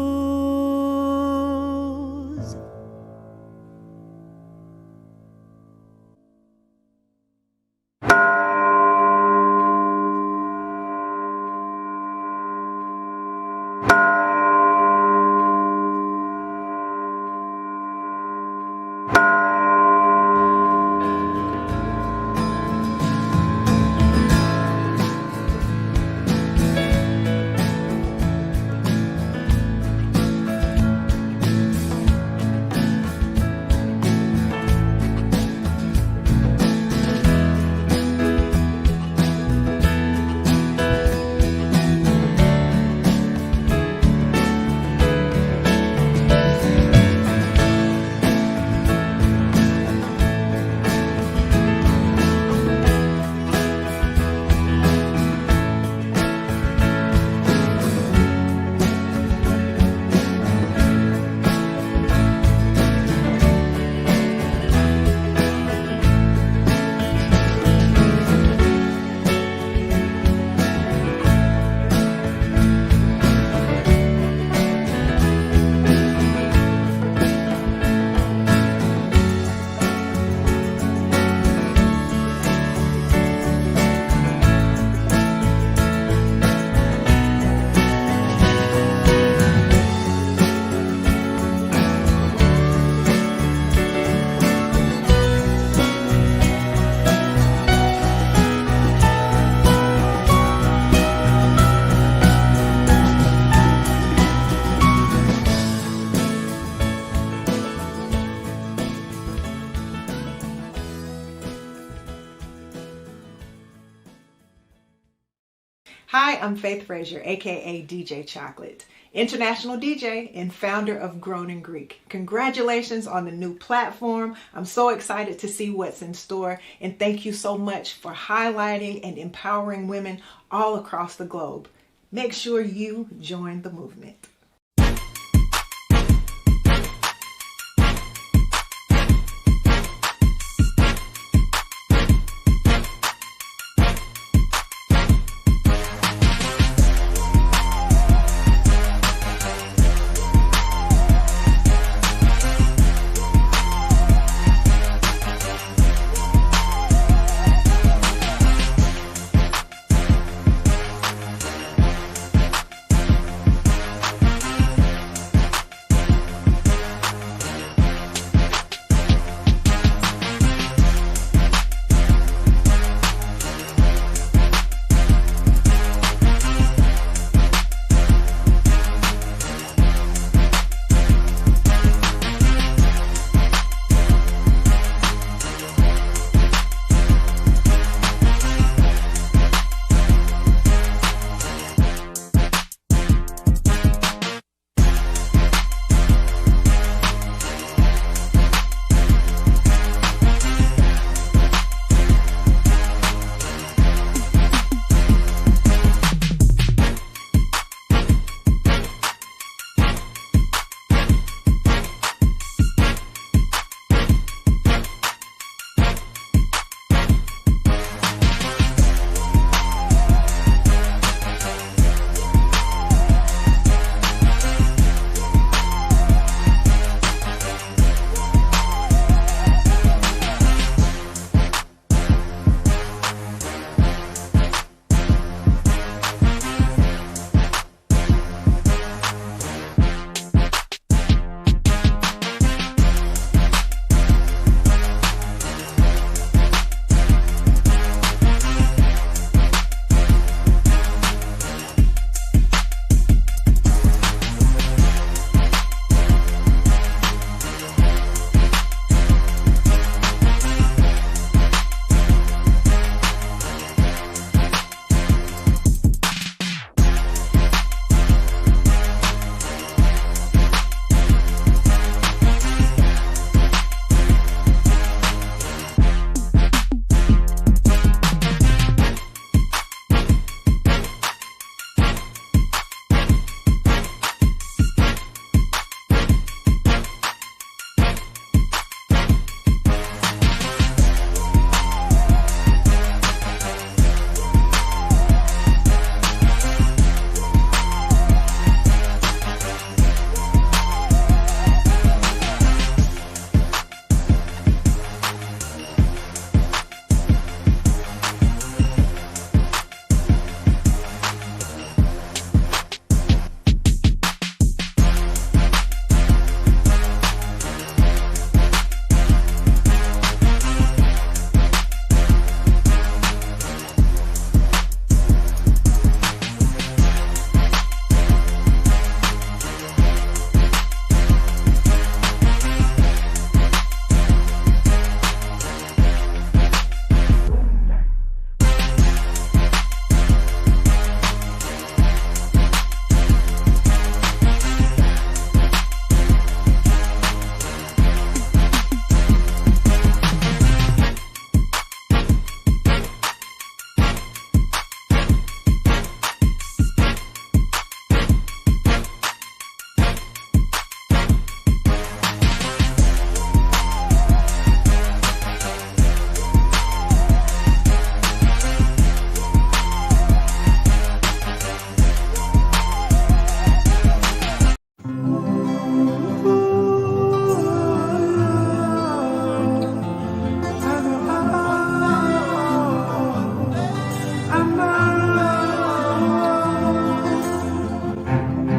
Hi, I'm Faith Frazier, aka DJ Chocolate, international DJ and founder of Grown in Greek. Congratulations on the new platform. I'm so excited to see what's in store, and thank you so much for highlighting and empowering women all across the globe. Make sure you join the movement.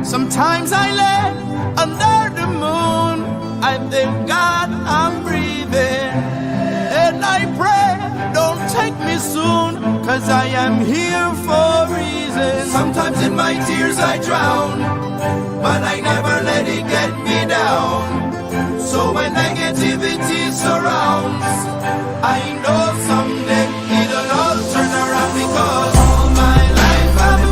Sometimes I lay under the moon, I thank God I'm breathing, and I pray, don't take me soon, 'cause I am here for a reason. Sometimes in my tears I drown, but I never let it get me down. So when negativity surrounds, I know someday it'll all turn around, because all my life I've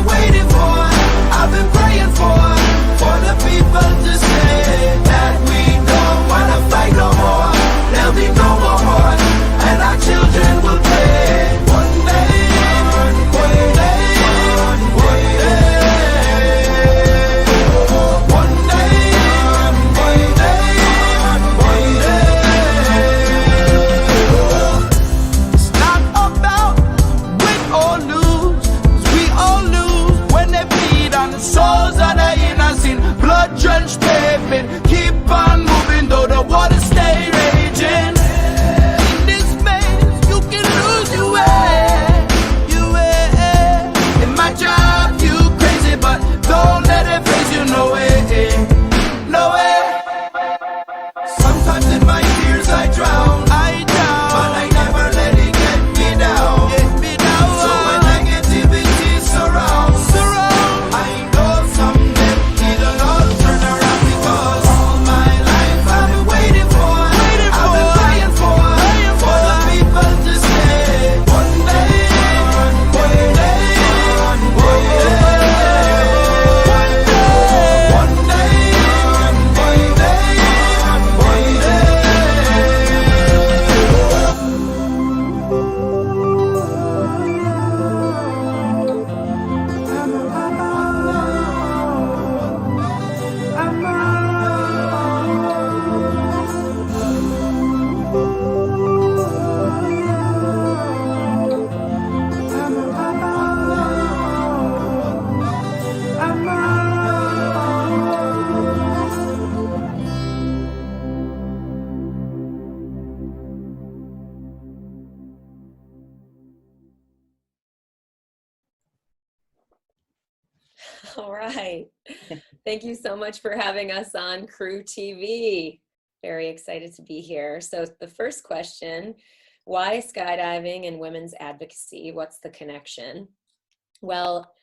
All right. Thank you so much for having us on CREWTV. Very excited to be here. So the first question, why skydiving and women's advocacy? What's the connection? Well,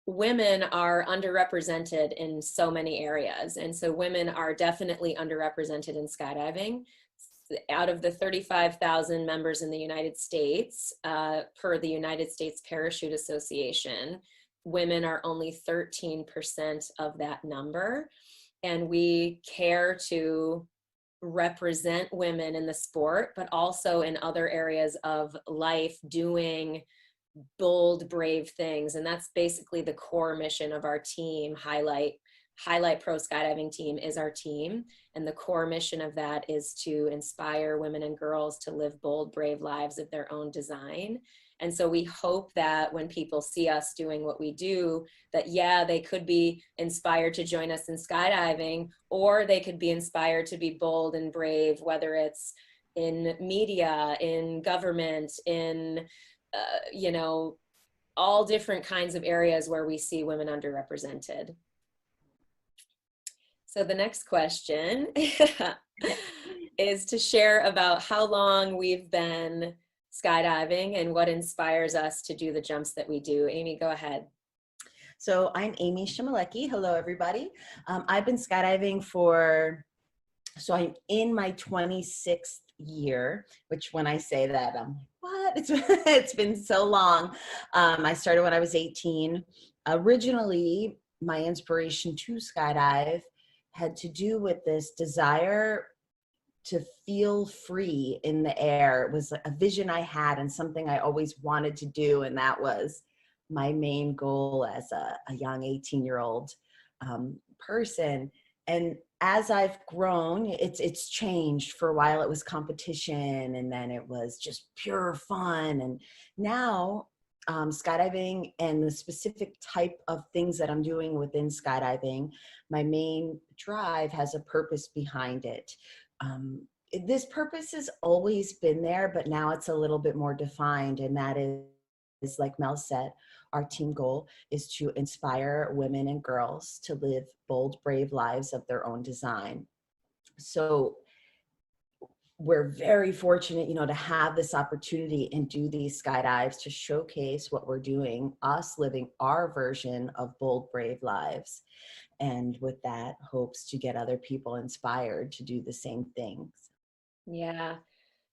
women are underrepresented in so many areas. And so women are definitely underrepresented in skydiving. Out of the 35,000 members in the United States, per the United States Parachute Association, women are only 13% of that number. And we care to represent women in the sport, but also in other areas of life doing bold, brave things. And that's basically the core mission of our team. Highlight Pro Skydiving Team is our team. And the core mission of that is to inspire women and girls to live bold, brave lives of their own design. And so we hope that when people see us doing what we do, that yeah, they could be inspired to join us in skydiving, or they could be inspired to be bold and brave, whether it's in media, in government, in, you know, all different kinds of areas where we see women underrepresented. So the next question is to share about how long we've been skydiving and what inspires us to do the jumps that we do. Amy, go ahead. So I'm Amy Shimalecki. Hello, everybody. I've been skydiving so I'm in my 26th year, which when I say that, I'm like, what? It's been so long. I started when I was 18. Originally, my inspiration to skydive had to do with this desire to feel free in the air. It was a vision I had and something I always wanted to do. And that was my main goal as a young 18-year-old person. And as I've grown, it's changed. For a while it was competition, and then it was just pure fun. And now skydiving and the specific type of things that I'm doing within skydiving, my main drive has a purpose behind it. This purpose has always been there, but now it's a little bit more defined, and that is, like Mel said, our team goal is to inspire women and girls to live bold, brave lives of their own design. So we're very fortunate, to have this opportunity and do these skydives to showcase what we're doing, us living our version of bold, brave lives. And with that, hopes to get other people inspired to do the same things. Yeah,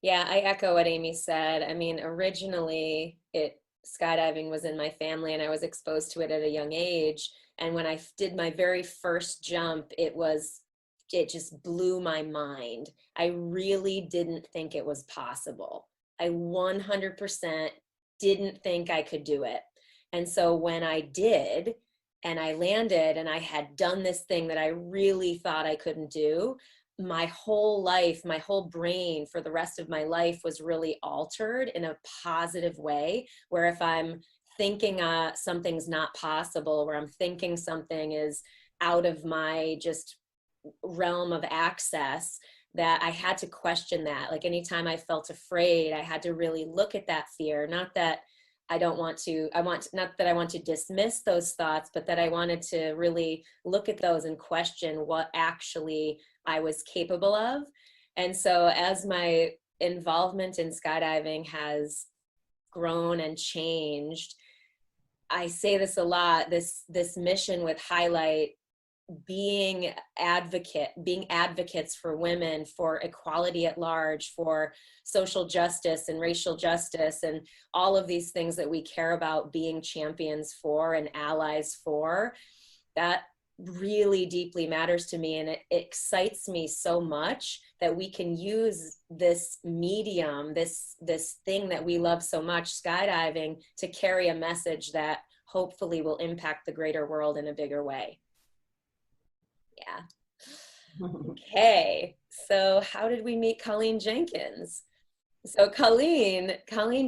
I echo what Amy said. I mean, originally skydiving was in my family and I was exposed to it at a young age. And when I did my very first jump, it just blew my mind. I really didn't think it was possible. I 100% didn't think I could do it. And so when I did, and I landed and I had done this thing that I really thought I couldn't do, my whole life, my whole brain for the rest of my life was really altered in a positive way, where if I'm thinking something's not possible, where I'm thinking something is out of my just realm of access, that I had to question that. Like anytime I felt afraid, I had to really look at that fear. Not that I want to dismiss those thoughts, but that I wanted to really look at those and question what actually I was capable of. And so as my involvement in skydiving has grown and changed, I say this a lot, this mission with Highlight, being advocates for women, for equality at large, for social justice and racial justice, and all of these things that we care about being champions for and allies for, that really deeply matters to me. And it excites me so much that we can use this medium, this thing that we love so much, skydiving, to carry a message that hopefully will impact the greater world in a bigger way. Yeah. Okay, so how did we meet Colleen Jenkins? So Colleen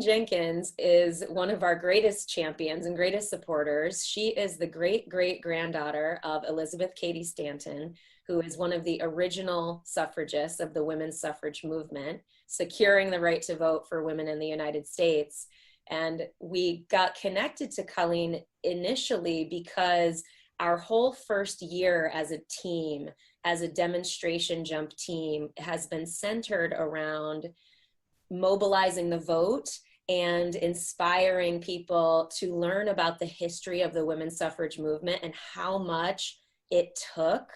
Jenkins is one of our greatest champions and greatest supporters. She is the great-great-granddaughter of Elizabeth Cady Stanton, who is one of the original suffragists of the women's suffrage movement, securing the right to vote for women in the United States. And we got connected to Colleen initially because our whole first year as a team, as a demonstration jump team, has been centered around mobilizing the vote and inspiring people to learn about the history of the women's suffrage movement and how much it took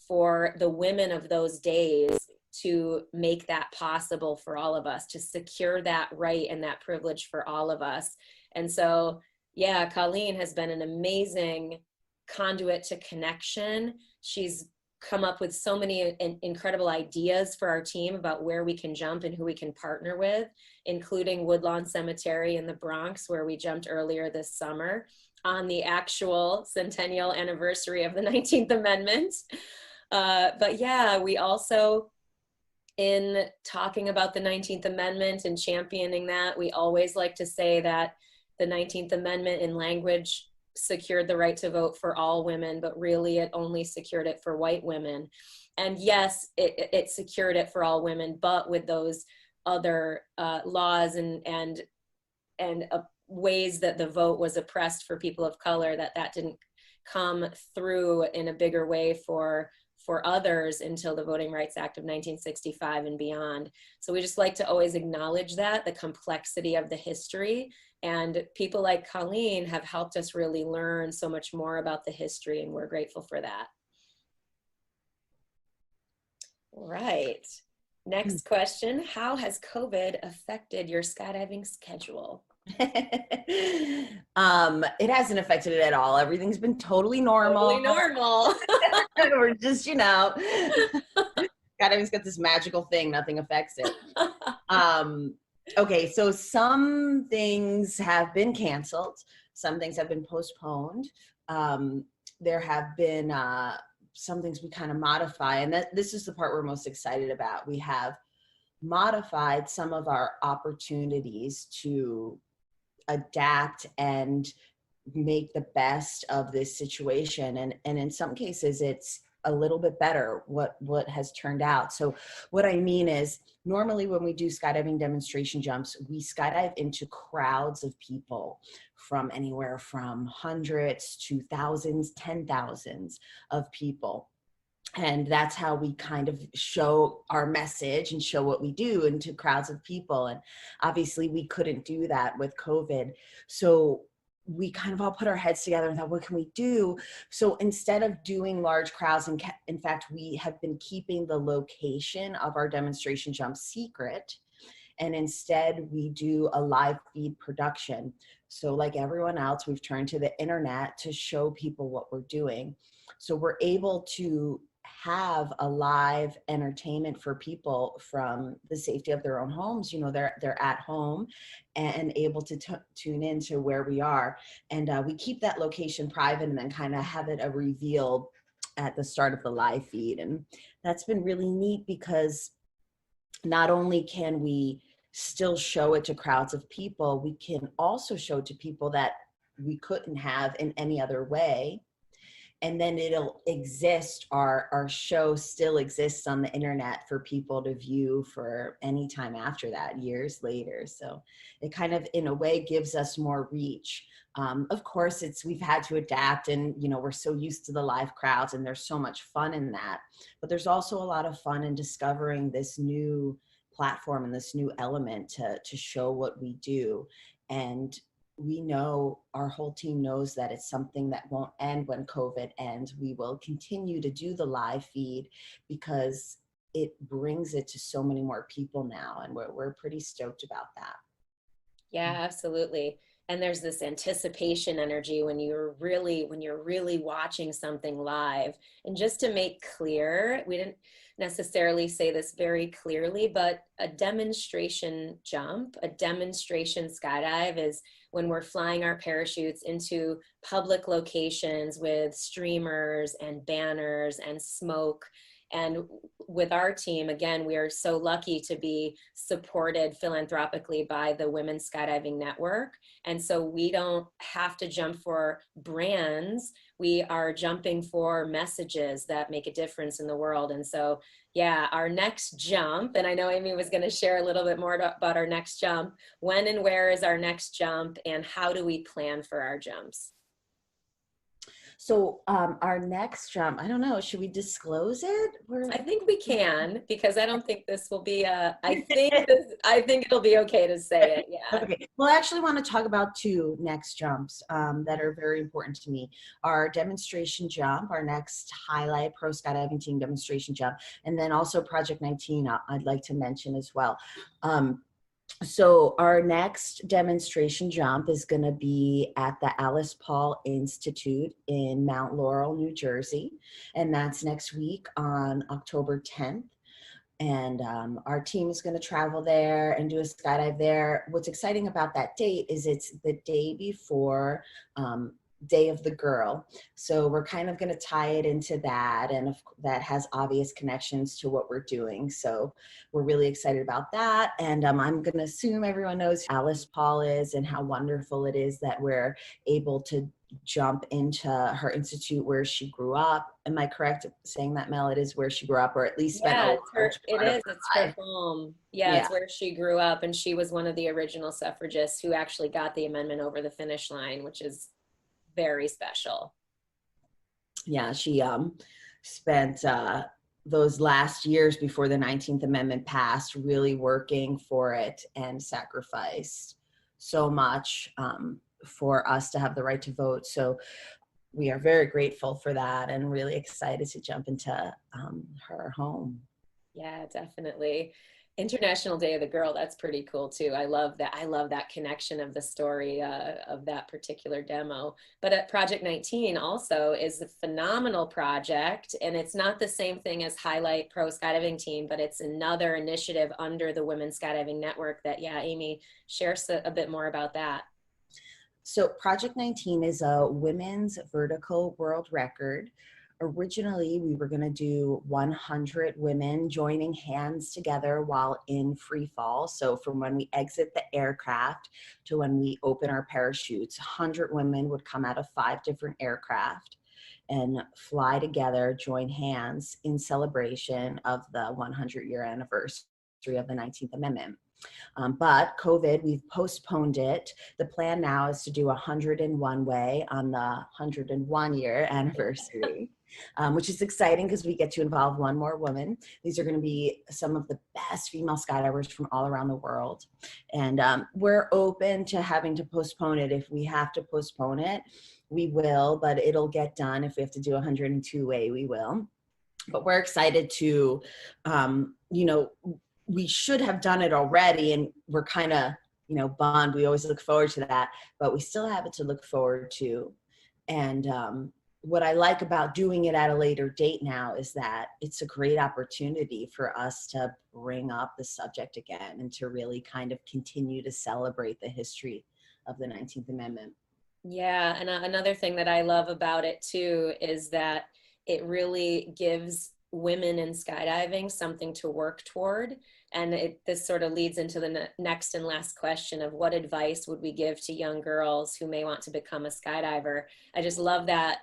for the women of those days to make that possible for all of us, to secure that right and that privilege for all of us. And so, yeah, Colleen has been an amazing conduit to connection. She's come up with so many incredible ideas for our team about where we can jump and who we can partner with, including Woodlawn Cemetery in the Bronx, where we jumped earlier this summer on the actual centennial anniversary of the 19th Amendment. But yeah, we also, in talking about the 19th Amendment and championing that, we always like to say that the 19th Amendment in language secured the right to vote for all women, but really it only secured it for white women. And yes, it secured it for all women, but with those other laws and ways that the vote was oppressed for people of color, that didn't come through in a bigger way for others until the Voting Rights Act of 1965 and beyond. So we just like to always acknowledge that, the complexity of the history, and people like Colleen have helped us really learn so much more about the history, and we're grateful for that. All right, next question. How has COVID affected your skydiving schedule? It hasn't affected it at all. Everything's been totally normal. Totally normal. We're just, skydiving's got this magical thing, nothing affects it. Okay, so some things have been canceled, some things have been postponed. There have been some things we kind of modify, and this is the part we're most excited about. We have modified some of our opportunities to adapt and make the best of this situation. And in some cases, it's a little bit better what has turned out. So what I mean is, normally when we do skydiving demonstration jumps, we skydive into crowds of people from anywhere from hundreds to thousands, 10,000s of people. And that's how we kind of show our message and show what we do into crowds of people. And obviously we couldn't do that with COVID. So we kind of all put our heads together and thought, what can we do? So instead of doing large crowds, and in fact, we have been keeping the location of our demonstration jump secret. And instead we do a live feed production. So like everyone else, we've turned to the internet to show people what we're doing. So we're able to have a live entertainment for people from the safety of their own homes. They're at home and able to tune into where we are. And we keep that location private and then kind of have it a reveal at the start of the live feed. And that's been really neat because not only can we still show it to crowds of people, we can also show it to people that we couldn't have in any other way. And then it'll exist, our show still exists on the internet for people to view for any time after that, years later. So it kind of, in a way, gives us more reach. Of course, we've had to adapt, and we're so used to the live crowds, and there's so much fun in that. But there's also a lot of fun in discovering this new platform and this new element to show what we do. And we know, our whole team knows, that it's something that won't end when COVID ends. We will continue to do the live feed because it brings it to so many more people now, and we're pretty stoked about that. Yeah, absolutely. And there's this anticipation energy when you're really watching something live. And just to make clear, we didn't necessarily say this very clearly, but a demonstration jump, a demonstration skydive is when we're flying our parachutes into public locations with streamers and banners and smoke. And with our team, again, we are so lucky to be supported philanthropically by the Women's Skydiving Network. And so we don't have to jump for brands. We are jumping for messages that make a difference in the world. And so, yeah, our next jump, and I know Amy was going to share a little bit more about our next jump. When and where is our next jump, and how do we plan for our jumps? So our next jump, I don't know, should we disclose it? I think we can, because I don't think this will be I think it'll be okay to say it. Yeah. Okay. Well, I actually want to talk about two next jumps that are very important to me. Our demonstration jump, our next highlight pro skydiving team demonstration jump, and then also Project 19 I'd like to mention as well. So our next demonstration jump is going to be at the Alice Paul Institute in Mount Laurel, New Jersey. And that's next week on October 10th. And our team is going to travel there and do a skydive there. What's exciting about that date is it's the day before Day of the Girl. So we're kind of going to tie it into that, and that has obvious connections to what we're doing. So we're really excited about that. And I'm going to assume everyone knows who Alice Paul is and how wonderful it is that we're able to jump into her institute where she grew up. Am I correct saying that, Mel? It is where she grew up, or at least spent a large part of her it's her life. home. Yeah, it's where she grew up, and she was one of the original suffragists who actually got the amendment over the finish line, which is very special. Yeah, she spent those last years before the 19th Amendment passed really working for it and sacrificed so much for us to have the right to vote. So we are very grateful for that and really excited to jump into her home. Yeah, definitely. International Day of the Girl, that's pretty cool too. I love that. I love that connection of the story of that particular demo. But at Project 19 also is a phenomenal project, and it's not the same thing as Highlight Pro Skydiving Team, but it's another initiative under the Women's Skydiving Network that, yeah, Amy, share a bit more about that. So Project 19 is a women's vertical world record. Originally, we were going to do 100 women joining hands together while in free fall. So from when we exit the aircraft to when we open our parachutes, 100 women would come out of 5 different aircraft and fly together, join hands in celebration of the 100-year anniversary of the 19th Amendment. But COVID, we've postponed it. The plan now is to do 101 way on the 101-year anniversary, which is exciting because we get to involve one more woman. These are going to be some of the best female skydivers from all around the world. And we're open to having to postpone it. If we have to postpone it, we will, but it'll get done. If we have to do 102 way, we will. But we're excited to, we should have done it already, and we're kind of, bummed. We always look forward to that, but we still have it to look forward to. And what I like about doing it at a later date now is that it's a great opportunity for us to bring up the subject again and to really kind of continue to celebrate the history of the 19th Amendment. Yeah, and another thing that I love about it too is that it really gives women in skydiving something to work toward. And this sort of leads into the next and last question of what advice would we give to young girls who may want to become a skydiver. I just love that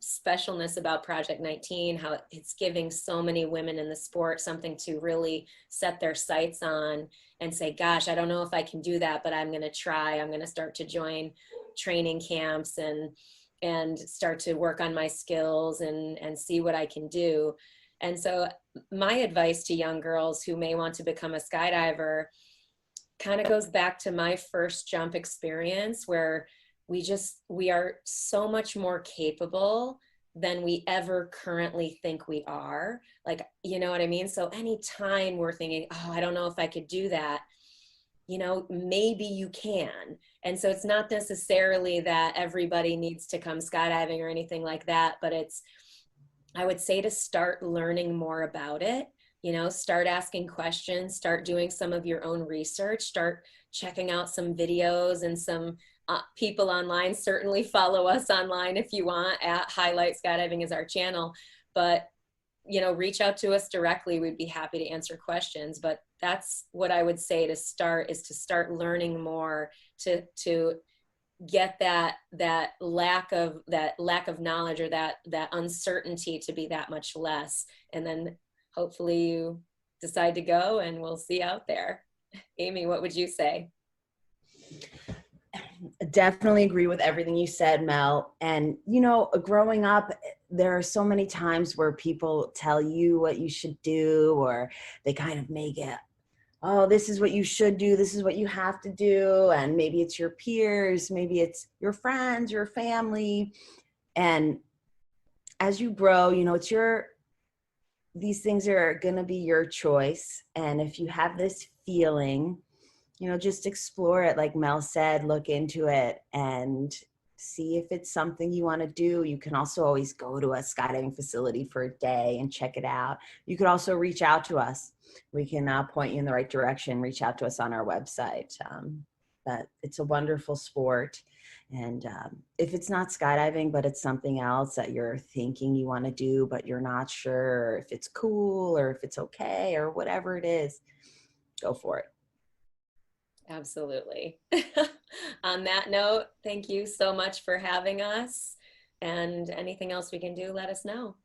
specialness about Project 19, how it's giving so many women in the sport something to really set their sights on and say, gosh, I don't know if I can do that, but I'm going to try. I'm going to start to join training camps and start to work on my skills and see what I can do. And so my advice to young girls who may want to become a skydiver kind of goes back to my first jump experience, where we are so much more capable than we ever currently think we are. Like, you know what I mean? So anytime we're thinking, oh, I don't know if I could do that, maybe you can. And so it's not necessarily that everybody needs to come skydiving or anything like that, but I would say to start learning more about it, start asking questions, start doing some of your own research, start checking out some videos and some people online. Certainly follow us online if you want, at Highlight Skydiving is our channel, but reach out to us directly. We'd be happy to answer questions. But that's what I would say to start, is to start learning more, to get that lack of knowledge, or that uncertainty to be that much less. And then hopefully you decide to go, and we'll see out there. Amy, what would you say? Definitely agree with everything you said, Mel. And, you know, growing up, there are so many times where people tell you what you should do, or they kind of make it, oh, this is what you should do, this is what you have to do. And maybe it's your peers, maybe it's your friends, your family. And as you grow, you know, these things are going to be your choice. And if you have this feeling, you know, just explore it. Like Mel said, look into it and see if it's something you want to do. You can also always go to a skydiving facility for a day and check it out. You could also reach out to us. We can point you in the right direction. Reach out to us on our website. But it's a wonderful sport. And if it's not skydiving, but it's something else that you're thinking you want to do, but you're not sure if it's cool or if it's okay or whatever it is, go for it. Absolutely. On that note, thank you so much for having us. And anything else we can do, let us know.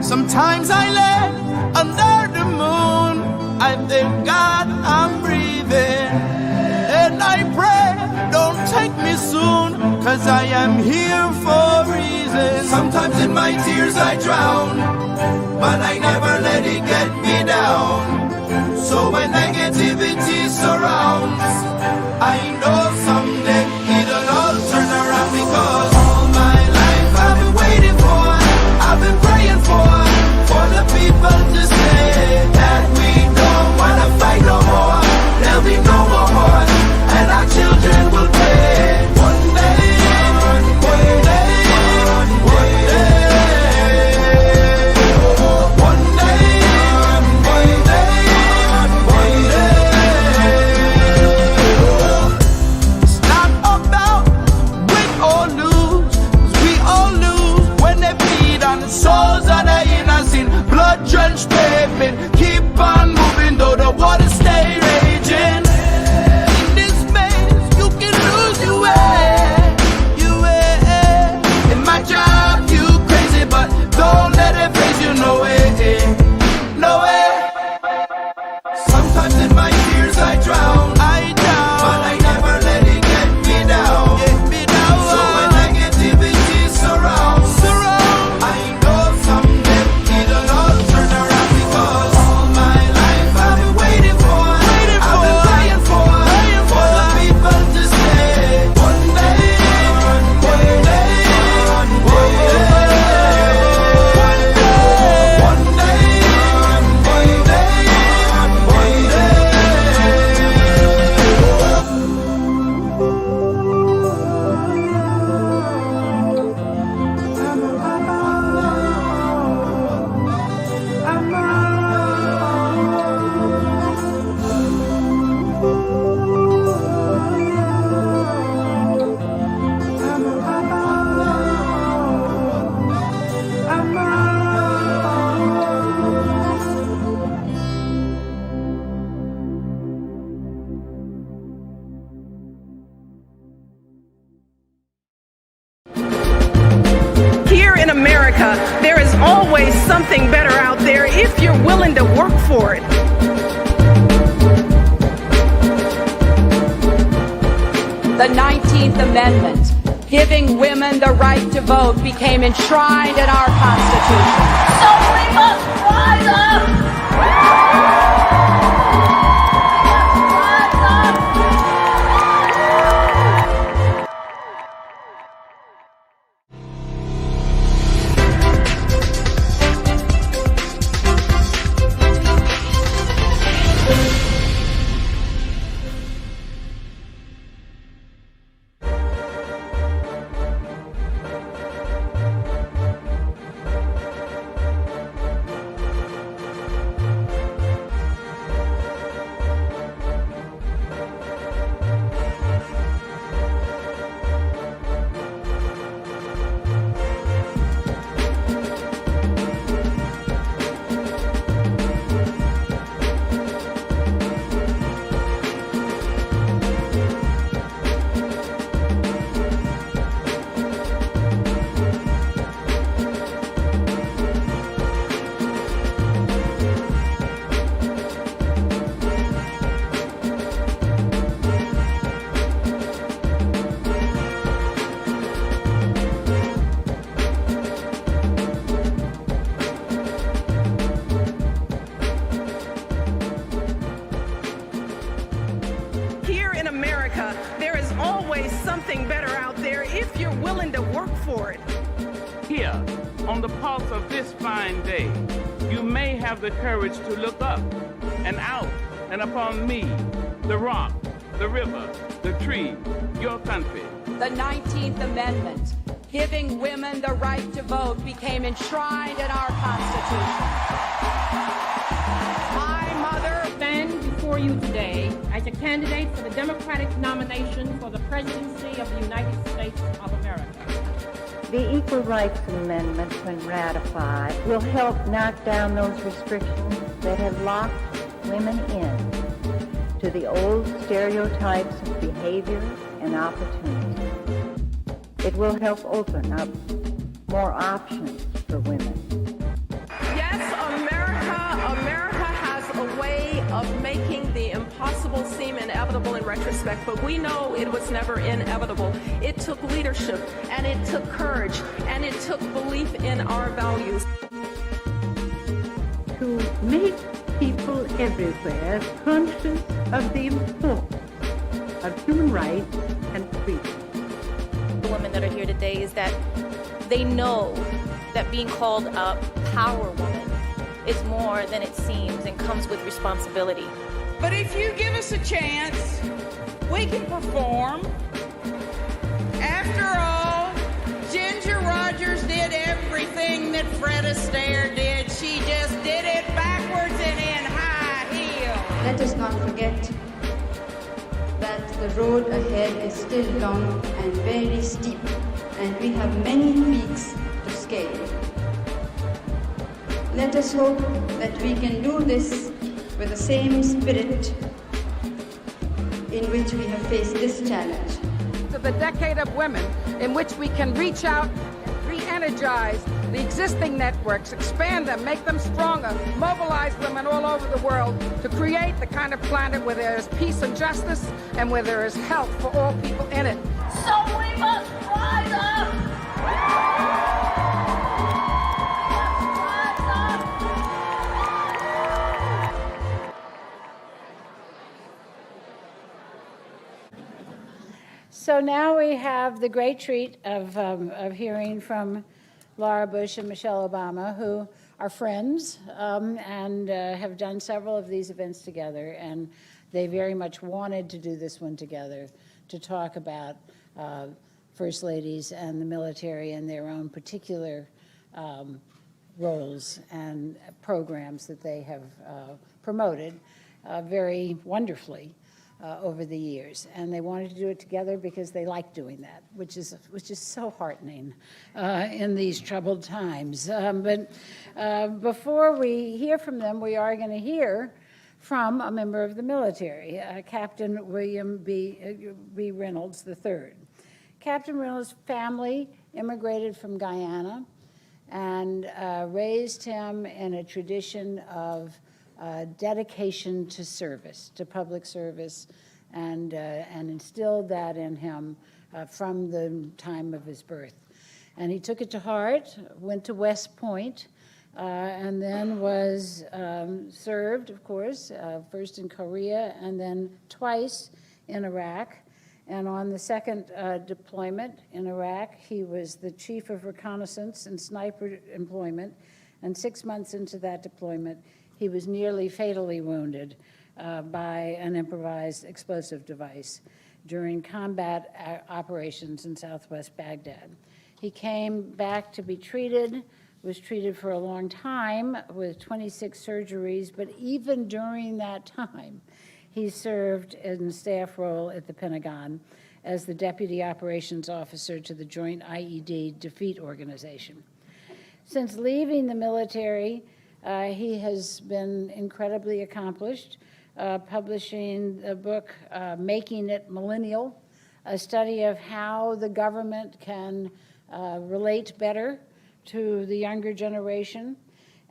Sometimes I lay under the moon, I thank God I'm breathing, and I pray, don't take me soon, cause I am here for a reason. Sometimes in my tears I drown, but I never let it get me down. So when negativity surrounds, I know someday it'll all turn around, because all my life I've been waiting for, I've been praying for the people to say that we don't wanna fight no more. There'll be no more war, and our children will pay. One day, one day, one day, one day, one day. It's not about win or lose, 'cause we all lose when they bleed on the souls of the innocent. Blood-drenched pavement, keep on moving though the water stay raging. In this maze, you can lose your way, your way. In my job, you crazy, but don't let it phase you, no way, no way. Sometimes in my tears I drown, but I never let it get me down. So when negativity surrounds, I know someday it'll all turn around, because all my life I've been waiting for, I've been praying for the people to say one day, one day, one day, one day, one Here in America, there is always something better out there if you're willing to work for it. The 19th Amendment, giving women the right to vote, became enshrined in our Constitution. So we must rise up! for it. Here, on the pulse of this fine day, you may have the courage to look up and out and upon me, the rock, the river, the tree, your country. The 19th Amendment, giving women the right to vote, became enshrined in our Constitution. I, Mother, stand before you today as a candidate for the Democratic nomination for the presidency of the United States of America. The Equal Rights Amendment, when ratified, will help knock down those restrictions that have locked women in to the old stereotypes of behavior and opportunity. It will help open up more options for women. Yes, America has a way of making the impossible seem inevitable in retrospect, but we know it was never inevitable. It took leadership, and it took courage, and it took belief in our values. To make people everywhere conscious of the importance of human rights and freedom. The women that are here today is that they know that being called a power woman is more than it seems and comes with responsibility. But if you give us a chance, we can perform. After all, Ginger Rogers did everything that Fred Astaire did. She just did it backwards and in high heels. Let us not forget that the road ahead is still long and very steep, and we have many peaks to scale. Let us hope that we can do this with the same spirit in which we have faced this challenge. To the decade of women in which we can reach out and re-energize the existing networks, expand them, make them stronger, mobilize women all over the world to create the kind of planet where there is peace and justice and where there is health for all people in it. So we must rise up! So now we have the great treat of hearing from Laura Bush and Michelle Obama, who are friends and have done several of these events together, and they very much wanted to do this one together to talk about First Ladies and the military and their own particular roles and programs that they have promoted very wonderfully over the years, and they wanted to do it together because they like doing that, which is so heartening in these troubled times. But before we hear from them, we are going to hear from a member of the military, Captain William B. Reynolds III. Captain Reynolds' family immigrated from Guyana and raised him in a tradition of dedication to service, to public service, and instilled that in him from the time of his birth. And he took it to heart, went to West Point, and then was served, of course, first in Korea and then twice in Iraq. And on the second deployment in Iraq, he was the chief of reconnaissance and sniper employment. And 6 months into that deployment, he was nearly fatally wounded by an improvised explosive device during combat operations in southwest Baghdad. He came back to be treated, was treated for a long time with 26 surgeries, but even during that time, he served in the staff role at the Pentagon as the Deputy Operations Officer to the Joint IED Defeat Organization. Since leaving the military, he has been incredibly accomplished, publishing the book Making It Millennial, a study of how the government can relate better to the younger generation.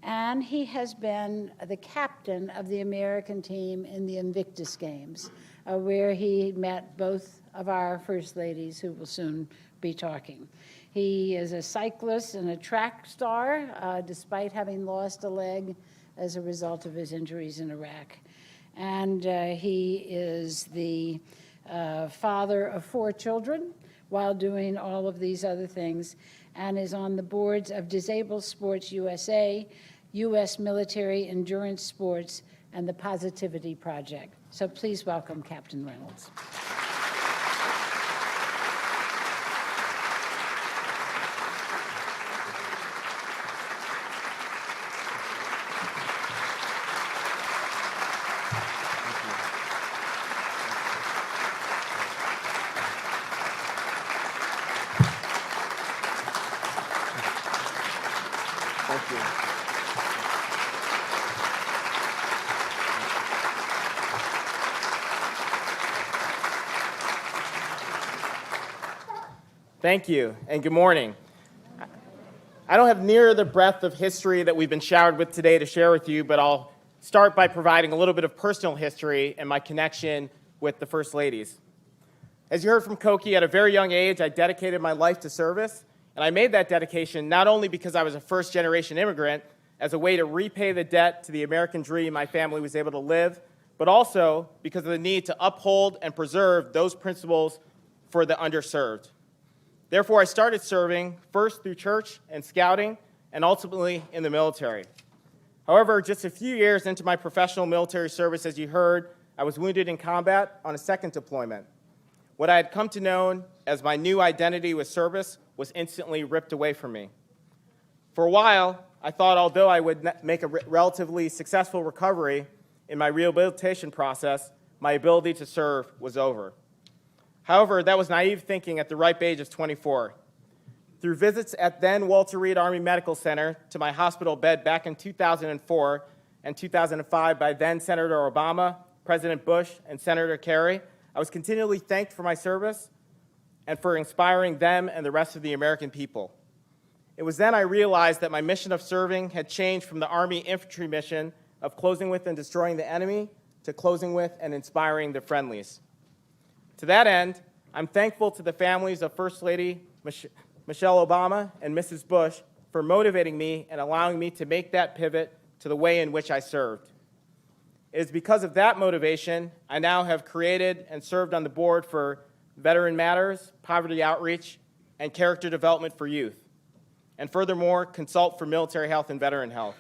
And he has been the captain of the American team in the Invictus Games, where he met both of our First Ladies, who will soon be talking. He is a cyclist and a track star, despite having lost a leg as a result of his injuries in Iraq. And he is the father of 4 children, while doing all of these other things, and is on the boards of Disabled Sports USA, U.S. Military Endurance Sports, and the Positivity Project. So please welcome Captain Reynolds. Thank you. Thank you, and good morning. I don't have near the breadth of history that we've been showered with today to share with you, but I'll start by providing a little bit of personal history and my connection with the First Ladies. As you heard from Koki, at a very young age, I dedicated my life to service, and I made that dedication not only because I was a first-generation immigrant, as a way to repay the debt to the American dream my family was able to live, but also because of the need to uphold and preserve those principles for the underserved. Therefore, I started serving first through church and scouting, and ultimately in the military. However, just a few years into my professional military service, as you heard, I was wounded in combat on a second deployment. What I had come to know as my new identity with service was instantly ripped away from me. For a while, I thought although I would make a relatively successful recovery in my rehabilitation process, my ability to serve was over. However, that was naive thinking at the ripe age of 24. Through visits at then Walter Reed Army Medical Center to my hospital bed back in 2004 and 2005 by then Senator Obama, President Bush, and Senator Kerry, I was continually thanked for my service and for inspiring them and the rest of the American people. It was then I realized that my mission of serving had changed from the Army infantry mission of closing with and destroying the enemy to closing with and inspiring the friendlies. To that end, I'm thankful to the families of First Lady Michelle Obama and Mrs. Bush for motivating me and allowing me to make that pivot to the way in which I served. It is because of that motivation I now have created and served on the board for Veteran Matters, Poverty Outreach, and Character Development for Youth, and furthermore, consult for military health and veteran health.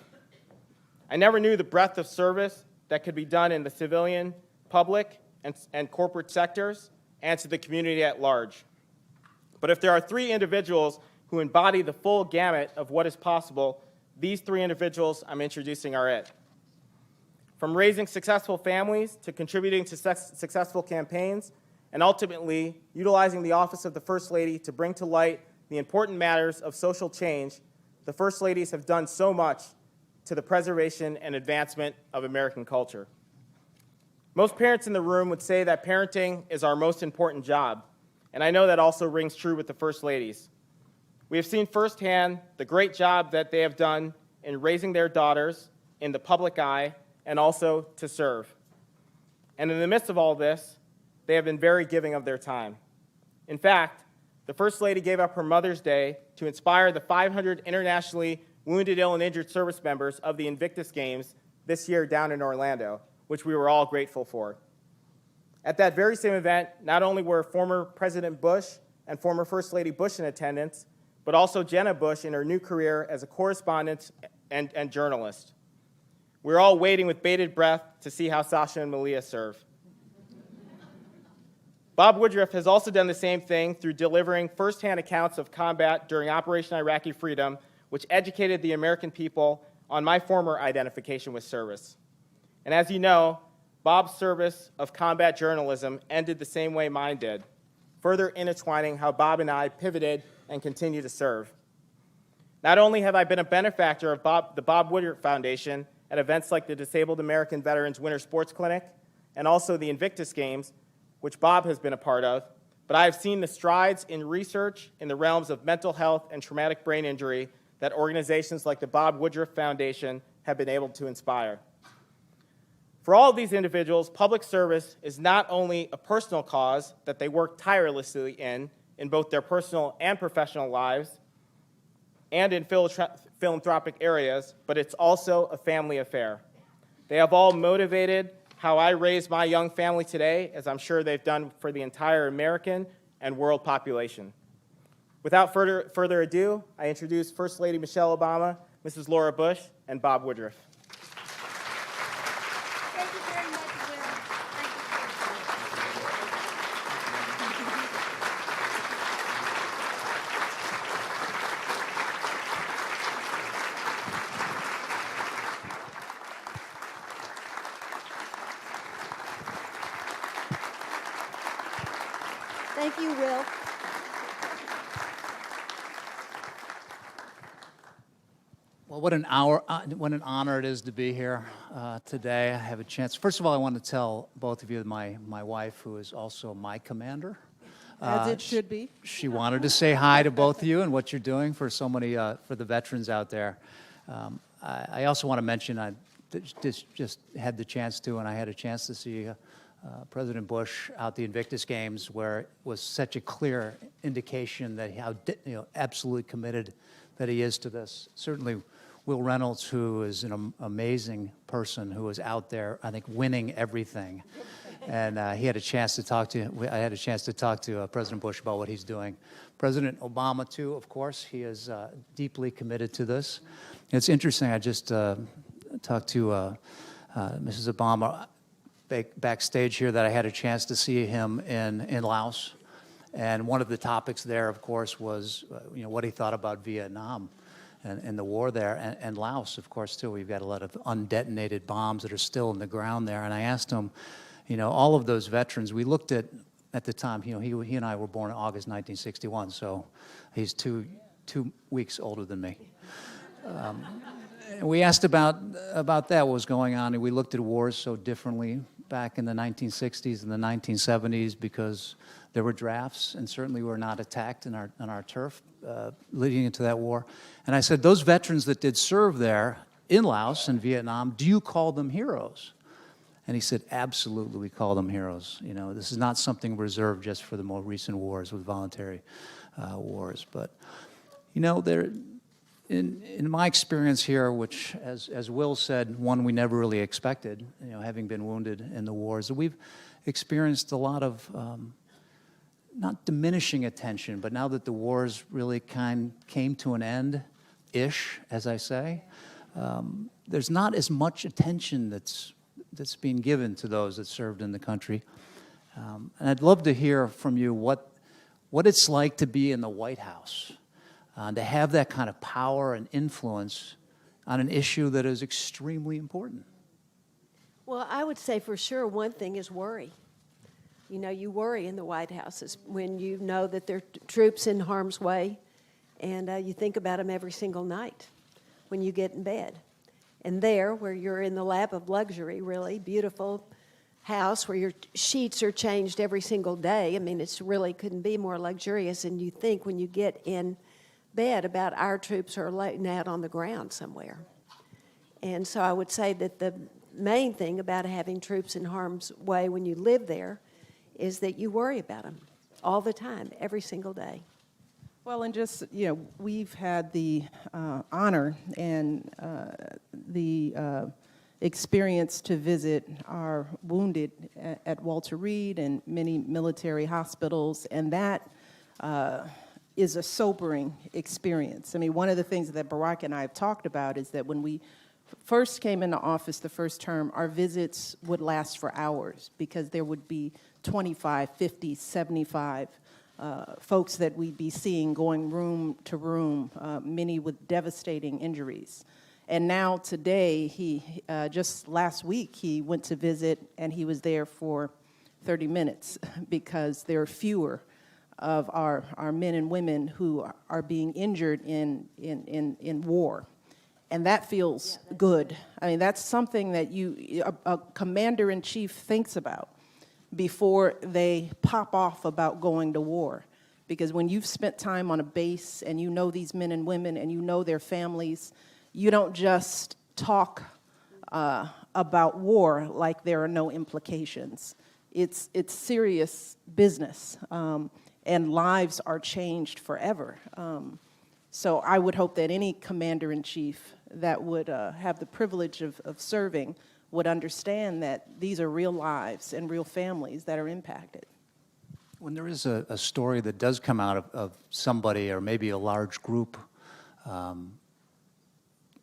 I never knew the breadth of service that could be done in the civilian, public, and corporate sectors, and to the community at large. But if there are three individuals who embody the full gamut of what is possible, these three individuals I'm introducing are it. From raising successful families to contributing to successful campaigns, and ultimately utilizing the office of the First Lady to bring to light the important matters of social change, the First Ladies have done so much to the preservation and advancement of American culture. Most parents in the room would say that parenting is our most important job, and I know that also rings true with the First Ladies. We have seen firsthand the great job that they have done in raising their daughters in the public eye and also to serve. And in the midst of all this, they have been very giving of their time. In fact, the First Lady gave up her Mother's Day to inspire the 500 internationally wounded, ill, and injured service members of the Invictus Games this year down in Orlando, which we were all grateful for. At that very same event, not only were former President Bush and former First Lady Bush in attendance, but also Jenna Bush in her new career as a correspondent and journalist. We're all waiting with bated breath to see how Sasha and Malia serve. Bob Woodruff has also done the same thing through delivering firsthand accounts of combat during Operation Iraqi Freedom, which educated the American people on my former identification with service. And as you know, Bob's service of combat journalism ended the same way mine did, further intertwining how Bob and I pivoted and continue to serve. Not only have I been a benefactor of the Bob Woodruff Foundation at events like the Disabled American Veterans Winter Sports Clinic and also the Invictus Games, which Bob has been a part of, but I have seen the strides in research in the realms of mental health and traumatic brain injury that organizations like the Bob Woodruff Foundation have been able to inspire. For all of these individuals, public service is not only a personal cause that they work tirelessly in both their personal and professional lives and in philanthropic areas, but it's also a family affair. They have all motivated how I raise my young family today, as I'm sure they've done for the entire American and world population. Without further ado, I introduce First Lady Michelle Obama, Mrs. Laura Bush, and Bob Woodruff. Thank you very much, Will. Thank you, Will. Well, what an honor it is to be here today. I have a chance. First of all, I want to tell both of you my wife, who is also my commander. As it should be. She wanted to say hi to both of you and what you're doing for so many, for the veterans out there. I also want to mention I just had the chance to, and I had a chance to see President Bush out the Invictus Games, where it was such a clear indication that how absolutely committed that he is to this. Certainly, Will Reynolds, who is an amazing person who is out there, I think, winning everything. And he had a chance to talk to. I had a chance to talk to President Bush about what he's doing. President Obama, too, of course, he is deeply committed to this. It's interesting. I just talked to Mrs. Obama backstage here that I had a chance to see him in Laos, and one of the topics there, of course, was what he thought about Vietnam and the war there, and Laos, of course, too. We've got a lot of undetonated bombs that are still in the ground there, and I asked him, all of those veterans. We looked at the time. He and I were born in August 1961, so he's two weeks older than me. We asked about that, what was going on, and we looked at wars so differently back in the 1960s and the 1970s because there were drafts, and certainly we were not attacked on our turf leading into that war. And I said, those veterans that did serve there in Laos and Vietnam, do you call them heroes? And he said, absolutely, we call them heroes. This is not something reserved just for the more recent wars with voluntary wars. But, in my experience here, which, as Will said, one we never really expected, having been wounded in the wars, we've experienced a lot of not diminishing attention, but now that the wars really came to an end-ish, as I say, there's not as much attention that's being given to those that served in the country. And I'd love to hear from you what it's like to be in the White House, to have that kind of power and influence on an issue that is extremely important. Well, I would say for sure one thing is worry. You worry in the White House is when you know that there are troops in harm's way, and you think about them every single night when you get in bed. And there, where you're in the lap of luxury, really beautiful house where your sheets are changed every single day. I mean, it's really couldn't be more luxurious. And you think when you get in bed about our troops are laying out on the ground somewhere. And so I would say that the main thing about having troops in harm's way when you live there is that you worry about them all the time, every single day. Well, and just, we've had the honor and the experience to visit our wounded at Walter Reed and many military hospitals, and that is a sobering experience. I mean, one of the things that Barack and I have talked about is that when we first came into office the first term, our visits would last for hours because there would be 25, 50, 75 folks that we'd be seeing going room to room, many with devastating injuries. And now today, he just last week, he went to visit and he was there for 30 minutes because there are fewer of our men and women who are being injured in war. And that feels good. I mean, that's something that a commander-in-chief thinks about before they pop off about going to war. Because when you've spent time on a base and you know these men and women and you know their families, you don't just talk about war like there are no implications. It's serious business, and lives are changed forever. So I would hope that any commander-in-chief that would have the privilege of serving would understand that these are real lives and real families that are impacted. When there is a story that does come out of somebody or maybe a large group,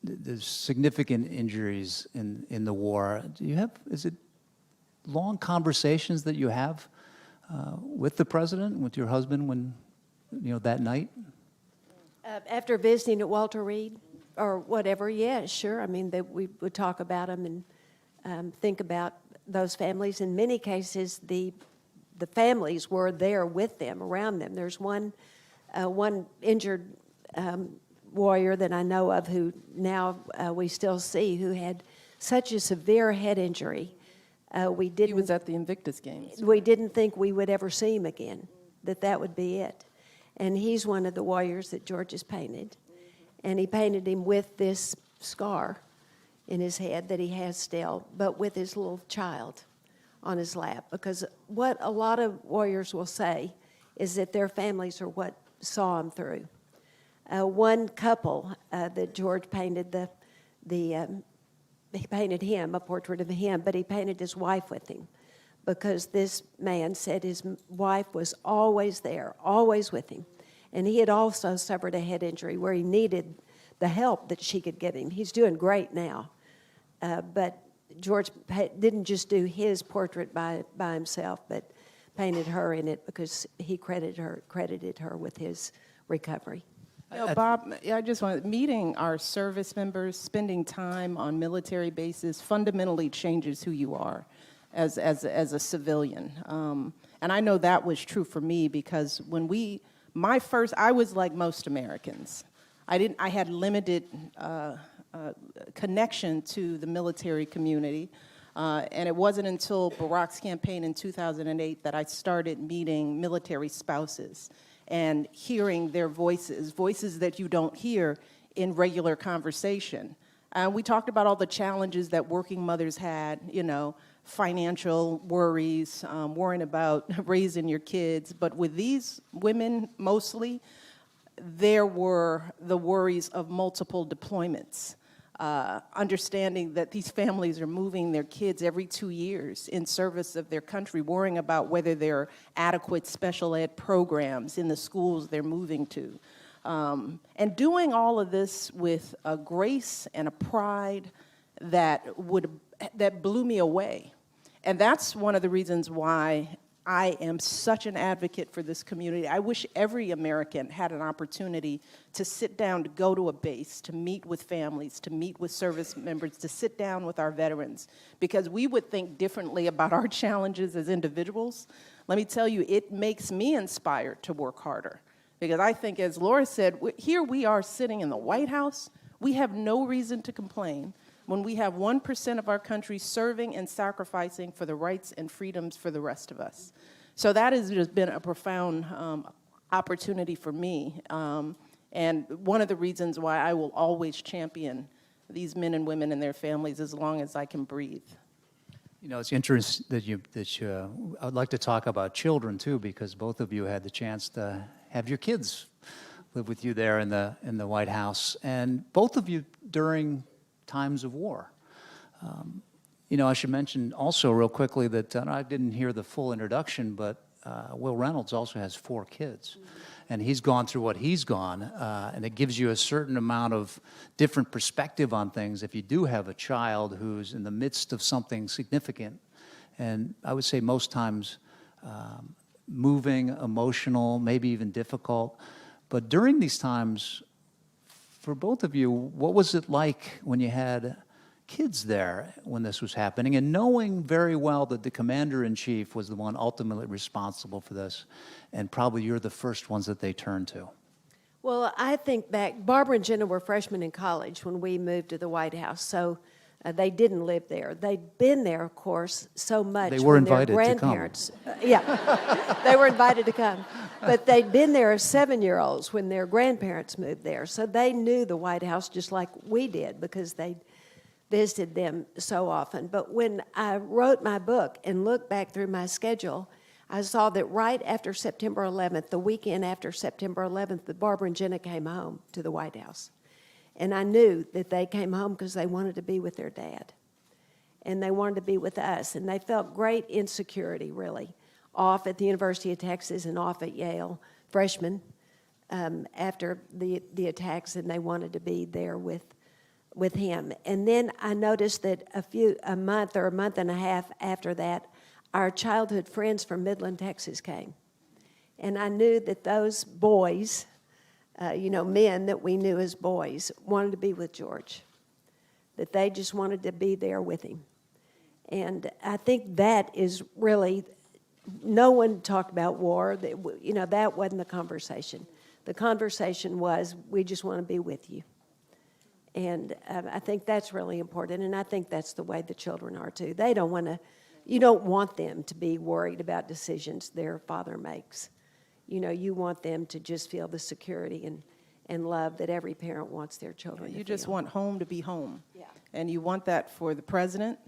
there's significant injuries in the war. Is it long conversations that you have with the president, with your husband when, that night? After visiting at Walter Reed or whatever, yeah, sure. I mean, we would talk about them and think about those families. In many cases, the families were there with them, around them. There's one injured warrior that I know of who now we still see, who had such a severe head injury. He was at the Invictus Games. We didn't think we would ever see him again, that would be it. And he's one of the warriors that George has painted. And he painted him with this scar in his head that he has still, but with his little child on his lap. Because what a lot of warriors will say is that their families are what saw them through. One couple that George painted, he painted him, a portrait of him, but he painted his wife with him, because this man said his wife was always there, always with him. And he had also suffered a head injury where he needed the help that she could give him. He's doing great now. But George didn't just do his portrait by himself, but painted her in it because he credited her with his recovery. Bob, I just want meeting our service members, spending time on military bases fundamentally changes who you are as a civilian. And I know that was true for me because when I was like most Americans. I had limited connection to the military community. And it wasn't until Barack's campaign in 2008 that I started meeting military spouses and hearing their voices that you don't hear in regular conversation. We talked about all the challenges that working mothers had, financial worries, worrying about raising your kids. But with these women mostly, there were the worries of multiple deployments. Understanding that these families are moving their kids every 2 years in service of their country, worrying about whether there are adequate special ed programs in the schools they're moving to. And doing all of this with a grace and a pride that blew me away. And that's one of the reasons why I am such an advocate for this community. I wish every American had an opportunity to sit down, to go to a base, to meet with families, to meet with service members, to sit down with our veterans, because we would think differently about our challenges as individuals. Let me tell you, it makes me inspired to work harder, because I think, as Laura said, here we are sitting in the White House. We have no reason to complain when we have 1% of our country serving and sacrificing for the rights and freedoms for the rest of us. So that has just been a profound opportunity for me, and one of the reasons why I will always champion these men and women and their families as long as I can breathe. It's interesting that I'd like to talk about children too, because both of you had the chance to have your kids live with you there in the White House, and both of you during times of war. I should mention also real quickly that I didn't hear the full introduction, but Will Reynolds also has 4 kids. And he's gone through what he's gone, and it gives you a certain amount of different perspective on things if you do have a child who's in the midst of something significant. And I would say most times moving, emotional, maybe even difficult. But during these times, for both of you, what was it like when you had kids there when this was happening, and knowing very well that the commander-in-chief was the one ultimately responsible for this, and probably you're the first ones that they turned to? Well, I think back, Barbara and Jenna were freshmen in college when we moved to the White House, so they didn't live there. They'd been there, of course, so much. They were when invited their to come. grandparents, they were invited to come. But they'd been there as 7-year-olds when their grandparents moved there, so they knew the White House just like we did because they visited them so often. But when I wrote my book and looked back through my schedule, I saw that right after September 11th, the weekend after September 11th, that Barbara and Jenna came home to the White House. And I knew that they came home because they wanted to be with their dad. And they wanted to be with us. And they felt great insecurity, really, off at the University of Texas and off at Yale, freshmen, after the attacks, and they wanted to be there with him. And then I noticed that a month or a month and a half after that, our childhood friends from Midland, Texas came. And I knew that those boys, men that we knew as boys, wanted to be with George, that they just wanted to be there with him. And I think that is really, no one talked about war. That wasn't the conversation. The conversation was, we just want to be with you. And I think that's really important, and I think that's the way the children are too. They don't want to, you don't want them to be worried about decisions their father makes. You want them to just feel the security and love that every parent wants their children to feel. You just want home to be home. Yeah. And you want that for the president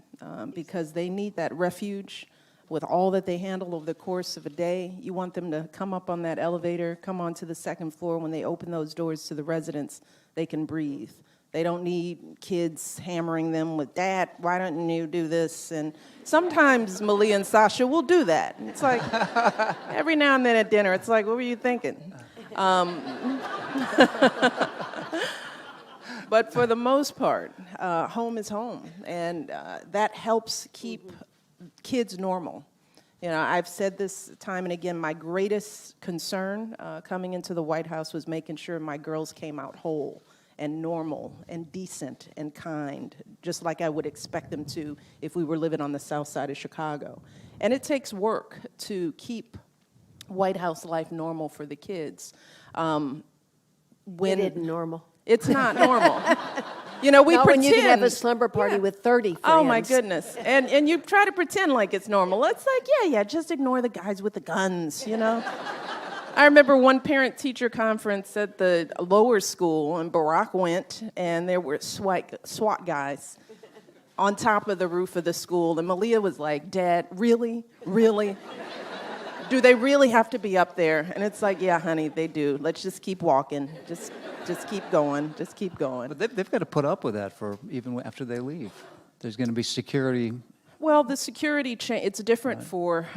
because they need that refuge with all that they handle over the course of a day. You want them to come up on that elevator, come onto the second floor. When they open those doors to the residence, they can breathe. They don't need kids hammering them with, Dad, why don't you do this? And sometimes Malia and Sasha will do that. It's like, every now and then at dinner, it's like, what were you thinking? But for the most part, home is home. And that helps keep kids normal. I've said this time and again, my greatest concern coming into the White House was making sure my girls came out whole and normal and decent and kind, just like I would expect them to if we were living on the south side of Chicago. And it takes work to keep White House life normal for the kids. It isn't normal. It's not normal. We Not pretend. when you can have a slumber party with 30 friends. Oh, my goodness. And you try to pretend like it's normal. It's like, yeah, just ignore the guys with the guns, I remember one parent-teacher conference at the lower school, and Barack went, and there were SWAT guys on top of the roof of the school, and Malia was like, Dad, really? Really? Do they really have to be up there? And it's like, yeah, honey, they do. Let's just keep walking. Just keep going. Just keep going. But they've got to put up with that for even after they leave. There's going to be security. Well, the security it's different for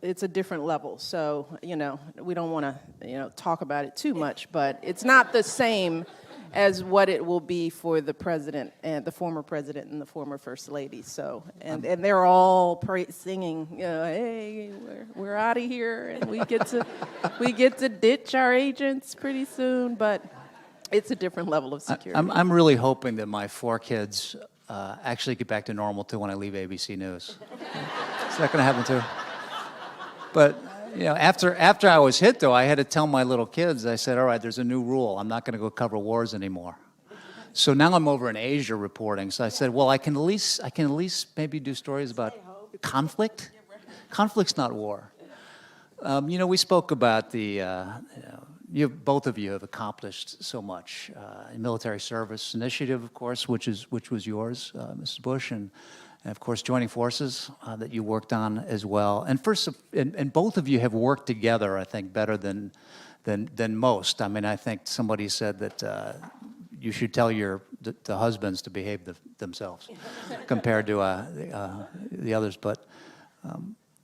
it's a different level. So we don't want to talk about it too much, but it's not the same as what it will be for the president and the former president and the former first lady. So and they're all singing, hey, we're out of here, and we get to ditch our agents pretty soon. But it's a different level of security. I'm really hoping that my 4 kids actually get back to normal too when I leave ABC News. It's not going to happen too. But after I was hit though, I had to tell my little kids. I said, "All right, there's a new rule. I'm not going to go cover wars anymore." So now I'm over in Asia reporting. So I said, "Well, I can at least maybe do stories about conflict. Conflict's not war." We spoke about the. Both of you have accomplished so much. Military Service Initiative, of course, which was yours, Mrs. Bush, and of course joining forces that you worked on as well. And and both of you have worked together, I think, better than most. I mean, I think somebody said that you should tell the husbands to behave themselves compared to the others. But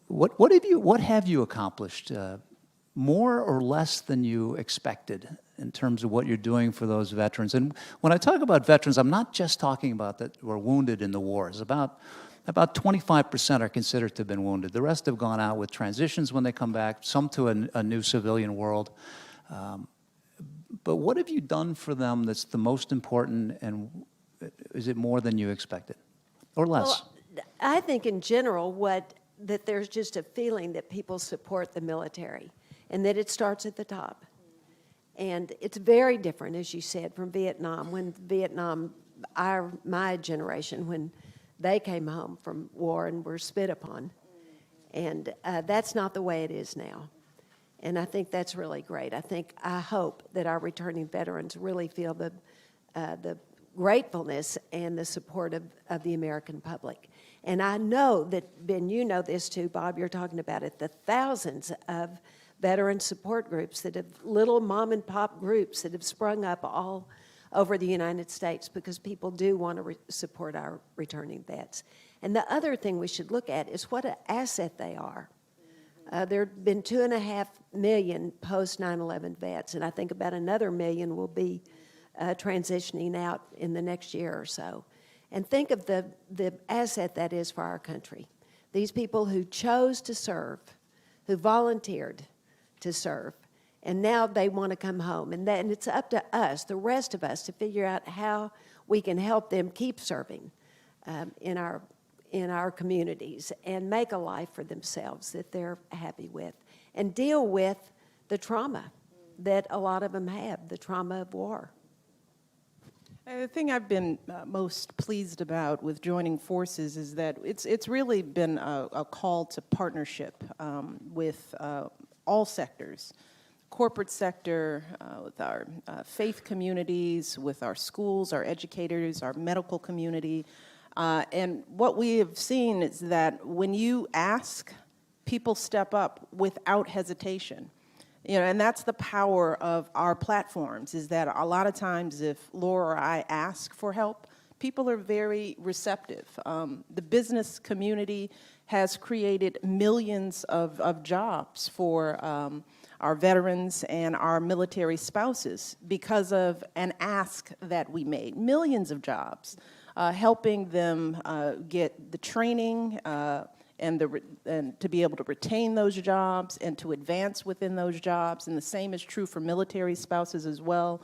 what have you accomplished? More or less than you expected in terms of what you're doing for those veterans. And when I talk about veterans, I'm not just talking about that were wounded in the wars. About 25% are considered to have been wounded. The rest have gone out with transitions when they come back, some to a new civilian world. But what have you done for them that's the most important, and is it more than you expected, or less? Well, I think in general that there's just a feeling that people support the military, and that it starts at the top. And it's very different, as you said, from Vietnam. When my generation, when they came home from war and were spit upon. And that's not the way it is now. And I think that's really great. I hope that our returning veterans really feel the gratefulness and the support of the American public. And I know that, Ben, you know this too, Bob, you're talking about it, the thousands of veteran support groups little mom and pop groups that have sprung up all over the United States because people do want to support our returning vets. And the other thing we should look at is what an asset they are. There have been 2.5 million post 9/11 vets, and I think about another million will be transitioning out in the next year or so. And think of the asset that is for our country. These people who chose to serve, who volunteered to serve, and now they want to come home. And it's up to us, the rest of us, to figure out how we can help them keep serving in our communities and make a life for themselves that they're happy with, and deal with the trauma that a lot of them have, the trauma of war. The thing I've been most pleased about with joining forces is that it's really been a call to partnership with all sectors, corporate sector, with our faith communities, with our schools, our educators, our medical community. And what we have seen is that when you ask, people step up without hesitation. You know, and that's the power of our platforms, is that a lot of times if Laura or I ask for help, people are very receptive. The business community has created millions of jobs for our veterans and our military spouses because of an ask that we made. Millions of jobs, helping them get the training and to be able to retain those jobs and to advance within those jobs. And the same is true for military spouses as well.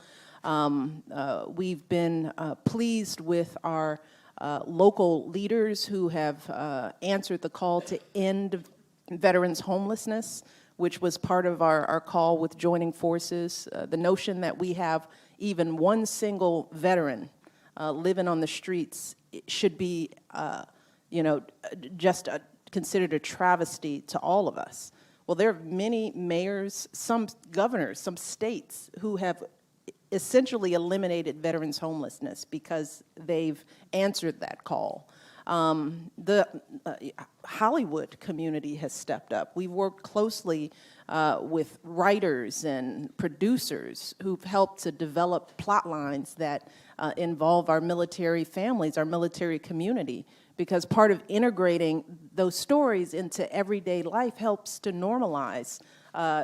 We've been pleased with our local leaders who have answered the call to end veterans' homelessness, which was part of our call with joining forces. The notion that we have even one single veteran living on the streets should be, just considered a travesty to all of us. Well, there are many mayors, some governors, some states who have essentially eliminated veterans' homelessness because they've answered that call. The Hollywood community has stepped up. We've worked closely with writers and producers who've helped to develop plot lines that involve our military families, our military community, because part of integrating those stories into everyday life helps to normalize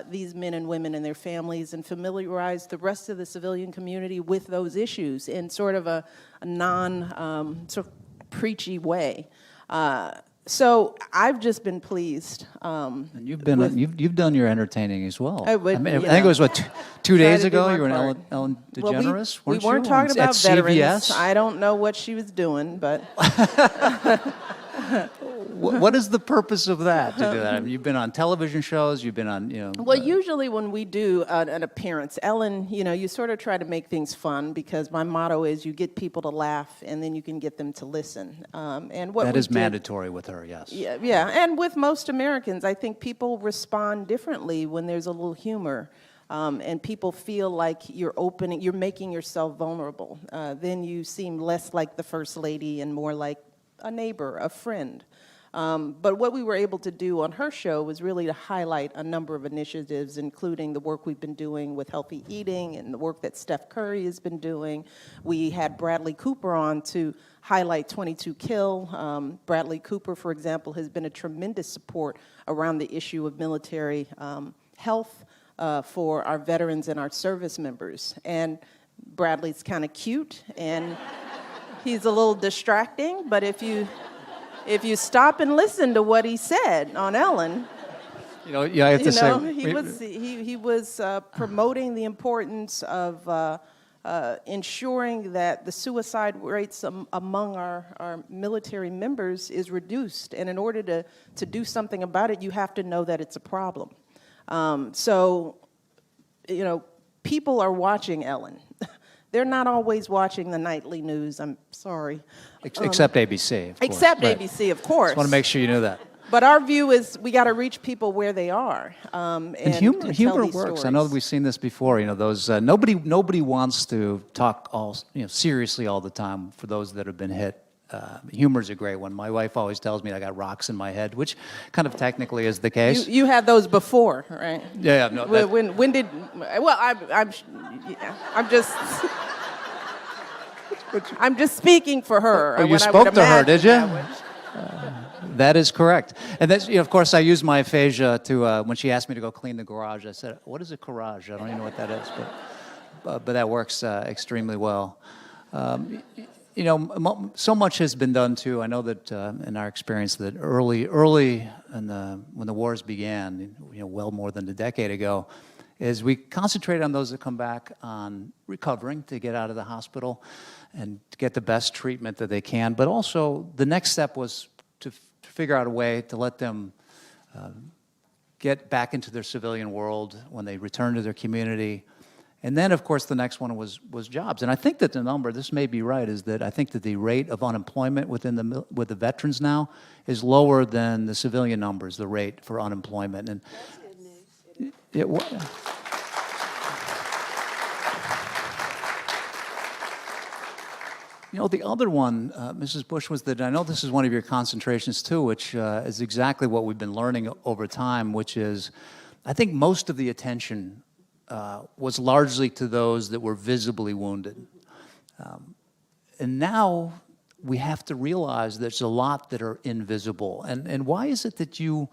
these men and women and their families and familiarize the rest of the civilian community with those issues in sort of a sort of preachy way. So I've just been pleased. And you've done your entertaining as well. I think it was what, two days ago you were in Ellen DeGeneres. We weren't talking about veterans. I don't know what she was doing, but what is the purpose of that, to do that? I mean, you've been on television shows, you've been on, Well, usually when we do an appearance, Ellen, you sort of try to make things fun, because my motto is you get people to laugh and then you can get them to listen. And what that is mandatory with her, yes. Yeah, and with most Americans, I think people respond differently when there's a little humor. And people feel like you're making yourself vulnerable. Then you seem less like the First Lady and more like a neighbor, a friend. But what we were able to do on her show was really to highlight a number of initiatives, including the work we've been doing with healthy eating and the work that Steph Curry has been doing. We had Bradley Cooper on to highlight 22 Kill. Bradley Cooper, for example, has been a tremendous support around the issue of military health for our veterans and our service members. And Bradley's kind of cute, and he's a little distracting, but if you stop and listen to what he said on Ellen, I have to say, he was promoting the importance of ensuring that the suicide rates among our military members is reduced. And in order to do something about it, you have to know that it's a problem. So, people are watching Ellen. They're not always watching the nightly news, I'm sorry. Except ABC, of course. Except right. ABC, of course. Just want to make sure you know that. But our view is we got to reach people where they are. And humor works. Stories. I know that we've seen this before. Those nobody wants to talk seriously all the time. For those that have been hit, humor's a great one. My wife always tells me I got rocks in my head, which kind of technically is the case. You had those before, right? Yeah. No. When did? Well, I'm just. I'm just speaking for her. Oh, you spoke to her, did you? That is correct. And that's, of course, I used my aphasia to, when she asked me to go clean the garage, I said, what is a garage? I don't even know what that is, but that works extremely well. So much has been done, too. I know that in our experience that early when the wars began, well more than a decade ago, is we concentrate on those that come back on recovering to get out of the hospital and to get the best treatment that they can. But also, the next step was to figure out a way to let them get back into their civilian world when they return to their community. And then, of course, the next one was jobs. And I think that the number, this may be right, is that I think that the rate of unemployment with the veterans now is lower than the civilian numbers, the rate for unemployment. And that's good news. The other one, Mrs. Bush, was that I know this is one of your concentrations too, which is exactly what we've been learning over time, which is I think most of the attention was largely to those that were visibly wounded. And now we have to realize there's a lot that are invisible. And why is it that you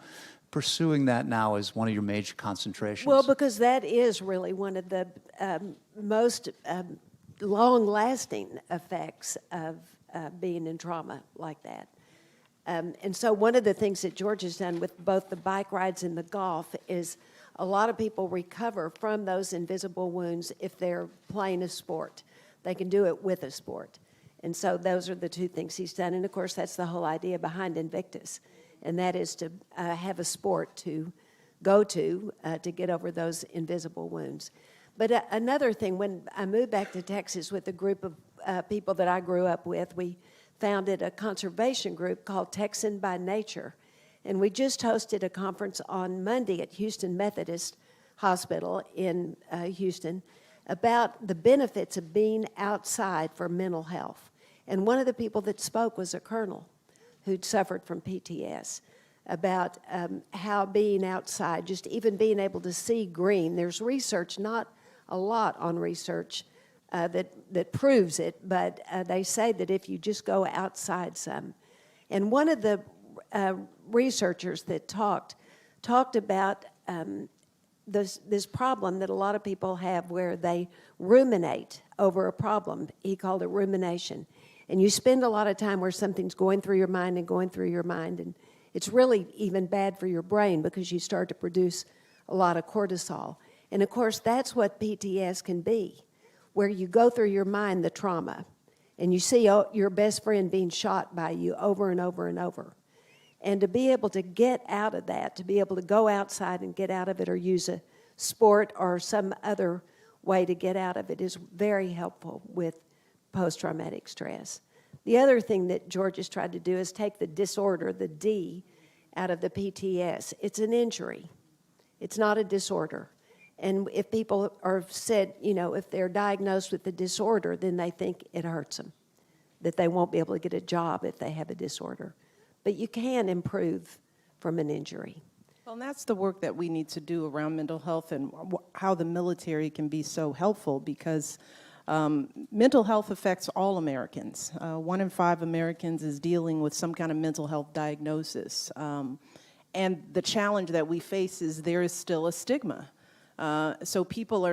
pursuing that now as one of your major concentrations? Well, because that is really one of the most long-lasting effects of being in trauma like that. And so one of the things that George has done with both the bike rides and the golf is a lot of people recover from those invisible wounds if they're playing a sport. They can do it with a sport. And so those are the two things he's done. And, of course, that's the whole idea behind Invictus, and that is to have a sport to go to get over those invisible wounds. But another thing, when I moved back to Texas with a group of people that I grew up with, we founded a conservation group called Texan by Nature. And we just hosted a conference on Monday at Houston Methodist Hospital in Houston about the benefits of being outside for mental health. And one of the people that spoke was a colonel who'd suffered from PTS, about how being outside, just even being able to see green, there's research, not a lot on research that proves it, but they say that if you just go outside some. And one of the researchers that talked about this problem that a lot of people have where they ruminate over a problem. He called it rumination. And you spend a lot of time where something's going through your mind and going through your mind, and it's really even bad for your brain because you start to produce a lot of cortisol. And of course, that's what PTS can be, where you go through your mind the trauma, and you see your best friend being shot by you over and over and over. And to be able to get out of that, to be able to go outside and get out of it or use a sport or some other way to get out of it is very helpful with post-traumatic stress. The other thing that George has tried to do is take the disorder, the D, out of the PTS. It's an injury. It's not a disorder. And if people are said, if they're diagnosed with the disorder, then they think it hurts them, that they won't be able to get a job if they have a disorder. But you can improve from an injury. Well, and that's the work that we need to do around mental health and how the military can be so helpful, because mental health affects all Americans. 1 in 5 Americans is dealing with some kind of mental health diagnosis. And the challenge that we face is there is still a stigma. So people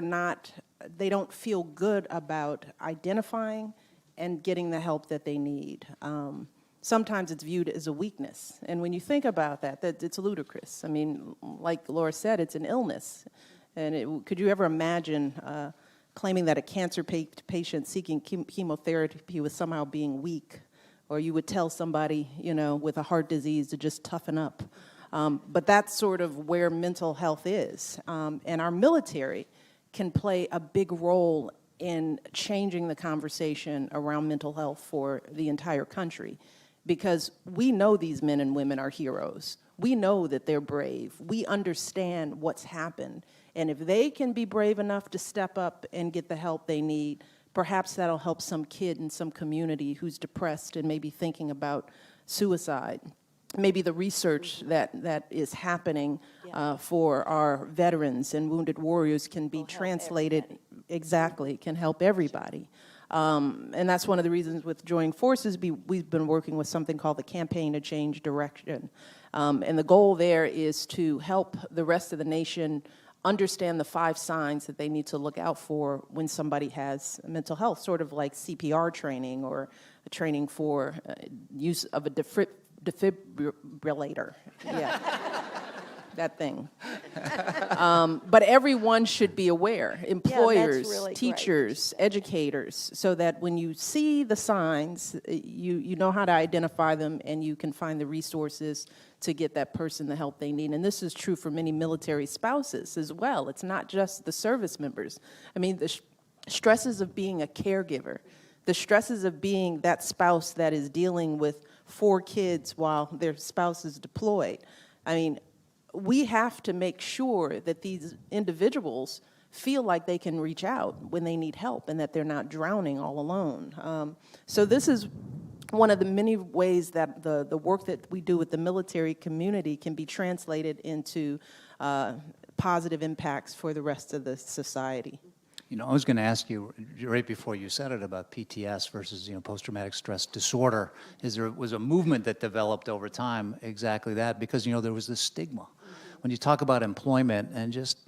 they don't feel good about identifying and getting the help that they need. Sometimes it's viewed as a weakness. And when you think about that it's ludicrous. I mean, like Laura said, it's an illness. And could you ever imagine claiming that a cancer patient seeking chemotherapy was somehow being weak? Or you would tell somebody, with a heart disease to just toughen up. But that's sort of where mental health is. And our military can play a big role in changing the conversation around mental health for the entire country. Because we know these men and women are heroes. We know that they're brave. We understand what's happened. And if they can be brave enough to step up and get the help they need, perhaps that'll help some kid in some community who's depressed and maybe thinking about suicide. Maybe the research that is happening for our veterans and wounded warriors can be translated, exactly, can help everybody. And that's one of the reasons with joining forces, we've been working with something called the Campaign to Change Direction. And the goal there is to help the rest of the nation understand the 5 signs that they need to look out for when somebody has mental health, sort of like CPR training or a training for use of a defibrillator. Yeah. That thing. But everyone should be aware, employers, really teachers, educators, so that when you see the signs, you know how to identify them and you can find the resources to get that person the help they need. And this is true for many military spouses as well. It's not just the service members. I mean, the stresses of being a caregiver, the stresses of being that spouse that is dealing with 4 kids while their spouse is deployed. I mean, we have to make sure that these individuals feel like they can reach out when they need help and that they're not drowning all alone. So this is one of the many ways that the work that we do with the military community can be translated into positive impacts for the rest of the society. You know, I was going to ask you right before you said it about PTS versus, post-traumatic stress disorder. There was a movement that developed over time, exactly that, because, there was this stigma. When you talk about employment and just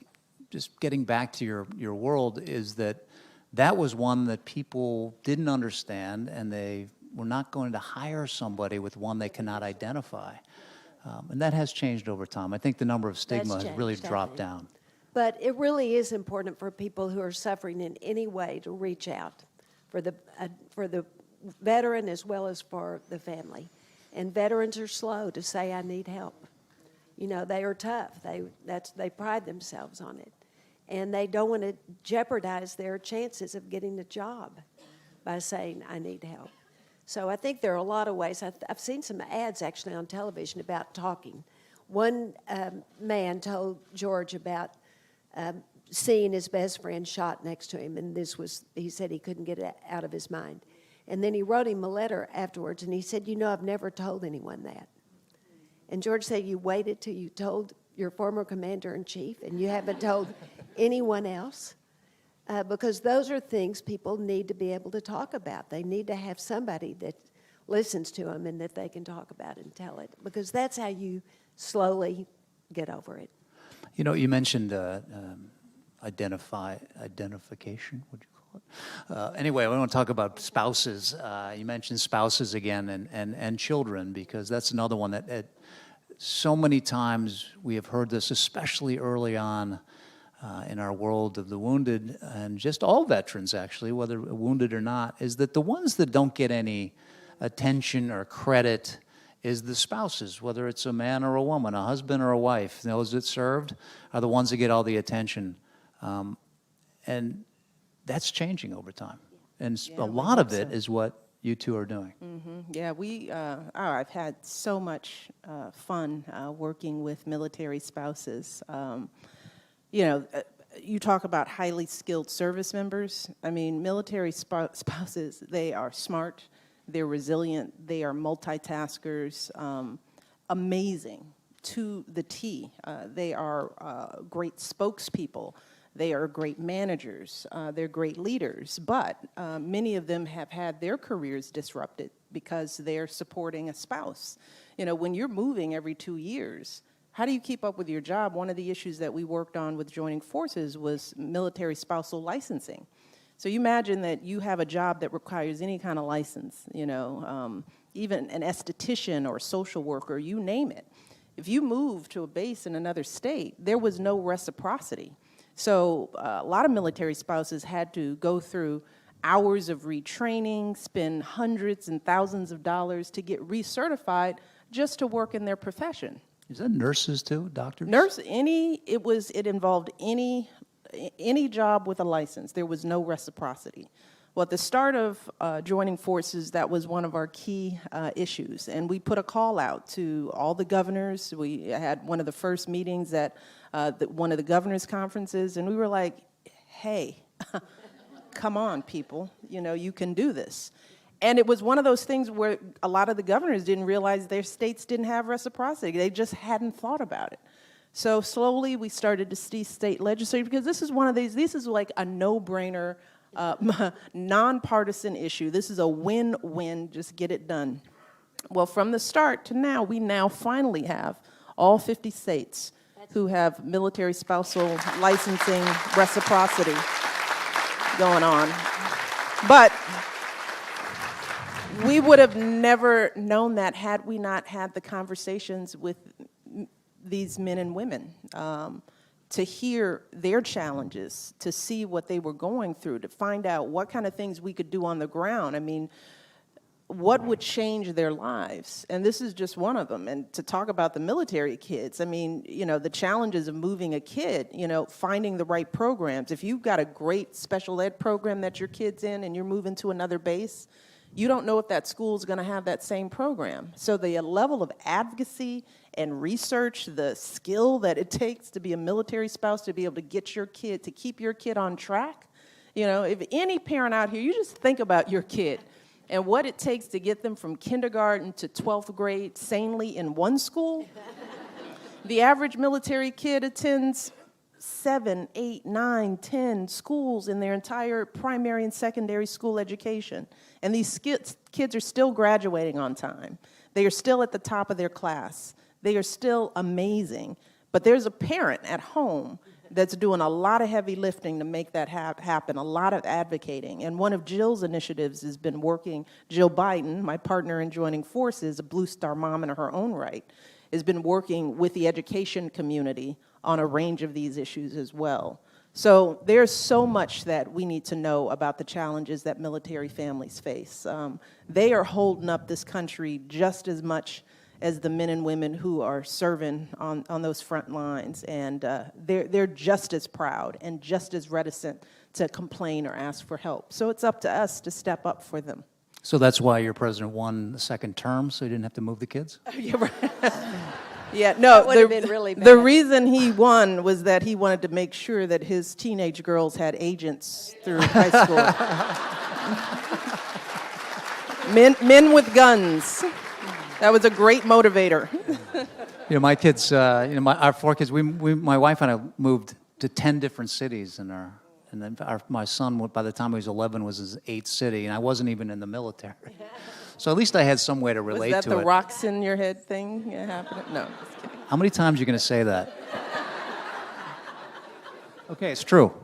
getting back to your world, is that was one that people didn't understand, and they were not going to hire somebody with one they cannot identify. And that has changed over time. I think the number of stigma has really dropped down. But it really is important for people who are suffering in any way to reach out for the veteran as well as for the family. And veterans are slow to say, I need help. They are tough. They pride themselves on it. And they don't want to jeopardize their chances of getting a job by saying, I need help. So I think there are a lot of ways. I've seen some ads actually on television about talking. One man told George about seeing his best friend shot next to him, and he said he couldn't get it out of his mind. And then he wrote him a letter afterwards, and he said, I've never told anyone that. And George said, you waited till you told your former commander-in-chief, and you haven't told anyone else? Because those are things people need to be able to talk about. They need to have somebody that listens to them and that they can talk about it and tell it, because that's how you slowly get over it. You mentioned identification, would you call it? Anyway, I want to talk about spouses. You mentioned spouses again and children, because that's another one that so many times we have heard this, especially early on in our world of the wounded, and just all veterans actually, whether wounded or not, is that the ones that don't get any attention or credit is the spouses, whether it's a man or a woman, a husband or a wife. Those that served are the ones that get all the attention. And that's changing over time. And a lot of it is what you two are doing. Mm-hmm. Yeah, I've had so much fun working with military spouses. You talk about highly skilled service members. I mean, military spouses, they are smart, they're resilient, they are multitaskers, amazing to the T. They are great spokespeople. They are great managers. They're great leaders. But many of them have had their careers disrupted because they're supporting a spouse. When you're moving every 2 years, how do you keep up with your job? One of the issues that we worked on with joining forces was military spousal licensing. So you imagine that you have a job that requires any kind of license, even an esthetician or social worker, you name it. If you move to a base in another state, there was no reciprocity. So a lot of military spouses had to go through hours of retraining, spend hundreds and thousands of dollars to get recertified just to work in their profession. Is that nurses too, doctors? It involved any job with a license. There was no reciprocity. Well, at the start of joining forces, that was one of our key issues. And we put a call out to all the governors. We had one of the first meetings at one of the governors' conferences, and we were like, hey, come on, people. You can do this. And it was one of those things where a lot of the governors didn't realize their states didn't have reciprocity. They just hadn't thought about it. So slowly we started to see state legislators, because this is one of these, this is like a no-brainer, nonpartisan issue. This is a win-win, just get it done. Well, from the start to now, we now finally have all 50 states who have military spousal licensing reciprocity going on. But we would have never known that had we not had the conversations with these men and women, to hear their challenges, to see what they were going through, to find out what kind of things we could do on the ground. I mean, what would change their lives? And this is just one of them. And to talk about the military kids, I mean, you know, the challenges of moving a kid, you know, finding the right programs. If you've got a great special ed program that your kid's in and you're moving to another base, you don't know if that school's going to have that same program. So the level of advocacy and research, the skill that it takes to be a military spouse, to be able to get your kid, to keep your kid on track. You know, if any parent out here, you just think about your kid and what it takes to get them from kindergarten to 12th grade sanely in one school. The average military kid attends 7, 8, 9, 10 schools in their entire primary and secondary school education. And these kids are still graduating on time. They are still at the top of their class. They are still amazing. But there's a parent at home that's doing a lot of heavy lifting to make that happen, a lot of advocating. And one of Jill's initiatives has been working, Jill Biden, my partner in joining forces, a Blue Star mom in her own right, has been working with the education community on a range of these issues as well. So there's so much that we need to know about the challenges that military families face. They are holding up this country just as much as the men and women who are serving on those front lines. And they're just as proud and just as reticent to complain or ask for help. So it's up to us to step up for them. So that's why your president won the second term, so he didn't have to move the kids? Yeah, right. Yeah, no, That would have been really the bad. reason he won was that he wanted to make sure that his teenage girls had agents through high school. Men with guns. That was a great motivator. You know, my kids, our 4 kids, my wife and I moved to 10 different cities, and then my son, by the time he was 11, was his 8th city, and I wasn't even in the military. So at least I had some way to relate to it. Was that the rocks in your head thing happening? No, just kidding. How many times are you going to say that? Okay, it's true.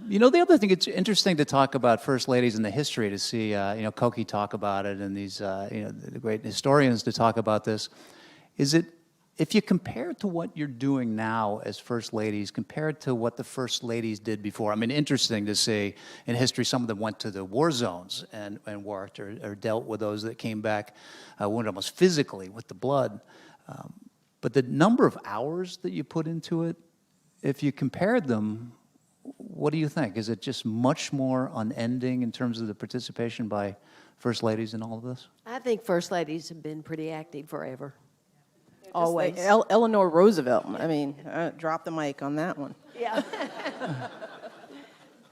You know, the other thing, it's interesting to talk about first ladies in the history, to see, Koki talk about it, and these, the great historians to talk about this. Is it, if you compare it to what you're doing now as first ladies, compared to what the first ladies did before, I mean, interesting to see in history, some of them went to the war zones and worked or dealt with those that came back wounded almost physically with the blood. But the number of hours that you put into it, if you compared them, what do you think? Is it just much more unending in terms of the participation by first ladies in all of this? I think first ladies have been pretty active forever. Just Always. like Eleanor Roosevelt. I mean, drop the mic on that one. Yeah.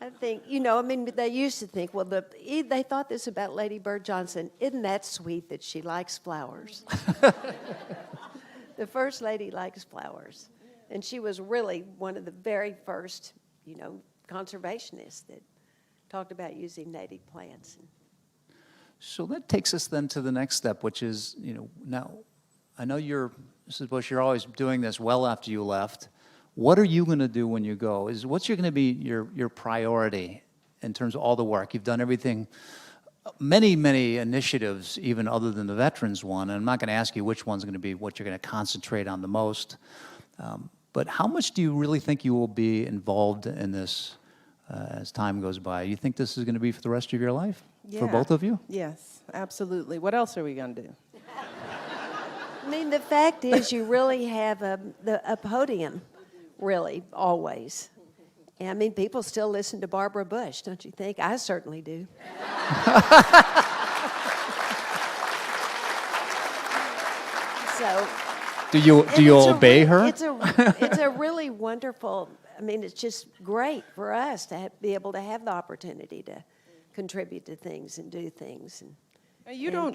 I think, they used to think, well, they thought this about Lady Bird Johnson. Isn't that sweet that she likes flowers? The First Lady likes flowers. And she was really one of the very first, conservationists that talked about using native plants. So that takes us then to the next step, which is, now, I know Mrs. Bush, you're always doing this well after you left. What are you going to do when you go? What's going to be your priority in terms of all the work? You've done everything, many, many initiatives, even other than the veterans one. And I'm not going to ask you which one's going to be what you're going to concentrate on the most. But how much do you really think you will be involved in this as time goes by? You think this is going to be for the rest of your life? Yeah. For both of you? Yes, absolutely. What else are we going to do? I mean, the fact is you really have a podium, really, always. And I mean, people still listen to Barbara Bush, don't you think? I certainly do. So... Do you obey her? It's a really wonderful, it's just great for us to be able to have the opportunity to contribute to things and do things and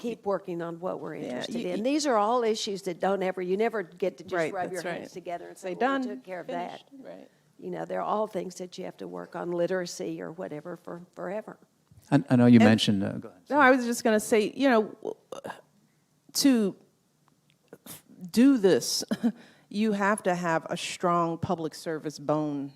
keep working on what we're interested in. These are all issues that you never get to just rub your hands together and say, well, we took care of that. Right. You know, they're all things that you have to work on, literacy or whatever, for forever. I know you mentioned, go ahead. No, I was just going to say, you know, to do this, you have to have a strong public service bone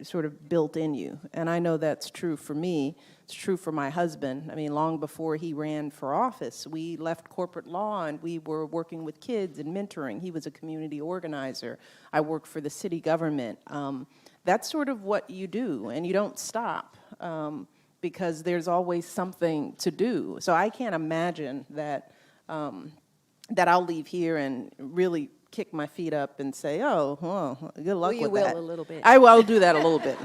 sort of built in you. And I know that's true for me. It's true for my husband. I mean, long before he ran for office, we left corporate law and we were working with kids and mentoring. He was a community organizer. I worked for the city government. That's sort of what you do, and you don't stop because there's always something to do. So I can't imagine that that I'll leave here and really kick my feet up and say, oh, well, good luck Well, you with that. will a little bit. I will do that a little bit.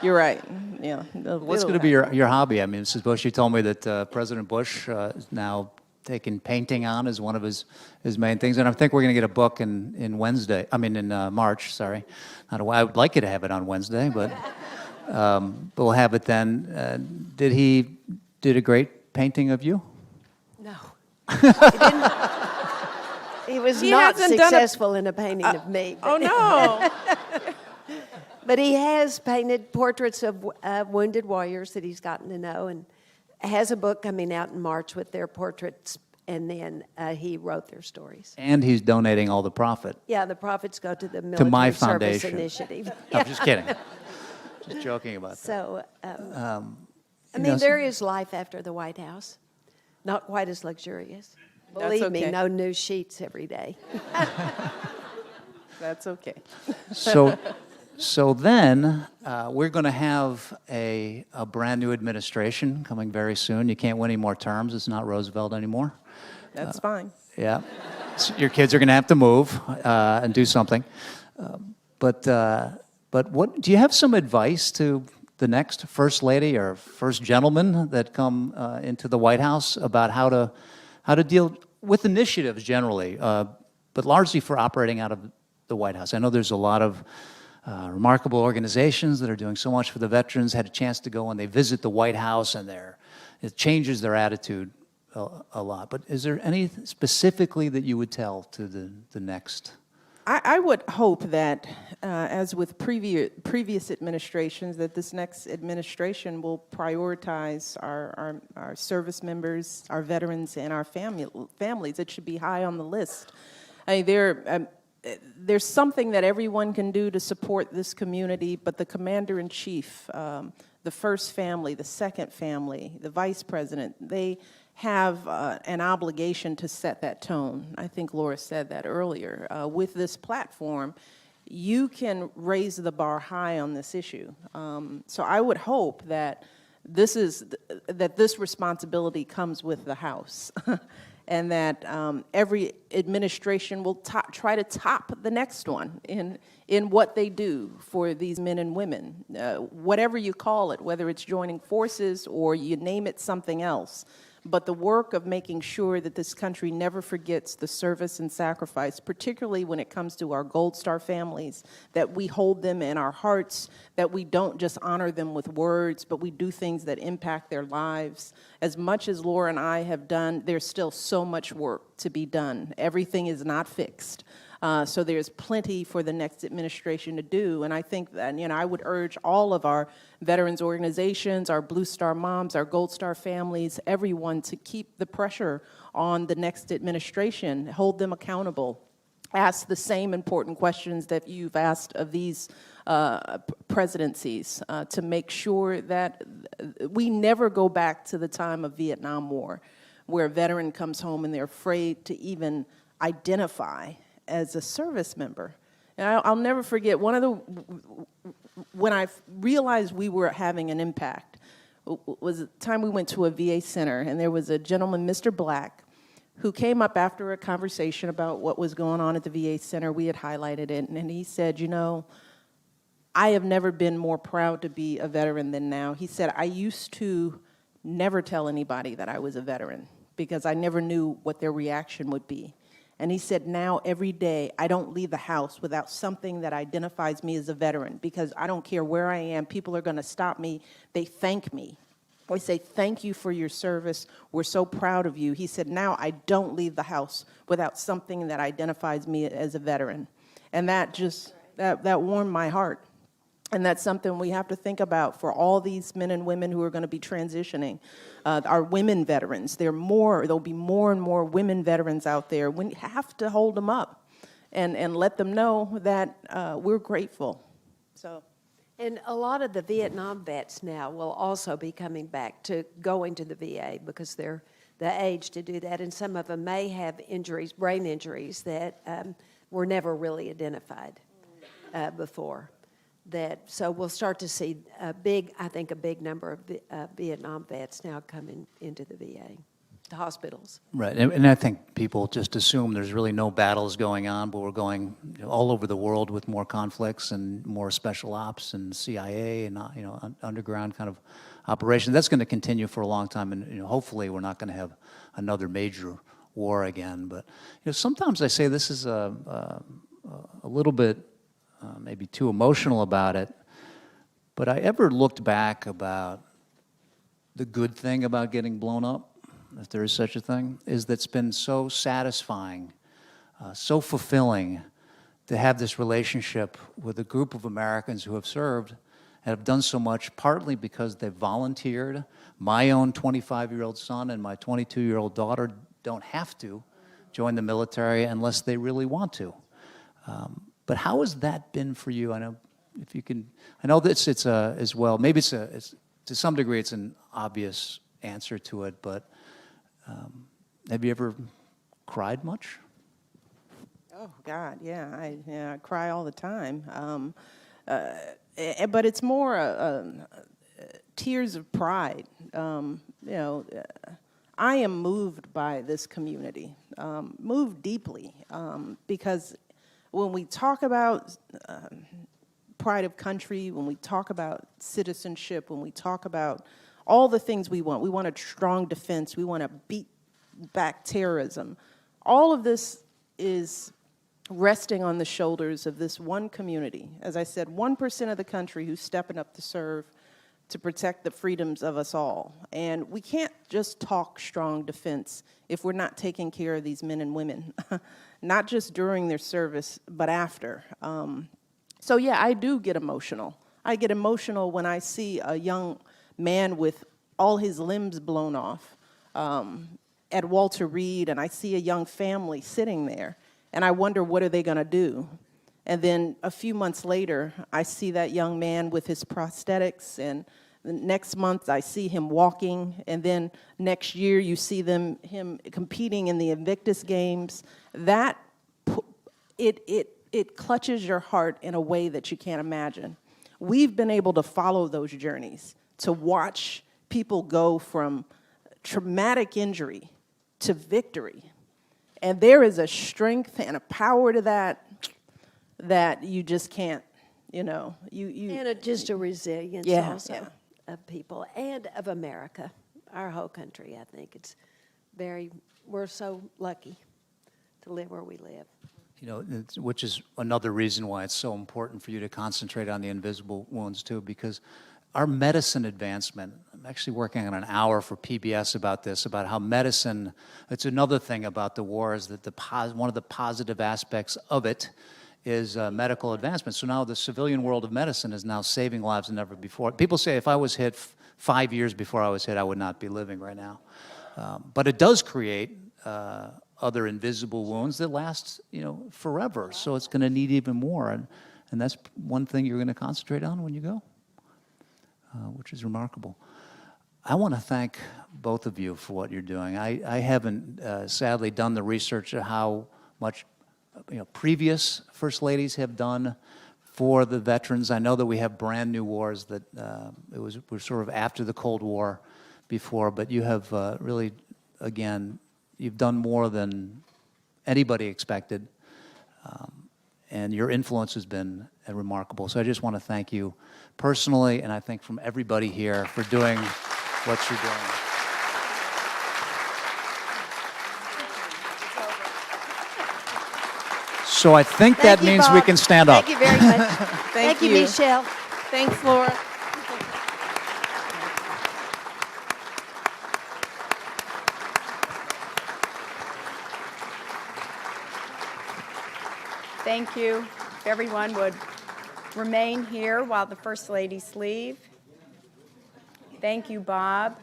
You're right. Yeah. What's going to be your hobby? I mean, Mrs. Bush, you told me that President Bush is now taking painting on as one of his main things, and I think we're going to get a book in March. Sorry, I would like you to have it on Wednesday, but we'll have it then. Did he did a great painting of you? No. He didn't. He was not hasn't done successful in a painting of me. Oh, no. But he has painted portraits of wounded warriors that he's gotten to know, and has a book coming out in March with their portraits, and then he wrote their stories. And he's donating all the profit. Yeah, the profits go to the Military my Service foundation. Initiative. I'm just kidding. Just joking about that. So, You know, there is life after the White House. Not quite as luxurious. Believe me, okay. no new sheets every day. That's okay. So then we're going to have a brand new administration coming very soon. You can't win any more terms. It's not Roosevelt anymore. That's fine. Yeah. So your kids are going to have to move and do something. But what do you have some advice to the next first lady or first gentleman that come into the White House about how to deal with initiatives generally, but largely for operating out of the White House? I know there's a lot of remarkable organizations that are doing so much for the veterans. Had a chance to go and they visit the White House, and it changes their attitude a lot. But is there any specifically that you would tell to the next? I would hope that, as with previous administrations, that this next administration will prioritize our service members, our veterans, and our families. It should be high on the list. I mean, there's something that everyone can do to support this community, but the commander-in-chief, the first family, the second family, the vice president, they have an obligation to set that tone. I think Laura said that earlier. With this platform, you can raise the bar high on this issue. So I would hope that this responsibility comes with the House. And that every administration will try to top the next one in what they do for these men and women. Whatever you call it, whether it's joining forces or you name it something else. But the work of making sure that this country never forgets the service and sacrifice, particularly when it comes to our Gold Star families, that we hold them in our hearts, that we don't just honor them with words, but we do things that impact their lives. As much as Laura and I have done, there's still so much work to be done. Everything is not fixed. So there's plenty for the next administration to do. And I think that, I would urge all of our veterans organizations, our Blue Star moms, our Gold Star families, everyone to keep the pressure on the next administration, hold them accountable, ask the same important questions that you've asked of these presidencies to make sure that we never go back to the time of Vietnam War, where a veteran comes home and they're afraid to even identify as a service member. And I'll never forget, when I realized we were having an impact, was the time we went to a VA center, and there was a gentleman, Mr. Black, who came up after a conversation about what was going on at the VA center. We had highlighted it, and he said, I have never been more proud to be a veteran than now. He said, I used to never tell anybody that I was a veteran because I never knew what their reaction would be. And he said, now every day I don't leave the house without something that identifies me as a veteran, because I don't care where I am, people are going to stop me. They thank me. They say, thank you for your service. We're so proud of you. He said, now I don't leave the house without something that identifies me as a veteran. And that just, that warmed my heart. And that's something we have to think about for all these men and women who are going to be transitioning. Our women veterans, there'll be more and more women veterans out there. We have to hold them up and let them know that we're grateful. So. And a lot of the Vietnam vets now will also be coming back to going to the VA because they're the age to do that. And some of them may have injuries, brain injuries that were never really identified before. So we'll start to see a big number of Vietnam vets now coming into the VA, the hospitals. Right, and I think people just assume there's really no battles going on, but we're going all over the world with more conflicts and more special ops and CIA and underground kind of operations. That's going to continue for a long time, and hopefully we're not going to have another major war again. But sometimes I say this is a little bit maybe too emotional about it, but I ever looked back about the good thing about getting blown up, if there is such a thing, is that's been so satisfying, so fulfilling to have this relationship with a group of Americans who have served and have done so much, partly because they've volunteered. My own 25-year-old son and my 22-year-old daughter don't have to join the military unless they really want to. But how has that been for you? I know if you can. I know that it's as well. Maybe it's to some degree it's an obvious answer to it. But have you ever cried much? Oh God, yeah. I cry all the time. But it's more tears of pride. I am moved by this community, moved deeply, because when we talk about pride of country, when we talk about citizenship, when we talk about all the things we want a strong defense, we want to beat back terrorism. All of this is resting on the shoulders of this one community. As I said, 1% of the country who's stepping up to serve, to protect the freedoms of us all. And we can't just talk strong defense if we're not taking care of these men and women. Not just during their service, but after. So yeah, I do get emotional. I get emotional when I see a young man with all his limbs blown off at Walter Reed, and I see a young family sitting there, and I wonder, what are they going to do? And then a few months later, I see that young man with his prosthetics, and the next month I see him walking, and then next year you see him competing in the Invictus Games. That it clutches your heart in a way that you can't imagine. We've been able to follow those journeys, to watch people go from traumatic injury to victory. And there is a strength and a power to that you just can't, And just a resilience also of people and of America, our whole country, I think. We're so lucky to live where we live. Which is another reason why it's so important for you to concentrate on the invisible wounds too, because our medicine advancement, I'm actually working on an hour for PBS about this, about how medicine, it's another thing about the war is that one of the positive aspects of it is medical advancement. So now the civilian world of medicine is now saving lives than ever before. People say if I was hit 5 years before I was hit, I would not be living right now. But it does create other invisible wounds that last, forever. So it's going to need even more, and that's one thing you're going to concentrate on when you go, which is remarkable. I want to thank both of you for what you're doing. I haven't sadly done the research of how much previous First Ladies have done for the veterans. I know that we have brand new wars that we're sort of after the Cold War before, but you have really, again, you've done more than anybody expected, and your influence has been remarkable. So I just want to thank you personally, and I think from everybody here for doing what you're doing. So I think that means we can stand up. Thank you very much. Thank you, Michelle. Thanks, Laura. Thank you. If everyone would remain here while the First Ladies leave. Thank you, Bob,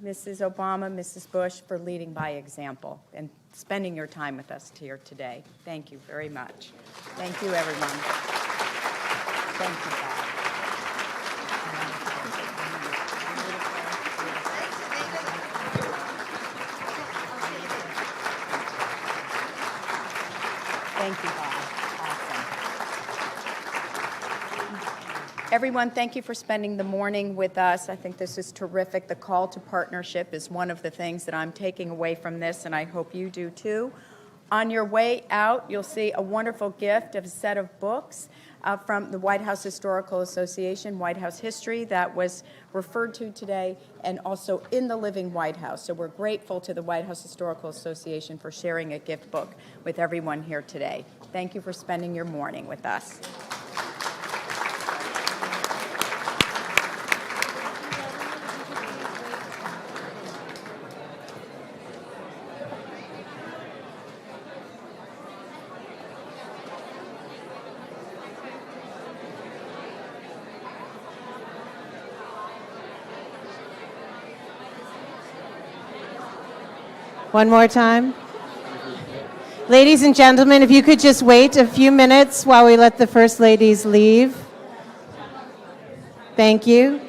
Mrs. Obama, Mrs. Bush, for leading by example and spending your time with us here today. Thank you very much. Thank you, everyone. Thank you, Bob. Thank you, Bob. Everyone, thank you for spending the morning with us. I think this is terrific. The call to partnership is one of the things that I'm taking away from this, and I hope you do too. On your way out, you'll see a wonderful gift of a set of books from the White House Historical Association, White House History, that was referred to today, and also In the Living White House. So we're grateful to the White House Historical Association for sharing a gift book with everyone here today. Thank you for spending your morning with us. One more time. Ladies and gentlemen, if you could just wait a few minutes while we let the First Ladies leave. Thank you.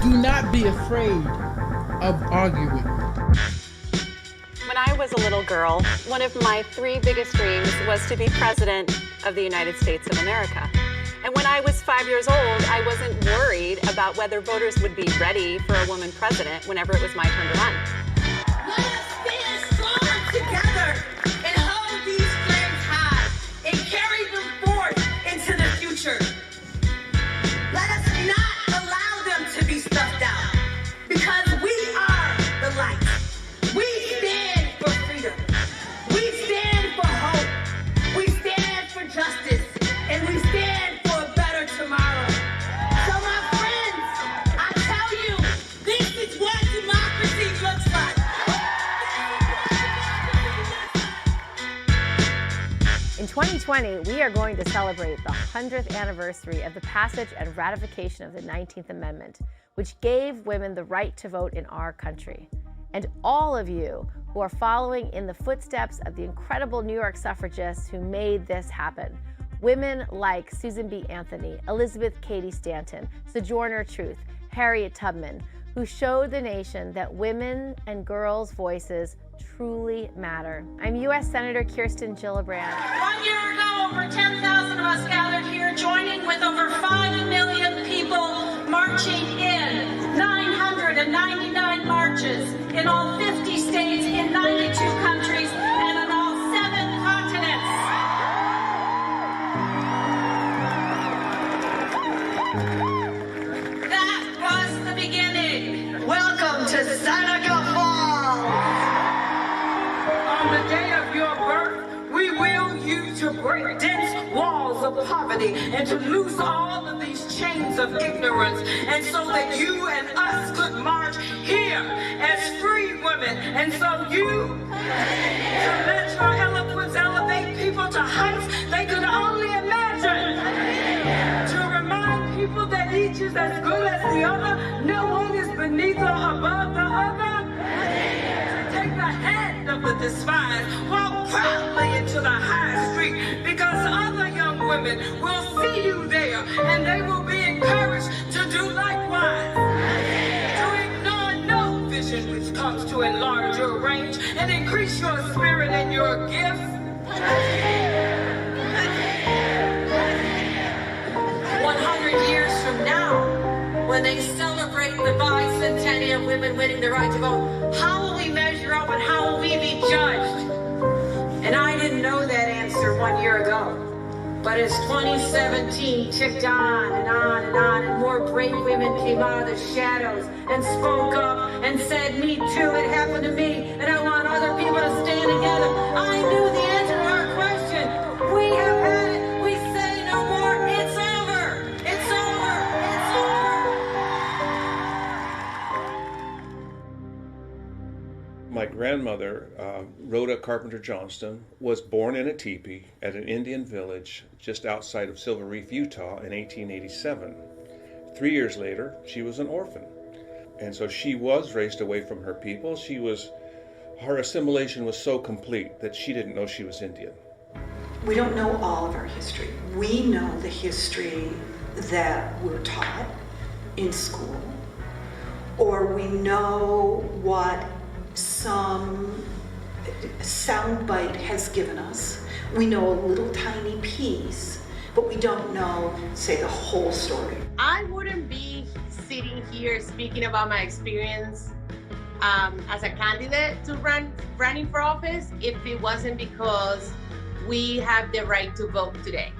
Do not be afraid of arguing. When I was a little girl, one of my 3 biggest dreams was to be president of the United States of America. And when I was 5 years old, I wasn't worried about whether voters would be ready for a woman president whenever it was my turn to run. Let us stand strong together and hold these flames high and carry them forth into the future. Let us not allow them to be stuffed out, because we are the light. We stand for freedom. We stand for hope. We stand for justice. And we stand for a better tomorrow. So my friends, I tell you, this is what democracy looks like. In 2020, we are going to celebrate the 100th anniversary of the passage and ratification of the 19th Amendment, which gave women the right to vote in our country. And all of you who are following in the footsteps of the incredible New York suffragists who made this happen, Women like Susan B. Anthony, Elizabeth Cady Stanton, Sojourner Truth, Harriet Tubman, who showed the nation that women and girls' voices truly matter. I'm U.S. Senator Kirsten Gillibrand. 1 year ago, over 10,000 of us gathered here, joining with over 5 million people marching in 999 marches in all 50 states, in 92 countries, and on all 7 continents. That was the beginning. Welcome to Seneca Falls. On the day of your birth, we will you to break dense walls of poverty and to loose all of these chains of ignorance, and so that you and us could march here as free women. And so you, to let your eloquence elevate people to heights they could only imagine, to remind people that each is as good as the other, no one is beneath or above the other, to take the hand of the despised, walk proudly into the high street, because other young women will see you there, and they will be encouraged to do likewise, to ignore no vision which comes to enlarge your range and increase your spirit and your gifts. 100 years from now, when they celebrate the bicentennial women winning the right to vote, how will we measure up and how will we be judged? And I didn't know that answer 1 year ago. But as 2017 ticked on and on and on, and more brave women came out of the shadows and spoke up and said, me too, it happened to me, and I want other people to stand together, I knew the answer to our question. We have had it. We say no more. It's over. It's over. It's over. My grandmother, Rhoda Carpenter Johnston, was born in a teepee at an Indian village just outside of Silver Reef, Utah in 1887. 3 years later, she was an orphan. And so she was raised away from her people. Her assimilation was so complete that she didn't know she was Indian. We don't know all of our history. We know the history that we're taught in school, or we know what some soundbite has given us. We know a little tiny piece, but we don't know, say, the whole story. I wouldn't be sitting here speaking about my experience as a candidate to running for office if it wasn't because we have the right to vote today.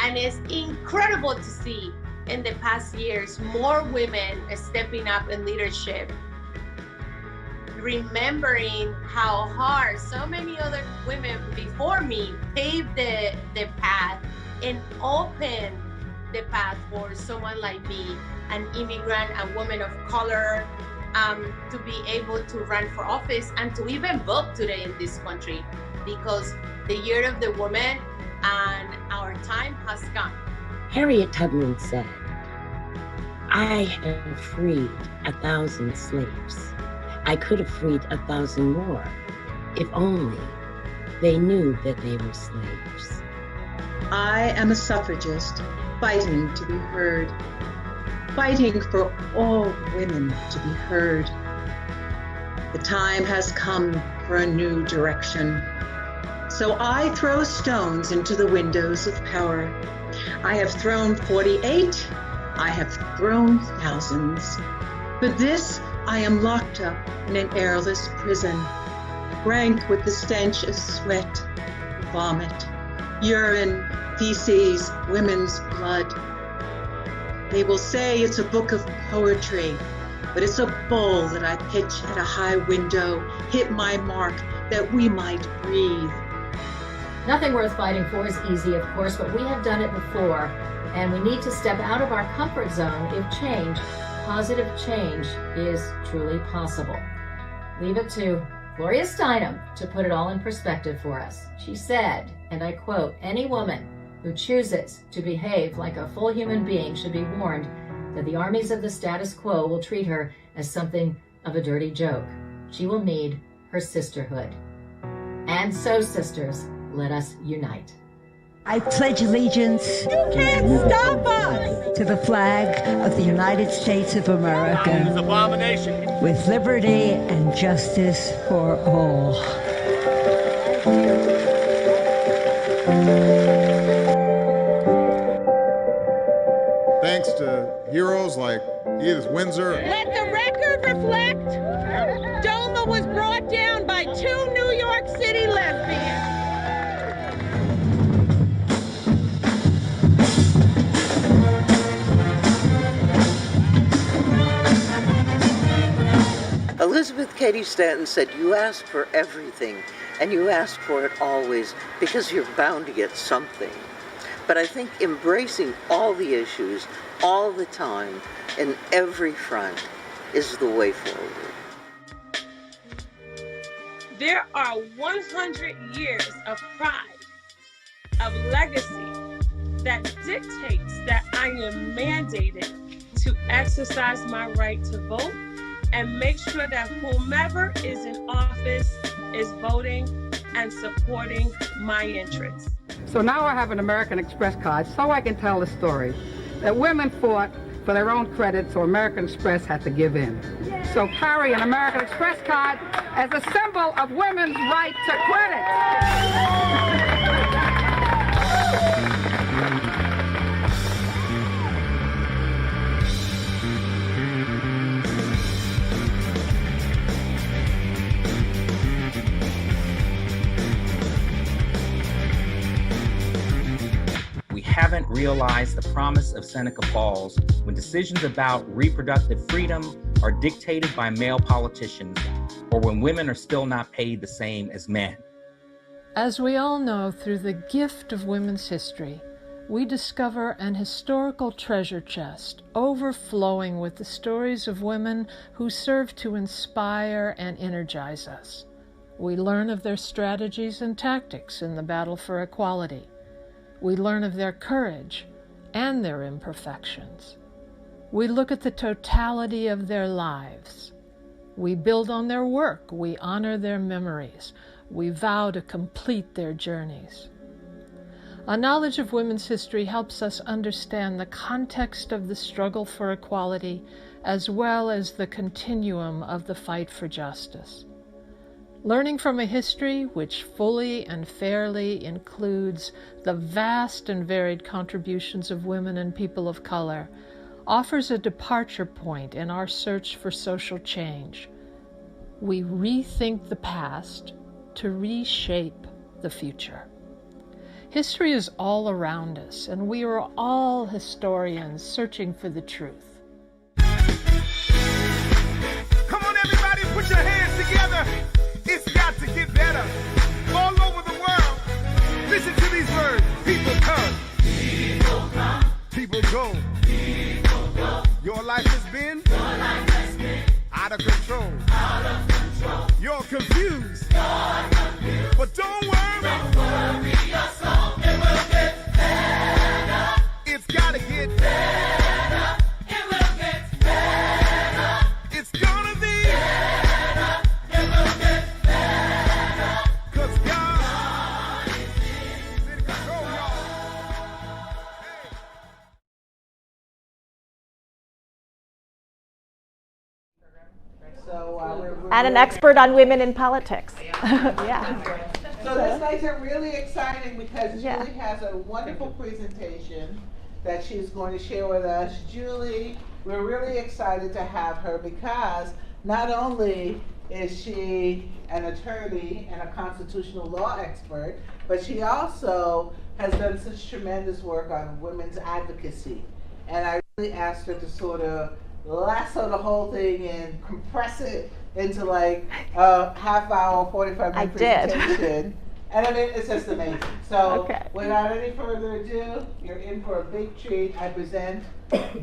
And it's incredible to see in the past years more women stepping up in leadership, remembering how hard so many other women before me paved the path and opened the path for someone like me, an immigrant, a woman of color, to be able to run for office and to even vote today in this country, because the year of the woman and our time has come. Harriet Tubman said, I have freed 1,000 slaves. I could have freed 1,000 more if only they knew that they were slaves. I am a suffragist fighting to be heard, fighting for all women to be heard. The time has come for a new direction. So I throw stones into the windows of power. I have thrown 48, I have thrown thousands. For this, I am locked up in an airless prison, rank with the stench of sweat, vomit, urine, feces, women's blood. They will say it's a book of poetry, but it's a bowl that I pitch at a high window, hit my mark that we might breathe. Nothing worth fighting for is easy, of course, but we have done it before, and we need to step out of our comfort zone if positive change is truly possible. Leave it to Gloria Steinem to put it all in perspective for us. She said, and I quote, "Any woman who chooses to behave like a full human being should be warned that the armies of the status quo will treat her as something of a dirty joke. She will need her sisterhood." And so, sisters, let us unite. I pledge allegiance You can't stop us! to the flag of the United States of America, It is an abomination. with liberty and justice for all. Thanks to heroes like Edith Windsor. Let the record reflect, DOMA was brought down by 2 New York City lesbians. Elizabeth Cady Stanton said, "You ask for everything, and you ask for it always, because you're bound to get something." But I think embracing all the issues, all the time, in every front, is the way forward. There are 100 years of pride, of legacy, that dictates that I am mandated to exercise my right to vote and make sure that whomever is in office is voting and supporting my interests. So now I have an American Express card so I can tell the story that women fought for their own credit, so American Express had to give in. So carry an American Express card as a symbol of women's right to credit. We haven't realized the promise of Seneca Falls when decisions about reproductive freedom are dictated by male politicians, or when women are still not paid the same as men. As we all know, through the gift of women's history, we discover an historical treasure chest overflowing with the stories of women who serve to inspire and energize us. We learn of their strategies and tactics in the battle for equality. We learn of their courage and their imperfections. We look at the totality of their lives. We build on their work. We honor their memories. We vow to complete their journeys. A knowledge of women's history helps us understand the context of the struggle for equality, as well as the continuum of the fight for justice. Learning from a history which fully and fairly includes the vast and varied contributions of women and people of color offers a departure point in our search for social change. We rethink the past to reshape the future. History is all around us, and we are all historians searching for the truth. Come on, everybody, put your hands together. It's got to get better. All over the world, listen to these words. People come. People come. People go. People go. Your life has been out of control. Out of control. You're confused. But don't worry. Don't worry your soul. It will get better. It's gotta get better. It will get better. It's gonna be better. It will get better. 'Cause God is in control, y'all. And an expert on women in politics. Yeah. So this nights are really exciting because Julie has a wonderful presentation that she's going to share with us. Julie, we're really excited to have her because not only is she an attorney and a constitutional law expert, but she also has done such tremendous work on women's advocacy. And I really asked her to sort of lasso the whole thing and compress it into like a half-hour, 45-minute presentation. And I mean, it's just amazing. So without any further ado, you're in for a big treat. I present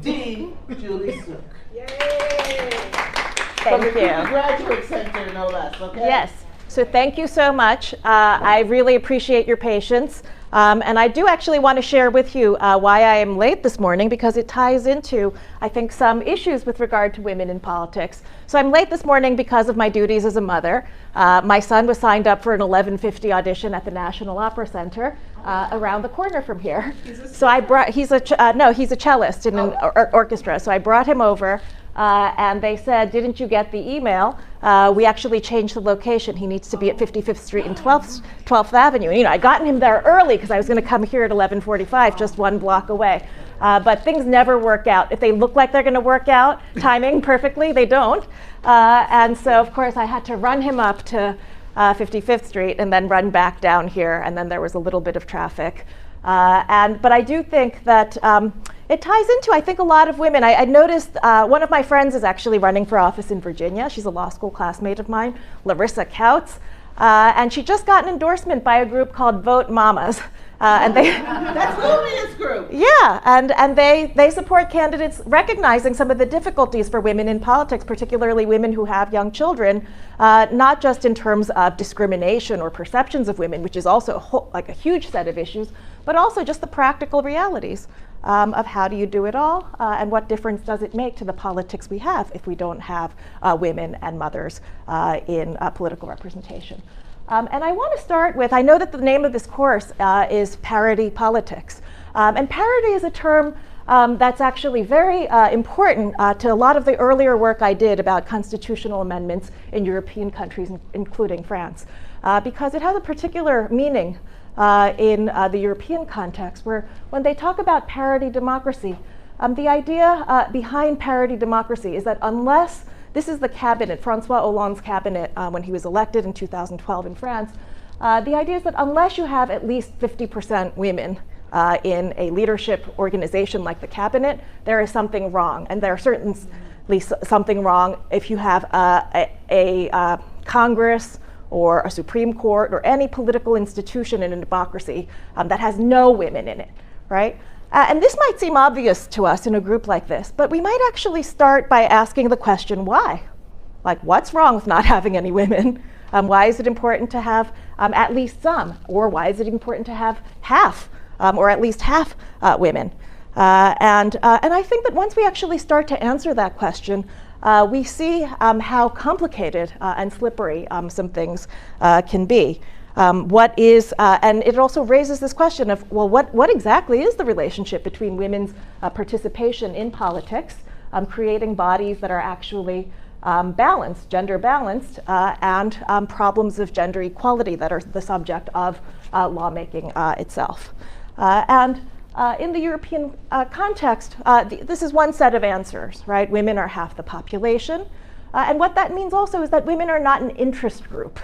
Dean Julie Suk. Yay! Thank you. From the Graduate Center, no less, okay? Yes. So thank you so much. I really appreciate your patience. And I do actually want to share with you why I am late this morning, because it ties into, I think, some issues with regard to women in politics. So I'm late this morning because of my duties as a mother. My son was signed up for an 11:50 audition at the National Opera Center around the corner from here. So I brought, he's a cellist in an orchestra. So I brought him over. And they said, didn't you get the email? We actually changed the location. He needs to be at 55th Street and 12th Avenue. And, I gotten him there early because I was going to come here at 11:45, just one block away. But things never work out. If they look like they're going to work out, timing perfectly, they don't. And so, of course, I had to run him up to 55th Street and then run back down here. And then there was a little bit of traffic. But I do think that it ties into, I think, a lot of women. I noticed one of my friends is actually running for office in Virginia. She's a law school classmate of mine, Larissa Couts. And she just got an endorsement by a group called Vote Mamas. And they That's Lumia's group. Yeah, and they support candidates recognizing some of the difficulties for women in politics, particularly women who have young children, not just in terms of discrimination or perceptions of women, which is also a huge set of issues, but also just the practical realities of how do you do it all, and what difference does it make to the politics we have if we don't have women and mothers in political representation. And I want to start with, I know that the name of this course is Parity Politics. And parity is a term that's actually very important to a lot of the earlier work I did about constitutional amendments in European countries, including France, because it has a particular meaning in the European context, where when they talk about parity democracy, the idea behind parity democracy is that unless this is the cabinet, Francois Hollande's cabinet, when he was elected in 2012 in France. The idea is that unless you have at least 50% women in a leadership organization like the cabinet, there is something wrong. And there are certainly something wrong if you have a Congress or a Supreme Court or any political institution in a democracy that has no women in it, right? And this might seem obvious to us in a group like this, but we might actually start by asking the question, why? Like, what's wrong with not having any women? Why is it important to have at least some? Or why is it important to have half, or at least half women? And I think that once we actually start to answer that question, we see how complicated and slippery some things can be. And it also raises this question of, well, what exactly is the relationship between women's participation in politics, creating bodies that are actually balanced, gender balanced, and problems of gender equality that are the subject of lawmaking itself. In the European context, this is one set of answers, right? Women are half the population. And what that means also is that women are not an interest group,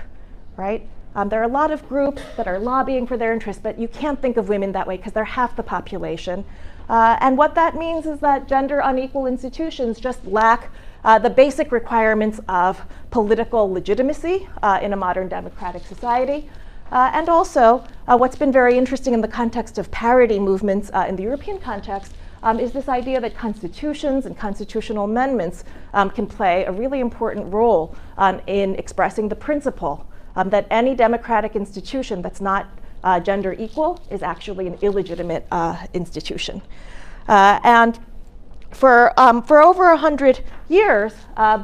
right? There are a lot of groups that are lobbying for their interests, but you can't think of women that way because they're half the population. And what that means is that gender unequal institutions just lack the basic requirements of political legitimacy in a modern democratic society. And also, what's been very interesting in the context of parity movements in the European context is this idea that constitutions and constitutional amendments can play a really important role in expressing the principle that any democratic institution that's not gender equal is actually an illegitimate institution. And for over 100 years,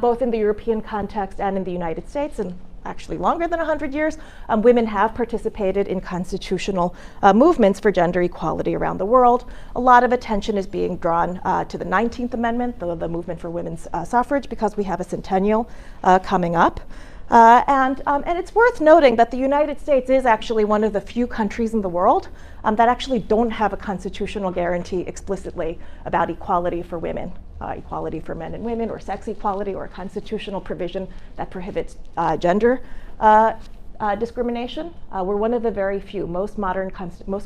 both in the European context and in the United States, and actually longer than 100 years, women have participated in constitutional movements for gender equality around the world. A lot of attention is being drawn to the 19th Amendment, the movement for women's suffrage, because we have a centennial coming up. And it's worth noting that the United States is actually one of the few countries in the world that actually don't have a constitutional guarantee explicitly about equality for women, equality for men and women, or sex equality, or a constitutional provision that prohibits gender discrimination. We're one of the very few. Most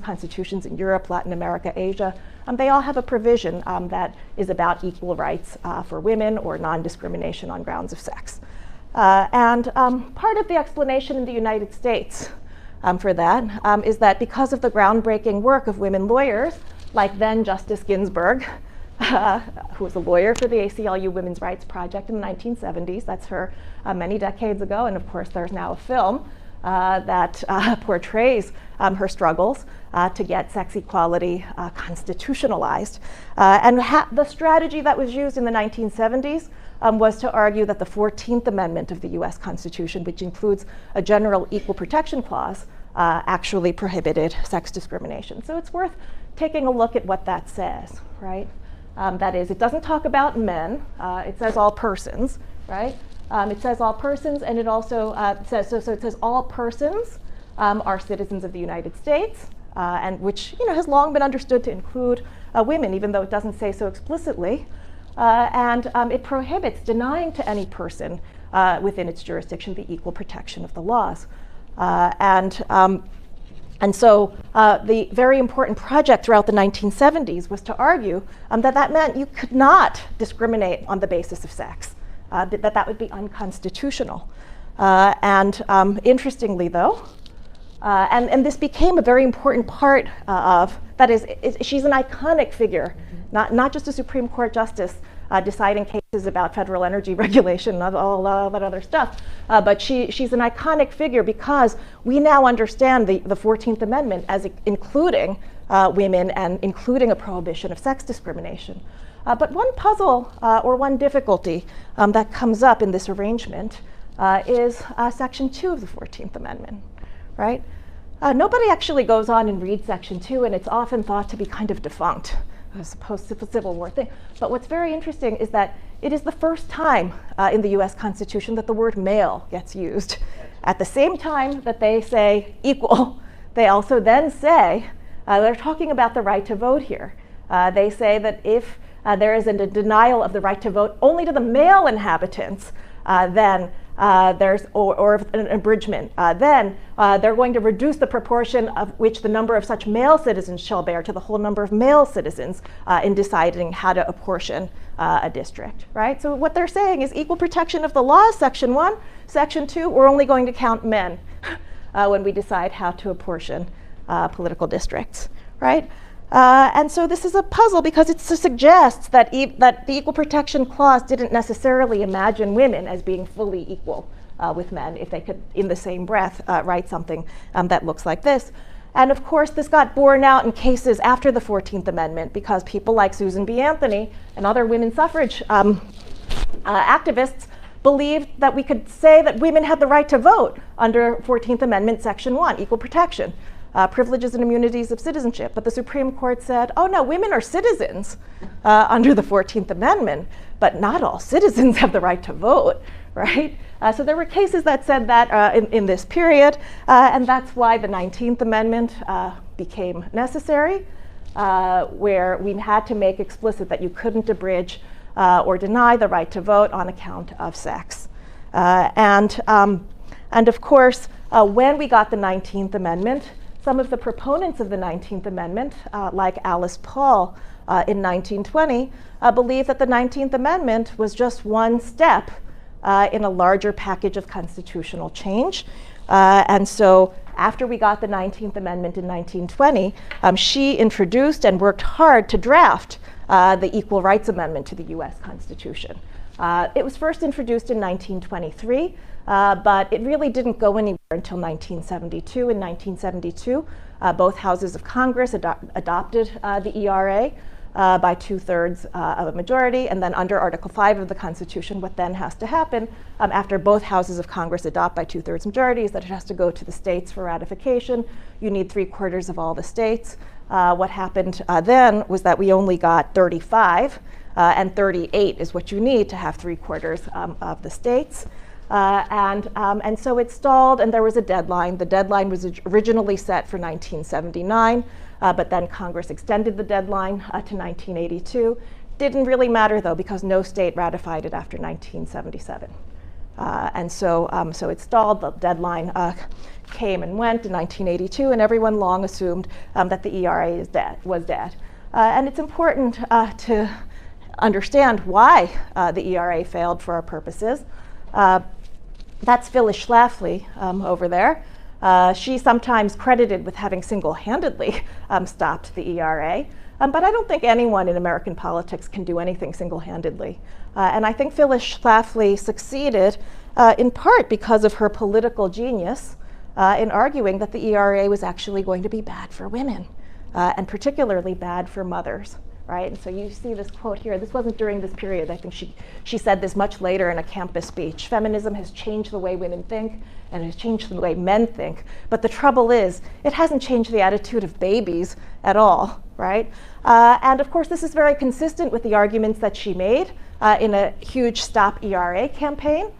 constitutions in Europe, Latin America, Asia, they all have a provision that is about equal rights for women or non-discrimination on grounds of sex. And part of the explanation in the United States for that is that because of the groundbreaking work of women lawyers, like then Justice Ginsburg, who was a lawyer for the ACLU Women's Rights Project in the 1970s. That's her many decades ago. And of course, there's now a film that portrays her struggles to get sex equality constitutionalized. And the strategy that was used in the 1970s was to argue that the 14th Amendment of the US Constitution, which includes a general equal protection clause, actually prohibited sex discrimination. So it's worth taking a look at what that says, right? That is, it doesn't talk about men, it says all persons, right? It says all persons, and it also says, so it says all persons are citizens of the United States, and which has long been understood to include women, even though it doesn't say so explicitly. And it prohibits denying to any person within its jurisdiction the equal protection of the laws. And so the very important project throughout the 1970s was to argue that meant you could not discriminate on the basis of sex, that would be unconstitutional. Interestingly though, and this became a very important part of, that is, she's an iconic figure, not just a Supreme Court justice deciding cases about federal energy regulation and all that other stuff, but she's an iconic figure because we now understand the 14th Amendment as including women and including a prohibition of sex discrimination. But one puzzle or one difficulty that comes up in this arrangement is Section 2 of the 14th Amendment, right? Nobody actually goes on and reads Section 2, and it's often thought to be kind of defunct as opposed to the Civil War thing. But what's very interesting is that it is the first time in the US Constitution that the word male gets used. At the same time that they say equal, they also then say, they're talking about the right to vote here. They say that if there is a denial of the right to vote only to the male inhabitants, then there's, or an abridgment, then they're going to reduce the proportion of which the number of such male citizens shall bear to the whole number of male citizens in deciding how to apportion a district, right? So what they're saying is equal protection of the law, Section 1. Section 2, we're only going to count men when we decide how to apportion political districts, right? And so this is a puzzle because it suggests that the Equal Protection Clause didn't necessarily imagine women as being fully equal with men if they could, in the same breath, write something that looks like this. And of course, this got borne out in cases after the 14th Amendment because people like Susan B. Anthony and other women's suffrage activists believed that we could say that women had the right to vote under 14th Amendment, Section 1, equal protection. Privileges and immunities of citizenship. But the Supreme Court said, oh no, women are citizens under the 14th Amendment, but not all citizens have the right to vote, right? So there were cases that said that in this period, and that's why the 19th Amendment became necessary, where we had to make explicit that you couldn't abridge or deny the right to vote on account of sex. And of course, when we got the 19th Amendment, some of the proponents of the 19th Amendment, like Alice Paul in 1920, believed that the 19th Amendment was just one step in a larger package of constitutional change. And so after we got the 19th Amendment in 1920, she introduced and worked hard to draft the Equal Rights Amendment to the US Constitution. It was first introduced in 1923. But it really didn't go anywhere until 1972. In 1972, both houses of Congress adopted the ERA by 2/3 of a majority, and then under Article 5 of the Constitution, what then has to happen after both houses of Congress adopt by 2/3 majority is that it has to go to the states for ratification. You need 3/4 of all the states. What happened then was that we only got 35, and 38 is what you need to have 3/4 of the states. And so it stalled, and there was a deadline. The deadline was originally set for 1979, but then Congress extended the deadline to 1982. Didn't really matter, though, because no state ratified it after 1977. And so it stalled. The deadline came and went in 1982, and everyone long assumed that the ERA was dead. And it's important to understand why the ERA failed for our purposes. That's Phyllis Schlafly over there. She's sometimes credited with having single-handedly stopped the ERA. But I don't think anyone in American politics can do anything single-handedly. And I think Phyllis Schlafly succeeded in part because of her political genius in arguing that the ERA was actually going to be bad for women, and particularly bad for mothers. Right? And so you see this quote here. This wasn't during this period. I think she said this much later in a campus speech. Feminism has changed the way women think, and it has changed the way men think. But the trouble is, it hasn't changed the attitude of babies at all, right? And of course, this is very consistent with the arguments that she made in a huge Stop ERA campaign.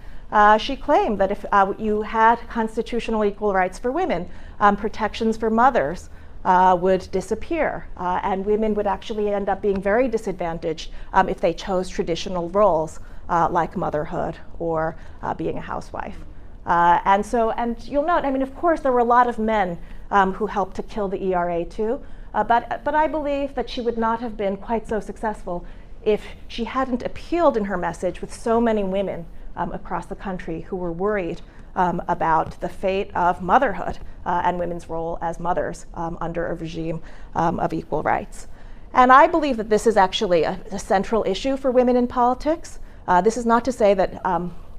She claimed that if you had constitutional equal rights for women, protections for mothers, would disappear, and women would actually end up being very disadvantaged if they chose traditional roles like motherhood or being a housewife. And you'll note, I mean, of course, there were a lot of men who helped to kill the ERA too, but I believe that she would not have been quite so successful if she hadn't appealed in her message with so many women across the country who were worried about the fate of motherhood and women's role as mothers under a regime of equal rights. And I believe that this is actually a central issue for women in politics. This is not to say that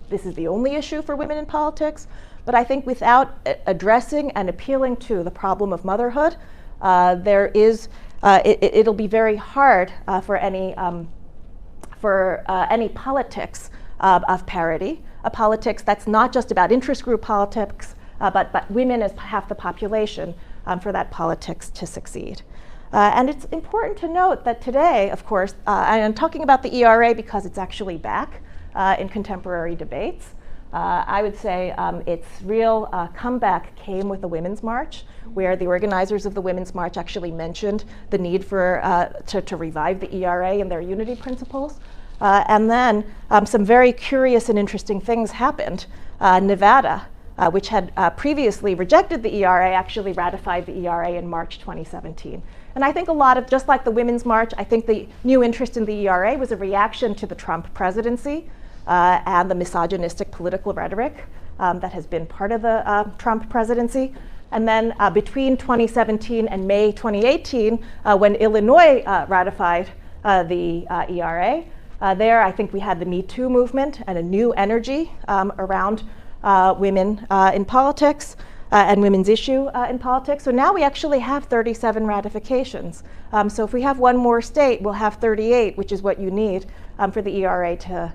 this is the only issue for women in politics, but I think without addressing and appealing to the problem of motherhood, it'll be very hard for any politics of parity, a politics that's not just about interest group politics, but women as half the population, for that politics to succeed. And it's important to note that today, of course, and I'm talking about the ERA because it's actually back in contemporary debates. I would say its real comeback came with the Women's March, where the organizers of the Women's March actually mentioned the need to revive the ERA and their unity principles. And then some very curious and interesting things happened. Nevada, which had previously rejected the ERA, actually ratified the ERA in March 2017. And I think just like the Women's March, I think the new interest in the ERA was a reaction to the Trump presidency and the misogynistic political rhetoric that has been part of the Trump presidency. And then between 2017 and May 2018, when Illinois ratified the ERA, there, I think we had the Me Too movement and a new energy around women in politics and women's issue in politics. So now we actually have 37 ratifications. So if we have one more state, we'll have 38, which is what you need for the ERA to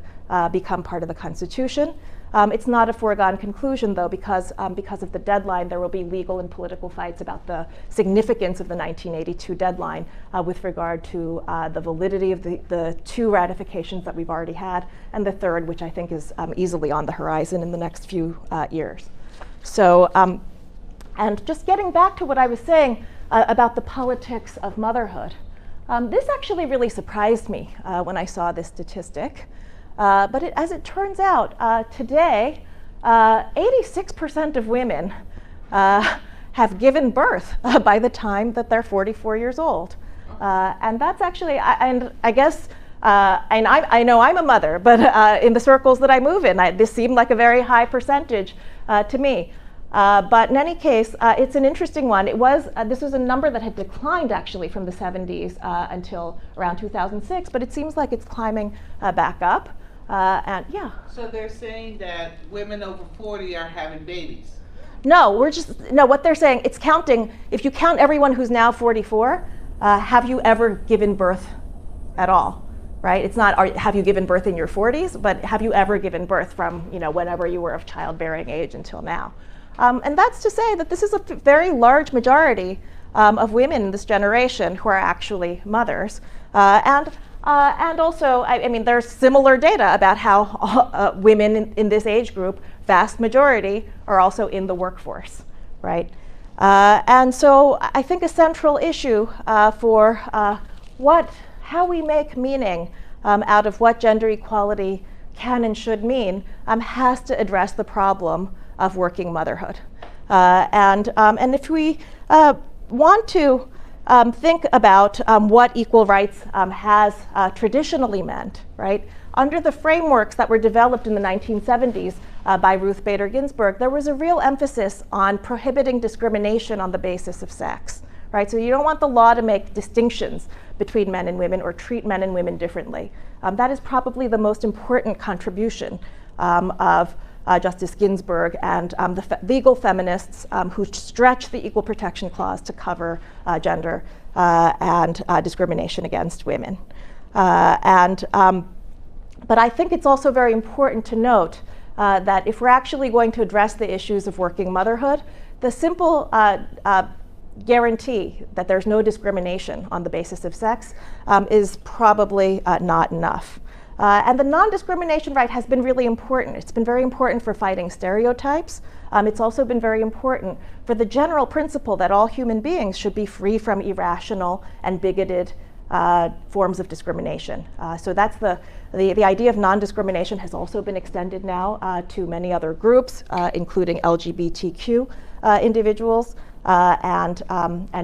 become part of the Constitution. It's not a foregone conclusion, though, because of the deadline, there will be legal and political fights about the significance of the 1982 deadline with regard to the validity of the two ratifications that we've already had, and the third, which I think is easily on the horizon in the next few years. So, and just getting back to what I was saying about the politics of motherhood, this actually really surprised me when I saw this statistic. But as it turns out, today, 86% of women have given birth by the time that they're 44 years old. And that's actually, and I guess, and I know I'm a mother, but in the circles that I move in, this seemed like a very high percentage to me. But in any case, it's an interesting one. This was a number that had declined actually from the 70s until around 2006, but it seems like it's climbing back up. And yeah. So they're saying that women over 40 are having babies. No, what they're saying, it's counting, if you count everyone who's now 44, have you ever given birth at all, right? It's not, have you given birth in your 40s, but have you ever given birth from, whenever you were of childbearing age until now? And that's to say that this is a very large majority of women in this generation who are actually mothers. And also, I mean, there's similar data about how women in this age group, vast majority, are also in the workforce, right? And so I think a central issue for how we make meaning out of what gender equality can and should mean has to address the problem of working motherhood. And if we want to think about what equal rights has traditionally meant, right? Under the frameworks that were developed in the 1970s by Ruth Bader Ginsburg, there was a real emphasis on prohibiting discrimination on the basis of sex, right? So you don't want the law to make distinctions between men and women or treat men and women differently. That is probably the most important contribution of Justice Ginsburg and the legal feminists who stretch the Equal Protection Clause to cover gender and discrimination against women. But I think it's also very important to note that if we're actually going to address the issues of working motherhood, the simple guarantee that there's no discrimination on the basis of sex is probably not enough. And the non-discrimination right has been really important. It's been very important for fighting stereotypes. It's also been very important for the general principle that all human beings should be free from irrational and bigoted forms of discrimination. So that's the idea of non-discrimination has also been extended now to many other groups, including LGBTQ individuals and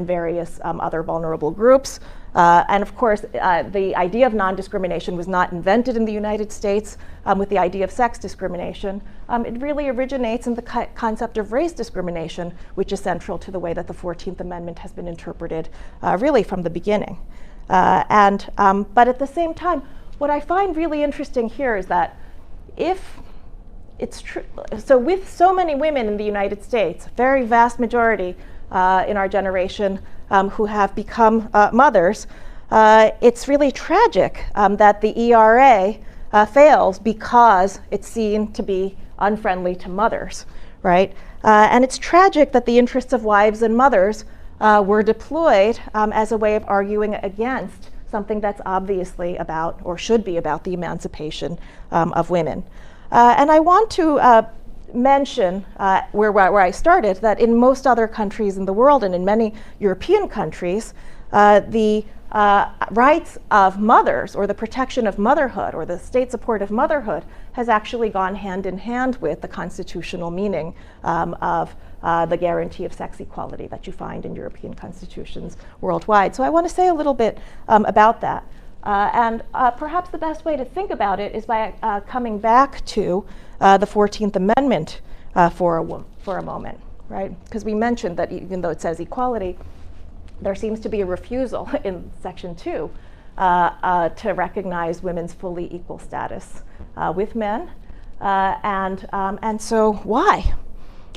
various other vulnerable groups. And of course, the idea of non-discrimination was not invented in the United States with the idea of sex discrimination. It really originates in the concept of race discrimination, which is central to the way that the 14th Amendment has been interpreted really from the beginning. But at the same time, what I find really interesting here is that if it's true, so with so many women in the United States, very vast majority in our generation who have become mothers, it's really tragic that the ERA fails because it's seen to be unfriendly to mothers, right? And it's tragic that the interests of wives and mothers were deployed as a way of arguing against something that's obviously about, or should be about, the emancipation of women. And I want to mention where I started, that in most other countries in the world and in many European countries, the rights of mothers or the protection of motherhood or the state support of motherhood has actually gone hand in hand with the constitutional meaning of the guarantee of sex equality that you find in European constitutions worldwide. So I want to say a little bit about that. And perhaps the best way to think about it is by coming back to the 14th Amendment for a moment, right? Because we mentioned that even though it says equality, there seems to be a refusal in Section 2 to recognize women's fully equal status with men. And so why?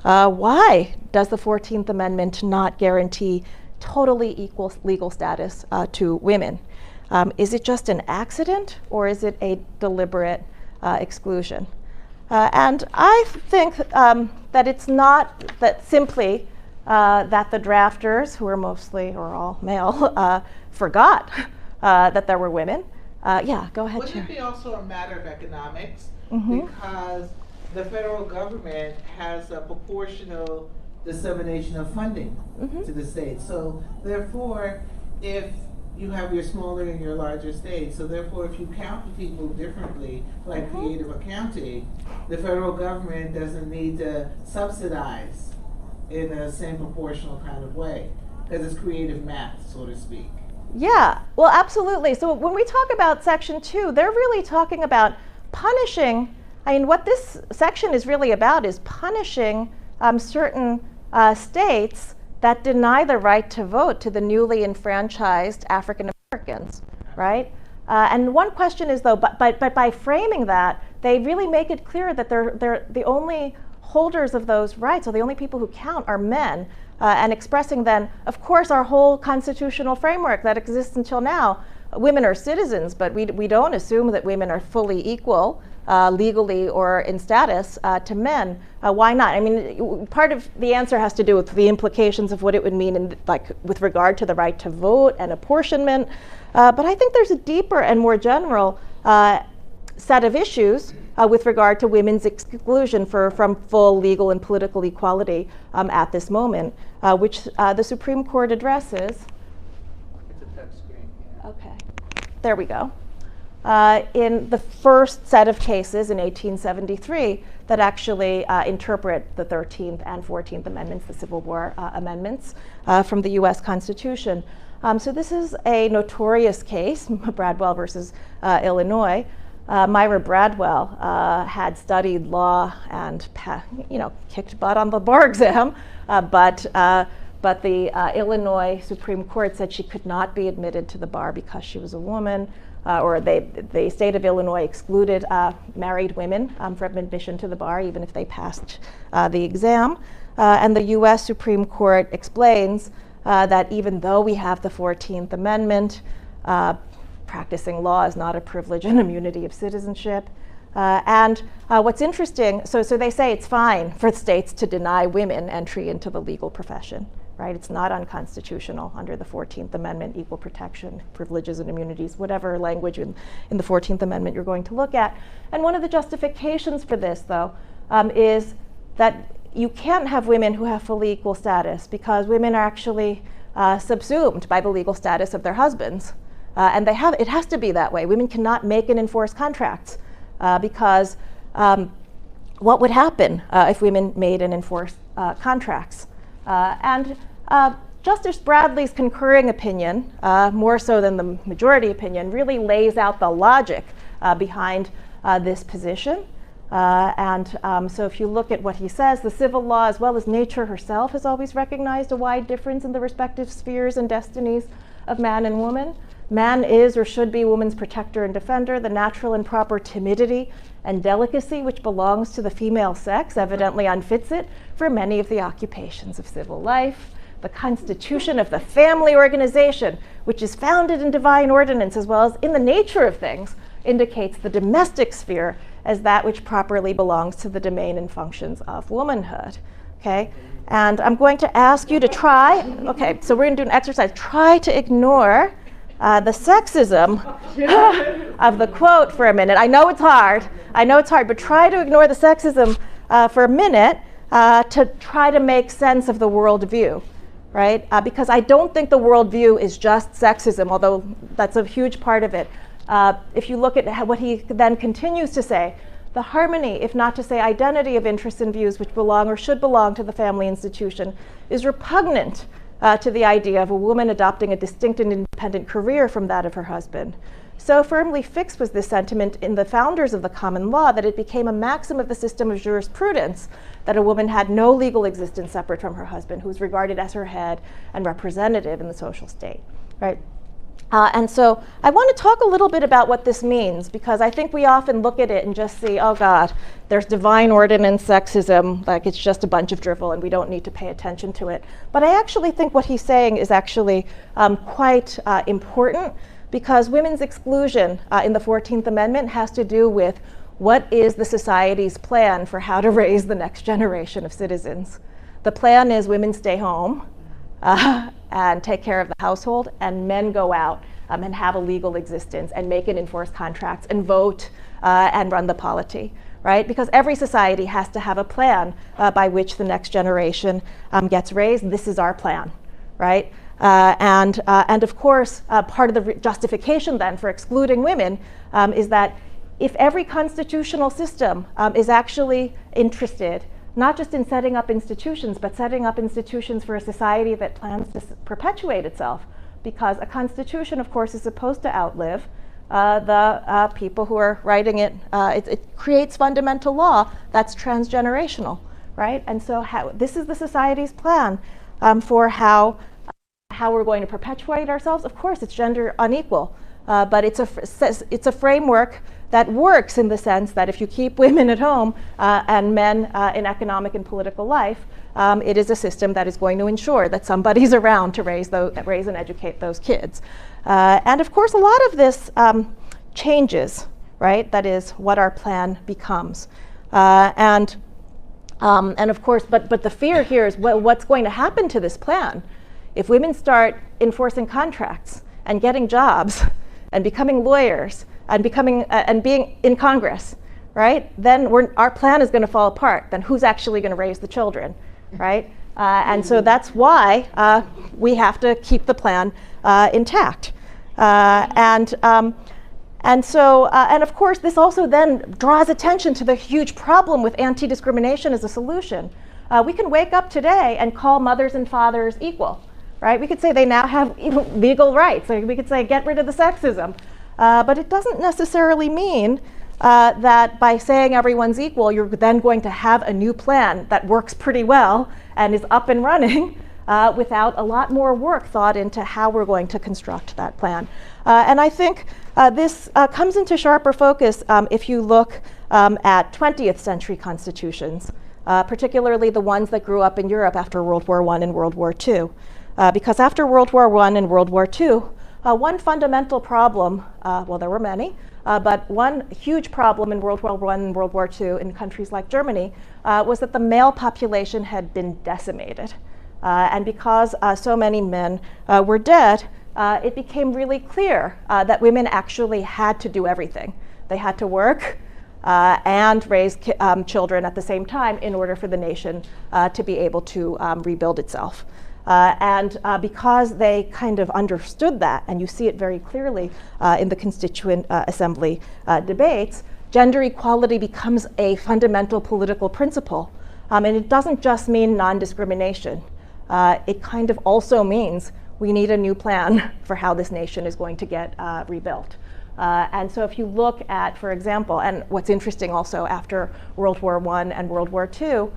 Why does the 14th Amendment not guarantee totally equal legal status to women? Is it just an accident, or is it a deliberate exclusion? And I think that it's not that simply that the drafters, who are mostly or all male, forgot that there were women. Yeah, go ahead, Wouldn't Chair. it be also a matter of economics? Mm-hmm. Because the federal government has a proportional dissemination of funding to the states. So therefore, if you have your smaller and your larger states, so therefore if you count people differently, like creative accounting, the federal government doesn't need to subsidize in the same proportional kind of way, because it's creative math, so to speak. Yeah, well, absolutely. So when we talk about Section 2, they're really talking about punishing. I mean, what this section is really about is punishing certain states that deny the right to vote to the newly enfranchised African Americans, right? And one question is, though, but by framing that, they really make it clear that they're the only holders of those rights, or the only people who count, are men, and expressing then, of course, our whole constitutional framework that exists until now. Women are citizens, but we don't assume that women are fully equal legally or in status to men. Why not? I mean, part of the answer has to do with the implications of what it would mean with regard to the right to vote and apportionment. But I think there's a deeper and more general set of issues with regard to women's exclusion from full legal and political equality at this moment, which the Supreme Court addresses. It's a touch screen. Yeah. Okay, there we go. In the first set of cases in 1873 that actually interpret the 13th and 14th Amendments, the Civil War amendments from the US Constitution. So this is a notorious case, Bradwell versus Illinois. Myra Bradwell had studied law and kicked butt on the bar exam, but but the Illinois Supreme Court said she could not be admitted to the bar because she was a woman, or the state of Illinois excluded married women from admission to the bar, even if they passed the exam. And the US Supreme Court explains that even though we have the 14th Amendment, practicing law is not a privilege and immunity of citizenship. And what's interesting, so they say it's fine for states to deny women entry into the legal profession, right? It's not unconstitutional under the 14th Amendment, equal protection, privileges and immunities, whatever language in the 14th Amendment you're going to look at. And one of the justifications for this, though, is that you can't have women who have fully equal status because women are actually subsumed by the legal status of their husbands. And it has to be that way. Women cannot make and enforce contracts because what would happen if women made and enforced contracts? And Justice Bradley's concurring opinion, more so than the majority opinion, really lays out the logic behind this position. So if you look at what he says, the civil law, as well as nature herself, has always recognized a wide difference in the respective spheres and destinies of man and woman. Man is or should be woman's protector and defender. The natural and proper timidity and delicacy which belongs to the female sex evidently unfits it for many of the occupations of civil life. The constitution of the family organization, which is founded in divine ordinance as well as in the nature of things, indicates the domestic sphere as that which properly belongs to the domain and functions of womanhood. Okay? And I'm going to ask you to try, okay, so we're going to do an exercise. Try to ignore the sexism of the quote for a minute. I know it's hard, but try to ignore the sexism for a minute to try to make sense of the worldview, right? Because I don't think the worldview is just sexism, although that's a huge part of it. If you look at what he then continues to say, the harmony, if not to say identity of interests and views which belong or should belong to the family institution is repugnant to the idea of a woman adopting a distinct and independent career from that of her husband. So firmly fixed was this sentiment in the founders of the common law that it became a maxim of the system of jurisprudence that a woman had no legal existence separate from her husband, who was regarded as her head and representative in the social state, right? And so I want to talk a little bit about what this means, because I think we often look at it and just see, oh God, there's divine ordinance sexism, like it's just a bunch of drivel and we don't need to pay attention to it. But I actually think what he's saying is actually quite important, because women's exclusion in the 14th Amendment has to do with what is the society's plan for how to raise the next generation of citizens. The plan is women stay home and take care of the household, and men go out and have a legal existence and make and enforce contracts and vote and run the polity, right? Because every society has to have a plan by which the next generation gets raised. This is our plan, right? And of course, part of the justification then for excluding women is that if every constitutional system is actually interested not just in setting up institutions, but setting up institutions for a society that plans to perpetuate itself. Because a constitution, of course, is supposed to outlive the people who are writing it. It creates fundamental law that's transgenerational, right? And so this is the society's plan for how we're going to perpetuate ourselves. Of course, it's gender unequal, but it's a framework that works in the sense that if you keep women at home and men in economic and political life, it is a system that is going to ensure that somebody's around to raise and educate those kids. And of course, a lot of this changes, right? That is what our plan becomes. And of course, but the fear here is what's going to happen to this plan if women start enforcing contracts and getting jobs and becoming lawyers and being in Congress, right? Then our plan is going to fall apart. Then who's actually going to raise the children, right? And so that's why we have to keep the plan intact. And of course, this also then draws attention to the huge problem with anti-discrimination as a solution. We can wake up today and call mothers and fathers equal, right? We could say they now have legal rights. Like we could say get rid of the sexism. But it doesn't necessarily mean that by saying everyone's equal, you're then going to have a new plan that works pretty well and is up and running without a lot more work thought into how we're going to construct that plan. And I think this comes into sharper focus if you look at 20th century constitutions, particularly the ones that grew up in Europe after World War I and World War II. Because after World War I and World War II, one fundamental problem, well, there were many, but one huge problem in World War I and World War II in countries like Germany was that the male population had been decimated. And because so many men were dead, it became really clear that women actually had to do everything. They had to work and raise children at the same time in order for the nation to be able to rebuild itself. And because they kind of understood that, and you see it very clearly in the Constituent Assembly debates, gender equality becomes a fundamental political principle. And it doesn't just mean non-discrimination. It kind of also means we need a new plan for how this nation is going to get rebuilt. And so if you look at, for example, and what's interesting also after World War I and World War II,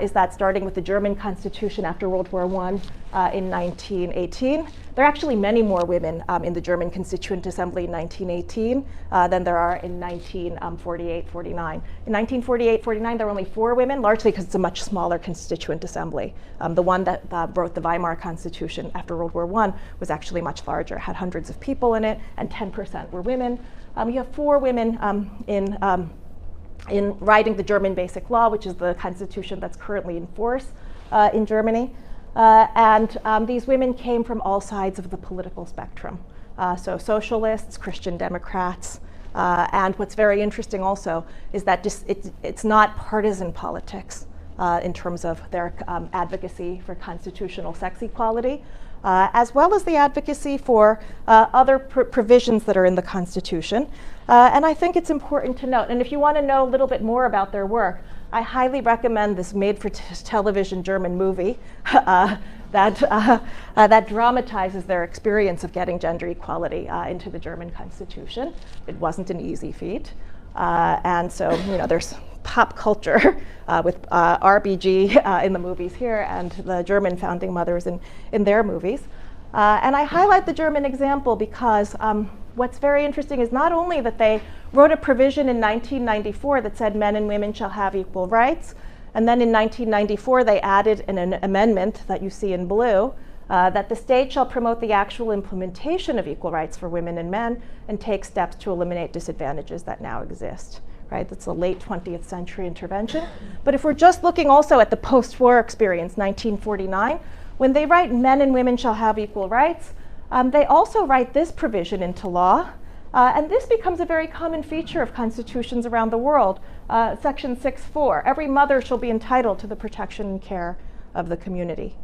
is that starting with the German Constitution after World War I in 1918, there are actually many more women in the German Constituent Assembly in 1918 than there are in 1948-49. In 1948-49, there were only 4 women, largely because it's a much smaller Constituent Assembly. The one that wrote the Weimar Constitution after World War I was actually much larger, had hundreds of people in it, and 10% were women. You have 4 women in writing the German Basic Law, which is the constitution that's currently in force in Germany. And these women came from all sides of the political spectrum. So socialists, Christian Democrats, and what's very interesting also is that it's not partisan politics in terms of their advocacy for constitutional sex equality, as well as the advocacy for other provisions that are in the Constitution. And I think it's important to note, and if you want to know a little bit more about their work, I highly recommend this made-for-television German movie that dramatizes their experience of getting gender equality into the German Constitution. It wasn't an easy feat. And so, you know, there's pop culture with RBG in the movies here and the German founding mothers in their movies. And I highlight the German example because what's very interesting is not only that they wrote a provision in 1994 that said men and women shall have equal rights, and then in 1994 they added an amendment that you see in blue that the state shall promote the actual implementation of equal rights for women and men and take steps to eliminate disadvantages that now exist. Right? That's a late 20th century intervention. But if we're just looking also at the post-war experience, 1949, when they write men and women shall have equal rights, they also write this provision into law. And this becomes a very common feature of constitutions around the world. Section 6.4, every mother shall be entitled to the protection and care of the community.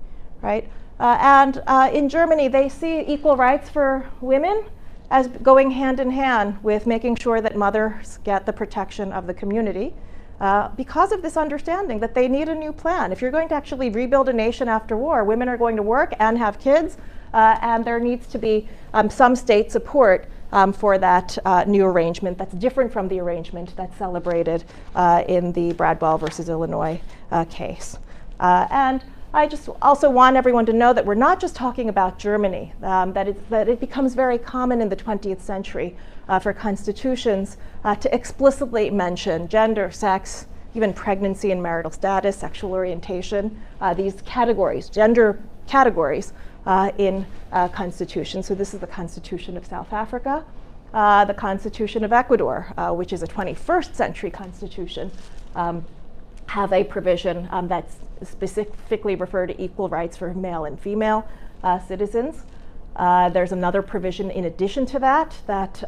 Right? And in Germany, they see equal rights for women as going hand in hand with making sure that mothers get the protection of the community because of this understanding that they need a new plan. If you're going to actually rebuild a nation after war, women are going to work and have kids, and there needs to be some state support for that new arrangement that's different from the arrangement that's celebrated in the Bradwell versus Illinois case. And I just also want everyone to know that we're not just talking about Germany, that it becomes very common in the 20th century for constitutions to explicitly mention gender, sex, even pregnancy and marital status, sexual orientation, these categories, gender categories in constitutions. So this is the Constitution of South Africa, the Constitution of Ecuador, which is a 21st century constitution, have a provision that's specifically refer to equal rights for male and female citizens. There's another provision in addition to that that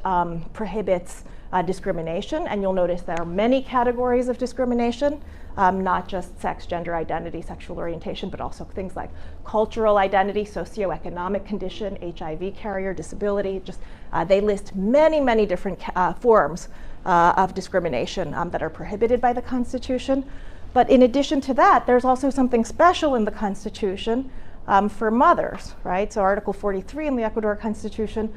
prohibits discrimination, and you'll notice there are many categories of discrimination, not just sex, gender identity, sexual orientation, but also things like cultural identity, socioeconomic condition, HIV carrier, disability. Just they list many, many different forms of discrimination that are prohibited by the Constitution. But in addition to that, there's also something special in the Constitution for mothers, right? So Article 43 in the Ecuador Constitution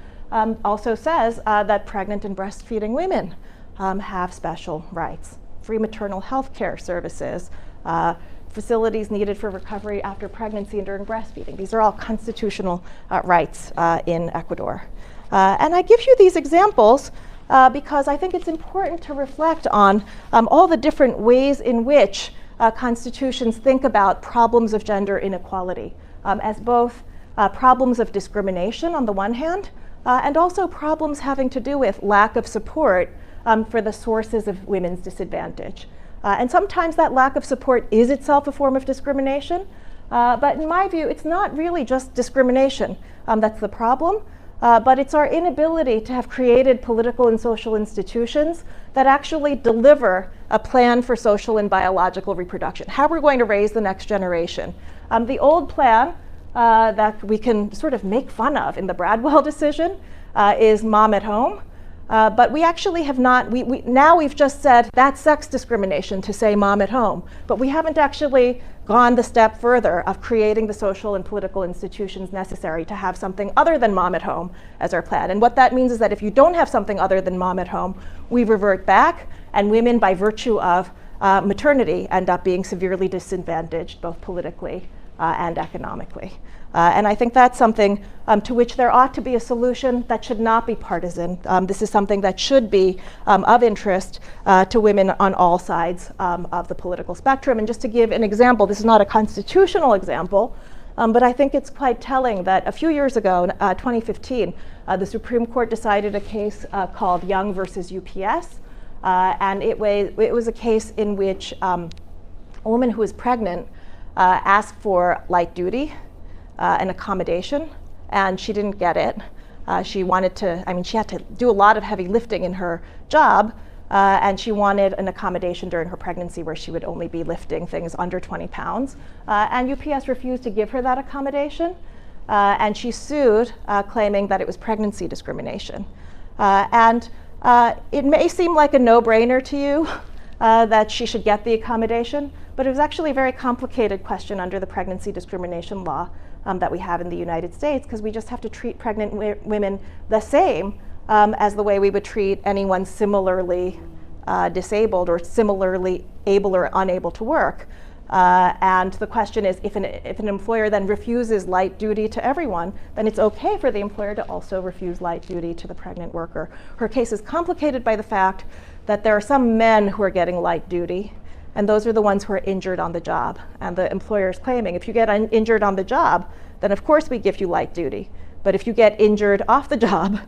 also says that pregnant and breastfeeding women have special rights. Free maternal health care services, facilities needed for recovery after pregnancy and during breastfeeding. These are all constitutional rights in Ecuador. And I give you these examples because I think it's important to reflect on all the different ways in which constitutions think about problems of gender inequality as both problems of discrimination on the one hand, and also problems having to do with lack of support for the sources of women's disadvantage. And sometimes that lack of support is itself a form of discrimination, but in my view, it's not really just discrimination that's the problem, but it's our inability to have created political and social institutions that actually deliver a plan for social and biological reproduction, how we're going to raise the next generation. The old plan that we can sort of make fun of in the Bradwell decision is mom at home. But we actually have not, now we've just said that's sex discrimination to say mom at home, but we haven't actually gone the step further of creating the social and political institutions necessary to have something other than mom at home as our plan. And what that means is that if you don't have something other than mom at home, we revert back, and women, by virtue of maternity, end up being severely disadvantaged, both politically and economically. And I think that's something to which there ought to be a solution that should not be partisan. This is something that should be of interest to women on all sides of the political spectrum. And just to give an example, this is not a constitutional example, but I think it's quite telling that a few years ago, 2015, the Supreme Court decided a case called Young versus UPS. And it was a case in which a woman who was pregnant asked for light duty, an accommodation, and she didn't get it. She wanted to, she had to do a lot of heavy lifting in her job, and she wanted an accommodation during her pregnancy where she would only be lifting things under 20 pounds. And UPS refused to give her that accommodation, and she sued, claiming that it was pregnancy discrimination. And it may seem like a no-brainer to you that she should get the accommodation, but it was actually a very complicated question under the pregnancy discrimination law that we have in the United States, because we just have to treat pregnant women the same as the way we would treat anyone similarly disabled or similarly able or unable to work. And the question is, if an employer then refuses light duty to everyone, then it's okay for the employer to also refuse light duty to the pregnant worker. Her case is complicated by the fact that there are some men who are getting light duty, and those are the ones who are injured on the job. And the employer is claiming, if you get injured on the job, then of course we give you light duty. But if you get injured off the job,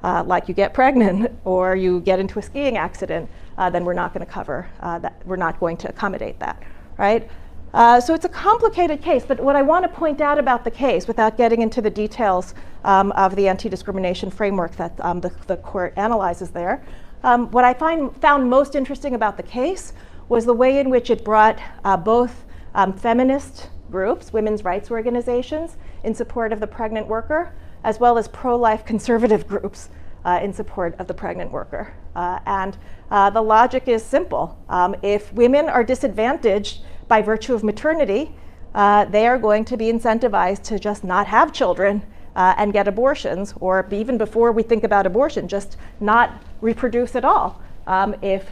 like you get pregnant or you get into a skiing accident, then we're not going to cover that. We're not going to accommodate that, right? So it's a complicated case, but what I want to point out about the case, without getting into the details of the anti-discrimination framework that the court analyzes there, what I found most interesting about the case was the way in which it brought both feminist groups, women's rights organizations, in support of the pregnant worker, as well as pro-life conservative groups in support of the pregnant worker. And the logic is simple. If women are disadvantaged by virtue of maternity, they are going to be incentivized to just not have children and get abortions, or even before we think about abortion, just not reproduce at all. If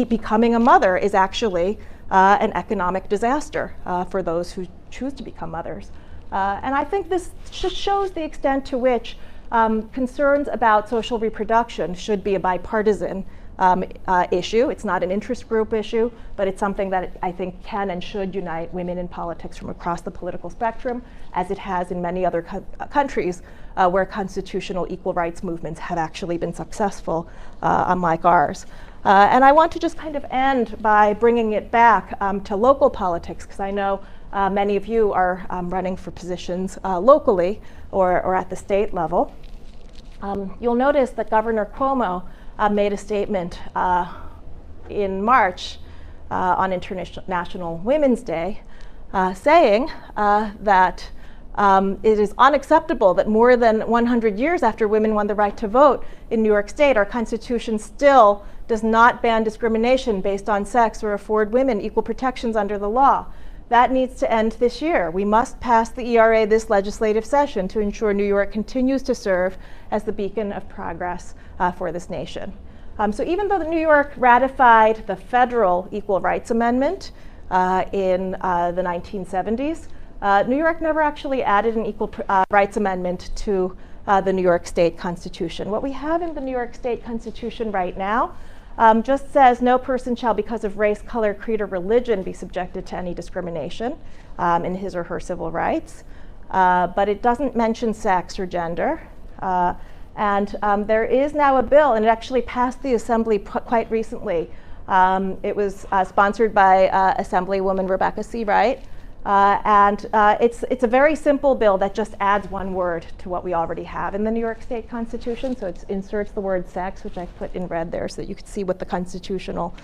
becoming a mother is actually an economic disaster for those who choose to become mothers. And I think this just shows the extent to which concerns about social reproduction should be a bipartisan issue. It's not an interest group issue, but it's something that I think can and should unite women in politics from across the political spectrum, as it has in many other countries where constitutional equal rights movements have actually been successful, unlike ours. And I want to just kind of end by bringing it back to local politics, because I know many of you are running for positions locally or at the state level. You'll notice that Governor Cuomo made a statement in March on International Women's Day saying that it is unacceptable that more than 100 years after women won the right to vote in New York State, our Constitution still does not ban discrimination based on sex or afford women equal protections under the law. That needs to end this year. We must pass the ERA this legislative session to ensure New York continues to serve as the beacon of progress for this nation. So even though New York ratified the federal Equal Rights Amendment, in the 1970s. New York never actually added an Equal Rights Amendment to the New York State Constitution. What we have in the New York State Constitution right now just says no person shall, because of race, color, creed, or religion, be subjected to any discrimination in his or her civil rights. But it doesn't mention sex or gender. And there is now a bill, and it actually passed the Assembly quite recently. It was sponsored by Assemblywoman Rebecca C. Wright. And it's a very simple bill that just adds one word to what we already have in the New York State Constitution. So it inserts the word sex, which I put in red there so that you could see what the constitutional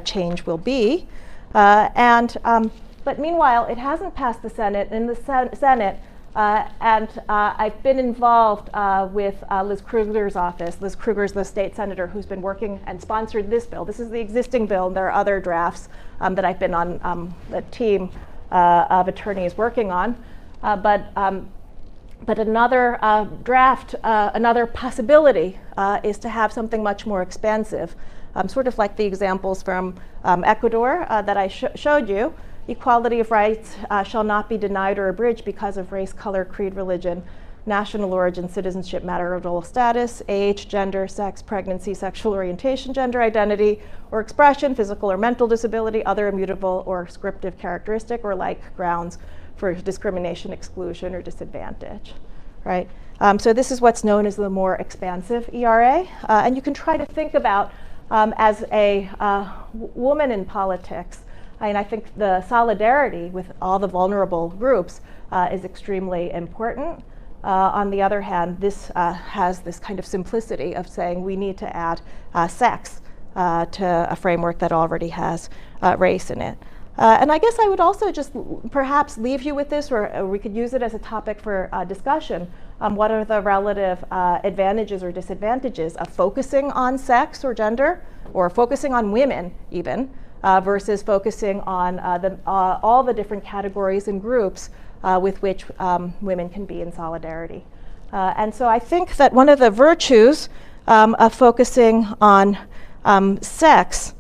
change will be. But meanwhile, it hasn't passed the Senate. In the Senate, I've been involved with Liz Krueger's office. Liz Krueger's the state senator who's been working and sponsored this bill. This is the existing bill, and there are other drafts that I've been on the team of attorneys working on. But another draft, another possibility is to have something much more expansive, sort of like the examples from Ecuador that I showed you. Equality of rights shall not be denied or abridged because of race, color, creed, religion, national origin, citizenship, marital status, age, gender, sex, pregnancy, sexual orientation, gender identity, or expression, physical or mental disability, other immutable or scriptive characteristic, or like grounds for discrimination, exclusion, or disadvantage, right? So this is what's known as the more expansive ERA. And you can try to think about, as a woman in politics, and I think the solidarity with all the vulnerable groups is extremely important. On the other hand, this has this kind of simplicity of saying we need to add sex to a framework that already has race in it. And I guess I would also just perhaps leave you with this, or we could use it as a topic for discussion. What are the relative advantages or disadvantages of focusing on sex or gender, or focusing on women even, versus focusing on all the different categories and groups with which women can be in solidarity. And so I think that one of the virtues of focusing on sex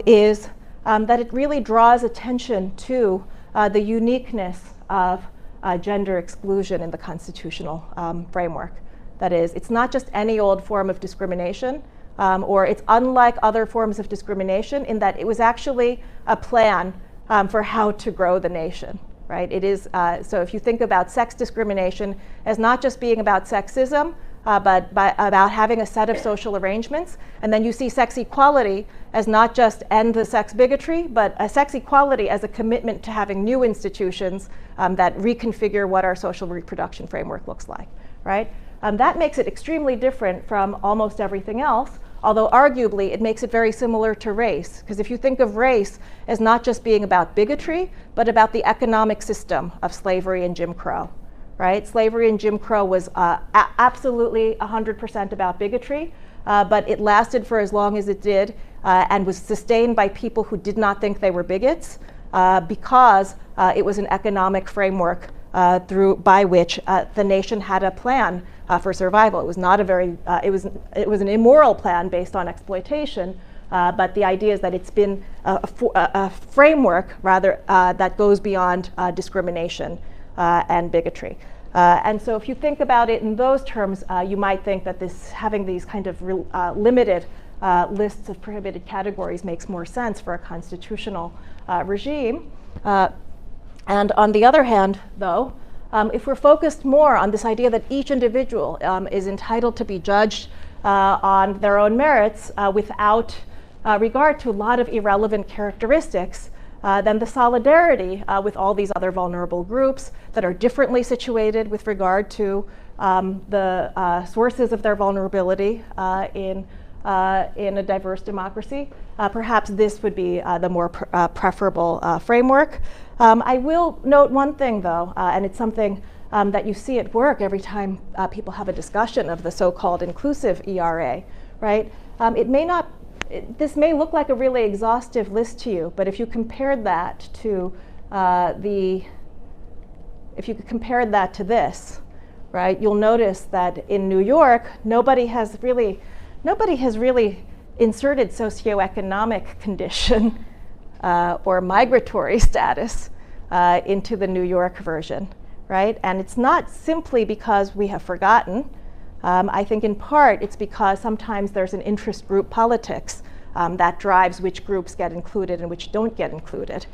is that it really draws attention to the uniqueness of gender exclusion in the constitutional framework. That is, it's not just any old form of discrimination, or it's unlike other forms of discrimination in that it was actually a plan for how to grow the nation, right? It is, so if you think about sex discrimination as not just being about sexism, but about having a set of social arrangements, and then you see sex equality as not just end the sex bigotry, but a sex equality as a commitment to having new institutions that reconfigure what our social reproduction framework looks like, right? That makes it extremely different from almost everything else, although arguably it makes it very similar to race, because if you think of race as not just being about bigotry, but about the economic system of slavery and Jim Crow, right? Slavery and Jim Crow was absolutely 100% about bigotry, but it lasted for as long as it did and was sustained by people who did not think they were bigots because it was an economic framework by which the nation had a plan for survival. It was not a very, it was an immoral plan based on exploitation, but the idea is that it's been a framework rather that goes beyond discrimination and bigotry. And so if you think about it in those terms, you might think that having these kind of limited lists of prohibited categories makes more sense for a constitutional regime. And on the other hand, though, if we're focused more on this idea that each individual is entitled to be judged on their own merits without regard to a lot of irrelevant characteristics, then the solidarity with all these other vulnerable groups that are differently situated with regard to the sources of their vulnerability in a diverse democracy, perhaps this would be the more preferable framework. I will note one thing, though, and it's something that you see at work every time people have a discussion of the so-called inclusive ERA, right? This may look like a really exhaustive list to you, but if you compared that to this, right, you'll notice that in New York, nobody has really inserted socioeconomic condition or migratory status into the New York version, right? And it's not simply because we have forgotten. I think in part it's because sometimes there's an interest group politics that drives which groups get included and which don't get included,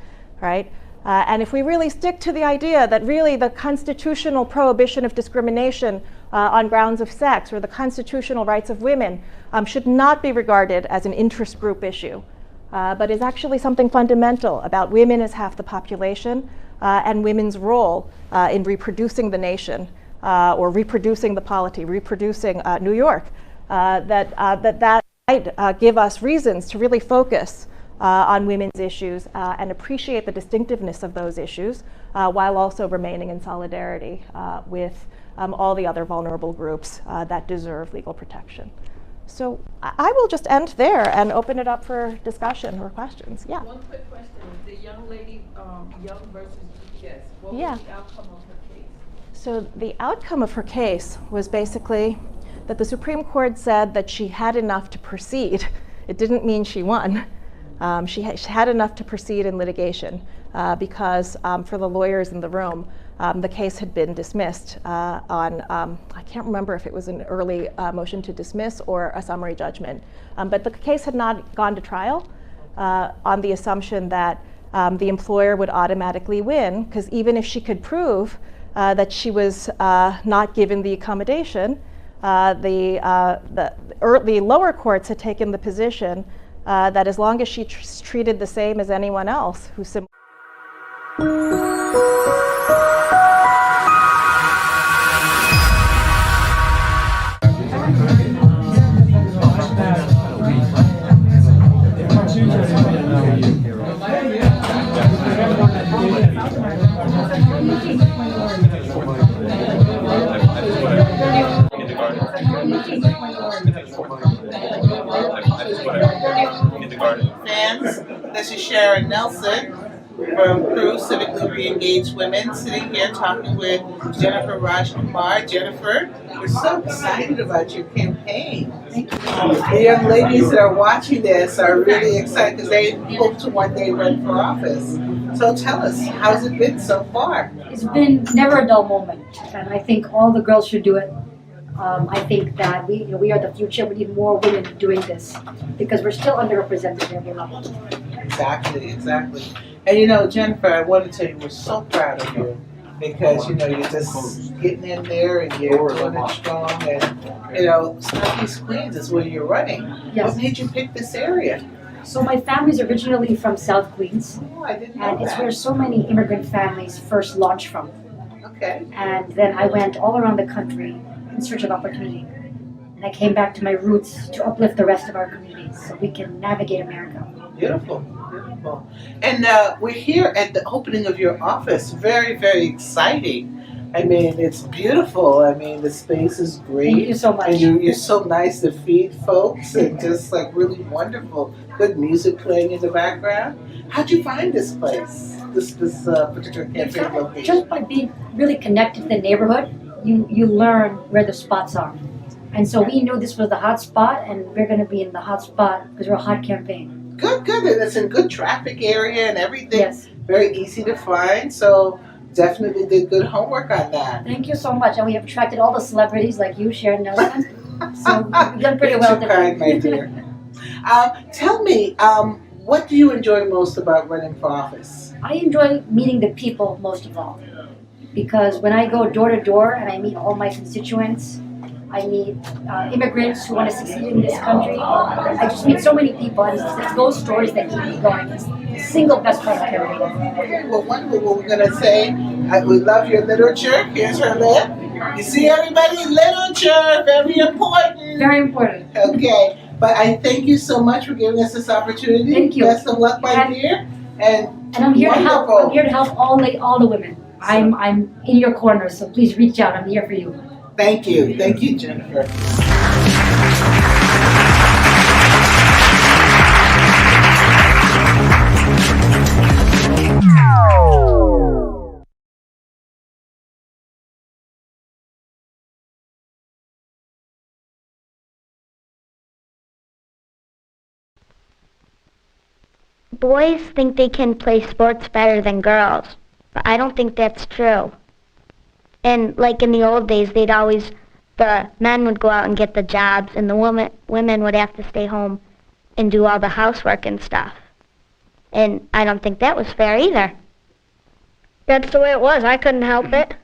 right? And if we really stick to the idea that really the constitutional prohibition of discrimination on grounds of sex or the constitutional rights of women should not be regarded as an interest group issue, but is actually something fundamental about women as half the population and women's role in reproducing the nation or reproducing the polity, reproducing New York, that might give us reasons to really focus on women's issues and appreciate the distinctiveness of those issues while also remaining in solidarity with all the other vulnerable groups that deserve legal protection. So I will just end there and open it up for discussion or questions. Yeah. One quick question. The young lady, Young versus GPS, what was the outcome of her case? So the outcome of her case was basically that the Supreme Court said that she had enough to proceed. It didn't mean she won. She had enough to proceed in litigation because for the lawyers in the room, the case had been dismissed on, I can't remember if it was an early motion to dismiss or a summary judgment. But the case had not gone to trial on the assumption that the employer would automatically win, because even if she could prove that she was not given the accommodation, the lower courts had taken the position that as long as she's treated the same as anyone else who's similar. Fans, this is Sharon Nelson from CREW, Civically Re-Engaged Women, sitting here talking with Jennifer Rajkumar. Jennifer, we're so excited about your campaign. The young ladies that are watching this are really excited because they hope to one day run for office. So tell us, how's it been so far? It's been never a dull moment, and I think all the girls should do it. I think that we are the future. We need more women doing this because we're still underrepresented at every level. Exactly. And Jennifer, I want to tell you we're so proud of you because you're just getting in there and you're doing it strong. And Southeast Queens is where you're running. Yes. What made you pick this area? So my family's originally from South Queens, I didn't know and it's that. where so many immigrant families first launched from. Okay. And then I went all around the country in search of opportunity. And I came back to my roots to uplift the rest of our communities so we can navigate America. Beautiful. And we're here at the opening of your office. Very, very exciting. I mean, it's beautiful. I mean, the space is great. Thank you so much. And you're so nice to feed folks and just really wonderful. Good music playing in the background. How'd you find this place, this particular campaign location? Just by being really connected to the neighborhood, you learn where the spots are. And so we knew this was the hot spot, and we're going to be in the hot spot because we're a hot campaign. Good. And it's in good traffic area and everything. Yes. Very easy to find. So definitely did good homework on that. Thank you so much. And we have attracted all the celebrities like you, Sharon Nelson. So we've done pretty well You're kind, my dear. Tell me, what do you enjoy most about running for office? I enjoy meeting the people most of all. Because when I go door to door and I meet all my constituents, I meet immigrants who want to succeed in this country. I just meet so many people, and it's those stories that keep me going. It's the single best part of campaign. Okay, well, wonderful. What we're going to say, we love your literature. Here's her lip. You see, everybody, literature, very important. Very important. Okay, but I thank you so much for giving us this opportunity. Thank you. Best of luck, my dear. And I'm here wonderful. to help. I'm here to help all the women. I'm in your corner, so please reach out. I'm here for you. Thank you, Jennifer. boys think they can play sports better than girls, but I don't think that's true. And like in the old days, the men would go out and get the jobs, and the women would have to stay home and do all the housework and stuff. And I don't think that was fair either. That's the way it was. I couldn't help it.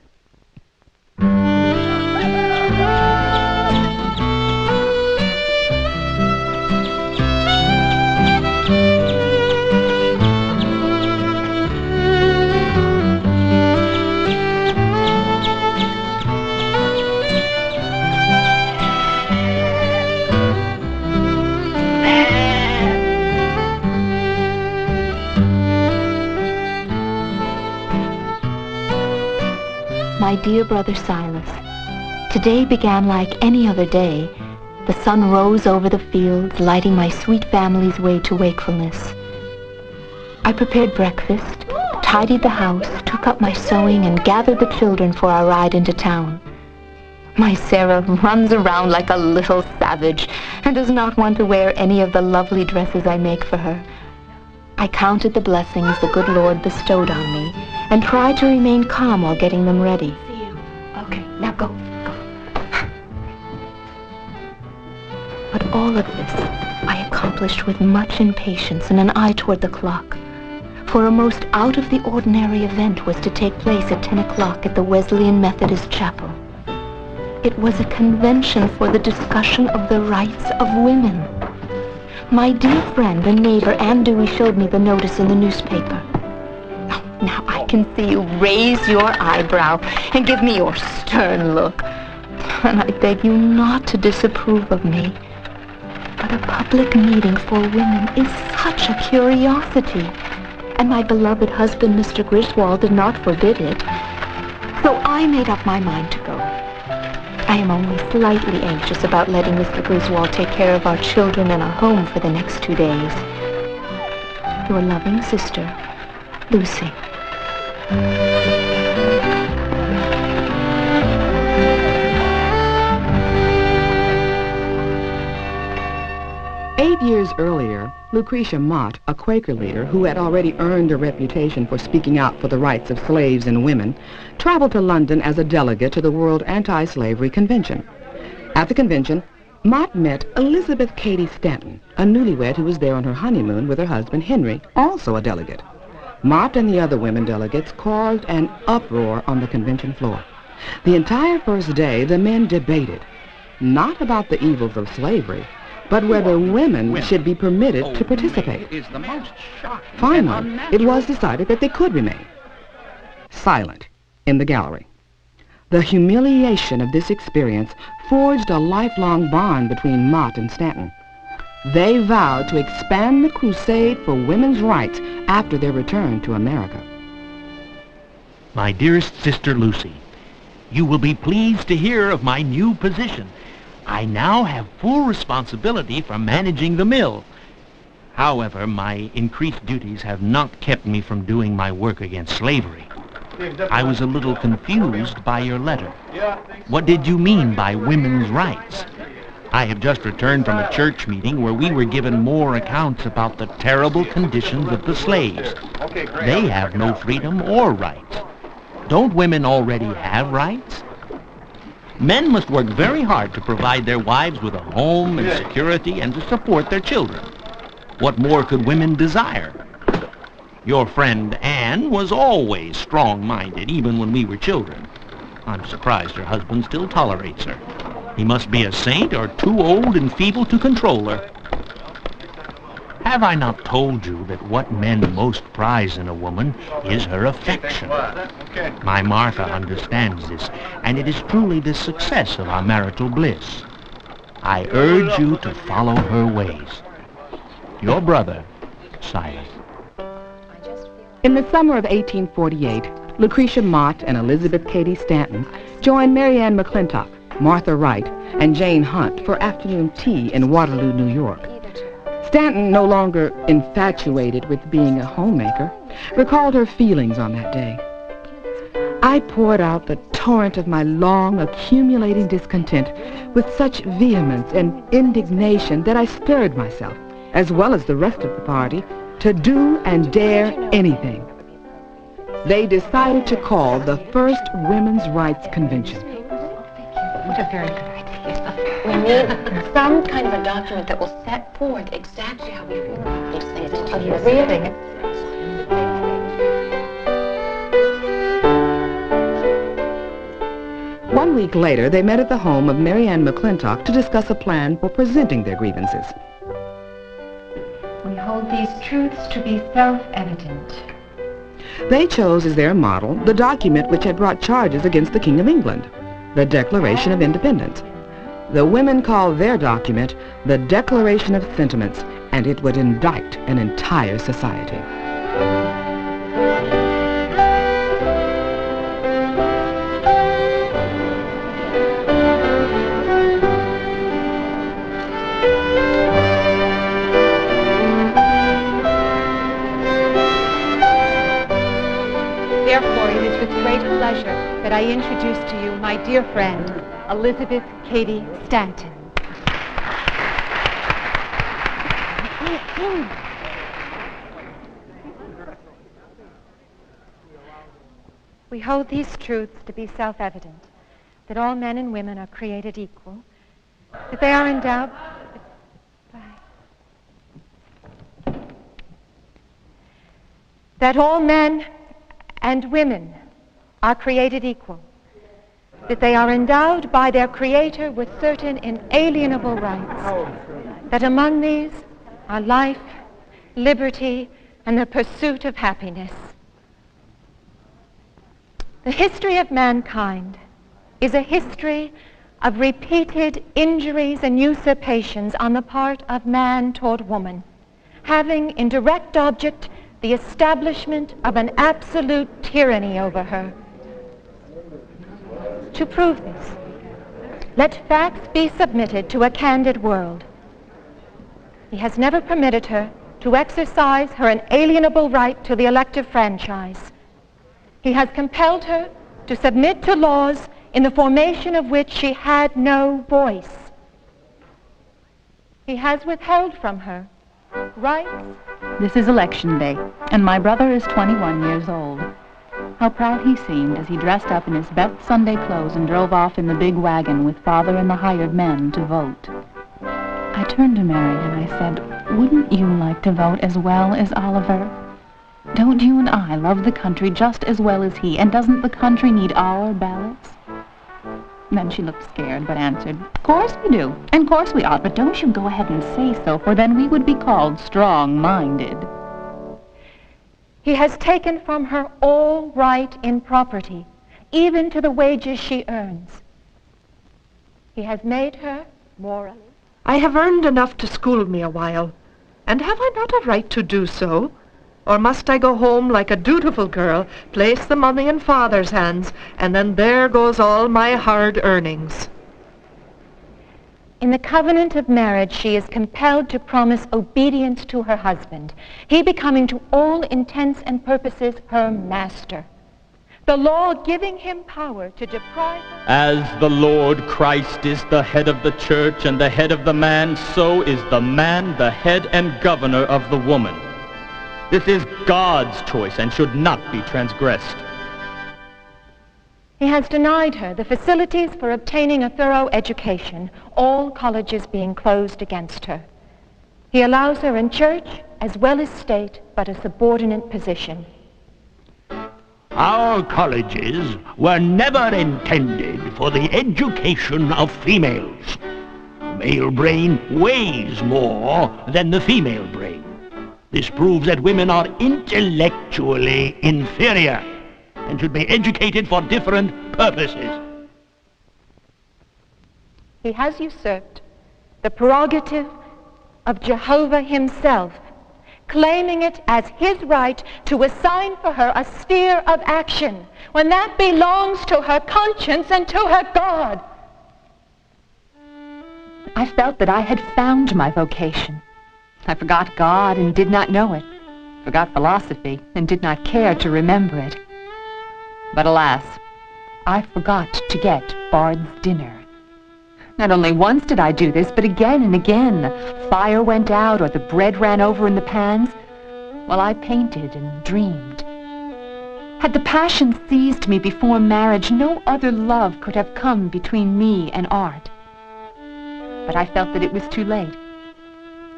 My dear brother Silas, today began like any other day. The sun rose over the fields, lighting my sweet family's way to wakefulness. I prepared breakfast, tidied the house, took up my sewing, and gathered the children for our ride into town. My Sarah runs around like a little savage and does not want to wear any of the lovely dresses I make for her. I counted the blessings the good Lord bestowed on me and tried to remain calm while getting them ready. Okay, now go. But all of this I accomplished with much impatience and an eye toward the clock. For a most out-of-the-ordinary event was to take place at 10 o'clock at the Wesleyan Methodist Chapel. It was a convention for the discussion of the rights of women. My dear friend and neighbor Ann Dewey showed me the notice in the newspaper. Now I can see you raise your eyebrow and give me your stern look. And I beg you not to disapprove of me. But a public meeting for women is such a curiosity. And my beloved husband, Mr. Griswold, did not forbid it. So I made up my mind to go. I am only slightly anxious about letting Mr. Griswold take care of our children and our home for the next 2 days. Your loving sister, Lucy. 8 years earlier, Lucretia Mott, a Quaker leader who had already earned a reputation for speaking out for the rights of slaves and women, traveled to London as a delegate to the World Anti-Slavery Convention. At the convention, Mott met Elizabeth Cady Stanton, a newlywed who was there on her honeymoon with her husband Henry, also a delegate. Mott and the other women delegates caused an uproar on the convention floor. The entire first day, the men debated, not about the evils of slavery, but whether women should be permitted to participate. Finally, it was decided that they could remain silent in the gallery. The humiliation of this experience forged a lifelong bond between Mott and Stanton. They vowed to expand the crusade for women's rights after their return to America. My dearest sister Lucy, you will be pleased to hear of my new position. I now have full responsibility for managing the mill. However, my increased duties have not kept me from doing my work against slavery. I was a little confused by your letter. What did you mean by women's rights? I have just returned from a church meeting where we were given more accounts about the terrible conditions of the slaves. They have no freedom or rights. Don't women already have rights? Men must work very hard to provide their wives with a home and security and to support their children. What more could women desire? Your friend Anne was always strong-minded, even when we were children. I'm surprised her husband still tolerates her. He must be a saint or too old and feeble to control her. Have I not told you that what men most prize in a woman is her affection? My Martha understands this, and it is truly the success of our marital bliss. I urge you to follow her ways. Your brother, Silas. In the summer of 1848, Lucretia Mott and Elizabeth Cady Stanton joined Mary Ann McClintock, Martha Wright, and Jane Hunt for afternoon tea in Waterloo, New York. Stanton, no longer infatuated with being a homemaker, recalled her feelings on that day. I poured out the torrent of my long accumulating discontent with such vehemence and indignation that I spared myself, as well as the rest of the party, to do and dare anything. They decided to call the first Women's Rights Convention. What a very good idea. We need some kind of a document that will set forth exactly how we feel about these things. Really? One week later, they met at the home of Mary Ann McClintock to discuss a plan for presenting their grievances. We hold these truths to be self-evident. They chose as their model the document which had brought charges against the King of England, the Declaration of Independence. The women called their document the Declaration of Sentiments, and it would indict an entire society. Therefore, it is with great pleasure that I introduce to you my dear friend, Elizabeth Cady Stanton. We hold these truths to be self-evident, that all men and women are created equal, that they are endowed... that all men and women are created equal, that they are endowed by their Creator with certain inalienable rights, that among these are life, liberty, and the pursuit of happiness. The history of mankind is a history of repeated injuries and usurpations on the part of man toward woman, having in direct object the establishment of an absolute tyranny over her. To prove this, let facts be submitted to a candid world. He has never permitted her to exercise her inalienable right to the elective franchise. He has compelled her to submit to laws in the formation of which she had no voice. He has withheld from her rights. This is election day, and my brother is 21 years old. How proud he seemed as he dressed up in his best Sunday clothes and drove off in the big wagon with father and the hired men to vote. I turned to Mary and I said, "Wouldn't you like to vote as well as Oliver? Don't you and I love the country just as well as he, and doesn't the country need our ballots?" Then she looked scared, but answered, "Of course we do, and of course we ought, but don't you go ahead and say so, for then we would be called strong-minded." He has taken from her all right in property, even to the wages she earns. He has made her morally. I have earned enough to school me a while, and have I not a right to do so? Or must I go home like a dutiful girl, place the money in father's hands, and then there goes all my hard earnings? In the covenant of marriage, she is compelled to promise obedience to her husband, he becoming to all intents and purposes her master. The law giving him power to deprive her... As the Lord Christ is the head of the church and the head of the man, so is the man the head and governor of the woman. This is God's choice and should not be transgressed. He has denied her the facilities for obtaining a thorough education, all colleges being closed against her. He allows her in church as well as state, but a subordinate position. Our colleges were never intended for the education of females. The male brain weighs more than the female brain. This proves that women are intellectually inferior and should be educated for different purposes. He has usurped the prerogative of Jehovah himself, claiming it as his right to assign for her a sphere of action, when that belongs to her conscience and to her God. I felt that I had found my vocation. I forgot God and did not know it, forgot philosophy and did not care to remember it. But alas, I forgot to get Bard's dinner. Not only once did I do this, but again and again. The fire went out or the bread ran over in the pans. while I painted and dreamed. Had the passion seized me before marriage, no other love could have come between me and art. But I felt that it was too late,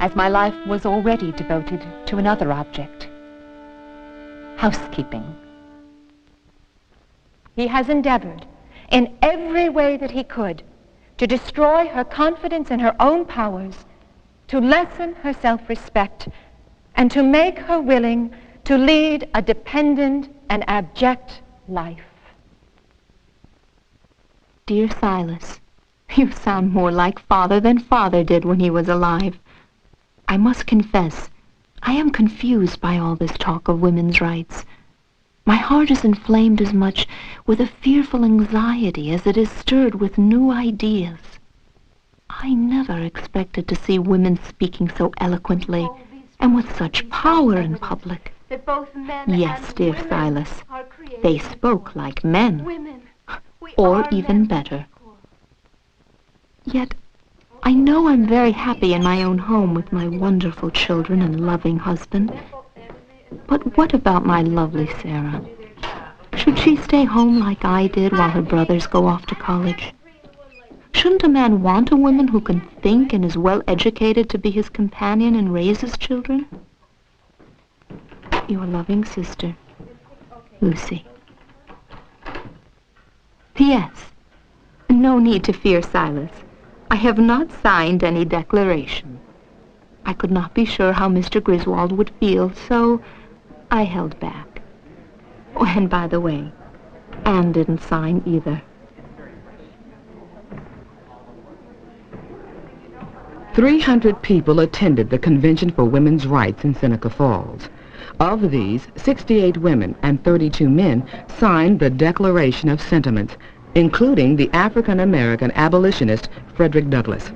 as my life was already devoted to another object: housekeeping. He has endeavored, in every way that he could, to destroy her confidence in her own powers, to lessen her self-respect, and to make her willing to lead a dependent and abject life. Dear Silas, you sound more like Father than Father did when he was alive. I must confess, I am confused by all this talk of women's rights. My heart is inflamed as much with a fearful anxiety as it is stirred with new ideas. I never expected to see women speaking so eloquently and with such power in public. Yes, dear Silas, they spoke like men, or even better. Yet, I know I'm very happy in my own home with my wonderful children and loving husband. But what about my lovely Sarah? Should she stay home like I did while her brothers go off to college? Shouldn't a man want a woman who can think and is well educated to be his companion and raise his children? Your loving sister, Lucy. P.S. No need to fear, Silas. I have not signed any declaration. I could not be sure how Mr. Griswold would feel, so I held back. Oh, and by the way, Anne didn't sign either. 300 people attended the Convention for Women's Rights in Seneca Falls. Of these, 68 women and 32 men signed the Declaration of Sentiments, including the African-American abolitionist Frederick Douglass.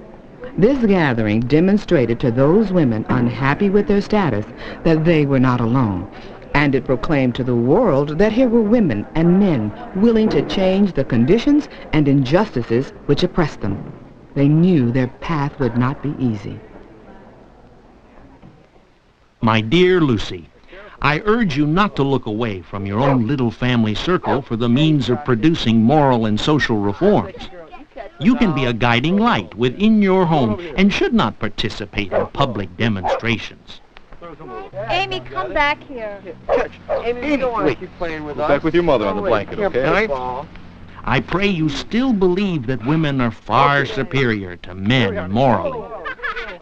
This gathering demonstrated to those women unhappy with their status that they were not alone, and it proclaimed to the world that here were women and men willing to change the conditions and injustices which oppressed them. They knew their path would not be easy. My dear Lucy, I urge you not to look away from your own little family circle for the means of producing moral and social reforms. You can be a guiding light within your home and should not participate in public demonstrations. Amy, come back here. Amy, you don't want to keep playing with us. Back with your mother on the blanket, okay? I pray you still believe that women are far superior to men morally.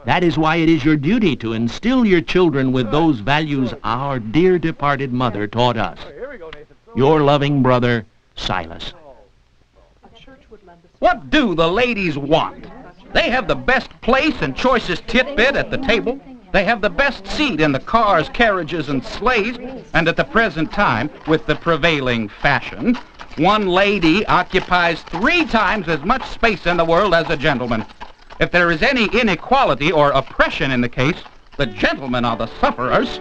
That is why it is your duty to instill your children with those values our dear departed mother taught us. Your loving brother, Silas. What do the ladies want? They have the best place and choicest titbit at the table. They have the best seat in the cars, carriages, and sleighs. And at the present time, with the prevailing fashion, one lady occupies 3 times as much space in the world as a gentleman. If there is any inequality or oppression in the case, the gentlemen are the sufferers.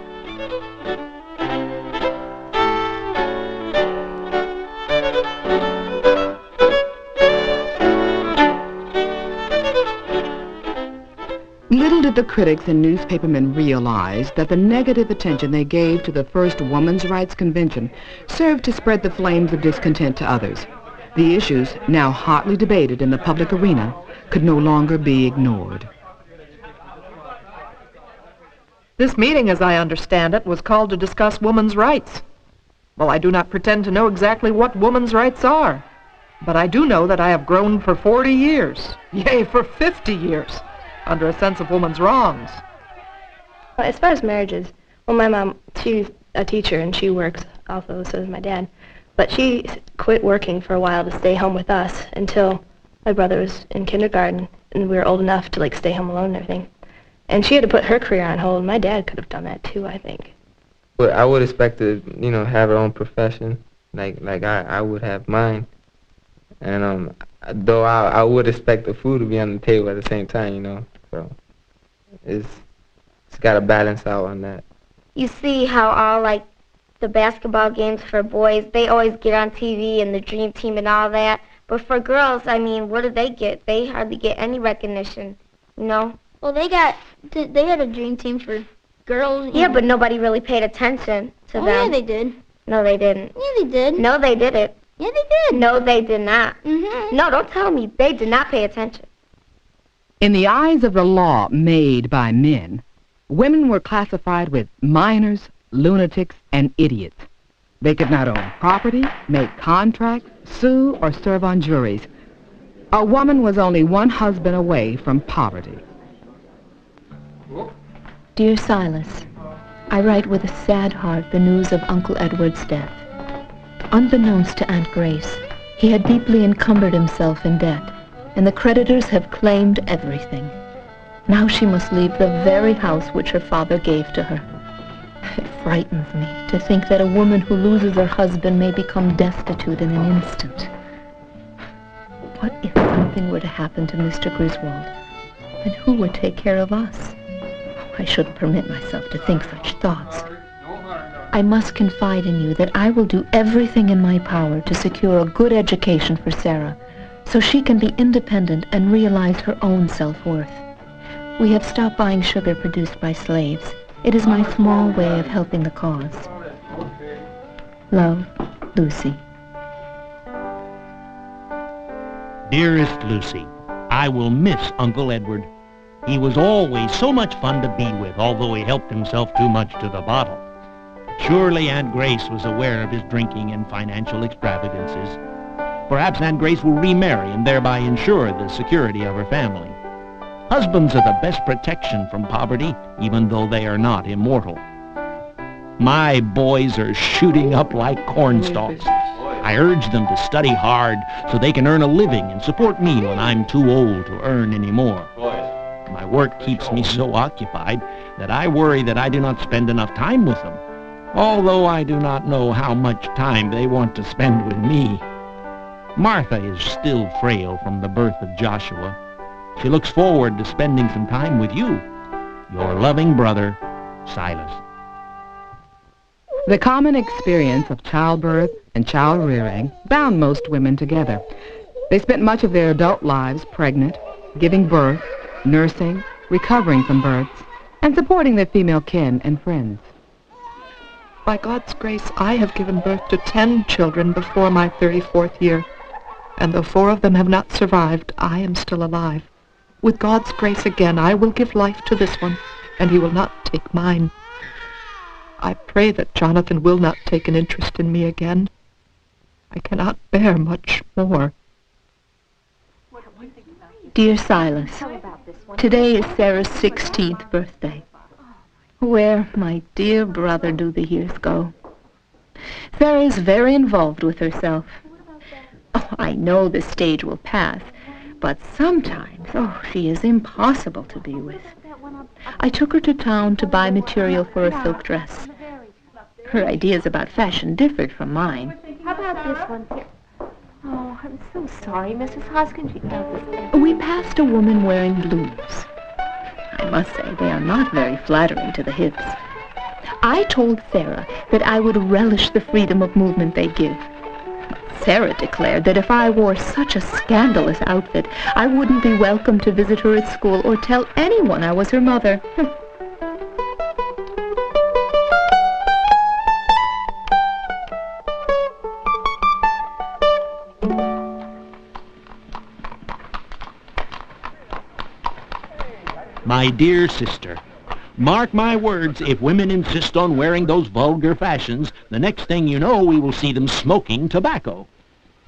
Little did the critics and newspapermen realize that the negative attention they gave to the first Women's Rights Convention served to spread the flames of discontent to others. The issues, now hotly debated in the public arena, could no longer be ignored. This meeting, as I understand it, was called to discuss women's rights. Well, I do not pretend to know exactly what women's rights are, but I do know that I have grown for 40 years, yea, for 50 years, under a sense of women's wrongs. As far as marriages, well, my mom, she's a teacher and she works also, so does my dad. But she quit working for a while to stay home with us until my brother was in kindergarten and we were old enough to stay home alone and everything. And she had to put her career on hold. My dad could have done that too, I think. Well, I would expect to, have her own profession, like I would have mine. And though I would expect the food to be on the table at the same time, so it's got to balance out on that. You see how all the basketball games for boys, they always get on TV and the Dream Team and all that. But for girls, I mean, what do they get? They hardly get any recognition, Well, they had a Dream Team for girls. Yeah, but nobody really paid attention to them. Yeah, they did. No, they didn't. Yeah, they did. No, they didn't. Yeah, they did. No, they did not. Mm-hmm. No, don't tell me. They did not pay attention. In the eyes of the law made by men, women were classified with minors, lunatics, and idiots. They could not own property, make contracts, sue, or serve on juries. A woman was only one husband away from poverty. Dear Silas, I write with a sad heart the news of Uncle Edward's death. Unbeknownst to Aunt Grace, he had deeply encumbered himself in debt, and the creditors have claimed everything. Now she must leave the very house which her father gave to her. It frightens me to think that a woman who loses her husband may become destitute in an instant. What if something were to happen to Mr. Griswold? And who would take care of us? I shouldn't permit myself to think such thoughts. I must confide in you that I will do everything in my power to secure a good education for Sarah, so she can be independent and realize her own self-worth. We have stopped buying sugar produced by slaves. It is my small way of helping the cause. Love, Lucy. Dearest Lucy, I will miss Uncle Edward. He was always so much fun to be with, although he helped himself too much to the bottle. Surely Aunt Grace was aware of his drinking and financial extravagances. Perhaps Aunt Grace will remarry and thereby ensure the security of her family. Husbands are the best protection from poverty, even though they are not immortal. My boys are shooting up like cornstalks. I urge them to study hard so they can earn a living and support me when I'm too old to earn any more. My work keeps me so occupied that I worry that I do not spend enough time with them, although I do not know how much time they want to spend with me. Martha is still frail from the birth of Joshua. She looks forward to spending some time with you. Your loving brother, Silas. The common experience of childbirth and child rearing bound most women together. They spent much of their adult lives pregnant, giving birth, nursing, recovering from births, and supporting their female kin and friends. By God's grace, I have given birth to 10 children before my 34th year, and though 4 of them have not survived, I am still alive. With God's grace again, I will give life to this one, and he will not take mine. I pray that Jonathan will not take an interest in me again. I cannot bear much more. Dear Silas, today is Sarah's 16th birthday. Where, my dear brother, do the years go? Sarah is very involved with herself. Oh, I know the stage will pass, but sometimes, she is impossible to be with. I took her to town to buy material for a silk dress. Her ideas about fashion differed from mine. How about this one here? Oh, I'm so sorry, Mrs. Hoskins. We passed a woman wearing blues. I must say they are not very flattering to the hips. I told Sarah that I would relish the freedom of movement they give. Sarah declared that if I wore such a scandalous outfit, I wouldn't be welcome to visit her at school or tell anyone I was her mother. My dear sister, mark my words, if women insist on wearing those vulgar fashions, the next thing you know, we will see them smoking tobacco.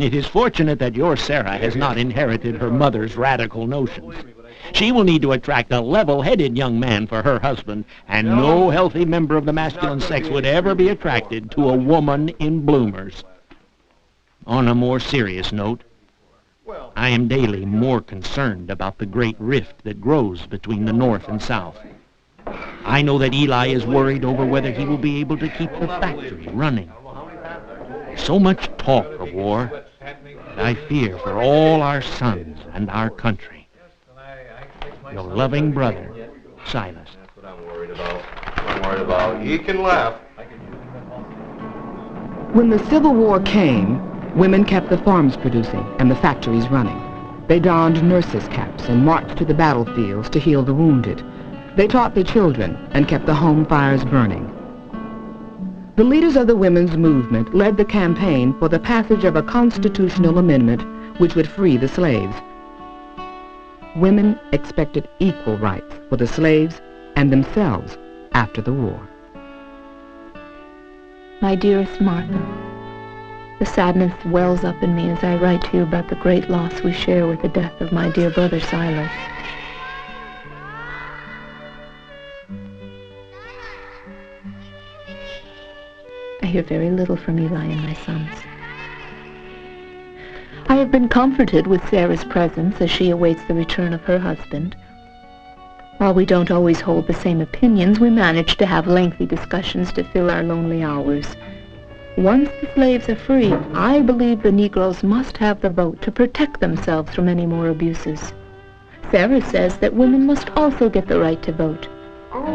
It is fortunate that your Sarah has not inherited her mother's radical notions. She will need to attract a level-headed young man for her husband, and no healthy member of the masculine sex would ever be attracted to a woman in bloomers. On a more serious note, I am daily more concerned about the great rift that grows between the North and South. I know that Eli is worried over whether he will be able to keep the factory running. So much talk of war, that I fear for all our sons and our country. Your loving brother, Silas. That's what I'm worried about. I'm worried about. You can laugh. When the Civil War came, women kept the farms producing and the factories running. They donned nurses' caps and marched to the battlefields to heal the wounded. They taught the children and kept the home fires burning. The leaders of the women's movement led the campaign for the passage of a constitutional amendment which would free the slaves. Women expected equal rights for the slaves and themselves after the war. My dearest Martha, the sadness wells up in me as I write to you about the great loss we share with the death of my dear brother Silas. I hear very little from Eli and my sons. I have been comforted with Sarah's presence as she awaits the return of her husband. While we don't always hold the same opinions, we manage to have lengthy discussions to fill our lonely hours. Once the slaves are free, I believe the Negroes must have the vote to protect themselves from any more abuses. Sarah says that women must also get the right to vote.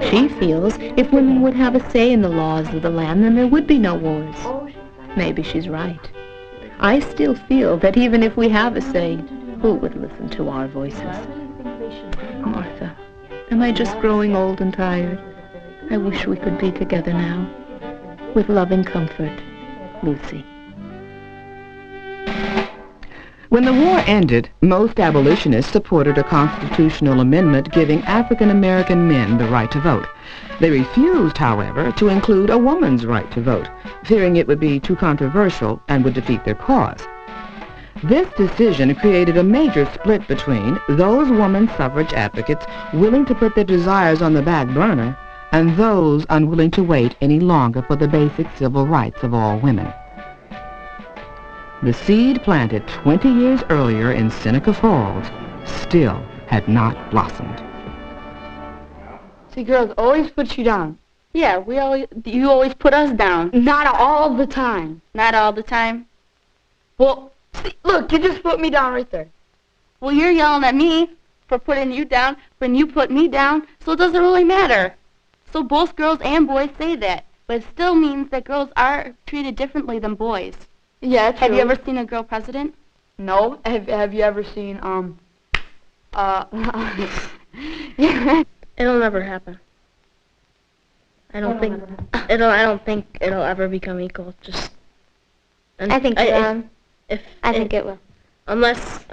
She feels if women would have a say in the laws of the land, then there would be no wars. Maybe she's right. I still feel that even if we have a say, who would listen to our voices? Martha, am I just growing old and tired? I wish we could be together now. With loving comfort, Lucy. When the war ended, most abolitionists supported a constitutional amendment giving African American men the right to vote. They refused, however, to include a woman's right to vote, fearing it would be too controversial and would defeat their cause. This decision created a major split between those woman suffrage advocates willing to put their desires on the back burner and those unwilling to wait any longer for the basic civil rights of all women. The seed planted 20 years earlier in Seneca Falls still had not blossomed. See, girls always put you down. Yeah, you always put us down. Not all the time. Not all the time? Well, see, look, you just put me down right there. Well, you're yelling at me for putting you down when you put me down, so it doesn't really matter. So both girls and boys say that, but it still means that girls are treated differently than boys. Yeah, true. Have you ever seen a girl president? No. Have you ever seen, It'll never happen. I don't think it'll ever become equal. I think it will. Unless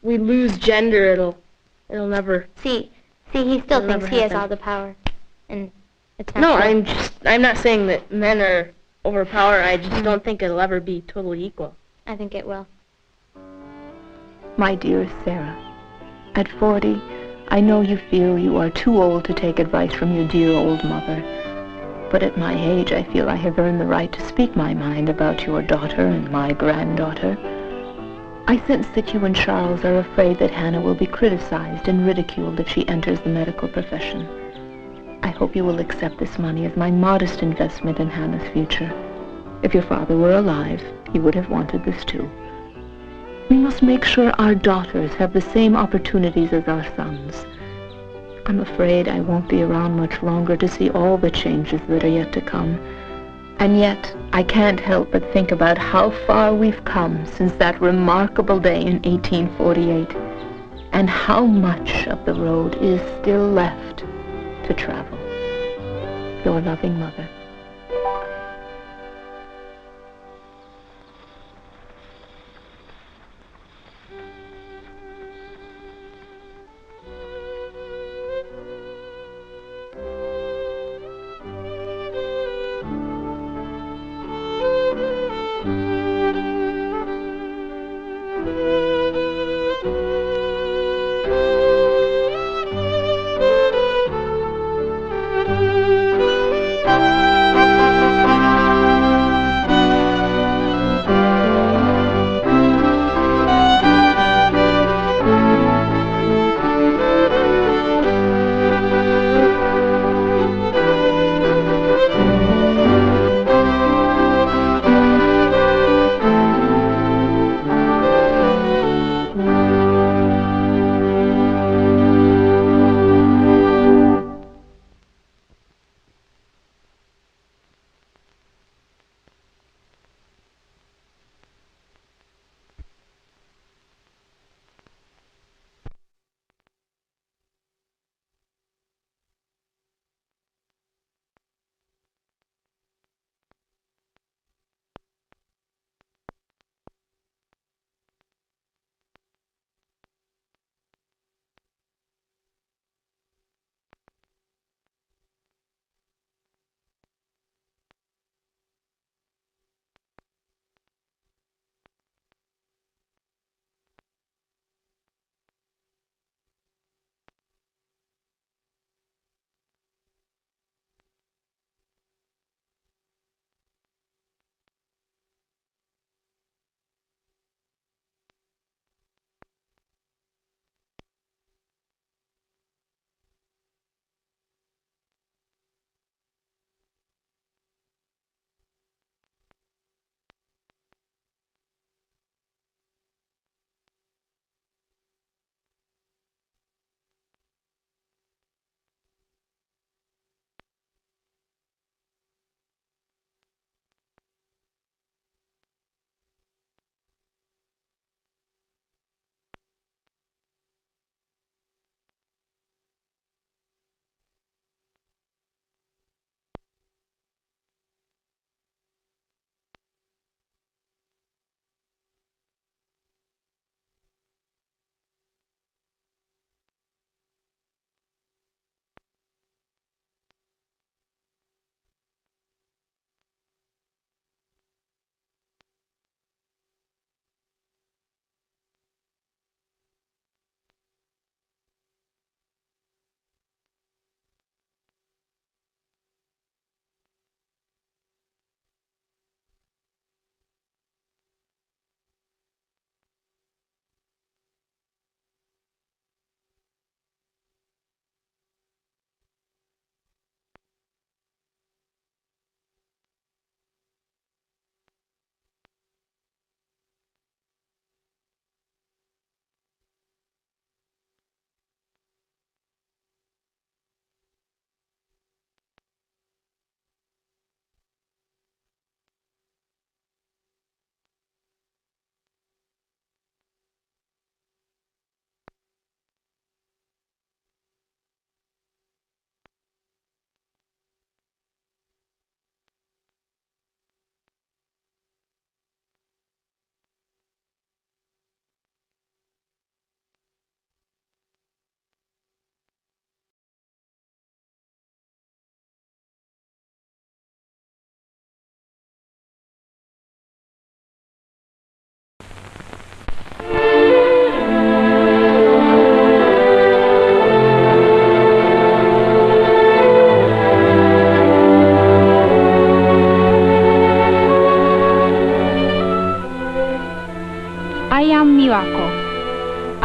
we lose gender, it'll never. See, he still thinks he has all the power, and it's not. No, true. I'm not saying that men are overpowered. I just don't think it'll ever be totally equal. I think it will. My dearest Sarah, at 40, I know you feel you are too old to take advice from your dear old mother. But at my age, I feel I have earned the right to speak my mind about your daughter and my granddaughter. I sense that you and Charles are afraid that Hannah will be criticized and ridiculed if she enters the medical profession. I hope you will accept this money as my modest investment in Hannah's future. If your father were alive, he would have wanted this too. We must make sure our daughters have the same opportunities as our sons. I'm afraid I won't be around much longer to see all the changes that are yet to come. And yet, I can't help but think about how far we've come since that remarkable day in 1848, and how much of the road is still left to travel. Your loving mother.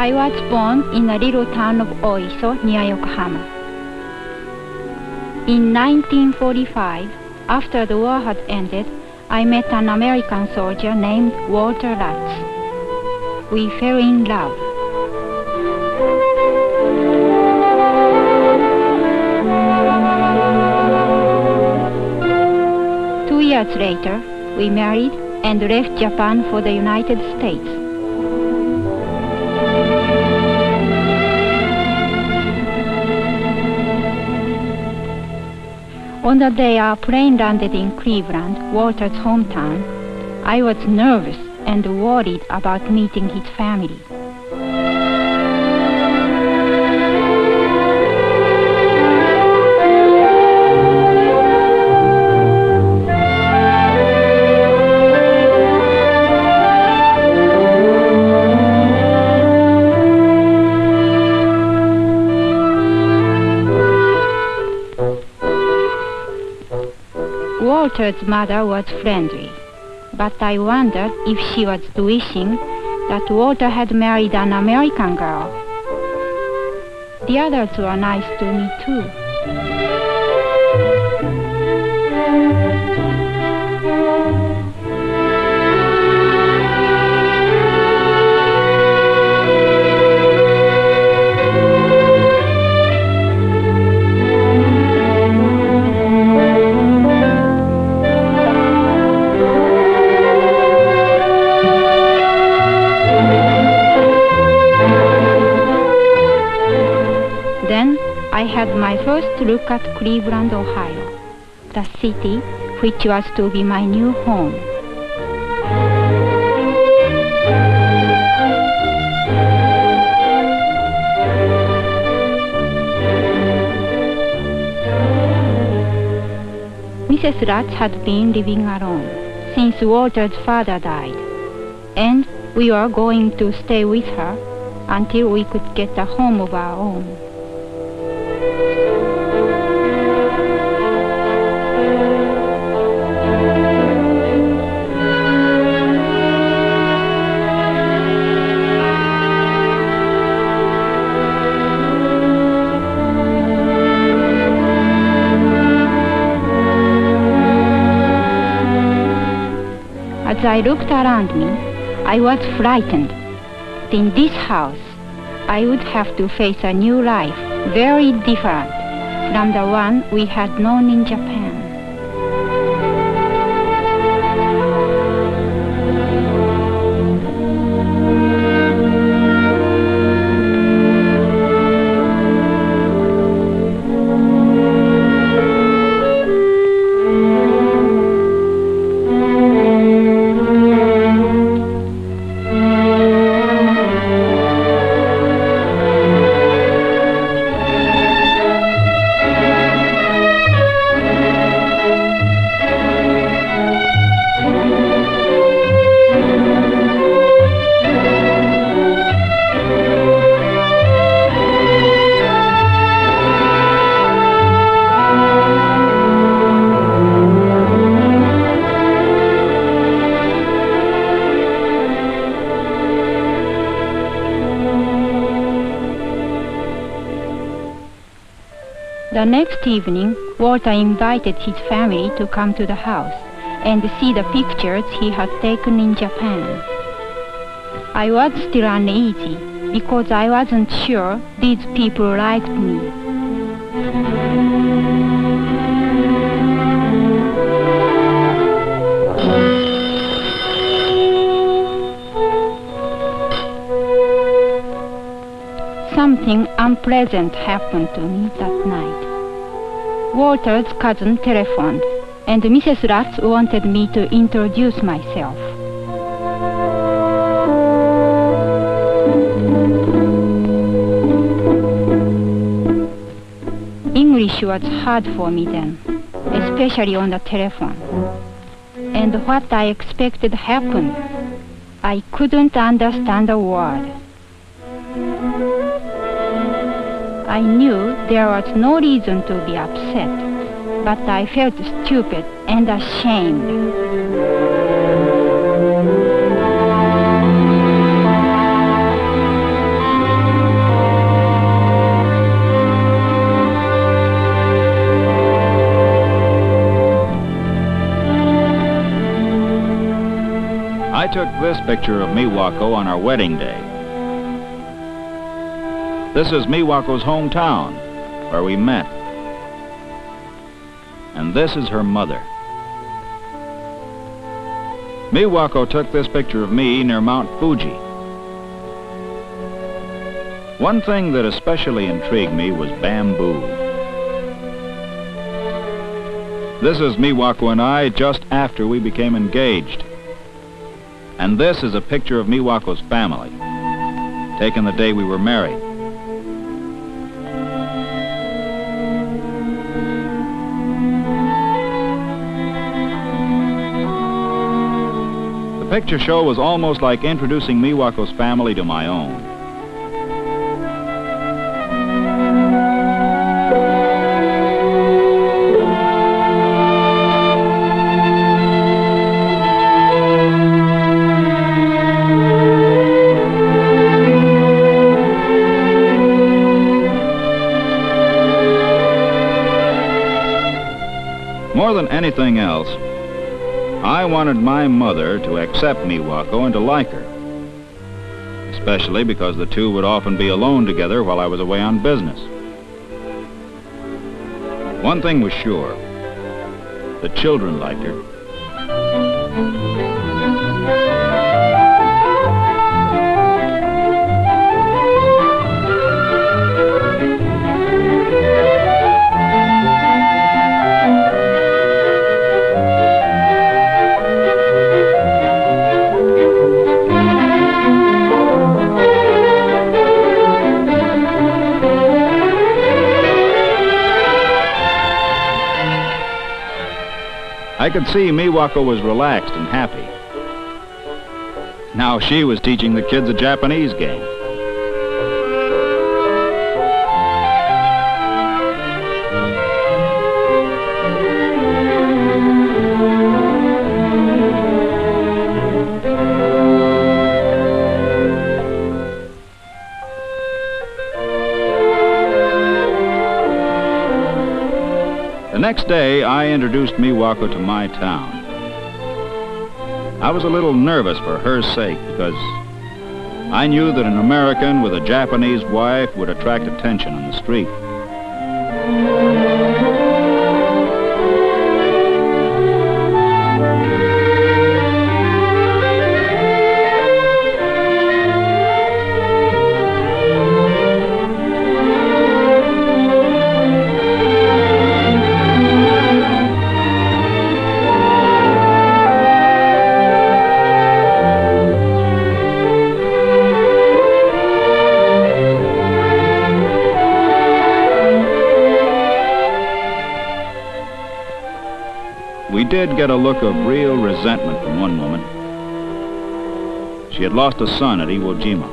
I was born in a little town of Oiso near Yokohama. In 1945, after the war had ended, I met an American soldier named Walter Lutz. We fell in love. Two years later, we married and left Japan for the United States. On the day our plane landed in Cleveland, Walter's hometown, I was nervous and worried about meeting his family. Walter's mother was friendly, but I wondered if she was wishing that Walter had married an American girl. The others were nice to me too. I had my first look at Cleveland, Ohio, the city which was to be my new home. Mrs. Lutz had been living alone since Walter's father died, and we were going to stay with her until we could get a home of our own. As I looked around me, I was frightened. In this house, I would have to face a new life, very different from the one we had known in Japan. The next evening, Walter invited his family to come to the house and see the pictures he had taken in Japan. I was still uneasy because I wasn't sure these people liked me. Something unpleasant happened to me that night. Walter's cousin telephoned, and Mrs. Lutz wanted me to introduce myself. English was hard for me then, especially on the telephone. And what I expected happened. I couldn't understand a word. I knew there was no reason to be upset, but I felt stupid and ashamed. I took this picture of Miwako on our wedding day. This is Miwako's hometown, where we met. And this is her mother. Miwako took this picture of me near Mount Fuji. One thing that especially intrigued me was bamboo. This is Miwako and I just after we became engaged. And this is a picture of Miwako's family, taken the day we were married. The picture show was almost like introducing Miwako's family to my own. More than anything else, I wanted my mother to accept Miwako and to like her, especially because the two would often be alone together while I was away on business. One thing was sure, the children liked her. I could see Miwako was relaxed and happy. Now she was teaching the kids a Japanese game. The next day, I introduced Miwako to my town. I was a little nervous for her sake because I knew that an American with a Japanese wife would attract attention on the street. We did get a look of real resentment from one woman. She had lost a son at Iwo Jima.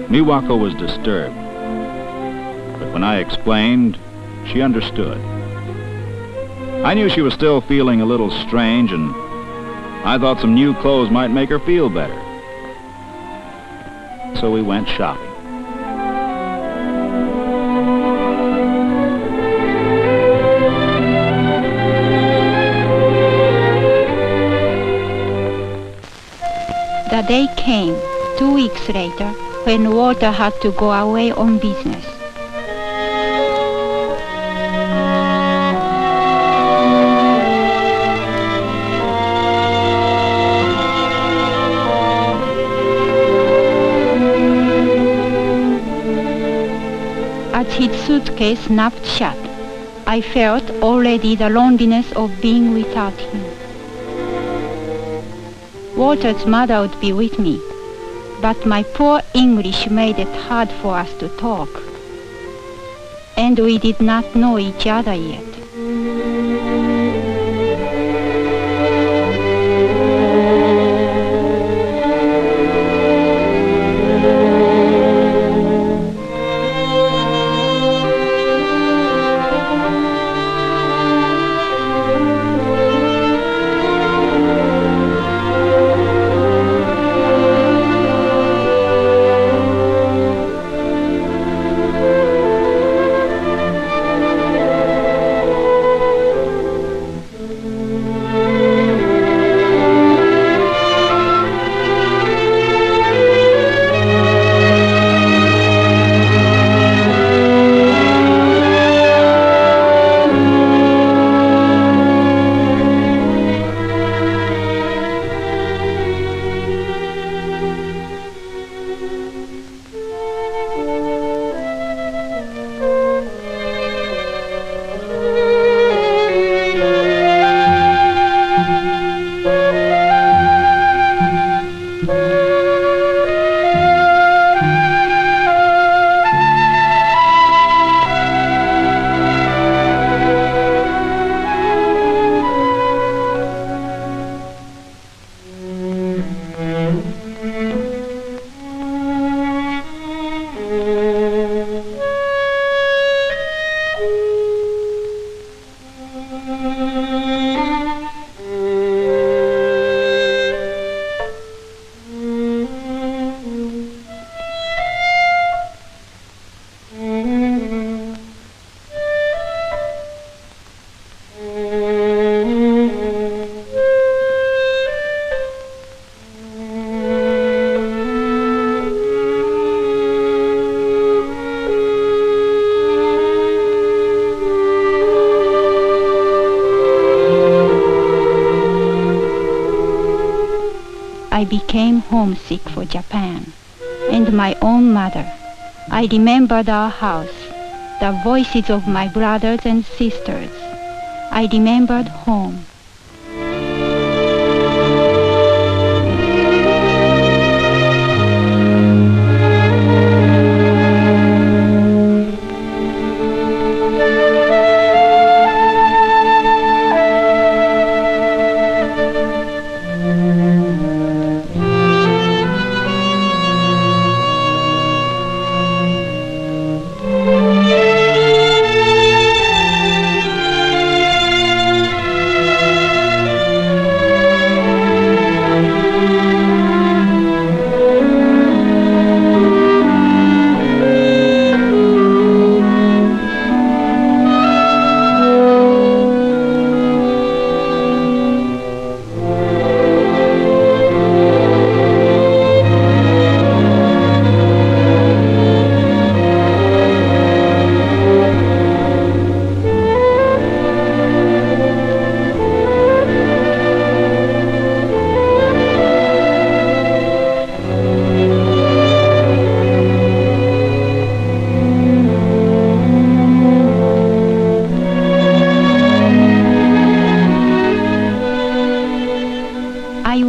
Miwako was disturbed, but when I explained, she understood. I knew she was still feeling a little strange, and I thought some new clothes might make her feel better. So we went shopping. The day came, 2 weeks later, when Walter had to go away on business. As his suitcase snapped shut, I felt already the loneliness of being without him. Walter's mother would be with me, but my poor English made it hard for us to talk. And we did not know each other yet. became homesick for Japan. And my own mother. I remembered our house, the voices of my brothers and sisters. I remembered home.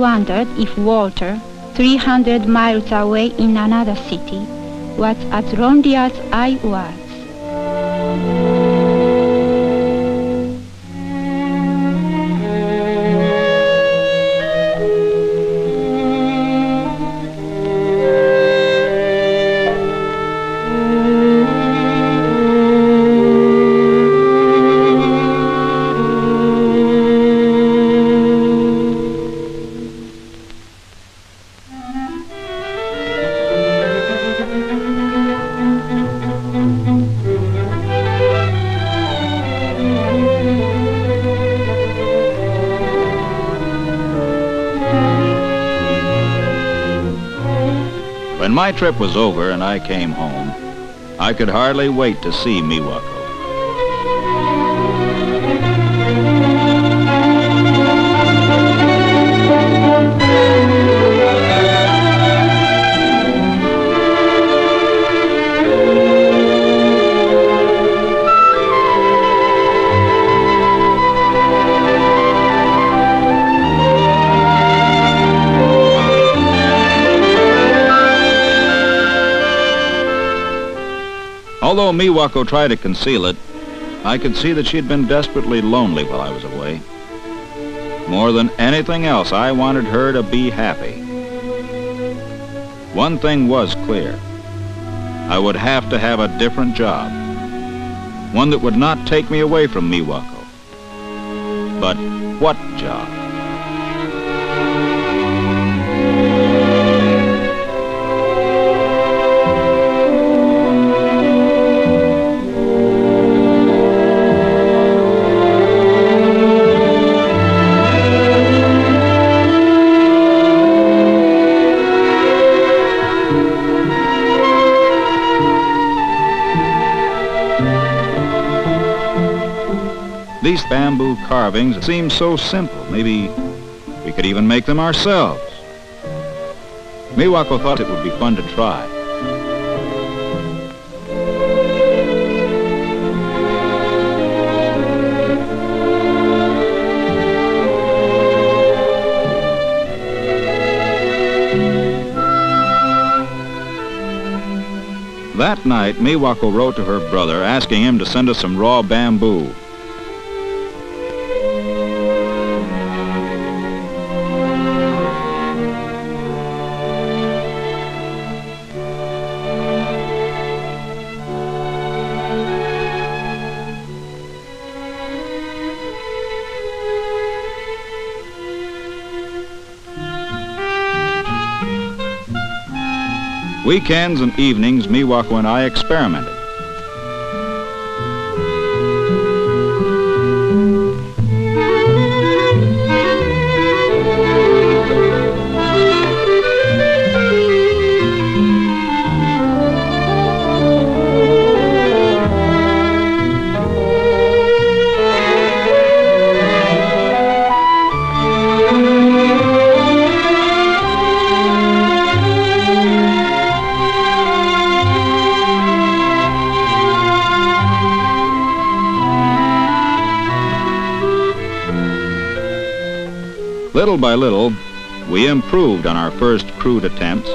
Wondered if Walter, 300 miles away in another city, was as lonely as I was. When my trip was over and I came home, I could hardly wait to see Miwako. Although Miwako tried to conceal it, I could see that she had been desperately lonely while I was away. More than anything else, I wanted her to be happy. One thing was clear. I would have to have a different job. One that would not take me away from Miwako. But what job? These bamboo carvings seem so simple. Maybe we could even make them ourselves. Miwako thought it would be fun to try. That night, Miwako wrote to her brother asking him to send us some raw bamboo. Weekends and evenings, Miwako and I experimented. Little by little, we improved on our first crude attempts.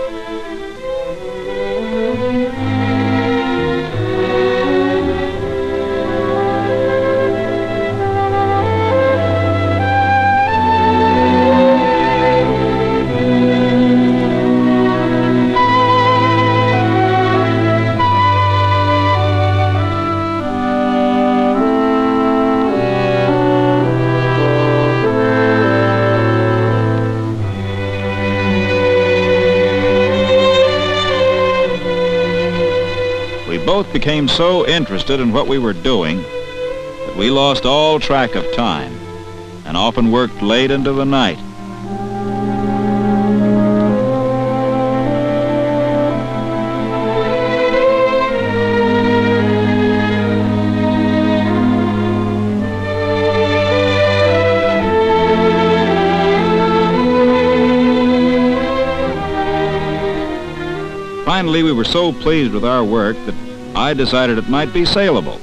Both became so interested in what we were doing that we lost all track of time and often worked late into the night. Finally, we were so pleased with our work that I decided it might be saleable.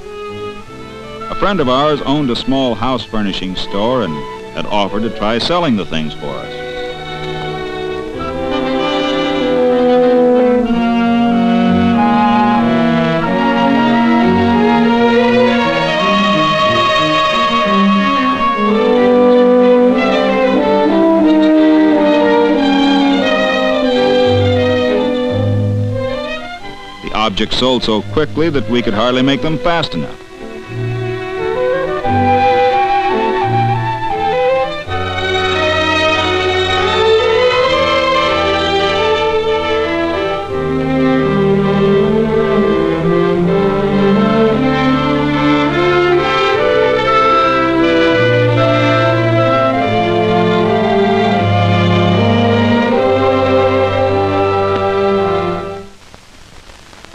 A friend of ours owned a small house furnishing store and had offered to try selling the things for us. Objects sold so quickly that we could hardly make them fast enough.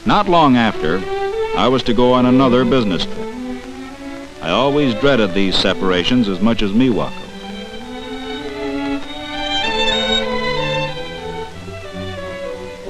Not long after, I was to go on another business trip. I always dreaded these separations as much as Miwako.